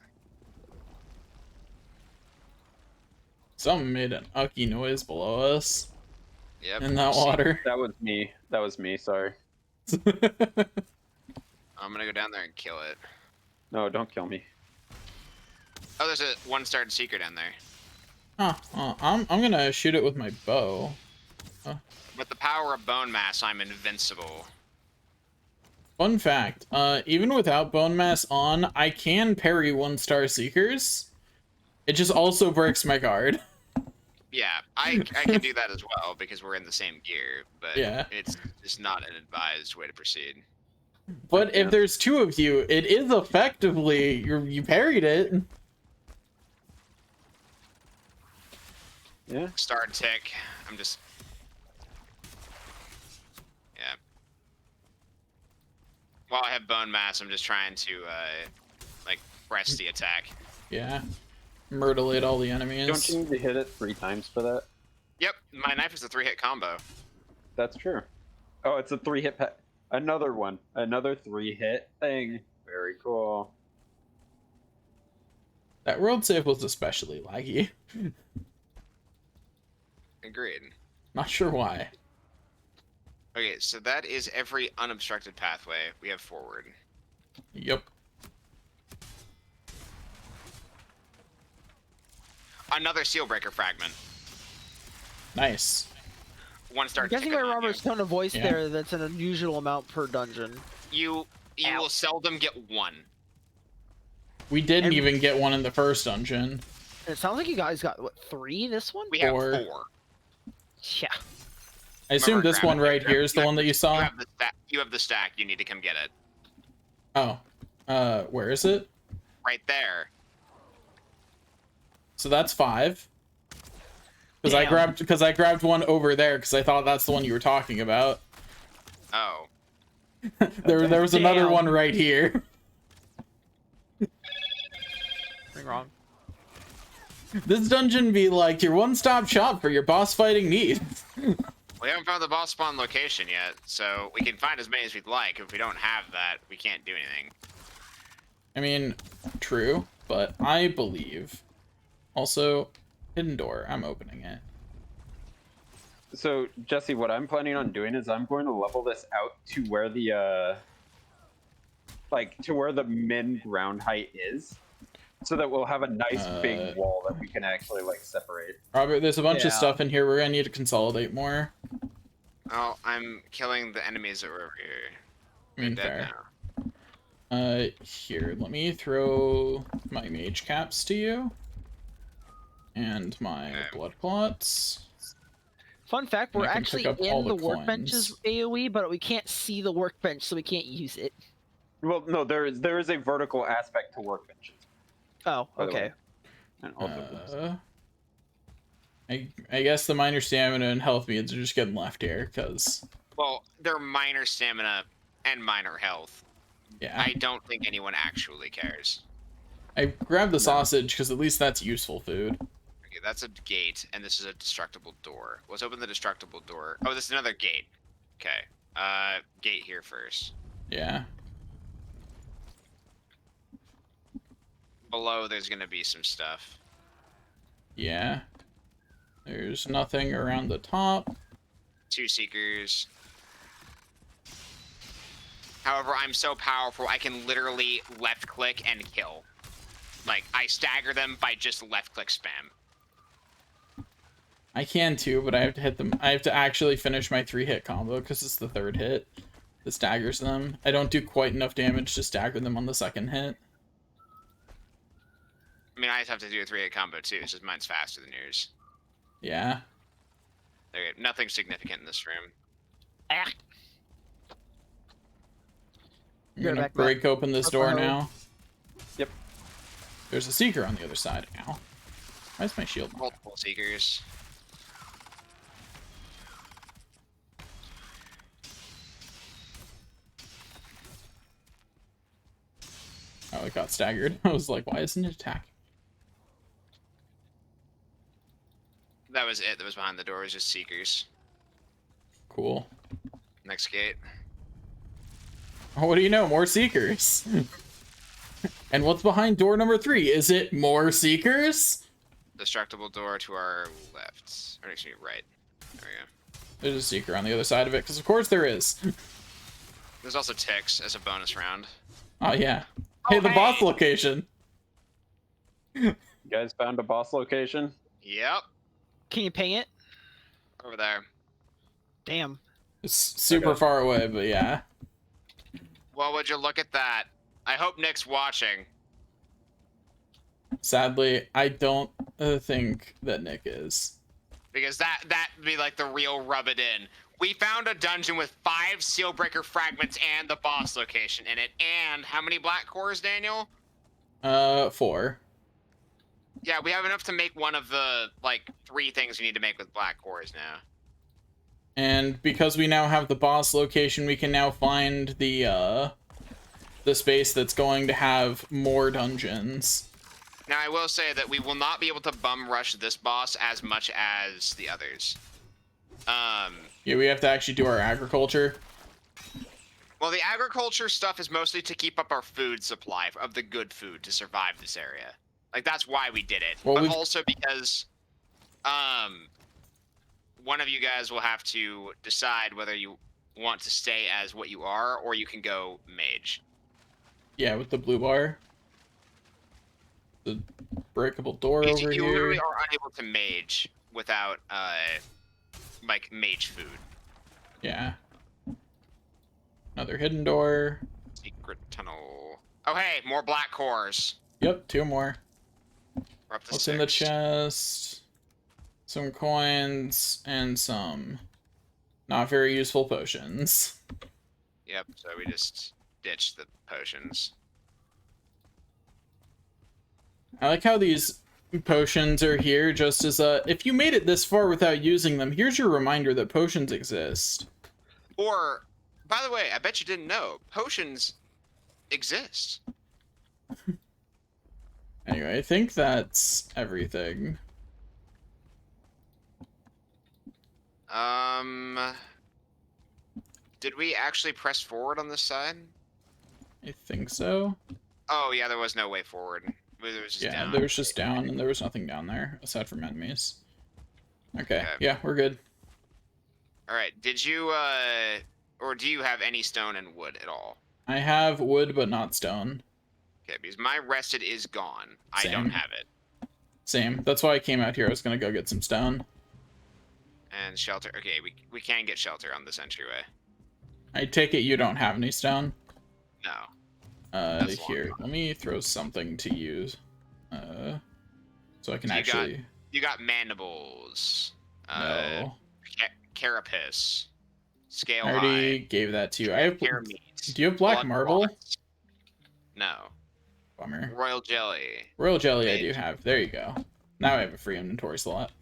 Speaker 2: Something made an ucky noise below us.
Speaker 1: Yep.
Speaker 2: in that
Speaker 1: see.
Speaker 2: water.
Speaker 4: That was me. That was me. Sorry.
Speaker 1: I'm gonna go down there and kill it.
Speaker 4: No, don't kill me.
Speaker 1: Oh, there's a one-starred seeker down there.
Speaker 2: I'm gonna shoot it with my bow.
Speaker 1: With the power of bone mass, I'm invincible.
Speaker 2: Fun fact, even without bone mass on, I can parry 1-star seekers. It just also breaks my guard.
Speaker 1: Yeah, I can do that as well because we're in the same gear, but
Speaker 2: Yeah.
Speaker 1: it's just not an advised way to proceed.
Speaker 2: But if there's 2 of you, it is effectively you parried it.
Speaker 4: Yeah.
Speaker 1: Star tick. I'm just. Yeah. While I have bone mass, I'm just trying to like press the attack.
Speaker 2: Yeah. Myrtlate all the enemies.
Speaker 4: Don't you need to hit it 3 times for that?
Speaker 1: Yep, my knife is a 3-hit combo.
Speaker 4: That's true. Oh, it's a 3-hit Another one. Another 3-hit thing. Very cool.
Speaker 2: That world save was especially laggy.
Speaker 1: Agreed.
Speaker 2: Not sure why.
Speaker 1: Okay, so that is every unobstructed pathway we have forward.
Speaker 2: Yep.
Speaker 1: Another seal breaker fragment.
Speaker 2: Nice.
Speaker 1: 1-star.
Speaker 3: I'm guessing
Speaker 1: tick
Speaker 3: by
Speaker 1: on you.
Speaker 3: Robert's tone of voice
Speaker 2: Yeah.
Speaker 3: there, that's an unusual amount per dungeon.
Speaker 1: You
Speaker 3: Ow.
Speaker 1: will seldom get 1.
Speaker 2: We didn't
Speaker 3: And-
Speaker 2: even get one in the first dungeon.
Speaker 3: And it sounds like you guys got, what, 3 this one?
Speaker 1: We have
Speaker 2: 4.
Speaker 1: 4.
Speaker 3: Yeah.
Speaker 2: I assume
Speaker 1: Remember,
Speaker 2: this
Speaker 1: grab
Speaker 2: one
Speaker 1: it,
Speaker 2: right
Speaker 1: grab
Speaker 2: here
Speaker 1: it.
Speaker 2: is the one that you
Speaker 1: You
Speaker 2: saw?
Speaker 1: have the stack. You have the stack. You need to come get it.
Speaker 2: Oh. Where is it?
Speaker 1: Right there.
Speaker 2: So that's 5. Because I grabbed one over there because I thought that's the one you were talking about.
Speaker 1: Oh.
Speaker 2: There was another
Speaker 3: Damn.
Speaker 2: one right here.
Speaker 3: Nothing wrong.
Speaker 2: This dungeon be like your one-stop shop for your boss fighting needs.
Speaker 1: We haven't found the boss spawn location yet, so we can find as many as we'd like. If we don't have that, we can't do anything.
Speaker 2: I mean, true, but I believe. Also, hidden door. I'm opening it.
Speaker 4: So, Jesse, what I'm planning on doing is I'm going to level this out to where the to where the min ground height is, so that we'll have a nice big wall that we can actually like separate.
Speaker 2: Robert, there's a bunch of
Speaker 3: Yeah.
Speaker 2: stuff in here. We're gonna need to consolidate more.
Speaker 1: Oh, I'm killing the enemies that were over here.
Speaker 2: I mean,
Speaker 1: They're dead
Speaker 2: fair.
Speaker 1: now.
Speaker 2: Here, let me throw my mage caps to you. And my
Speaker 1: Okay.
Speaker 2: blood clots.
Speaker 3: Fun fact,
Speaker 2: And
Speaker 3: we're
Speaker 2: I can
Speaker 3: actually
Speaker 2: pick up all
Speaker 3: in
Speaker 2: the
Speaker 3: the workbench's
Speaker 2: coins.
Speaker 3: AoE, but we can't see the workbench, so we can't use it.
Speaker 4: Well, no, there is a vertical aspect to workbenches.
Speaker 3: Oh,
Speaker 4: By the way.
Speaker 3: okay.
Speaker 4: And also,
Speaker 2: I guess the minor stamina and health beads are just getting left here, because,
Speaker 1: Well, they're minor stamina and minor health.
Speaker 2: yeah.
Speaker 1: I don't think anyone actually cares.
Speaker 2: I grabbed the sausage, because at least that's useful food.
Speaker 1: Okay, that's a gate, and this is a destructible door. Let's open the destructible door. Oh, this is another gate. Okay. Gate here first.
Speaker 2: Yeah.
Speaker 1: Below, there's gonna be some stuff.
Speaker 2: Yeah. There's nothing around the top.
Speaker 1: 2 seekers. However, I'm so powerful, I can literally left-click and kill. Like, I stagger them by just left-click spam.
Speaker 2: I can too, but I have to hit them. I have to actually finish my 3-hit combo, because it's the 3rd hit that staggers them. I don't do quite enough damage to stagger them on the 2nd hit.
Speaker 1: I mean, I just have to do a 3-hit combo too, it's just mine's faster than yours.
Speaker 2: Yeah.
Speaker 1: There, nothing significant in this room.
Speaker 3: Ah,
Speaker 2: I'm
Speaker 3: Go
Speaker 2: gonna
Speaker 3: back,
Speaker 2: break open this door
Speaker 3: Uh-oh.
Speaker 2: now.
Speaker 4: Yep.
Speaker 2: There's a seeker on the other side. Ow. Why's my shield?
Speaker 1: Multiple seekers.
Speaker 2: Oh, it got staggered. I was like, why isn't it attacking?
Speaker 1: That was it. That was behind the door. It was just seekers.
Speaker 2: Cool.
Speaker 1: Next gate.
Speaker 2: Oh, what do you know? More seekers. And what's behind door number 3? Is it more seekers?
Speaker 1: Destructible door to our left. Or excuse me, right. There we go.
Speaker 2: There's a seeker on the other side of it, because of course there is.
Speaker 1: There's also ticks as a bonus round.
Speaker 2: Oh, yeah. Hey, the boss location.
Speaker 4: You guys found a boss location?
Speaker 1: Yep.
Speaker 3: Can you ping it?
Speaker 1: Over there.
Speaker 3: Damn.
Speaker 2: It's super
Speaker 4: Okay.
Speaker 2: far away, but yeah.
Speaker 1: Well, would you look at that? I hope Nick's watching.
Speaker 2: Sadly, I don't think that Nick is.
Speaker 1: Because that'd be like the real rub it in. We found a dungeon with 5 Sealbreaker fragments and the boss location in it. And how many black cores, Daniel?
Speaker 2: 4.
Speaker 1: Yeah, we have enough to make one of the, like, 3 things we need to make with black cores now.
Speaker 2: And because we now have the boss location, we can now find the space that's going to have more dungeons.
Speaker 1: Now, I will say that we will not be able to bum rush this boss as much as the others.
Speaker 2: Yeah, we have to actually do our agriculture.
Speaker 1: Well, the agriculture stuff is mostly to keep up our food supply of the good food to survive this area. Like, that's why we did it.
Speaker 2: Well,
Speaker 1: but also because, one of you guys will have to decide whether you want to stay as what you are, or you can go mage.
Speaker 2: Yeah, with the blue bar. The breakable door over
Speaker 1: You
Speaker 2: here.
Speaker 1: literally are unable to mage without, like, mage food.
Speaker 2: Yeah. Another hidden door.
Speaker 1: Secret tunnel. Oh, hey, more black cores.
Speaker 2: Yep, 2 more.
Speaker 1: We're up to
Speaker 2: What's
Speaker 1: 6.
Speaker 2: in the chest? Some coins and some not very useful potions.
Speaker 1: Yep, so we just ditched the potions.
Speaker 2: I like how these potions are here just as if you made it this far without using them, here's your reminder that potions exist.
Speaker 1: Or, by the way, I bet you didn't know, potions exist.
Speaker 2: Anyway, I think that's everything.
Speaker 1: Did we actually press forward on this side?
Speaker 2: I think so.
Speaker 1: Oh, yeah, there was no way forward. There was just
Speaker 2: Yeah,
Speaker 1: down.
Speaker 2: there was just down and there was nothing down there aside from enemies. Okay,
Speaker 1: Okay.
Speaker 2: yeah, we're good.
Speaker 1: Alright, did you, or do you have any stone and wood at all?
Speaker 2: I have wood but not stone.
Speaker 1: Okay, because my rested is gone. I
Speaker 2: Same.
Speaker 1: don't have it.
Speaker 2: Same. That's why I came out here. I was gonna go get some stone.
Speaker 1: And shelter. Okay, we can get shelter on this entryway.
Speaker 2: I take it you don't have any stone?
Speaker 1: No. That's long
Speaker 2: Here,
Speaker 1: gone.
Speaker 2: let me throw something to use. So I can
Speaker 1: So you
Speaker 2: actually...
Speaker 1: You got mandibles.
Speaker 2: No.
Speaker 1: Carapace. Scale
Speaker 2: I already
Speaker 1: high.
Speaker 2: gave that to you. I have...
Speaker 1: Hair meat.
Speaker 2: Do you have black
Speaker 1: blood
Speaker 2: marble?
Speaker 1: clots. No.
Speaker 2: Bummer.
Speaker 1: Royal jelly.
Speaker 2: Royal jelly I do
Speaker 1: Mage.
Speaker 2: have. There you go. Now I have a free inventory slot.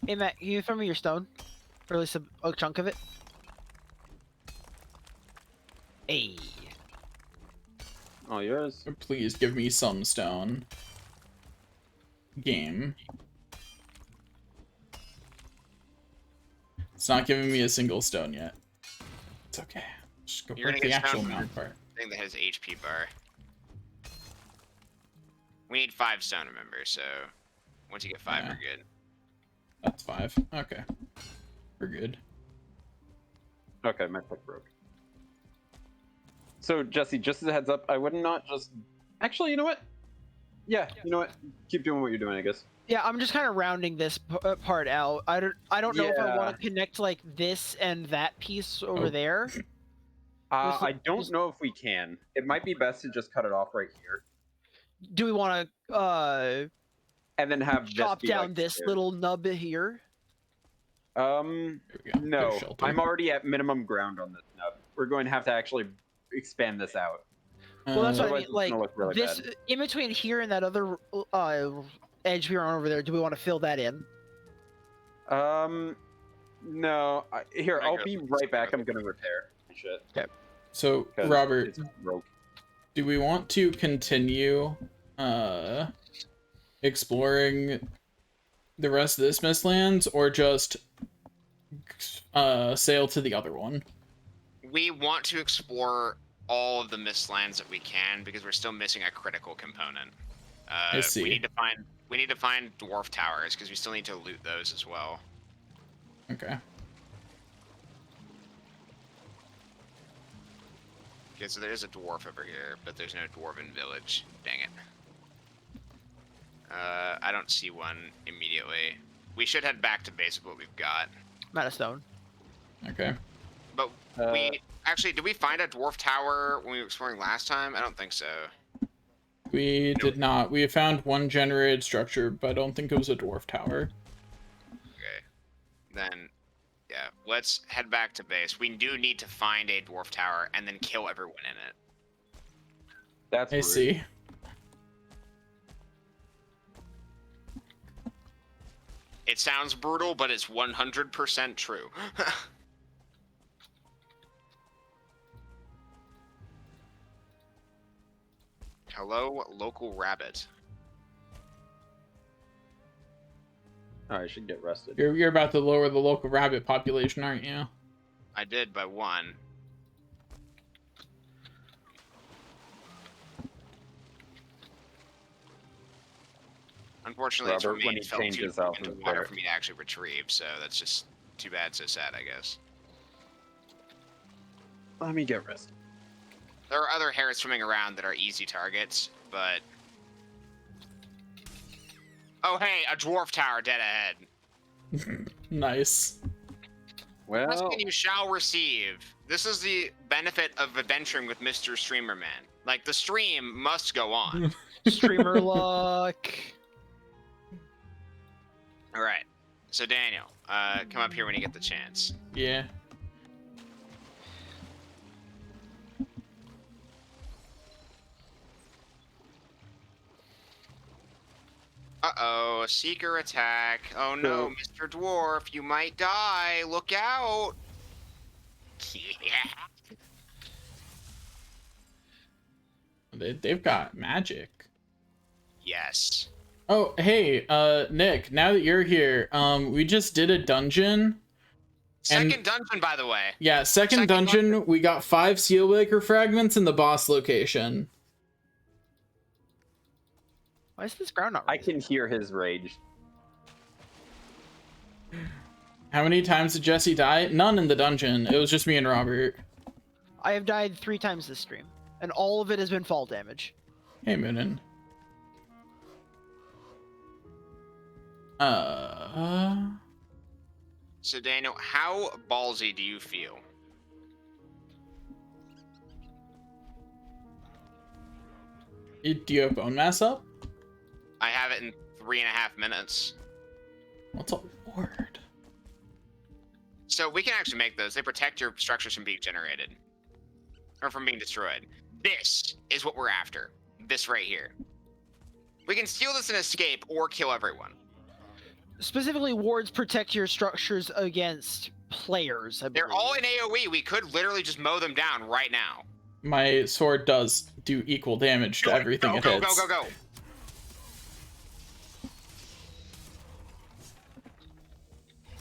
Speaker 3: Hey Matt, can you throw me your stone? Or at least a chunk of it? Hey.
Speaker 4: All yours.
Speaker 2: Please give me some stone. Game. It's not giving me a single stone yet. It's okay. Just go
Speaker 1: You're
Speaker 2: break
Speaker 1: gonna
Speaker 2: the
Speaker 1: get
Speaker 2: actual
Speaker 1: stone from
Speaker 2: mount part.
Speaker 1: Thing that has HP bar. We need 5 stone, remember, so once you get 5,
Speaker 2: Yeah.
Speaker 1: we're good.
Speaker 2: That's 5. Okay. We're good.
Speaker 4: Okay, my pick broke. So, Jesse, just as a heads up, I would not just... Actually, you know what? Yeah, you know what? Keep doing what you're doing, I guess.
Speaker 3: Yeah, I'm just kind of rounding this part out. I don't know if I
Speaker 4: Yeah.
Speaker 3: want to connect like this and that piece over
Speaker 2: Oh.
Speaker 3: there.
Speaker 4: I don't know if we can. It might be best to just cut it off right here.
Speaker 3: Do we want to
Speaker 4: And then have this
Speaker 3: chop
Speaker 4: be
Speaker 3: down
Speaker 4: like
Speaker 3: this
Speaker 4: stairs.
Speaker 3: little nub here?
Speaker 2: There we go.
Speaker 4: No.
Speaker 2: There's shelter.
Speaker 4: I'm already at minimum ground on this nub. We're going to have to actually expand this out.
Speaker 3: Well, that's what I
Speaker 4: Otherwise
Speaker 3: mean.
Speaker 4: it's
Speaker 3: Like
Speaker 4: gonna look really
Speaker 3: this
Speaker 4: bad.
Speaker 3: in between here and that other edge we were on over there. Do we want to fill that in?
Speaker 4: No. Here,
Speaker 1: I
Speaker 4: I'll
Speaker 1: got
Speaker 4: be
Speaker 1: this.
Speaker 4: right back. I'm gonna repair shit.
Speaker 2: So,
Speaker 4: 'cause
Speaker 2: Robert,
Speaker 4: it's broke.
Speaker 2: do we want to continue exploring the rest of this Mistlands, or just sail to the other one?
Speaker 1: We want to explore all of the Mistlands that we can because we're still missing a critical component.
Speaker 2: I see.
Speaker 1: We need to find we need to find dwarf towers because we still need to loot those as well.
Speaker 2: Okay.
Speaker 1: Okay, so there's a dwarf over here, but there's no dwarven village. Dang it. I don't see one immediately. We should head back to base with what we've got.
Speaker 3: I'm out of stone.
Speaker 2: Okay.
Speaker 1: But we actually, did we find a dwarf tower when we were exploring last time? I don't think so.
Speaker 2: We did not. We found one generated structure, but I don't think it was a dwarf tower.
Speaker 1: Okay. Then, yeah, let's head back to base. We do need to find a dwarf tower and then kill everyone in it.
Speaker 4: That's
Speaker 2: I
Speaker 4: rude.
Speaker 2: see.
Speaker 1: It sounds brutal, but it's 100% true. Hello, local rabbit.
Speaker 4: Oh, I should get rested.
Speaker 2: You're about to lower the local rabbit population, aren't you?
Speaker 1: I did by 1. Unfortunately, it's
Speaker 4: Robert, when
Speaker 1: remained
Speaker 4: he
Speaker 1: felt too
Speaker 4: changes
Speaker 1: deep
Speaker 4: out
Speaker 1: into
Speaker 4: of
Speaker 1: water
Speaker 4: there.
Speaker 1: for me to actually retrieve, so that's just too bad, so sad, I guess.
Speaker 4: Let me get rested.
Speaker 1: There are other hares swimming around that are easy targets, but... Oh, hey, a dwarf tower dead ahead.
Speaker 2: Nice.
Speaker 4: Well,
Speaker 1: Question you shall receive. This is the benefit of adventuring with Mr. Streamer Man. Like, the stream must go on.
Speaker 3: Streamer luck.
Speaker 1: Alright. So, Daniel, come up here when you get the chance.
Speaker 2: Yeah.
Speaker 1: Uh-oh, a seeker attack. Oh no, Mr. Dwarf, you might die. Look out. Yeah.
Speaker 2: They've got magic.
Speaker 1: Yes.
Speaker 2: Oh, hey, Nick, now that you're here, we just did a dungeon.
Speaker 1: Second dungeon, by the way.
Speaker 2: Yeah, second dungeon, we got 5 Sealwaker fragments in the boss location.
Speaker 3: Why is this ground not
Speaker 4: I
Speaker 3: rising?
Speaker 4: can hear his rage.
Speaker 2: How many times did Jesse die? None in the dungeon. It was just me and Robert.
Speaker 3: I have died 3 times this stream, and all of it has been fall damage.
Speaker 2: Hey, Moonin.
Speaker 1: So, Daniel, how ballsy do you feel?
Speaker 2: Do you have bone mass up?
Speaker 1: I have it in 3.5 minutes.
Speaker 2: What's a ward?
Speaker 1: So we can actually make those. They protect your structures from being generated. Or from being destroyed. This is what we're after. This right here. We can steal this and escape or kill everyone.
Speaker 3: Specifically, wards protect your structures against players. I
Speaker 1: They're
Speaker 3: believe.
Speaker 1: all in AoE. We could literally just mow them down right now.
Speaker 2: My sword does do equal damage to everything
Speaker 1: go,
Speaker 2: it
Speaker 1: go,
Speaker 2: hits.
Speaker 1: Go, go, go.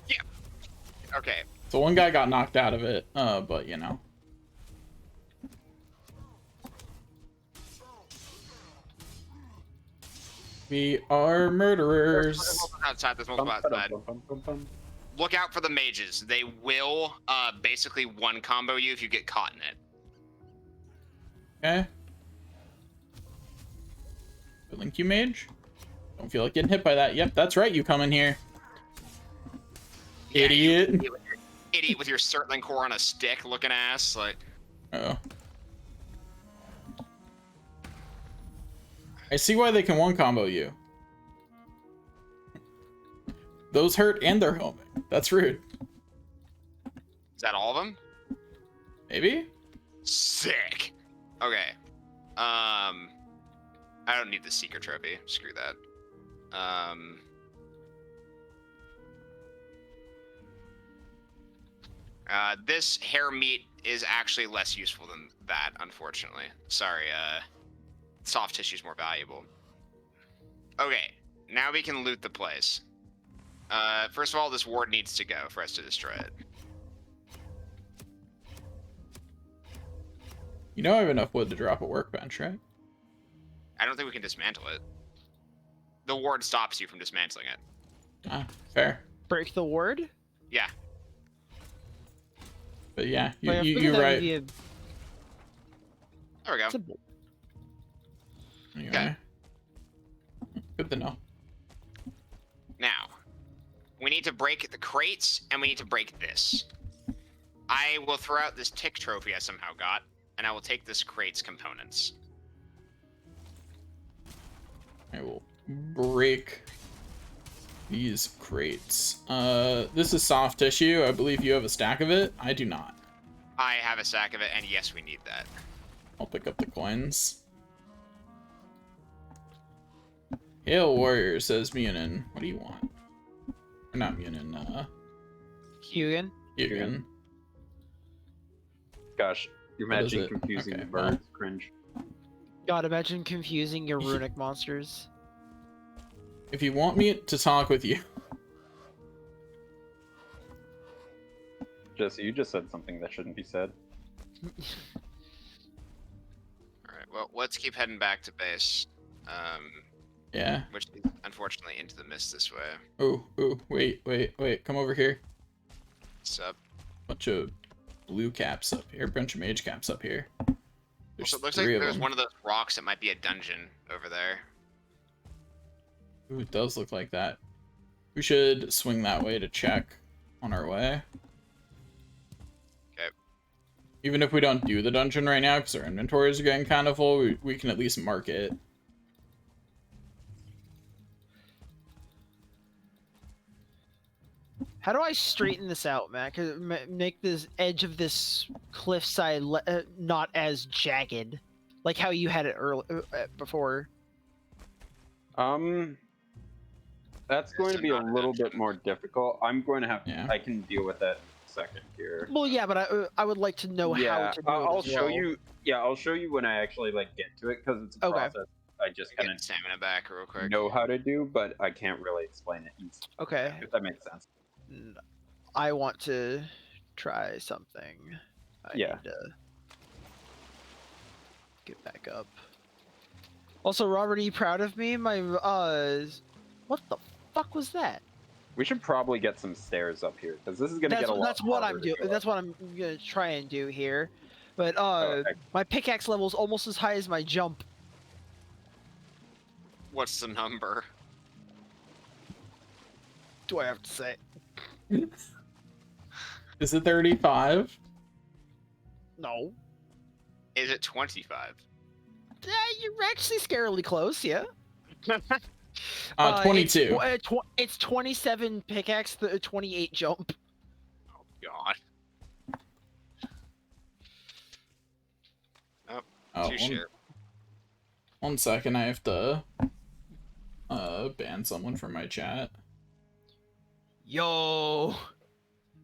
Speaker 1: Yeah. Okay.
Speaker 2: So one guy got knocked out of it, but you know. We are murderers.
Speaker 1: There's multiple outside. There's multiple outside. Look out for the mages. They will basically one combo you if you get caught in it.
Speaker 2: Okay. Link you, mage. Don't feel like getting hit by that. Yep, that's right. You come in here.
Speaker 1: Yeah,
Speaker 2: Idiot.
Speaker 1: Idiot with your Surtling core on a stick looking ass. Like,
Speaker 2: Oh. I see why they can one combo you. Those hurt and they're homing. That's rude.
Speaker 1: is that all of them?
Speaker 2: Maybe?
Speaker 1: Sick. Okay. I don't need the Seeker Trophy. Screw that. This hair meat is actually less useful than that, unfortunately. Sorry, soft tissue's more valuable. Okay, now we can loot the place. First of all, this ward needs to go for us to destroy it.
Speaker 2: You know I have enough wood to drop a workbench, right?
Speaker 1: I don't think we can dismantle it. the ward stops you from dismantling it.
Speaker 2: Ah, fair.
Speaker 3: Break the ward?
Speaker 1: Yeah.
Speaker 2: But yeah,
Speaker 3: Like, I figured
Speaker 2: you're
Speaker 3: that would
Speaker 2: right.
Speaker 3: be a
Speaker 1: There we go.
Speaker 3: simple.
Speaker 2: Anyway. Good to know.
Speaker 1: Now, we need to break the crates, and we need to break this. I will throw out this tick trophy I somehow got, and I will take this crate's components.
Speaker 2: I will break these crates. This is soft tissue. I believe you have a stack of it. I do not.
Speaker 1: I have a sack of it, and yes, we need that.
Speaker 2: I'll pick up the coins. Hail Warrior says Munin. What do you want? Or not Munin,
Speaker 3: Hugan?
Speaker 2: Hugan.
Speaker 4: Gosh, you're
Speaker 2: What is
Speaker 4: imagining
Speaker 2: it?
Speaker 4: confusing
Speaker 2: Okay,
Speaker 4: the
Speaker 2: well.
Speaker 4: birds. Cringe.
Speaker 3: God, imagine confusing your runic monsters.
Speaker 2: If you want me to talk with you,
Speaker 4: Jesse, you just said something that shouldn't be said.
Speaker 1: Alright, well, let's keep heading back to base.
Speaker 2: yeah.
Speaker 1: Which is unfortunately into the mist this way.
Speaker 2: Ooh, wait, come over here.
Speaker 1: What's up?
Speaker 2: Bunch of blue caps up here, bunch of mage caps up here. There's
Speaker 1: Also, it looks like
Speaker 2: three of
Speaker 1: there's
Speaker 2: them.
Speaker 1: one of those rocks that might be a dungeon over there.
Speaker 2: Ooh, it does look like that. We should swing that way to check on our way.
Speaker 1: Okay.
Speaker 2: Even if we don't do the dungeon right now, because our inventories are getting kind of full, we can at least mark it.
Speaker 3: How do I straighten this out, Matt? Make this edge of this cliffside not as jagged, like how you had it before.
Speaker 4: That's going to be a little bit more difficult. I'm going to have.
Speaker 2: Yeah.
Speaker 4: I can deal with that second here.
Speaker 3: Well, yeah, but I would like to know how
Speaker 4: Yeah,
Speaker 3: to do it.
Speaker 4: I'll
Speaker 3: as
Speaker 4: show
Speaker 3: well.
Speaker 4: you. Yeah, I'll show you when I actually get to it because it's a
Speaker 3: Okay.
Speaker 4: process. I just
Speaker 1: Get
Speaker 4: kind of
Speaker 1: stamina back real quick.
Speaker 4: know how to do, but I can't really explain it.
Speaker 3: Okay.
Speaker 4: If that makes sense.
Speaker 3: I want to try something. I
Speaker 4: Yeah.
Speaker 3: need to get back up. Also, Robert, are you proud of me? My what the fuck was that?
Speaker 4: We should probably get some stairs up here because this is gonna get a lot.
Speaker 3: That's what I'm
Speaker 4: harder to
Speaker 3: doing.
Speaker 4: go
Speaker 3: That's
Speaker 4: up.
Speaker 3: what I'm gonna try and do here. But
Speaker 4: okay.
Speaker 3: my pickaxe level is almost as high as my jump.
Speaker 1: What's the number?
Speaker 3: Do I have to say?
Speaker 2: Is it 35?
Speaker 3: No.
Speaker 1: Is it 25?
Speaker 3: Yeah, you're actually scarily close. Yeah.
Speaker 2: 22.
Speaker 3: It's 27 pickaxe, 28 jump.
Speaker 1: Oh god.
Speaker 2: Oh,
Speaker 1: Too shit.
Speaker 2: one second, I have to ban someone from my chat.
Speaker 3: Yo.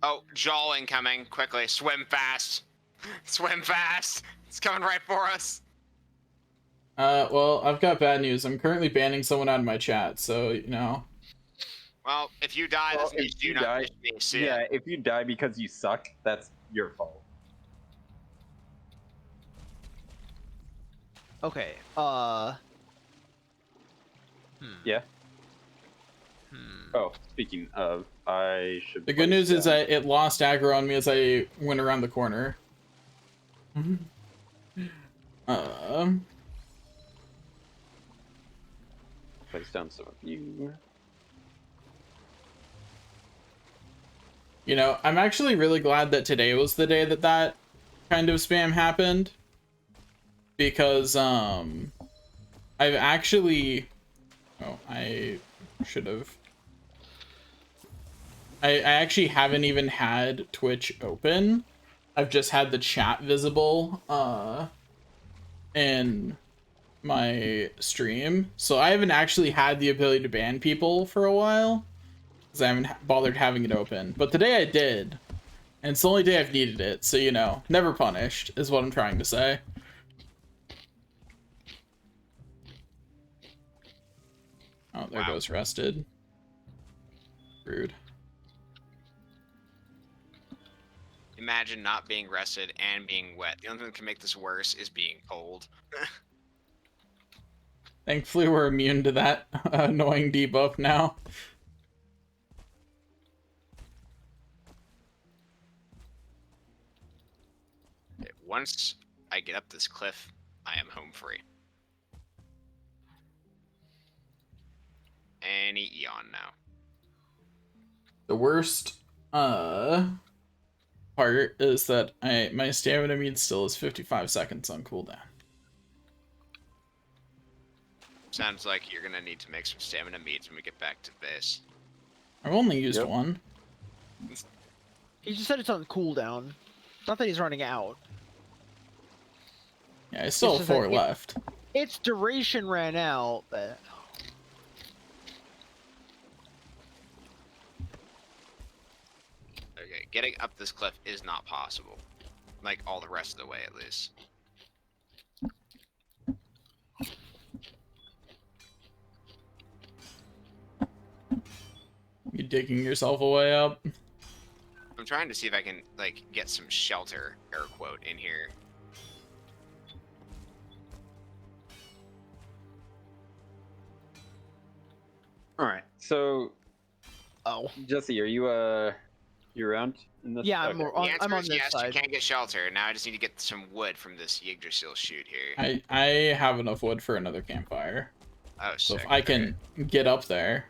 Speaker 1: Oh, Jaw incoming. Quickly, swim fast. Swim fast. It's coming right for us.
Speaker 2: Well, I've got bad news. I'm currently banning someone out of my chat, so, you know.
Speaker 1: Well, if you die,
Speaker 4: Well,
Speaker 1: this means
Speaker 4: if you
Speaker 1: not
Speaker 4: die-
Speaker 1: wish me to see
Speaker 4: Yeah,
Speaker 1: it.
Speaker 4: if you die because you suck, that's your fault.
Speaker 3: Okay.
Speaker 4: Yeah. Oh, speaking of, I should.
Speaker 2: The good
Speaker 4: place
Speaker 2: news is
Speaker 4: down-
Speaker 2: that it lost aggro on me as I went around the corner.
Speaker 4: place down some of you.
Speaker 2: You know, I'm actually really glad that today was the day that that kind of spam happened. Because, I've actually... Oh, I should have... I actually haven't even had Twitch open. I've just had the chat visible, in my stream. So I haven't actually had the ability to ban people for a while. Because I haven't bothered having it open. But today I did. And it's the only day I've needed it. So, you know, never punished is what I'm trying to say. Oh, there
Speaker 1: Wow.
Speaker 2: goes Rested. Rude.
Speaker 1: Imagine not being rested and being wet. The only thing that can make this worse is being cold.
Speaker 2: Thankfully, we're immune to that annoying debuff now.
Speaker 1: Okay, once I get up this cliff, I am home free. Any eon now.
Speaker 2: The worst part is that my stamina meter still is 55 seconds on cooldown.
Speaker 1: Sounds like you're gonna need to make some stamina meads when we get back to base.
Speaker 2: I've only used
Speaker 4: Yep.
Speaker 2: one.
Speaker 3: He just said it's on cooldown. It's not that he's running out.
Speaker 2: Yeah, I still have
Speaker 3: just that
Speaker 2: 4 left.
Speaker 3: Its duration ran out, but
Speaker 1: Okay, getting up this cliff is not possible. Like all the rest of the way, at least.
Speaker 2: You digging yourself a way up?
Speaker 1: I'm trying to see if I can like get some shelter, air quote, in here.
Speaker 4: All right. So,
Speaker 3: oh
Speaker 4: Jesse, are you you around in this?
Speaker 3: yeah, I'm,
Speaker 4: Okay.
Speaker 3: on,
Speaker 1: The answer
Speaker 3: I'm on
Speaker 1: is
Speaker 3: this
Speaker 1: yes,
Speaker 3: side.
Speaker 1: you can get shelter. Now I just need to get some wood from this Yggdrasil shoot here.
Speaker 2: I have enough wood for another campfire.
Speaker 1: Oh,
Speaker 2: So
Speaker 1: sick.
Speaker 2: if I can get up there.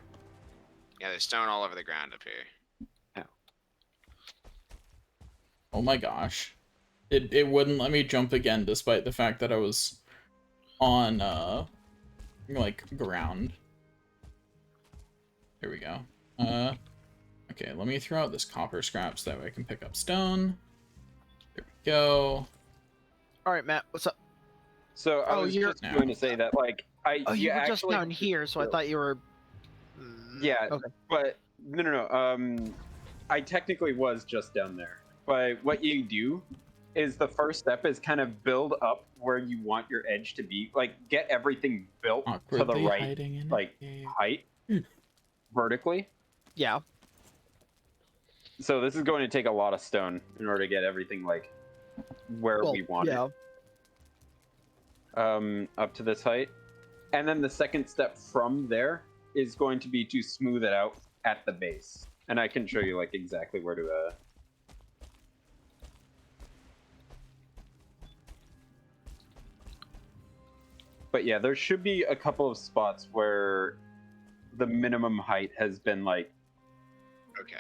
Speaker 1: Yeah, there's stone all over the ground up here.
Speaker 2: Oh my gosh. It wouldn't let me jump again despite the fact that I was on like ground. There we go. Okay, let me throw out this copper scrap so that way I can pick up stone. There we go.
Speaker 3: All right, Matt, what's up?
Speaker 4: So I
Speaker 3: Oh,
Speaker 4: was
Speaker 3: you're-
Speaker 4: just going to say that, like,
Speaker 3: Oh, you were just
Speaker 4: actually,
Speaker 3: down here, so I thought you were.
Speaker 4: Yeah.
Speaker 3: Okay.
Speaker 4: But no. I technically was just down there. But what you do is the first step is kind of build up where you want your edge to be. Like, get everything built to the
Speaker 2: Awkwardly
Speaker 4: right
Speaker 2: hiding in a
Speaker 4: like
Speaker 2: cave.
Speaker 4: height vertically.
Speaker 3: Yeah.
Speaker 4: So this is going to take a lot of stone in order to get everything like where
Speaker 3: Well,
Speaker 4: we want
Speaker 3: yeah.
Speaker 4: it. Up to this height. And then the second step from there is going to be to smooth it out at the base. And I can show you like exactly where to But yeah, there should be a couple of spots where the minimum height has been like
Speaker 1: Okay.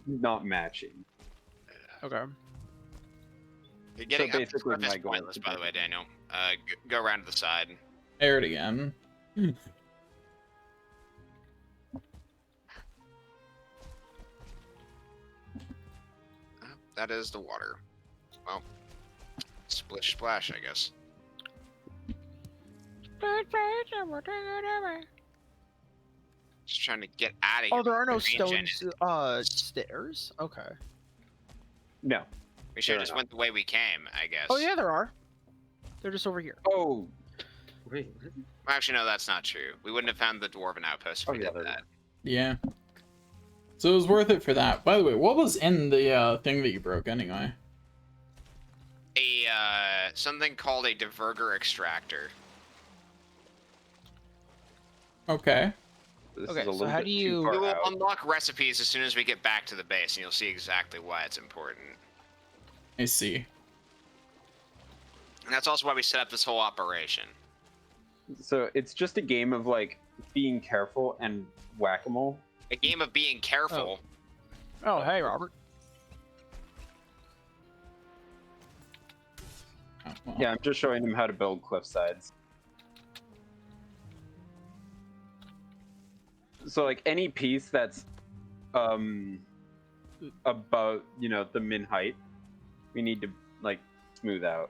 Speaker 4: not matching.
Speaker 3: Okay.
Speaker 1: You're getting up this
Speaker 4: basically
Speaker 1: cliff is
Speaker 4: my goal
Speaker 1: pointless,
Speaker 4: is
Speaker 1: by the
Speaker 4: to-
Speaker 1: way, Daniel. Go around to the side.
Speaker 2: There it again.
Speaker 1: That is the water. Well, splish splash, I guess. Just trying to get out of here.
Speaker 3: Oh, there are no
Speaker 1: with the range
Speaker 3: stones.
Speaker 1: engine.
Speaker 3: Stairs. Okay.
Speaker 4: No.
Speaker 1: We should have
Speaker 4: there
Speaker 1: just
Speaker 4: are
Speaker 1: went the way we came, I guess.
Speaker 3: Oh yeah, there are. They're just over here.
Speaker 4: Oh. Wait.
Speaker 1: Actually, no, that's not true. We wouldn't have found the dwarven outpost if
Speaker 4: Oh,
Speaker 1: we
Speaker 4: yeah,
Speaker 1: did
Speaker 4: there
Speaker 1: that.
Speaker 2: Yeah. So it was worth it for that. By the way, what was in the thing that you broke anyway?
Speaker 1: Something called a diverger extractor.
Speaker 2: Okay.
Speaker 4: This
Speaker 3: Okay,
Speaker 4: is a
Speaker 3: so
Speaker 4: little
Speaker 3: how
Speaker 4: bit
Speaker 3: do
Speaker 4: too
Speaker 3: you-
Speaker 4: far
Speaker 1: We will
Speaker 4: out.
Speaker 1: unlock recipes as soon as we get back to the base, and you'll see exactly why it's important.
Speaker 2: I see.
Speaker 1: And that's also why we set up this whole operation.
Speaker 4: So it's just a game of like being careful and whack-a-mole.
Speaker 1: A game of being careful.
Speaker 3: Oh, hey, Robert.
Speaker 2: Oh, well.
Speaker 4: Yeah, I'm just showing him how to build cliff sides. So like any piece that's about, the min height, we need to like smooth out.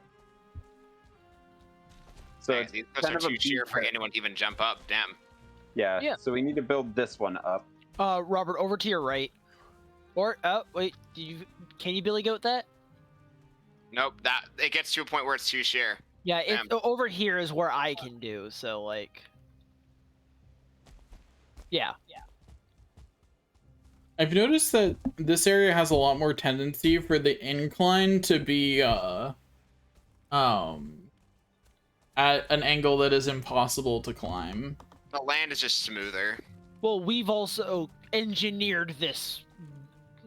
Speaker 4: So
Speaker 1: Hey,
Speaker 4: it's
Speaker 1: these cliffs
Speaker 4: kind
Speaker 1: are
Speaker 4: of a
Speaker 1: too sheer
Speaker 4: beat
Speaker 1: for
Speaker 4: test.
Speaker 1: anyone to even jump up. Damn.
Speaker 4: Yeah,
Speaker 3: Yeah.
Speaker 4: so we need to build this one up.
Speaker 3: Robert, over to your right. Or wait, can you Billy Goat that?
Speaker 1: Nope. That it gets to a point where it's too sheer.
Speaker 3: Yeah,
Speaker 1: Damn.
Speaker 3: over here is where I can do. So like. Yeah.
Speaker 2: I've noticed that this area has a lot more tendency for the incline to be at at an angle that is impossible to climb.
Speaker 1: The land is just smoother.
Speaker 3: Well, we've also engineered this,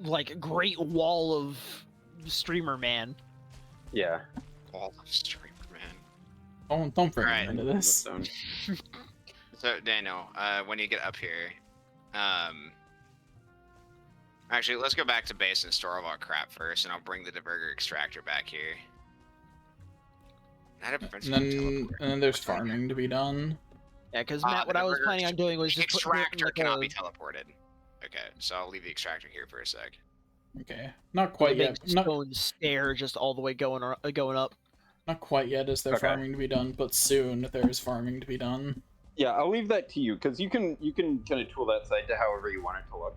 Speaker 3: like, great wall of streamer man.
Speaker 4: Yeah.
Speaker 1: All of streamer, man.
Speaker 2: Don't bring
Speaker 1: Right.
Speaker 2: him into this.
Speaker 4: Stone.
Speaker 1: So Daniel, when you get up here, actually, let's go back to base and store all our crap first, and I'll bring the Diverger extractor back here.
Speaker 2: And then there's farming to be done.
Speaker 3: Yeah, because Matt, what I was planning on doing was
Speaker 1: the
Speaker 3: just putting
Speaker 1: extractor
Speaker 3: like
Speaker 1: cannot
Speaker 3: a,
Speaker 1: be teleported. Okay, so I'll leave the extractor here for a sec.
Speaker 2: Okay, not quite
Speaker 3: big
Speaker 2: yet. Not,
Speaker 3: stone stair just all the way going up.
Speaker 2: not quite yet is there
Speaker 4: Okay.
Speaker 2: farming to be done, but soon there is farming to be done.
Speaker 4: Yeah, I'll leave that to you because you can kind of tool that site to however you want it to look.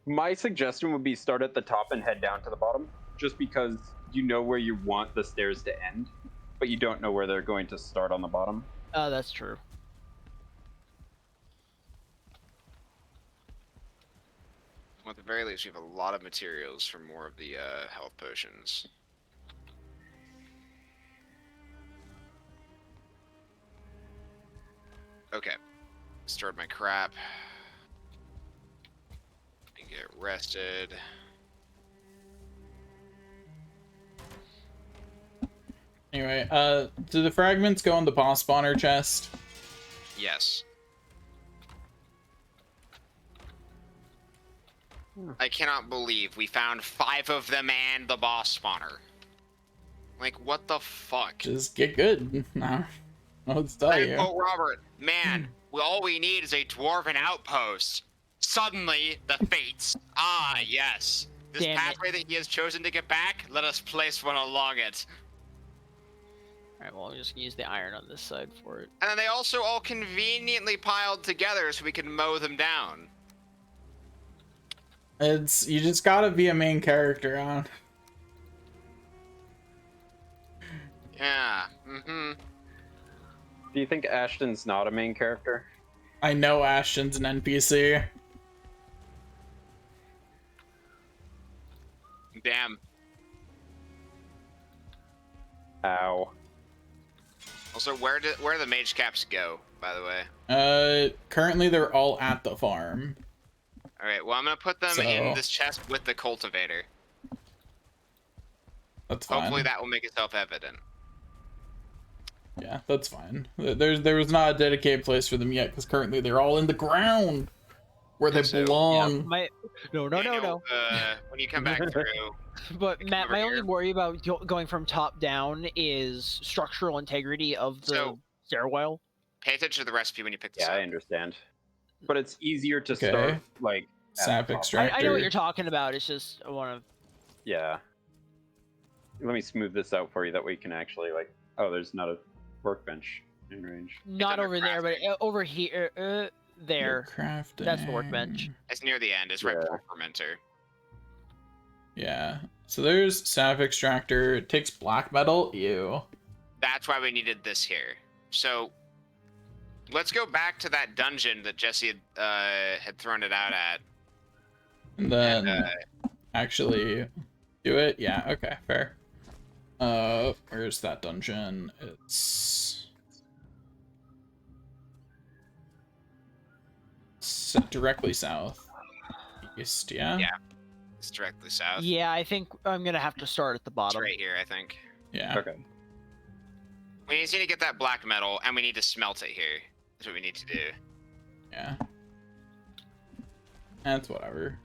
Speaker 4: My suggestion would be start at the top and head down to the bottom, just because you know where you want the stairs to end, but you don't know where they're going to start on the bottom.
Speaker 3: That's true.
Speaker 1: Well, at the very least, we have a lot of materials for more of the health potions. Okay, stored my crap. And get rested.
Speaker 2: Anyway, do the fragments go in the boss spawner chest?
Speaker 1: Yes. I cannot believe we found 5 of them and the boss spawner. Like, what the fuck?
Speaker 2: Just get good. No, let's tell you.
Speaker 1: Oh, Robert, man, all we need is a dwarven outpost. Suddenly, the fates. Ah, yes. This
Speaker 3: Damn it.
Speaker 1: pathway that he has chosen to get back, let us place one along it.
Speaker 3: Alright, well, I'm just gonna use the iron on this side for it.
Speaker 1: And then they also all conveniently piled together so we can mow them down.
Speaker 2: It's you just gotta be a main character on.
Speaker 1: Yeah, mm-hmm.
Speaker 4: Do you think Ashton's not a main character?
Speaker 2: I know Ashton's an NPC.
Speaker 1: Damn.
Speaker 4: Ow.
Speaker 1: Also, where do the mage caps go, by the way?
Speaker 2: Currently they're all at the farm.
Speaker 1: Alright, well, I'm gonna put them
Speaker 2: So-
Speaker 1: in this chest with the cultivator.
Speaker 2: That's fine.
Speaker 1: Hopefully that will make itself evident.
Speaker 2: Yeah, that's fine. There was not a dedicated place for them yet, because currently they're all in the ground where they
Speaker 1: So,
Speaker 2: belong.
Speaker 3: No.
Speaker 1: Daniel, when you come back through,
Speaker 3: But Matt,
Speaker 1: over
Speaker 3: my only
Speaker 1: here.
Speaker 3: worry about going from top down is structural integrity of the
Speaker 1: So-
Speaker 3: stairwell.
Speaker 1: pay attention to the recipe when you pick this
Speaker 4: Yeah, I
Speaker 1: up.
Speaker 4: understand. But it's easier to
Speaker 2: Okay.
Speaker 4: start, like, at
Speaker 2: Sap
Speaker 4: the top.
Speaker 2: extract.
Speaker 3: I know what you're talking about. It's just I want to.
Speaker 4: Yeah. Let me smooth this out for you. That way you can actually, like... Oh, there's not a workbench in range.
Speaker 3: Not
Speaker 1: under
Speaker 3: over there, but
Speaker 1: crafting.
Speaker 3: over here. There.
Speaker 2: Crafting.
Speaker 3: That's the workbench.
Speaker 1: It's near the end. It's right
Speaker 4: Yeah.
Speaker 1: before fermenter.
Speaker 2: Yeah. So there's sap extractor. It takes black metal. Ew.
Speaker 1: That's why we needed this here. So, let's go back to that dungeon that Jesse had thrown it out at.
Speaker 2: And then
Speaker 1: And,
Speaker 2: actually do it. Yeah. Okay. Fair. Where's that dungeon? It's directly south. East. Yeah.
Speaker 1: Yeah. It's directly south.
Speaker 3: Yeah, I think I'm gonna have to start at the
Speaker 1: It's
Speaker 3: bottom.
Speaker 1: right here, I think.
Speaker 2: Yeah.
Speaker 4: Okay.
Speaker 1: We need to get that black metal, and we need to smelt it here. That's what we need to do.
Speaker 2: Yeah. That's whatever.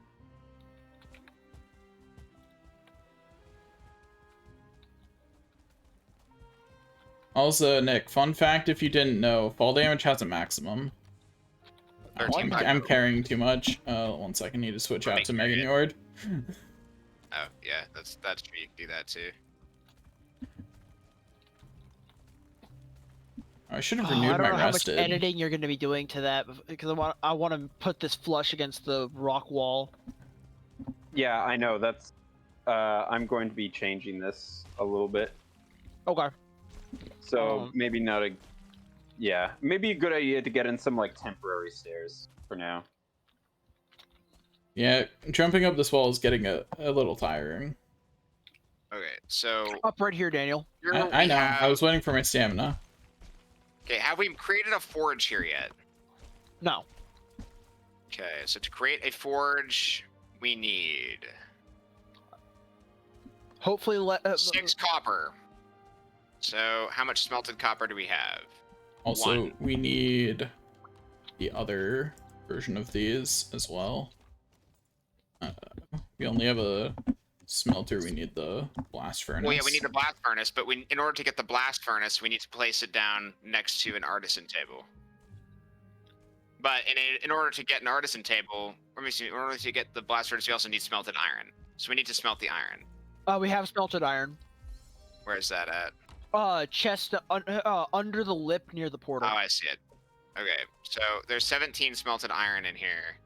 Speaker 2: Also, Nick, fun fact if you didn't know, fall damage has a maximum.
Speaker 1: 13 black
Speaker 2: I'm
Speaker 1: metal.
Speaker 2: carrying too much. 1 second, need to switch out to Mega Njord.
Speaker 1: Oh, yeah, that's true. You can do that too.
Speaker 2: I should have
Speaker 3: Oh,
Speaker 2: renewed
Speaker 3: I don't
Speaker 2: my
Speaker 3: know how much
Speaker 2: rested.
Speaker 3: editing you're gonna be doing to that because I want to put this flush against the rock wall.
Speaker 4: Yeah, I know. That's... I'm going to be changing this a little bit.
Speaker 3: Okay.
Speaker 4: So, maybe not a... Yeah, maybe a good idea to get in some, like, temporary stairs for now.
Speaker 2: Yeah, jumping up this wall is getting a little tiring.
Speaker 1: Okay, so
Speaker 3: Up right here, Daniel.
Speaker 1: here
Speaker 2: I
Speaker 1: we
Speaker 2: know. I
Speaker 1: have-
Speaker 2: was waiting for my stamina.
Speaker 1: Okay, have we created a forge here yet?
Speaker 3: No.
Speaker 1: Okay, so to create a forge, we need
Speaker 3: Hopefully,
Speaker 1: 6 copper. So how much smelted copper do we have?
Speaker 2: Also,
Speaker 1: 1.
Speaker 2: we need the other version of these as well. We only have a smelter. We need the blast furnace.
Speaker 1: Well, yeah, we need the blast furnace, but in order to get the blast furnace, we need to place it down next to an artisan table. But in order to get an artisan table, let me see, in order to get the blast furnace, we also need smelted iron. So we need to smelt the iron.
Speaker 3: we have smelted iron.
Speaker 1: Where is that at?
Speaker 3: Chest under the lip near the portal.
Speaker 1: Oh, I see it. Okay, so there's 17 smelted iron in here.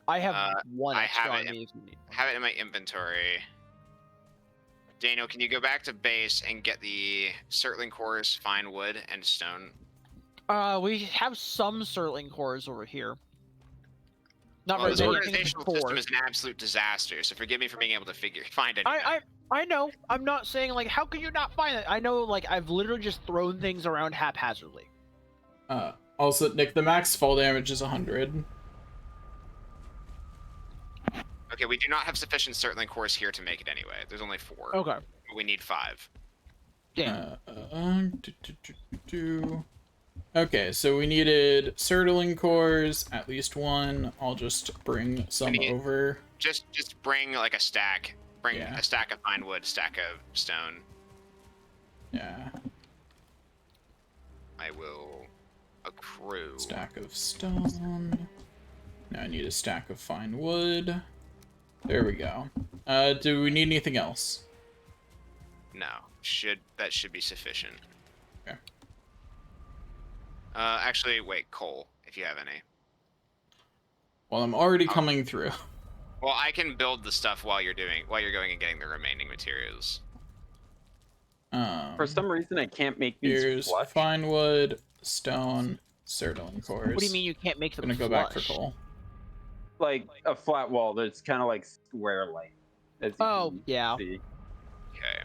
Speaker 3: I have one
Speaker 1: I
Speaker 3: extra
Speaker 1: have
Speaker 3: on
Speaker 1: it.
Speaker 3: me if you need.
Speaker 1: I have it in my inventory. Daniel, can you go back to base and get the Surtling cores, fine wood, and stone?
Speaker 3: We have some Surtling cores over here. Not
Speaker 1: Well,
Speaker 3: very
Speaker 1: this
Speaker 3: many. I think it's
Speaker 1: organizational
Speaker 3: 4.
Speaker 1: system is an absolute disaster, so forgive me for being able to find anything.
Speaker 3: I know. I'm not saying like how could you not find it? I know like I've literally just thrown things around haphazardly.
Speaker 2: Also, Nick, the max fall damage is 100.
Speaker 1: Okay, we do not have sufficient Surtling cores here to make it anyway. There's only 4.
Speaker 3: Okay.
Speaker 1: We need 5.
Speaker 3: Damn.
Speaker 2: Okay, so we needed Surtling cores, at least 1. I'll just bring some over.
Speaker 1: Just bring like a stack. Bring
Speaker 2: Yeah.
Speaker 1: a stack of fine wood, stack of stone.
Speaker 2: Yeah.
Speaker 1: I will accrue.
Speaker 2: Stack of stone. Now I need a stack of fine wood. There we go. Do we need anything else?
Speaker 1: No, that should be sufficient.
Speaker 2: Okay.
Speaker 1: Actually, wait, coal, if you have any.
Speaker 2: Well, I'm already coming through.
Speaker 1: Well, I can build the stuff while you're going and getting the remaining materials.
Speaker 4: For some reason, I can't make these
Speaker 2: Here's
Speaker 4: flush.
Speaker 2: fine wood, stone, Surtling cores.
Speaker 3: What do you mean you can't make them
Speaker 2: I'm gonna go back for coal.
Speaker 4: Like a flat wall that's kind of like square-like. as you
Speaker 3: Oh,
Speaker 4: can
Speaker 3: yeah.
Speaker 4: see.
Speaker 1: Okay.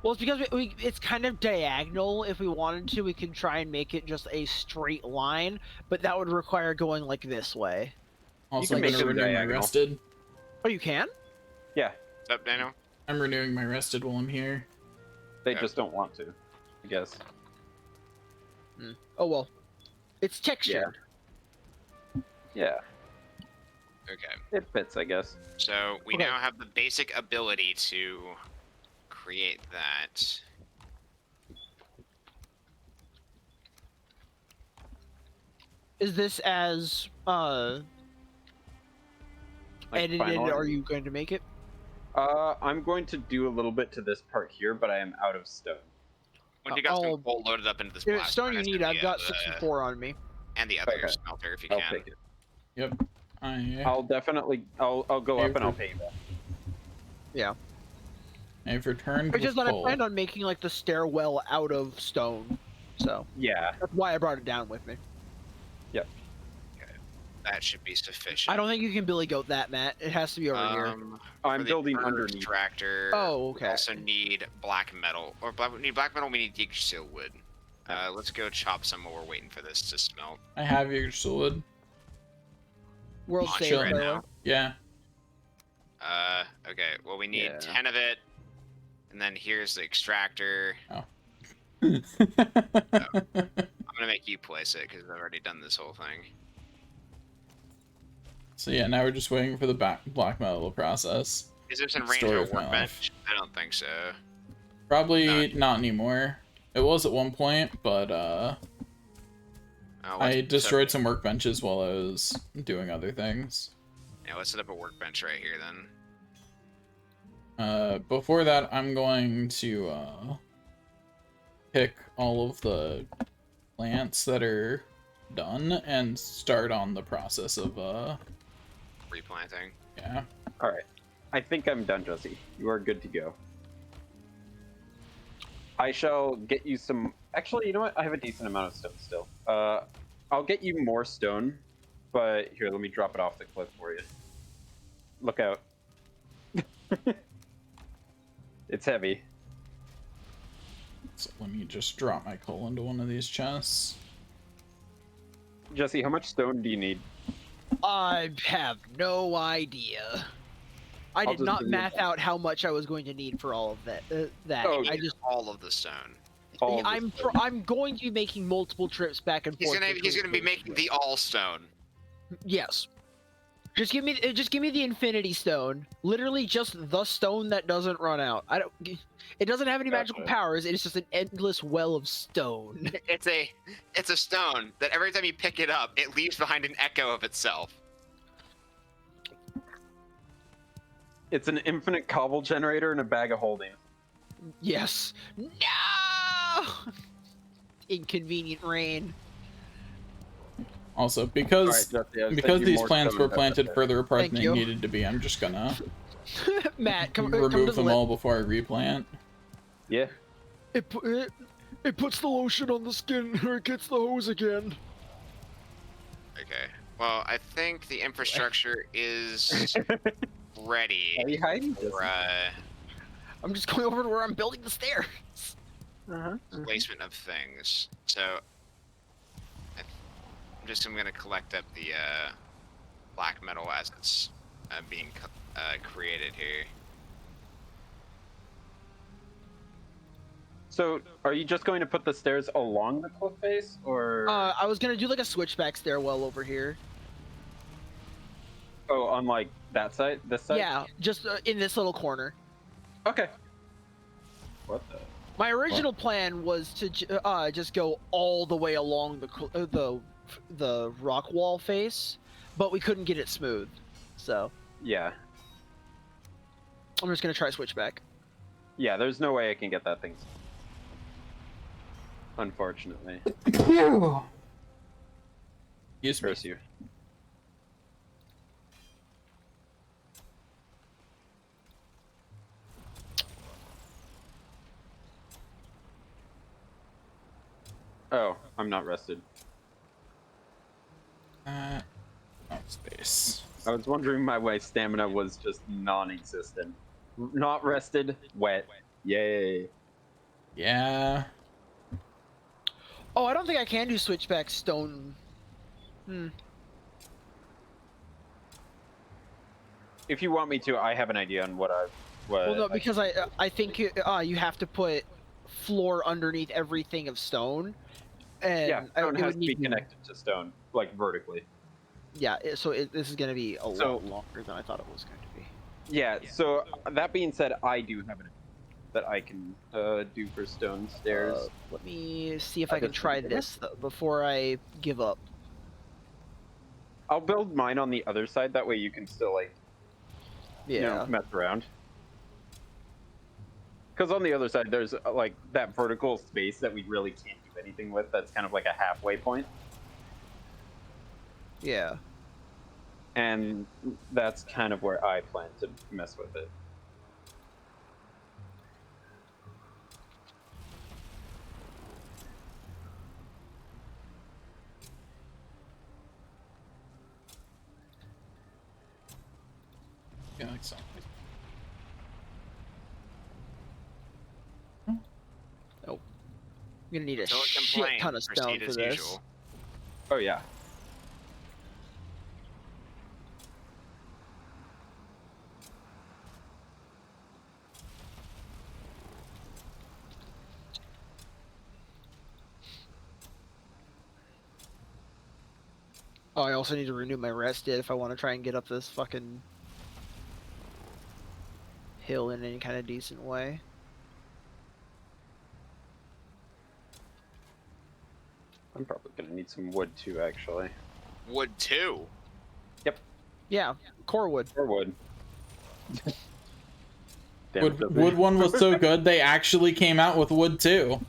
Speaker 3: Well, it's because it's kind of diagonal. If we wanted to, we could try and make it just a straight line, but that would require going like this way.
Speaker 2: Also, I'm
Speaker 4: can make
Speaker 2: gonna
Speaker 4: them
Speaker 2: renew my
Speaker 4: diagonal.
Speaker 2: rested.
Speaker 3: Oh, you can?
Speaker 4: Yeah,
Speaker 1: What's up, Daniel?
Speaker 2: I'm renewing my rested while I'm here.
Speaker 4: they
Speaker 1: Yeah.
Speaker 4: just don't want to, I guess.
Speaker 3: Oh well, it's textured.
Speaker 4: Yeah,
Speaker 1: Okay.
Speaker 4: it fits, I guess.
Speaker 1: So we
Speaker 3: Okay.
Speaker 1: now have the basic ability to create that.
Speaker 3: Is this as
Speaker 4: Like
Speaker 3: edited?
Speaker 4: final
Speaker 3: Are
Speaker 4: edit.
Speaker 3: you going to make it?
Speaker 4: I'm going to do a little bit to this part here, but I am out of stone.
Speaker 1: When you got
Speaker 3: I'll-
Speaker 1: some coal loaded up into this
Speaker 3: Yeah,
Speaker 1: blast
Speaker 3: stone you
Speaker 1: furnace
Speaker 3: need.
Speaker 1: and
Speaker 3: I've
Speaker 1: the,
Speaker 3: got 64 on me.
Speaker 1: and the other
Speaker 4: Okay.
Speaker 1: smelter if you
Speaker 4: I'll
Speaker 1: can.
Speaker 4: take it.
Speaker 2: Yep.
Speaker 4: I'll definitely. I'll go up and I'll pay you back.
Speaker 3: Yeah.
Speaker 2: I've returned
Speaker 3: It's
Speaker 2: with
Speaker 3: just that I
Speaker 2: coal.
Speaker 3: planned on making like the stairwell out of stone, so
Speaker 4: Yeah.
Speaker 3: that's why I brought it down with me.
Speaker 1: That should be sufficient.
Speaker 3: I don't think you can billy goat that, Matt. It has to be over here.
Speaker 4: I'm
Speaker 1: for the
Speaker 4: building
Speaker 1: burner
Speaker 4: underneath.
Speaker 1: extractor.
Speaker 3: Oh,
Speaker 1: We
Speaker 3: okay.
Speaker 1: also need black metal. We need black metal. We need Yggdrasil wood. Let's go chop some while we're waiting for this to smelt.
Speaker 2: I have Yggdrasil wood.
Speaker 3: World
Speaker 1: on
Speaker 3: save,
Speaker 1: right
Speaker 3: by the
Speaker 1: now.
Speaker 3: way.
Speaker 2: Yeah.
Speaker 1: Okay. Well, we need
Speaker 4: Yeah.
Speaker 1: 10 of it, and then here's the extractor.
Speaker 2: Oh.
Speaker 1: I'm gonna make you place it because I've already done this whole thing.
Speaker 2: So yeah, now we're just waiting for the black metal process.
Speaker 1: Is this in range
Speaker 2: Story
Speaker 1: of
Speaker 2: of
Speaker 1: a
Speaker 2: my life.
Speaker 1: workbench? I don't think so.
Speaker 2: Probably not anymore. It was at one point, but
Speaker 1: Oh,
Speaker 2: I destroyed some workbenches while I was doing other things.
Speaker 1: Yeah, let's set up a workbench right here then.
Speaker 2: Before that, I'm going to pick all of the plants that are done and start on the process of
Speaker 1: Replanting.
Speaker 2: yeah.
Speaker 4: All right. I think I'm done, Jesse. You are good to go. I shall get you some. Actually, you know what? I have a decent amount of stone still. I'll get you more stone, but here, let me drop it off the cliff for you. Look out. It's heavy.
Speaker 2: So let me just drop my coal into one of these chests.
Speaker 4: Jesse, how much stone do you need?
Speaker 3: I have no idea. I
Speaker 4: I'll
Speaker 3: did
Speaker 4: just
Speaker 3: not
Speaker 4: give you
Speaker 3: math out how much I was going to need for all of that.
Speaker 4: Oh,
Speaker 3: I just
Speaker 1: all of the stone.
Speaker 4: All of the stone.
Speaker 3: I'm going to be making multiple trips back and
Speaker 1: He's
Speaker 3: forth.
Speaker 1: gonna
Speaker 3: between
Speaker 1: be
Speaker 3: places.
Speaker 1: making the all stone.
Speaker 3: Yes. Just give me the infinity stone. Literally just the stone that doesn't run out. I don't. It doesn't have any magical
Speaker 4: Gotcha.
Speaker 3: powers. It is just an endless well of stone.
Speaker 1: It's a stone that every time you pick it up, it leaves behind an echo of itself.
Speaker 4: It's an infinite cobble generator and a bag of holding.
Speaker 3: Yes. No. Inconvenient rain.
Speaker 2: Also, because
Speaker 4: Alright, Jesse, I sent
Speaker 2: because
Speaker 4: you
Speaker 2: these
Speaker 4: more
Speaker 2: plants
Speaker 4: stone.
Speaker 2: were planted further apart
Speaker 3: Thank
Speaker 2: than
Speaker 3: you.
Speaker 2: they needed to be, I'm just gonna
Speaker 3: Matt, come to
Speaker 2: remove
Speaker 3: the
Speaker 2: them
Speaker 3: lip.
Speaker 2: all before I replant.
Speaker 4: Yeah.
Speaker 3: It puts the lotion on the skin, or it gets the hose again.
Speaker 1: Okay. Well, I think the infrastructure is ready
Speaker 4: Are you hiding?
Speaker 1: for
Speaker 3: I'm just going over to where I'm building the stairs.
Speaker 1: placement of things. So I'm gonna collect up the black metal as it's being created here.
Speaker 4: So, are you just going to put the stairs along the cliff face, or
Speaker 3: I was gonna do like a switchback stairwell over here.
Speaker 4: on like that side, this side?
Speaker 3: Yeah, just in this little corner.
Speaker 4: Okay. What the?
Speaker 3: My original plan was to just go all the way along the rock wall face, but we couldn't get it smooth, so
Speaker 4: Yeah.
Speaker 3: I'm just gonna try switchback.
Speaker 4: Yeah. There's no way I can get that thing. Unfortunately.
Speaker 2: Excuse me.
Speaker 4: Curse you. Oh, I'm not rested.
Speaker 2: Oh, space.
Speaker 4: I was wondering why my stamina was just non-existent. Not rested, wet. Yay.
Speaker 2: Yeah.
Speaker 3: Oh, I don't think I can do switchback stone.
Speaker 4: If you want me to, I have an idea on what
Speaker 3: Well, no, because I think you have to put floor underneath everything of stone, and
Speaker 4: yeah, stone
Speaker 3: it
Speaker 4: has
Speaker 3: would
Speaker 4: to
Speaker 3: need
Speaker 4: be connected to stone, like vertically.
Speaker 3: Yeah, this is gonna be a
Speaker 4: So-
Speaker 3: lot longer than I thought it was going to be.
Speaker 4: Yeah, so that being said, I do have an that I can do for stone stairs.
Speaker 3: Let me see if
Speaker 4: I
Speaker 3: I can
Speaker 4: just
Speaker 3: try
Speaker 4: figured it.
Speaker 3: this before I give up.
Speaker 4: I'll build mine on the other side, that way you can still, like,
Speaker 3: Yeah.
Speaker 4: mess around. Because on the other side, there's, like, that vertical space that we really can't do anything with, that's kind of like a halfway point.
Speaker 3: Yeah.
Speaker 4: And that's kind of where I plan to mess with it.
Speaker 2: Yeah, like so.
Speaker 3: I'm gonna need a
Speaker 1: Don't
Speaker 3: shit
Speaker 1: complain.
Speaker 3: ton of stone
Speaker 1: Proceed
Speaker 3: for
Speaker 1: as
Speaker 3: this.
Speaker 1: usual.
Speaker 4: Oh, yeah.
Speaker 3: Oh, I also need to renew my rest if I want to try and get up this fucking hill in any kind of decent way.
Speaker 4: I'm probably gonna need some wood too, actually.
Speaker 1: Wood 2.
Speaker 3: Yeah, core wood.
Speaker 4: Or wood. Damn it, Jesse.
Speaker 2: Wood one was so good they actually came out with wood too.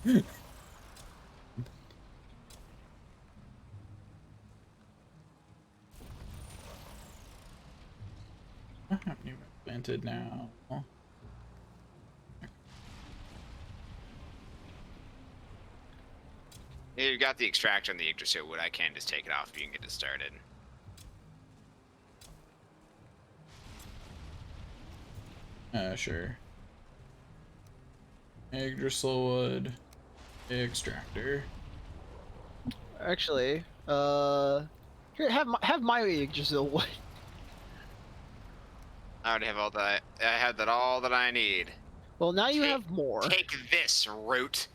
Speaker 2: I haven't even planted now.
Speaker 1: If you've got the extractor and the Yggdrasil wood, I can just take it off if you can get it started.
Speaker 2: Sure. Yggdrasil wood. Extractor.
Speaker 3: Actually, here, have my Yggdrasil.
Speaker 1: I already have all that. I had that all that I need.
Speaker 3: Well, now you
Speaker 1: Take-
Speaker 3: have more.
Speaker 1: Take this, Root.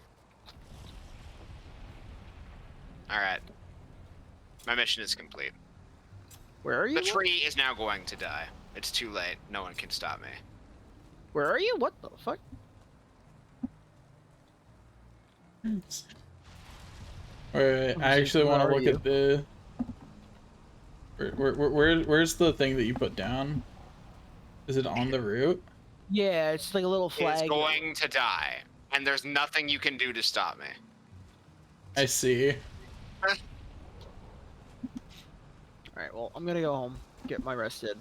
Speaker 1: Alright. My mission is complete.
Speaker 3: Where are
Speaker 1: The
Speaker 3: you?
Speaker 1: tree is now going to die. It's too late. No one can stop me.
Speaker 3: Where are you? What the fuck?
Speaker 2: Wait, I actually want to look at the. Where's the thing that you put down? Is it on the route?
Speaker 3: Yeah, it's like a little
Speaker 1: It's
Speaker 3: flag.
Speaker 1: going to die. And there's nothing you can do to stop me.
Speaker 2: I see.
Speaker 3: Alright, well, I'm gonna go home, get my rested.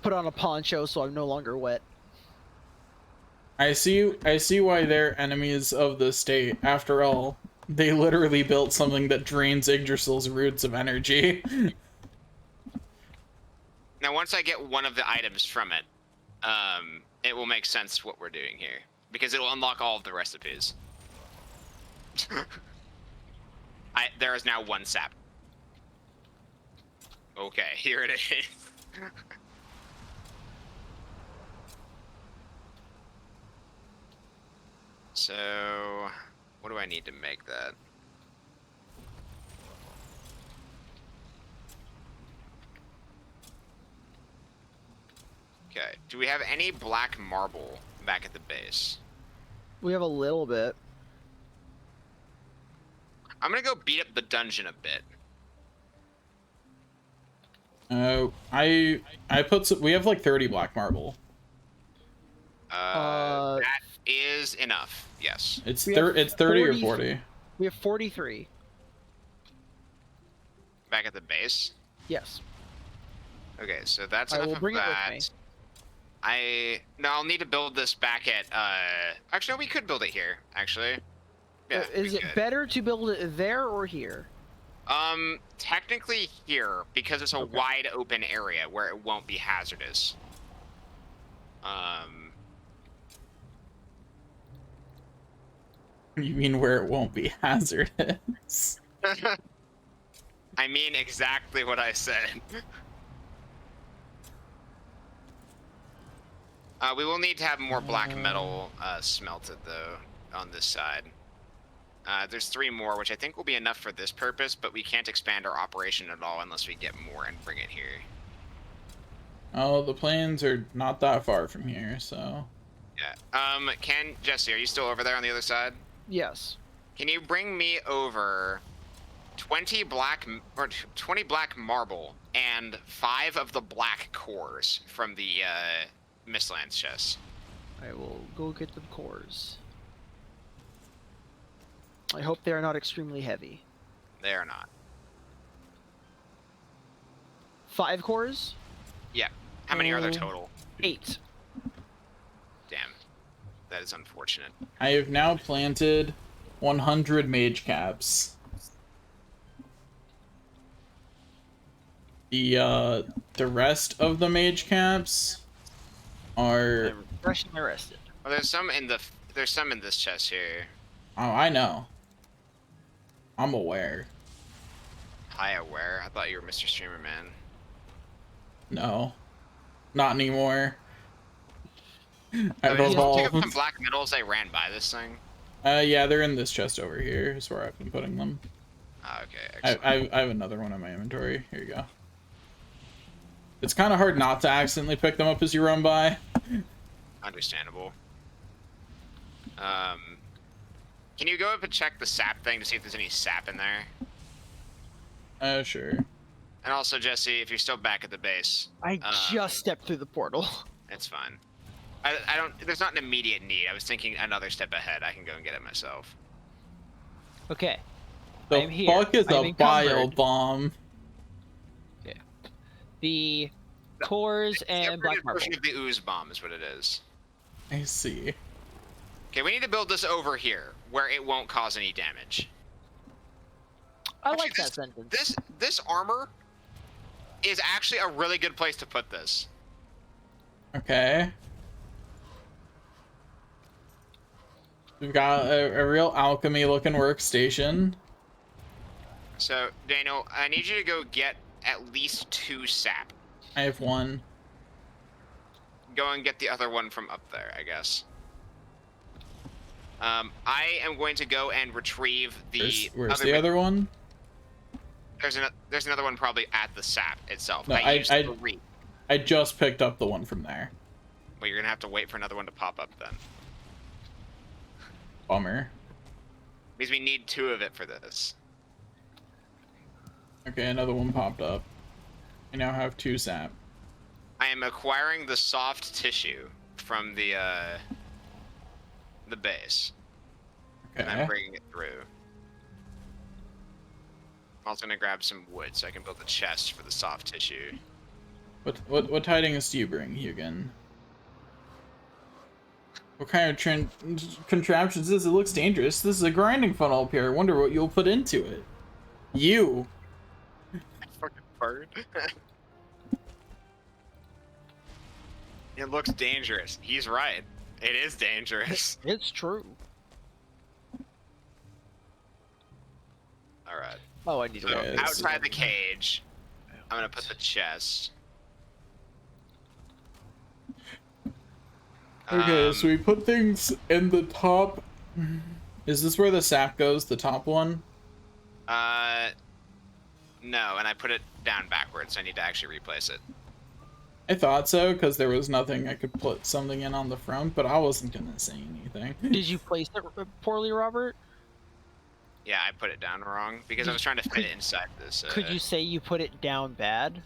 Speaker 3: Put on a poncho so I'm no longer wet.
Speaker 2: I see why they're enemies of the state. After all, they literally built something that drains Yggdrasil's roots of energy.
Speaker 1: Now, once I get one of the items from it, it will make sense what we're doing here. Because it will unlock all of the recipes. There is now one sap. Okay, here it is. So, what do I need to make that? Okay, do we have any black marble back at the base?
Speaker 3: We have a little bit.
Speaker 1: I'm gonna go beat up the dungeon a bit.
Speaker 2: I put some, we have like 30 black marble.
Speaker 3: Uh,
Speaker 1: That is enough. Yes.
Speaker 2: It's
Speaker 3: we have
Speaker 2: it's 30 or
Speaker 3: 40
Speaker 2: 40.
Speaker 3: We have 43.
Speaker 1: Back at the base.
Speaker 3: Yes.
Speaker 1: Okay, so that's
Speaker 3: I
Speaker 1: enough
Speaker 3: will
Speaker 1: of
Speaker 3: bring it with
Speaker 1: that.
Speaker 3: me.
Speaker 1: No, I'll need to build this back at. Actually, no, we could build it here. Actually. Yeah.
Speaker 3: Is
Speaker 1: we
Speaker 3: it
Speaker 1: could.
Speaker 3: better to build it there or here?
Speaker 1: Technically here because it's a
Speaker 3: Okay.
Speaker 1: wide open area where it won't be hazardous.
Speaker 2: You mean where it won't be hazardous?
Speaker 1: I mean exactly what I said. We will need to have more black metal smelted though on this side. There's 3 more, which I think will be enough for this purpose, but we can't expand our operation at all unless we get more and bring it here.
Speaker 2: Oh, the plains are not that far from here, so.
Speaker 1: Yeah. Jesse, are you still over there on the other side?
Speaker 3: Yes.
Speaker 1: Can you bring me over 20 black marble and 5 of the black cores from the Mistlands chest?
Speaker 3: I will go get the cores. I hope they are not extremely heavy.
Speaker 1: They are not.
Speaker 3: 5 cores?
Speaker 1: Yeah. How many are there total?
Speaker 3: 8.
Speaker 1: Damn. That is unfortunate.
Speaker 2: I have now planted 100 mage caps. The rest of the mage caps are.
Speaker 3: I'm freshly rested.
Speaker 1: Well, there's some in this chest here.
Speaker 2: Oh, I know. I'm aware.
Speaker 1: Hi, aware. I thought you were Mr. Streamer Man.
Speaker 2: No, not anymore. I've
Speaker 1: Did you pick up some
Speaker 2: evolved.
Speaker 1: black metals I ran by this thing?
Speaker 2: Yeah, they're in this chest over here. Is where I've been putting them.
Speaker 1: Okay, excellent.
Speaker 2: I have another one in my inventory. Here you go. It's kind of hard not to accidentally pick them up as you run by.
Speaker 1: Understandable. Can you go up and check the sap thing to see if there's any sap in there?
Speaker 2: Sure.
Speaker 1: And also, Jesse, if you're still back at the base,
Speaker 3: I just stepped through the portal.
Speaker 1: it's fine. I don't. There's not an immediate need. I was thinking another step ahead. I can go and get it myself.
Speaker 3: Okay.
Speaker 2: The
Speaker 3: I'm here.
Speaker 2: fuck is
Speaker 3: I'm
Speaker 2: a
Speaker 3: encumbered.
Speaker 2: bio bomb?
Speaker 3: The cores and black
Speaker 1: Separated
Speaker 3: marble.
Speaker 1: version of the ooze bomb is what it is.
Speaker 2: I see.
Speaker 1: Okay, we need to build this over here where it won't cause any damage.
Speaker 3: I
Speaker 1: Actually,
Speaker 3: like that sentence.
Speaker 1: This armor is actually a really good place to put this.
Speaker 2: Okay. We've got a real alchemy-looking workstation.
Speaker 1: So, Daniel, I need you to go get at least 2 sap.
Speaker 2: I have 1.
Speaker 1: Go and get the other one from up there, I guess. I am going to go and retrieve the
Speaker 2: Where's the other one?
Speaker 1: There's another one probably at the sap itself.
Speaker 2: No, I just picked up the one from there.
Speaker 1: Well, you're gonna have to wait for another one to pop up then.
Speaker 2: Bummer.
Speaker 1: Because we need 2 of it for this.
Speaker 2: Okay, another one popped up. I now have 2 sap.
Speaker 1: I am acquiring the soft tissue from the base.
Speaker 2: Okay.
Speaker 1: And I'm bringing it through. I'm also gonna grab some wood so I can build a chest for the soft tissue.
Speaker 2: What tidings do you bring, Hugin? What kind of contraption is this? It looks dangerous. This is a grinding funnel up here. I wonder what you'll put into it. You.
Speaker 1: Fucking bird. It looks dangerous. He's right. It is dangerous.
Speaker 3: It's true.
Speaker 1: All right.
Speaker 3: Oh, I need to
Speaker 1: So
Speaker 3: look.
Speaker 1: outside the cage, I'm gonna put the chest.
Speaker 2: Okay, so we put things in the top. Is this where the sap goes? The top one?
Speaker 1: No, and I put it down backwards. So I need to actually replace it.
Speaker 2: I thought so, because there was nothing I could put something in on the front, but I wasn't gonna say anything.
Speaker 3: Did you place it poorly, Robert?
Speaker 1: Yeah, I put it down wrong because I was trying to fit it inside this.
Speaker 3: Could you say you put it down bad?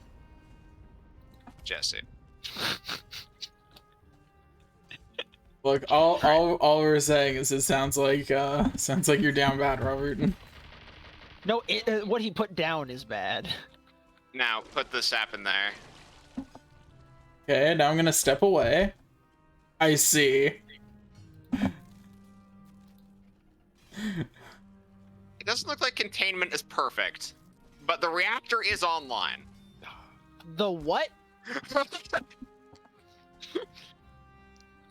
Speaker 1: Jesse?
Speaker 2: Look, all we're saying is it sounds like you're down bad, Robert.
Speaker 3: No, what he put down is bad.
Speaker 1: Now put the sap in there.
Speaker 2: Okay, now I'm gonna step away. I see.
Speaker 1: It doesn't look like containment is perfect, but the reactor is online.
Speaker 3: The what?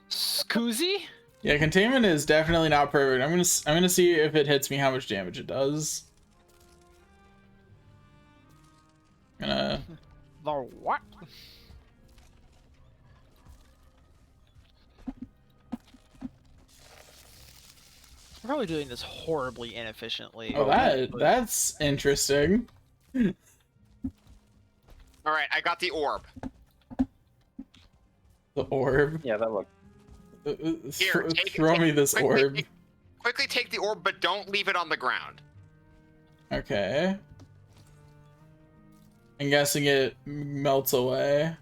Speaker 3: Scoozy?
Speaker 2: Yeah, containment is definitely not perfect. I'm gonna see if it hits me how much damage it does.
Speaker 3: The what? I'm probably doing this horribly inefficiently.
Speaker 2: Oh, that's interesting.
Speaker 1: All right, I got the orb.
Speaker 2: The orb.
Speaker 4: Yeah, that looked.
Speaker 1: Here,
Speaker 2: throw me this orb.
Speaker 1: Quickly take the orb, but don't leave it on the ground.
Speaker 2: Okay. I'm guessing it melts away.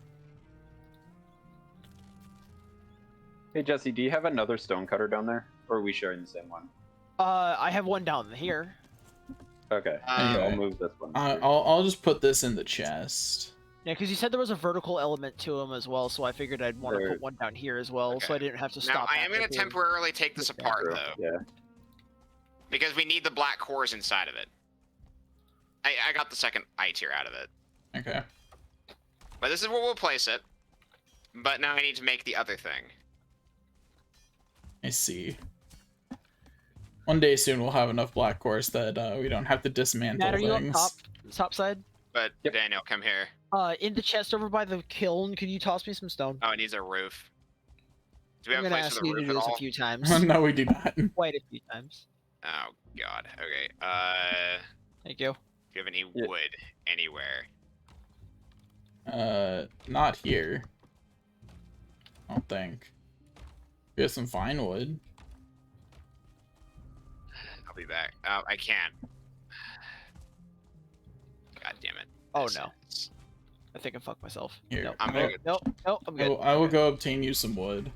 Speaker 4: Hey Jesse, do you have another stone cutter down there, or are we sharing the same one?
Speaker 3: I have one down here.
Speaker 4: Okay,
Speaker 2: Anyway.
Speaker 4: I'll move this one.
Speaker 2: I'll just put this in the chest.
Speaker 3: Yeah, because you said there was a vertical element to him as well, so I figured I'd want to
Speaker 4: There-
Speaker 3: put one down here as well, so
Speaker 1: Okay.
Speaker 3: I didn't have to
Speaker 1: Now,
Speaker 3: stop.
Speaker 1: I am going to
Speaker 3: halfway through.
Speaker 1: temporarily take this apart, though,
Speaker 4: Yeah.
Speaker 1: because we need the black cores inside of it. I got the second I tier out of it.
Speaker 2: Okay.
Speaker 1: But this is where we'll place it. But now I need to make the other thing.
Speaker 2: I see. One day soon we'll have enough black cores that we don't have to dismantle
Speaker 3: Matt, are you up
Speaker 2: things.
Speaker 3: top side?
Speaker 1: But
Speaker 4: Yep.
Speaker 1: Daniel, come here.
Speaker 3: In the chest over by the kiln, could you toss me some stone?
Speaker 1: Oh, it needs a roof. Do we
Speaker 3: I'm
Speaker 1: have a
Speaker 3: gonna
Speaker 1: place
Speaker 3: ask
Speaker 1: for the
Speaker 3: you to
Speaker 1: roof
Speaker 3: do
Speaker 1: at
Speaker 3: this a
Speaker 1: all?
Speaker 3: few times.
Speaker 2: No, we do not.
Speaker 3: Quite a few times.
Speaker 1: Oh God. Okay.
Speaker 3: Thank you.
Speaker 1: Do you have any
Speaker 4: Yeah.
Speaker 1: wood anywhere?
Speaker 2: Not here. I don't think. We have some fine wood.
Speaker 1: I'll be back. Oh, I can't. God damn it.
Speaker 3: Oh
Speaker 1: This
Speaker 3: no.
Speaker 1: is-
Speaker 3: I think I fucked myself.
Speaker 2: Here.
Speaker 3: Nope.
Speaker 1: I'm
Speaker 2: Oh,
Speaker 1: good.
Speaker 3: Nope. Nope. I'm
Speaker 2: I
Speaker 3: good.
Speaker 2: will, I will go obtain you some wood.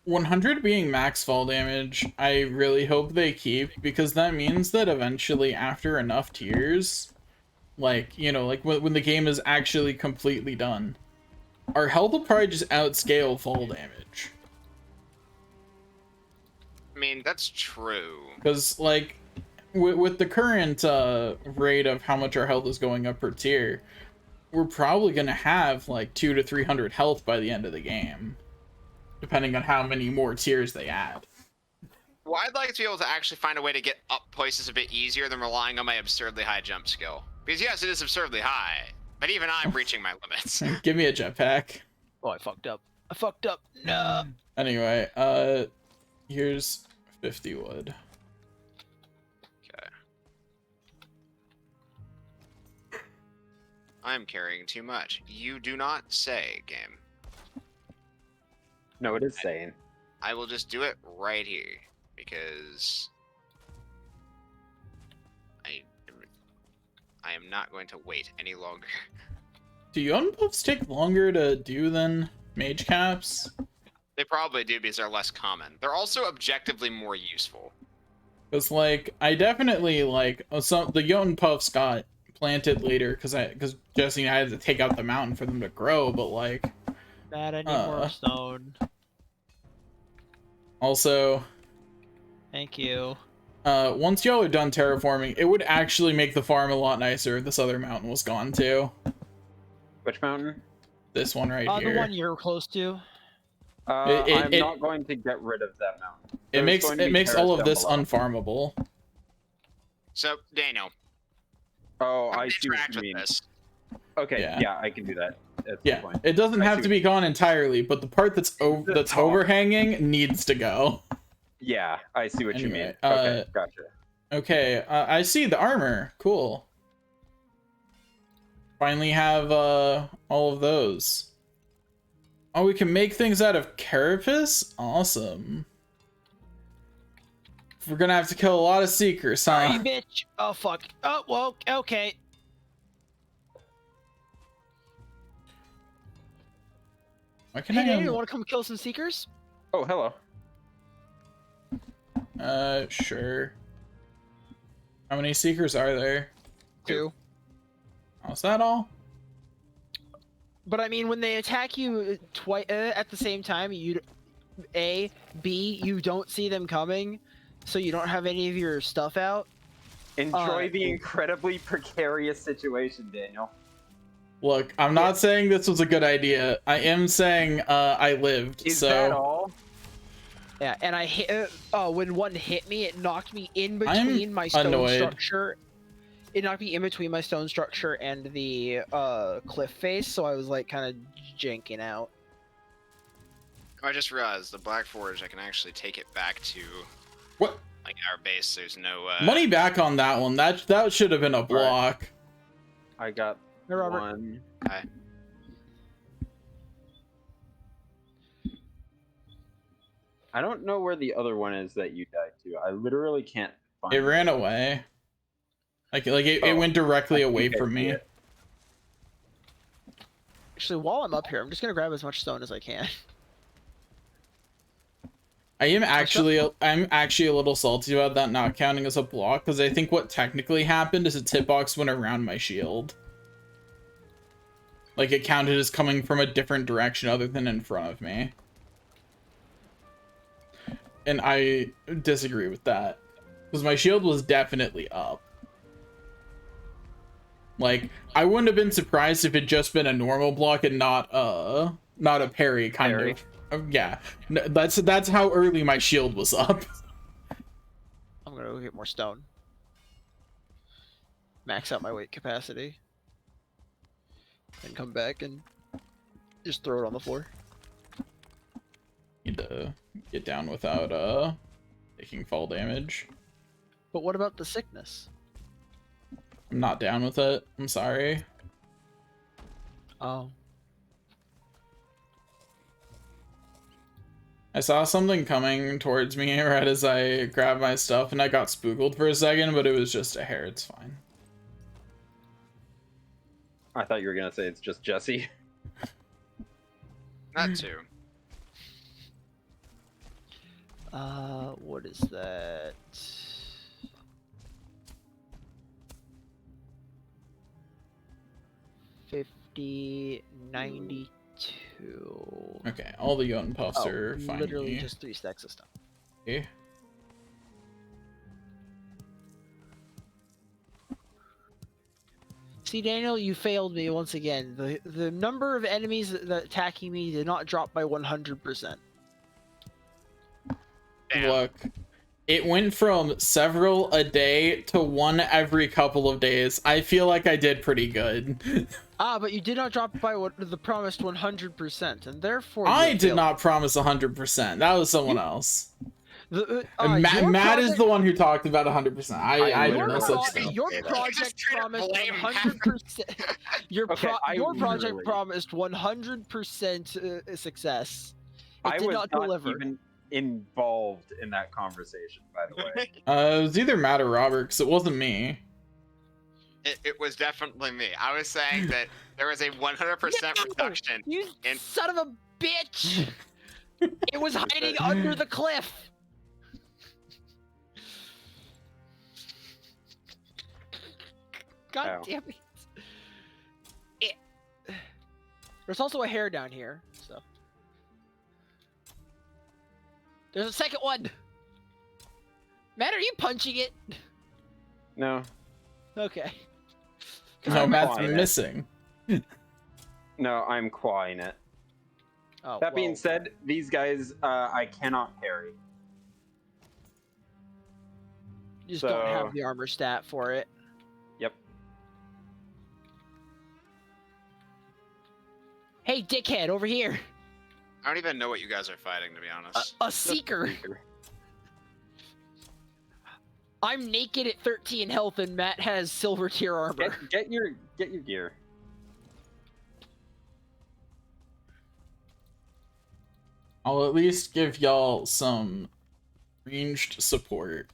Speaker 2: $100 being max fall damage, I really hope they keep, because that means that eventually after enough tiers, like, you know, like when the game is actually completely done, our health will probably just outscale fall damage.
Speaker 1: I mean, that's true.
Speaker 2: Because, like, with the current rate of how much our health is going up per tier, we're probably gonna have like 200 to 300 health by the end of the game, depending on how many more tiers they add.
Speaker 1: Well, I'd like to be able to actually find a way to get up places a bit easier than relying on my absurdly high jump skill. Because yes, it is absurdly high, but even I'm reaching my limits.
Speaker 2: Give me a jetpack.
Speaker 3: Oh, I fucked up. I fucked up. No.
Speaker 2: Anyway, here's 50 wood.
Speaker 1: Okay. I'm carrying too much. You do not say, game.
Speaker 4: No, it is saying.
Speaker 1: I will just do it right here because I am not going to wait any longer.
Speaker 2: Do Yone buffs take longer to do than mage caps?
Speaker 1: They probably do because they're less common. They're also objectively more useful.
Speaker 2: Because, like, I definitely, like, the Jotun puffs got planted later because Jesse and I had to take out the mountain for them to grow, but, like...
Speaker 3: Matt, I need more stone.
Speaker 2: Also...
Speaker 3: Thank you.
Speaker 2: Once y'all are done terraforming, it would actually make the farm a lot nicer if this other mountain was gone, too.
Speaker 4: Which mountain?
Speaker 2: This one right here.
Speaker 3: The one you're close to.
Speaker 4: I'm not going to get rid of that mountain.
Speaker 2: It makes all of this unfarmable.
Speaker 1: So, Daniel.
Speaker 4: Oh, I see what
Speaker 1: interact
Speaker 4: you
Speaker 1: with
Speaker 4: mean.
Speaker 1: this.
Speaker 4: Okay,
Speaker 2: Yeah.
Speaker 4: yeah, I can do that. At
Speaker 2: Yeah,
Speaker 4: some point.
Speaker 2: it doesn't
Speaker 4: I
Speaker 2: have
Speaker 4: see
Speaker 2: to be gone entirely, but the part that's
Speaker 4: top.
Speaker 2: overhanging needs to go.
Speaker 4: Yeah, I see what you mean.
Speaker 2: Anyway,
Speaker 4: Okay, gotcha.
Speaker 2: Okay, I see the armor. Cool. Finally have all of those. Oh, we can make things out of carapace? Awesome. We're gonna have to kill a lot of seekers, huh?
Speaker 3: Sorry, bitch. Oh, fuck. Oh, well, okay.
Speaker 2: Why can
Speaker 3: Hey,
Speaker 2: I
Speaker 3: Daniel, you want to come kill some seekers?
Speaker 4: Oh, hello.
Speaker 2: Sure. How many seekers are there?
Speaker 3: 2.
Speaker 2: Oh, is that all?
Speaker 3: But I mean, when they attack you twice at the same time, you you don't see them coming, so you don't have any of your stuff out.
Speaker 4: Enjoy the incredibly precarious situation, Daniel.
Speaker 2: Look, I'm not saying this was a good idea. I am saying I lived.
Speaker 4: Is
Speaker 2: so
Speaker 4: that all?
Speaker 3: Yeah, and I hit. When one hit me, it knocked me in between my stone
Speaker 2: annoyed.
Speaker 3: structure. It knocked me in between my stone structure and the cliff face, so I was like kind of janking out.
Speaker 1: I just realized the Black Forge, I can actually take it back to
Speaker 2: What?
Speaker 1: like our base. There's no
Speaker 2: Money back on that one. That should have been a block.
Speaker 4: I got
Speaker 3: Hey, Robert.
Speaker 4: one.
Speaker 1: Okay.
Speaker 4: I don't know where the other one is that you died to. I literally can't find
Speaker 2: It ran away. It went directly away from me.
Speaker 3: Actually, while I'm up here, I'm just gonna grab as much stone as I can.
Speaker 2: I'm actually a little salty about that not counting as a block, because I think what technically happened is its hitbox went around my shield. Like, it counted as coming from a different direction other than in front of me. And I disagree with that. Because my shield was definitely up. Like, I wouldn't have been surprised if it just been a normal block and not a parry kind
Speaker 4: Parry.
Speaker 2: of. Yeah, that's how early my shield was up.
Speaker 3: I'm gonna go get more stone. Max out my weight capacity. And come back and just throw it on the floor.
Speaker 2: Need to get down without taking fall damage.
Speaker 3: But what about the sickness?
Speaker 2: I'm not down with it. I'm sorry.
Speaker 3: Oh.
Speaker 2: I saw something coming towards me right as I grabbed my stuff, and I got spookled for a second, but it was just a hair. It's fine.
Speaker 4: I thought you were gonna say it's just Jesse.
Speaker 1: That too.
Speaker 3: What is that? $50.92.
Speaker 2: Okay, all the Jotun puffs are fine.
Speaker 3: Literally just 3 stacks of stuff.
Speaker 2: Okay.
Speaker 3: See, Daniel, you failed me once again. The number of enemies that attacking me did not drop by 100%.
Speaker 1: Damn.
Speaker 2: Look, it went from several a day to one every couple of days. I feel like I did pretty good.
Speaker 3: But you did not drop by the promised 100%, and therefore you
Speaker 2: I did
Speaker 3: failed.
Speaker 2: not promise 100%. That was someone else.
Speaker 3: Your
Speaker 2: Matt is
Speaker 3: project-
Speaker 2: the one who talked about 100%. I
Speaker 4: Your
Speaker 2: did no
Speaker 4: pro-
Speaker 2: such thing.
Speaker 3: Your
Speaker 1: Just
Speaker 3: project
Speaker 1: straight up
Speaker 3: promised
Speaker 1: blame
Speaker 3: 100%. Your project
Speaker 4: literally-
Speaker 3: promised 100% success. It
Speaker 4: I
Speaker 3: did
Speaker 4: was
Speaker 3: not
Speaker 4: not
Speaker 3: deliver.
Speaker 4: even involved in that conversation, by the way.
Speaker 2: It was either Matt or Robert, because it wasn't me.
Speaker 1: It was definitely me. I was saying that there was a 100% reduction.
Speaker 3: You
Speaker 1: in-
Speaker 3: son of a bitch! It was hiding under the cliff. God
Speaker 4: Ow.
Speaker 3: damn it. There's also a hair down here, so. There's a second one. Matt, are you punching it?
Speaker 4: No,
Speaker 3: Okay.
Speaker 2: No,
Speaker 4: I'm
Speaker 2: Matt's
Speaker 4: fine.
Speaker 2: missing.
Speaker 4: no, I'm quaing it.
Speaker 3: Oh,
Speaker 4: That being
Speaker 3: well,
Speaker 4: said, these guys I cannot carry.
Speaker 3: you just don't have
Speaker 4: so-
Speaker 3: the armor stat for it.
Speaker 4: Yep.
Speaker 3: Hey, dickhead, over here.
Speaker 1: I don't even know what you guys are fighting, to be honest.
Speaker 3: A seeker. I'm naked at 13 health, and Matt has silver tier armor.
Speaker 4: Get your gear.
Speaker 2: I'll at least give y'all some ranged support.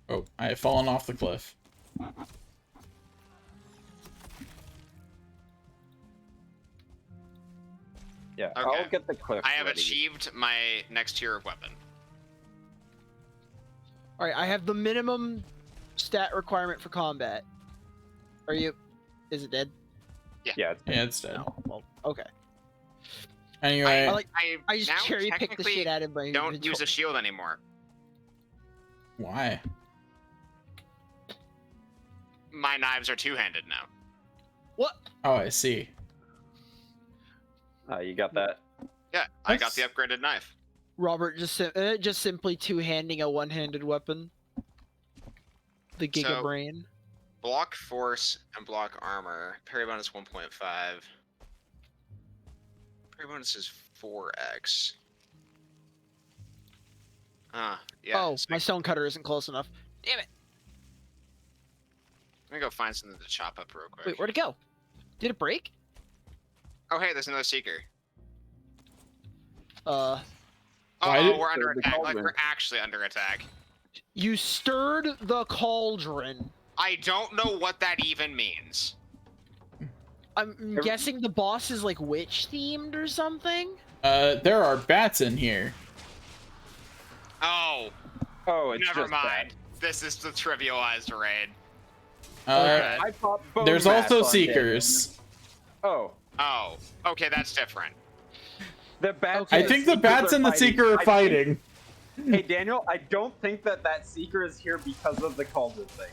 Speaker 2: Oh, I have fallen off the cliff.
Speaker 4: Yeah,
Speaker 1: Okay.
Speaker 4: I'll get the cliff.
Speaker 1: I have
Speaker 4: ready.
Speaker 1: achieved my next tier of weapon.
Speaker 3: All right, I have the minimum stat requirement for combat. Are you? Is it dead?
Speaker 4: Yeah, it's
Speaker 2: Yeah, it's dead.
Speaker 3: No. Well, okay.
Speaker 2: Anyway,
Speaker 3: I just
Speaker 1: now
Speaker 3: cherry picked the
Speaker 1: technically
Speaker 3: shit out of my.
Speaker 1: don't
Speaker 3: inventory.
Speaker 1: use a shield anymore.
Speaker 2: why?
Speaker 1: My knives are two-handed now.
Speaker 3: What?
Speaker 2: Oh, I see.
Speaker 4: you got that.
Speaker 1: Yeah, I got
Speaker 2: That's-
Speaker 1: the upgraded knife.
Speaker 3: Robert just simply two-handing a one-handed weapon. The Giga
Speaker 1: So-
Speaker 3: Brain.
Speaker 1: Block force and block armor. Parry bonus 1.5. Parry bonus is 4x. Yeah.
Speaker 3: Oh,
Speaker 1: so
Speaker 3: my stone cutter isn't close enough. Damn it!
Speaker 1: Let me go find something to chop up real quick.
Speaker 3: Wait, where'd it go? Did it break?
Speaker 1: Oh, hey, there's another seeker.
Speaker 2: Why
Speaker 1: Oh,
Speaker 2: did-
Speaker 1: we're under
Speaker 4: the
Speaker 1: attack. Like,
Speaker 4: cauldron.
Speaker 1: we're actually under attack.
Speaker 3: You stirred the cauldron.
Speaker 1: I don't know what that even means.
Speaker 3: I'm guessing the boss is like witch themed or something.
Speaker 2: There are bats in here.
Speaker 1: Oh,
Speaker 4: Oh, it's
Speaker 1: never
Speaker 4: just
Speaker 1: mind. This is the trivialized raid.
Speaker 2: Uh,
Speaker 4: I popped bone
Speaker 2: there's
Speaker 4: mass
Speaker 2: also
Speaker 4: on
Speaker 2: seekers.
Speaker 4: Daniel. Oh,
Speaker 1: Oh, okay, that's different.
Speaker 4: the bats.
Speaker 3: Okay.
Speaker 2: I think the bats and the seeker are fighting.
Speaker 4: Hey, Daniel, I don't think that seeker is here because of the cauldron thing.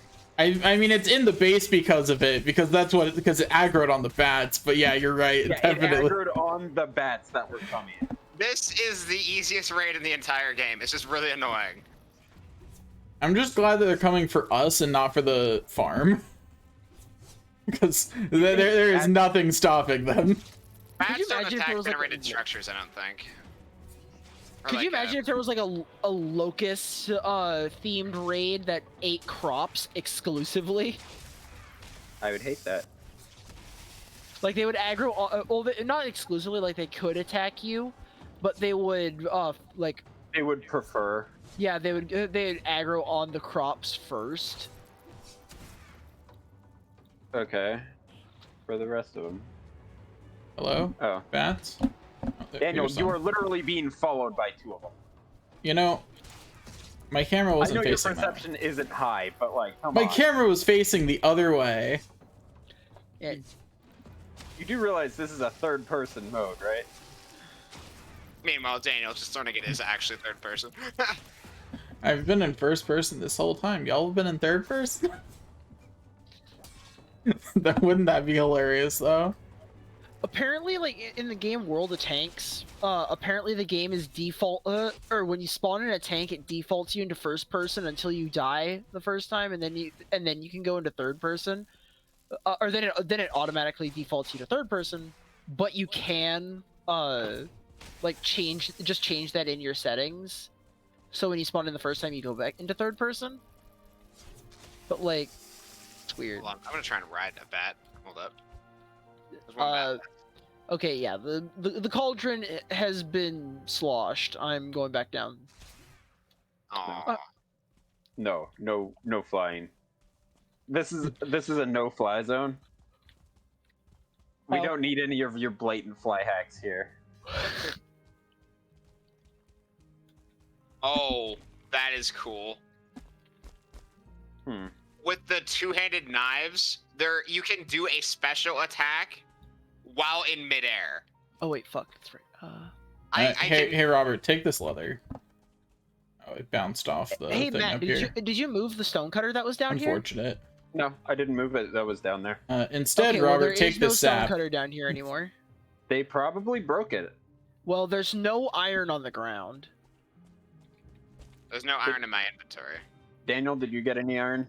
Speaker 2: I mean, it's in the base because of it, because it aggroed on the bats. But yeah, you're right.
Speaker 4: Yeah,
Speaker 2: Definitely.
Speaker 4: it aggroed on the bats that were coming.
Speaker 1: This is the easiest raid in the entire game. It's just really annoying.
Speaker 2: I'm just glad that they're coming for us and not for the farm. Because there is nothing stopping them.
Speaker 1: Bats
Speaker 3: you
Speaker 1: don't
Speaker 3: imagine if
Speaker 1: attack
Speaker 3: there was, like,
Speaker 1: venerated structures, I don't think. Or
Speaker 3: Could you
Speaker 1: like,
Speaker 3: imagine if there was like a locust themed raid that ate crops exclusively?
Speaker 4: I would hate that.
Speaker 3: Like they would aggro, well, not exclusively. Like they could attack you, but they would like
Speaker 4: They would prefer.
Speaker 3: yeah, they would aggro on the crops first.
Speaker 4: Okay. For the rest of them.
Speaker 2: Hello,
Speaker 4: Oh,
Speaker 2: bats. Oh,
Speaker 4: Daniel,
Speaker 2: here's
Speaker 4: you
Speaker 2: some.
Speaker 4: are literally being followed by two of them.
Speaker 2: You know, my camera
Speaker 4: I
Speaker 2: wasn't
Speaker 4: know your
Speaker 2: facing that way.
Speaker 4: perception isn't high, but like, come
Speaker 2: My
Speaker 4: on.
Speaker 2: camera was facing the other way.
Speaker 3: Yeah,
Speaker 4: You do realize this is a third-person mode, right?
Speaker 1: Meanwhile, Daniel's just learning it is actually third person.
Speaker 2: I've been in first person this whole time. Y'all have been in third person? Wouldn't that be hilarious, though?
Speaker 3: Apparently, like in the game World of Tanks, apparently the game is default, or when you spawn in a tank, it defaults you into first person until you die the first time, and then you can go into third person, or then it automatically defaults you to third person, but you can like change that in your settings, so when you spawn in the first time, you go back into third person. But like, it's weird.
Speaker 1: Hold on, I'm gonna try and ride a bat. Hold up. There's one bat.
Speaker 3: Okay, yeah, the cauldron has been sloshed. I'm going back down.
Speaker 1: Aw.
Speaker 4: No flying. This is a no-fly zone. We don't need any of your blatant fly hacks here.
Speaker 1: Oh, that is cool. With the two-handed knives, you can do a special attack while in midair.
Speaker 3: Oh wait, fuck, that's right.
Speaker 2: Hey, Robert, take this leather. Oh, it bounced off the
Speaker 3: hey,
Speaker 2: thing
Speaker 3: Matt,
Speaker 2: up here.
Speaker 3: did you move the stonecutter that was down here?
Speaker 2: Unfortunate.
Speaker 4: No, I didn't move it. That was down there.
Speaker 2: Instead,
Speaker 3: Okay, well,
Speaker 2: Robert, take the sap.
Speaker 3: There's no stonecutter down here anymore.
Speaker 4: They probably broke it.
Speaker 3: Well, there's no iron on the ground.
Speaker 1: There's no iron in my inventory.
Speaker 4: Daniel, did you get any iron?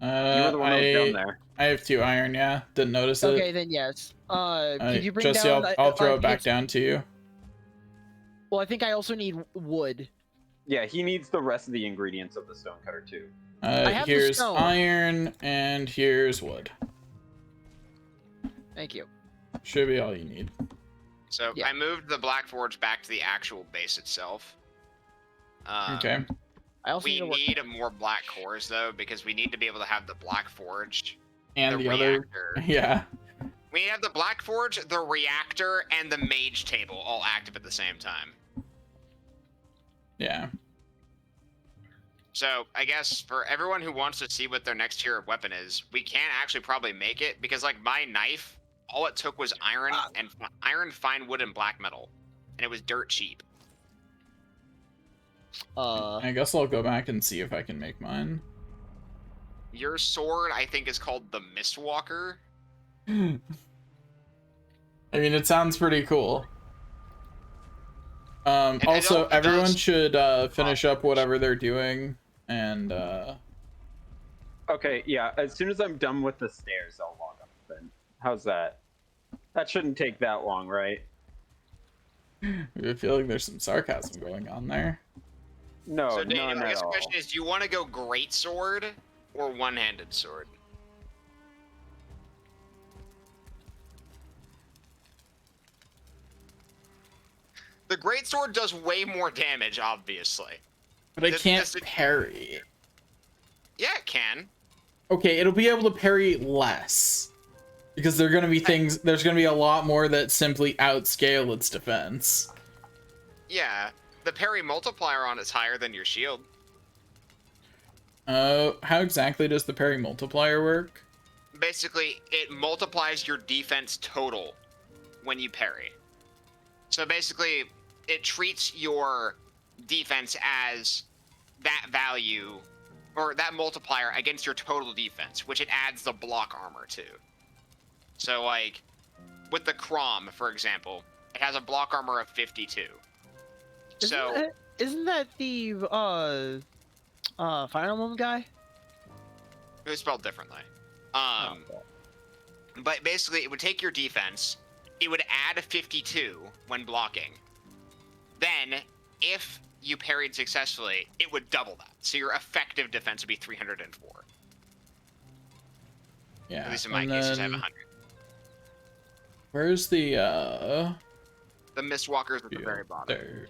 Speaker 4: You were the one that was down there.
Speaker 2: I have 2 iron, yeah. Didn't notice it.
Speaker 3: Okay, then yes. Could you bring
Speaker 2: Jesse,
Speaker 3: down...
Speaker 2: I'll throw it back down to you.
Speaker 3: Well, I think I also need wood.
Speaker 4: Yeah, he needs the rest of the ingredients of the stonecutter too.
Speaker 2: Here's iron, and here's wood.
Speaker 3: Thank you.
Speaker 2: Should be all you need.
Speaker 1: So
Speaker 3: Yeah.
Speaker 1: I moved the Black Forge back to the actual base itself.
Speaker 2: Okay.
Speaker 3: I also
Speaker 1: We
Speaker 3: need to work...
Speaker 1: need more black cores though, because we need to be able to have the Black Forge,
Speaker 2: And the
Speaker 1: reactor.
Speaker 2: other... Yeah.
Speaker 1: We have the Black Forge, the reactor, and the mage table all active at the same time.
Speaker 2: Yeah.
Speaker 1: So I guess for everyone who wants to see what their next tier of weapon is, we can't actually probably make it because like my knife, all it took was iron and fine wood, and black metal, and it was dirt cheap.
Speaker 2: I guess I'll go back and see if I can make mine.
Speaker 1: Your sword, I think, is called the Mistwalker.
Speaker 2: I mean, it sounds pretty cool. Also, everyone should finish up whatever they're doing, and
Speaker 4: Okay, yeah. As soon as I'm done with the stairs, I'll log up. Then, how's that? That shouldn't take that long, right?
Speaker 2: I feel like there's some sarcasm going on there.
Speaker 4: No,
Speaker 1: So Daniel,
Speaker 4: none
Speaker 1: I
Speaker 4: at
Speaker 1: guess the
Speaker 4: all.
Speaker 1: question is, do you want to go great sword or one-handed sword? The great sword does way more damage, obviously.
Speaker 2: But I
Speaker 1: This-
Speaker 2: can't
Speaker 1: this-
Speaker 2: parry.
Speaker 1: Yeah, it can.
Speaker 2: Okay, it'll be able to parry less. Because there's gonna be a lot more that simply outscale its defense.
Speaker 1: Yeah, the parry multiplier on it's higher than your shield.
Speaker 2: How exactly does the parry multiplier work?
Speaker 1: Basically, it multiplies your defense total when you parry. So basically, it treats your defense as that value, or that multiplier against your total defense, which it adds the block armor to. So like, with the Crom, for example, it has a block armor of 52.
Speaker 3: Isn't that the Fire Emblem guy?
Speaker 1: It was spelled differently. But basically, it would take your defense, it would add a 52 when blocking. Then, if you parried successfully, it would double that. So your effective defense would be 304.
Speaker 2: Yeah.
Speaker 1: At least in my case, I have 100.
Speaker 2: Where's the
Speaker 1: The Mistwalkers at the very bottom.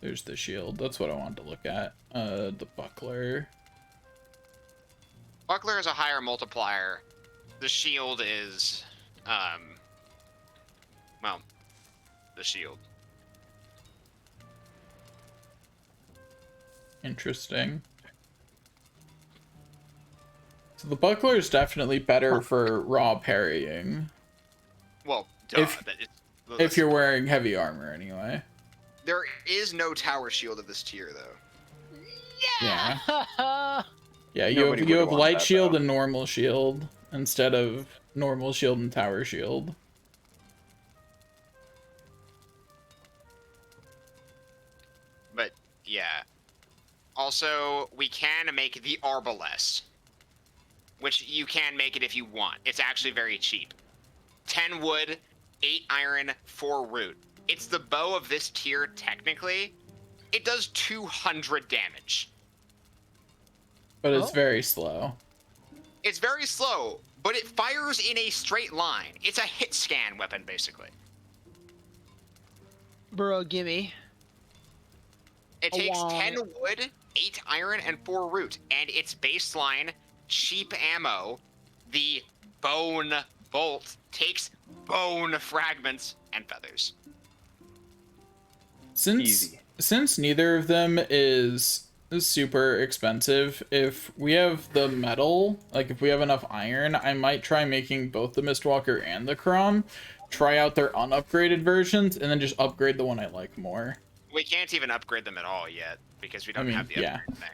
Speaker 2: There's the shield. That's what I wanted to look at. The buckler.
Speaker 1: Buckler is a higher multiplier. The shield is, well, the shield.
Speaker 2: Interesting. So the buckler is definitely better for raw parrying.
Speaker 1: Well, duh.
Speaker 2: If you're wearing heavy armor, anyway.
Speaker 1: There is no tower shield of this tier, though.
Speaker 2: Yeah.
Speaker 3: Yeah.
Speaker 2: Yeah,
Speaker 4: Nobody
Speaker 2: you
Speaker 4: would
Speaker 2: have
Speaker 4: want
Speaker 2: light
Speaker 4: that,
Speaker 2: shield
Speaker 4: though.
Speaker 2: and normal shield instead of normal shield and tower shield.
Speaker 1: But yeah. Also, we can make the Arbalest, which you can make it if you want. It's actually very cheap. 10 wood, 8 iron, 4 root. It's the bow of this tier, technically. It does 200 damage.
Speaker 2: But it's
Speaker 3: Oh.
Speaker 2: very slow.
Speaker 1: It's very slow, but it fires in a straight line. It's a hit scan weapon, basically.
Speaker 3: Bro, gimme.
Speaker 1: It
Speaker 3: I
Speaker 1: takes
Speaker 3: want
Speaker 1: 10
Speaker 3: it.
Speaker 1: wood, 8 iron, and 4 root, and its baseline cheap ammo, the bone bolt, takes bone fragments and feathers.
Speaker 4: Easy.
Speaker 2: Since neither of them is super expensive, if we have the metal, like if we have enough iron, I might try making both the Mistwalker and the Crom, try out their unupgraded versions, and then just upgrade the one I like more.
Speaker 1: We can't even upgrade them at all yet, because we don't
Speaker 2: mean,
Speaker 1: have the
Speaker 2: yeah.
Speaker 1: upgrade thing.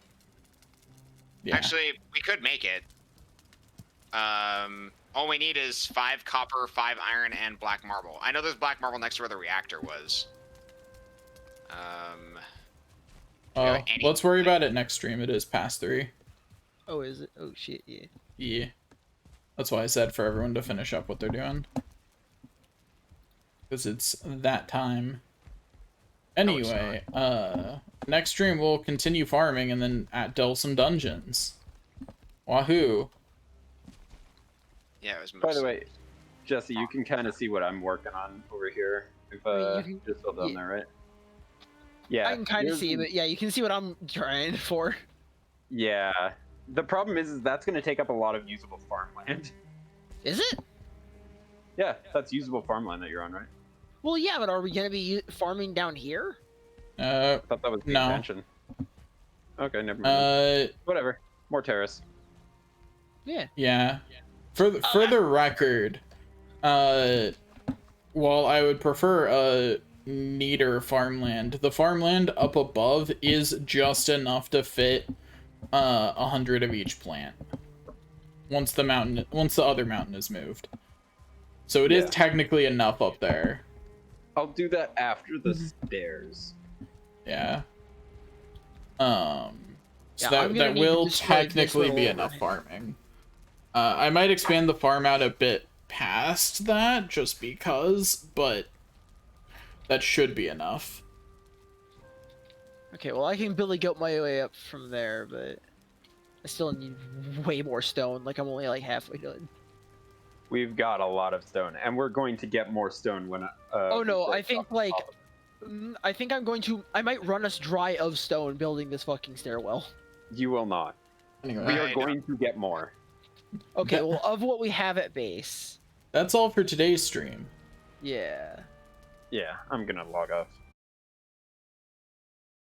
Speaker 2: Yeah.
Speaker 1: Actually, we could make it. All we need is 5 copper, 5 iron, and black marble. I know there's black marble next to where the reactor was.
Speaker 2: Oh, let's worry about it next stream. It is past 3.
Speaker 3: Oh, is it? Oh, shit, yeah.
Speaker 2: Yeah. That's why I said for everyone to finish up what they're doing. Because it's that time. Anyway, next stream we'll continue farming and then delve some dungeons. Wahoo.
Speaker 1: Yeah, it was
Speaker 4: By the
Speaker 1: mostly-
Speaker 4: way, Jesse, you can kind of see what I'm working on over here. If
Speaker 3: I mean, you can-
Speaker 4: you're still down
Speaker 3: yeah.
Speaker 4: there, right? Yeah.
Speaker 3: I can kind of
Speaker 4: here's
Speaker 3: see,
Speaker 4: the-
Speaker 3: but yeah, you can see what I'm trying for.
Speaker 4: Yeah. The problem is that's going to take up a lot of usable farmland.
Speaker 3: Is it?
Speaker 4: Yeah, that's usable farmland that you're on, right?
Speaker 3: Well, yeah, but are we gonna be farming down here?
Speaker 4: I thought that was the
Speaker 2: No.
Speaker 4: expansion. Okay, never mind.
Speaker 2: Uh,
Speaker 4: Whatever. More terrace.
Speaker 3: Yeah.
Speaker 2: yeah. For the record, while I would prefer a neater farmland, the farmland up above is just enough to fit 100 of each plant. Once the other mountain is moved. So it is
Speaker 4: Yeah.
Speaker 2: technically enough up there.
Speaker 4: I'll do that after the stairs.
Speaker 2: Yeah.
Speaker 3: Yeah,
Speaker 2: So
Speaker 3: I'm gonna
Speaker 2: that
Speaker 3: need to
Speaker 2: will
Speaker 3: destroy this
Speaker 2: technically be
Speaker 3: little
Speaker 2: enough
Speaker 3: overhang.
Speaker 2: farming. I might expand the farm out a bit past that, just because, but that should be enough.
Speaker 3: Okay, well, I can Billy Goat my way up from there, but I still need way more stone. Like, I'm only like halfway done.
Speaker 4: We've got a lot of stone, and we're going to get more stone when.
Speaker 3: Oh
Speaker 4: we
Speaker 3: no,
Speaker 4: break
Speaker 3: I think
Speaker 4: off the
Speaker 3: like,
Speaker 4: top of
Speaker 3: I think I might run us dry of stone building this fucking stairwell.
Speaker 4: it. You will not.
Speaker 2: Anyway,
Speaker 4: We
Speaker 1: I
Speaker 4: are
Speaker 1: know.
Speaker 4: going to get more.
Speaker 3: Okay,
Speaker 2: That-
Speaker 3: well, of what we have at base.
Speaker 2: that's all for today's stream.
Speaker 3: Yeah.
Speaker 4: Yeah, I'm gonna log off.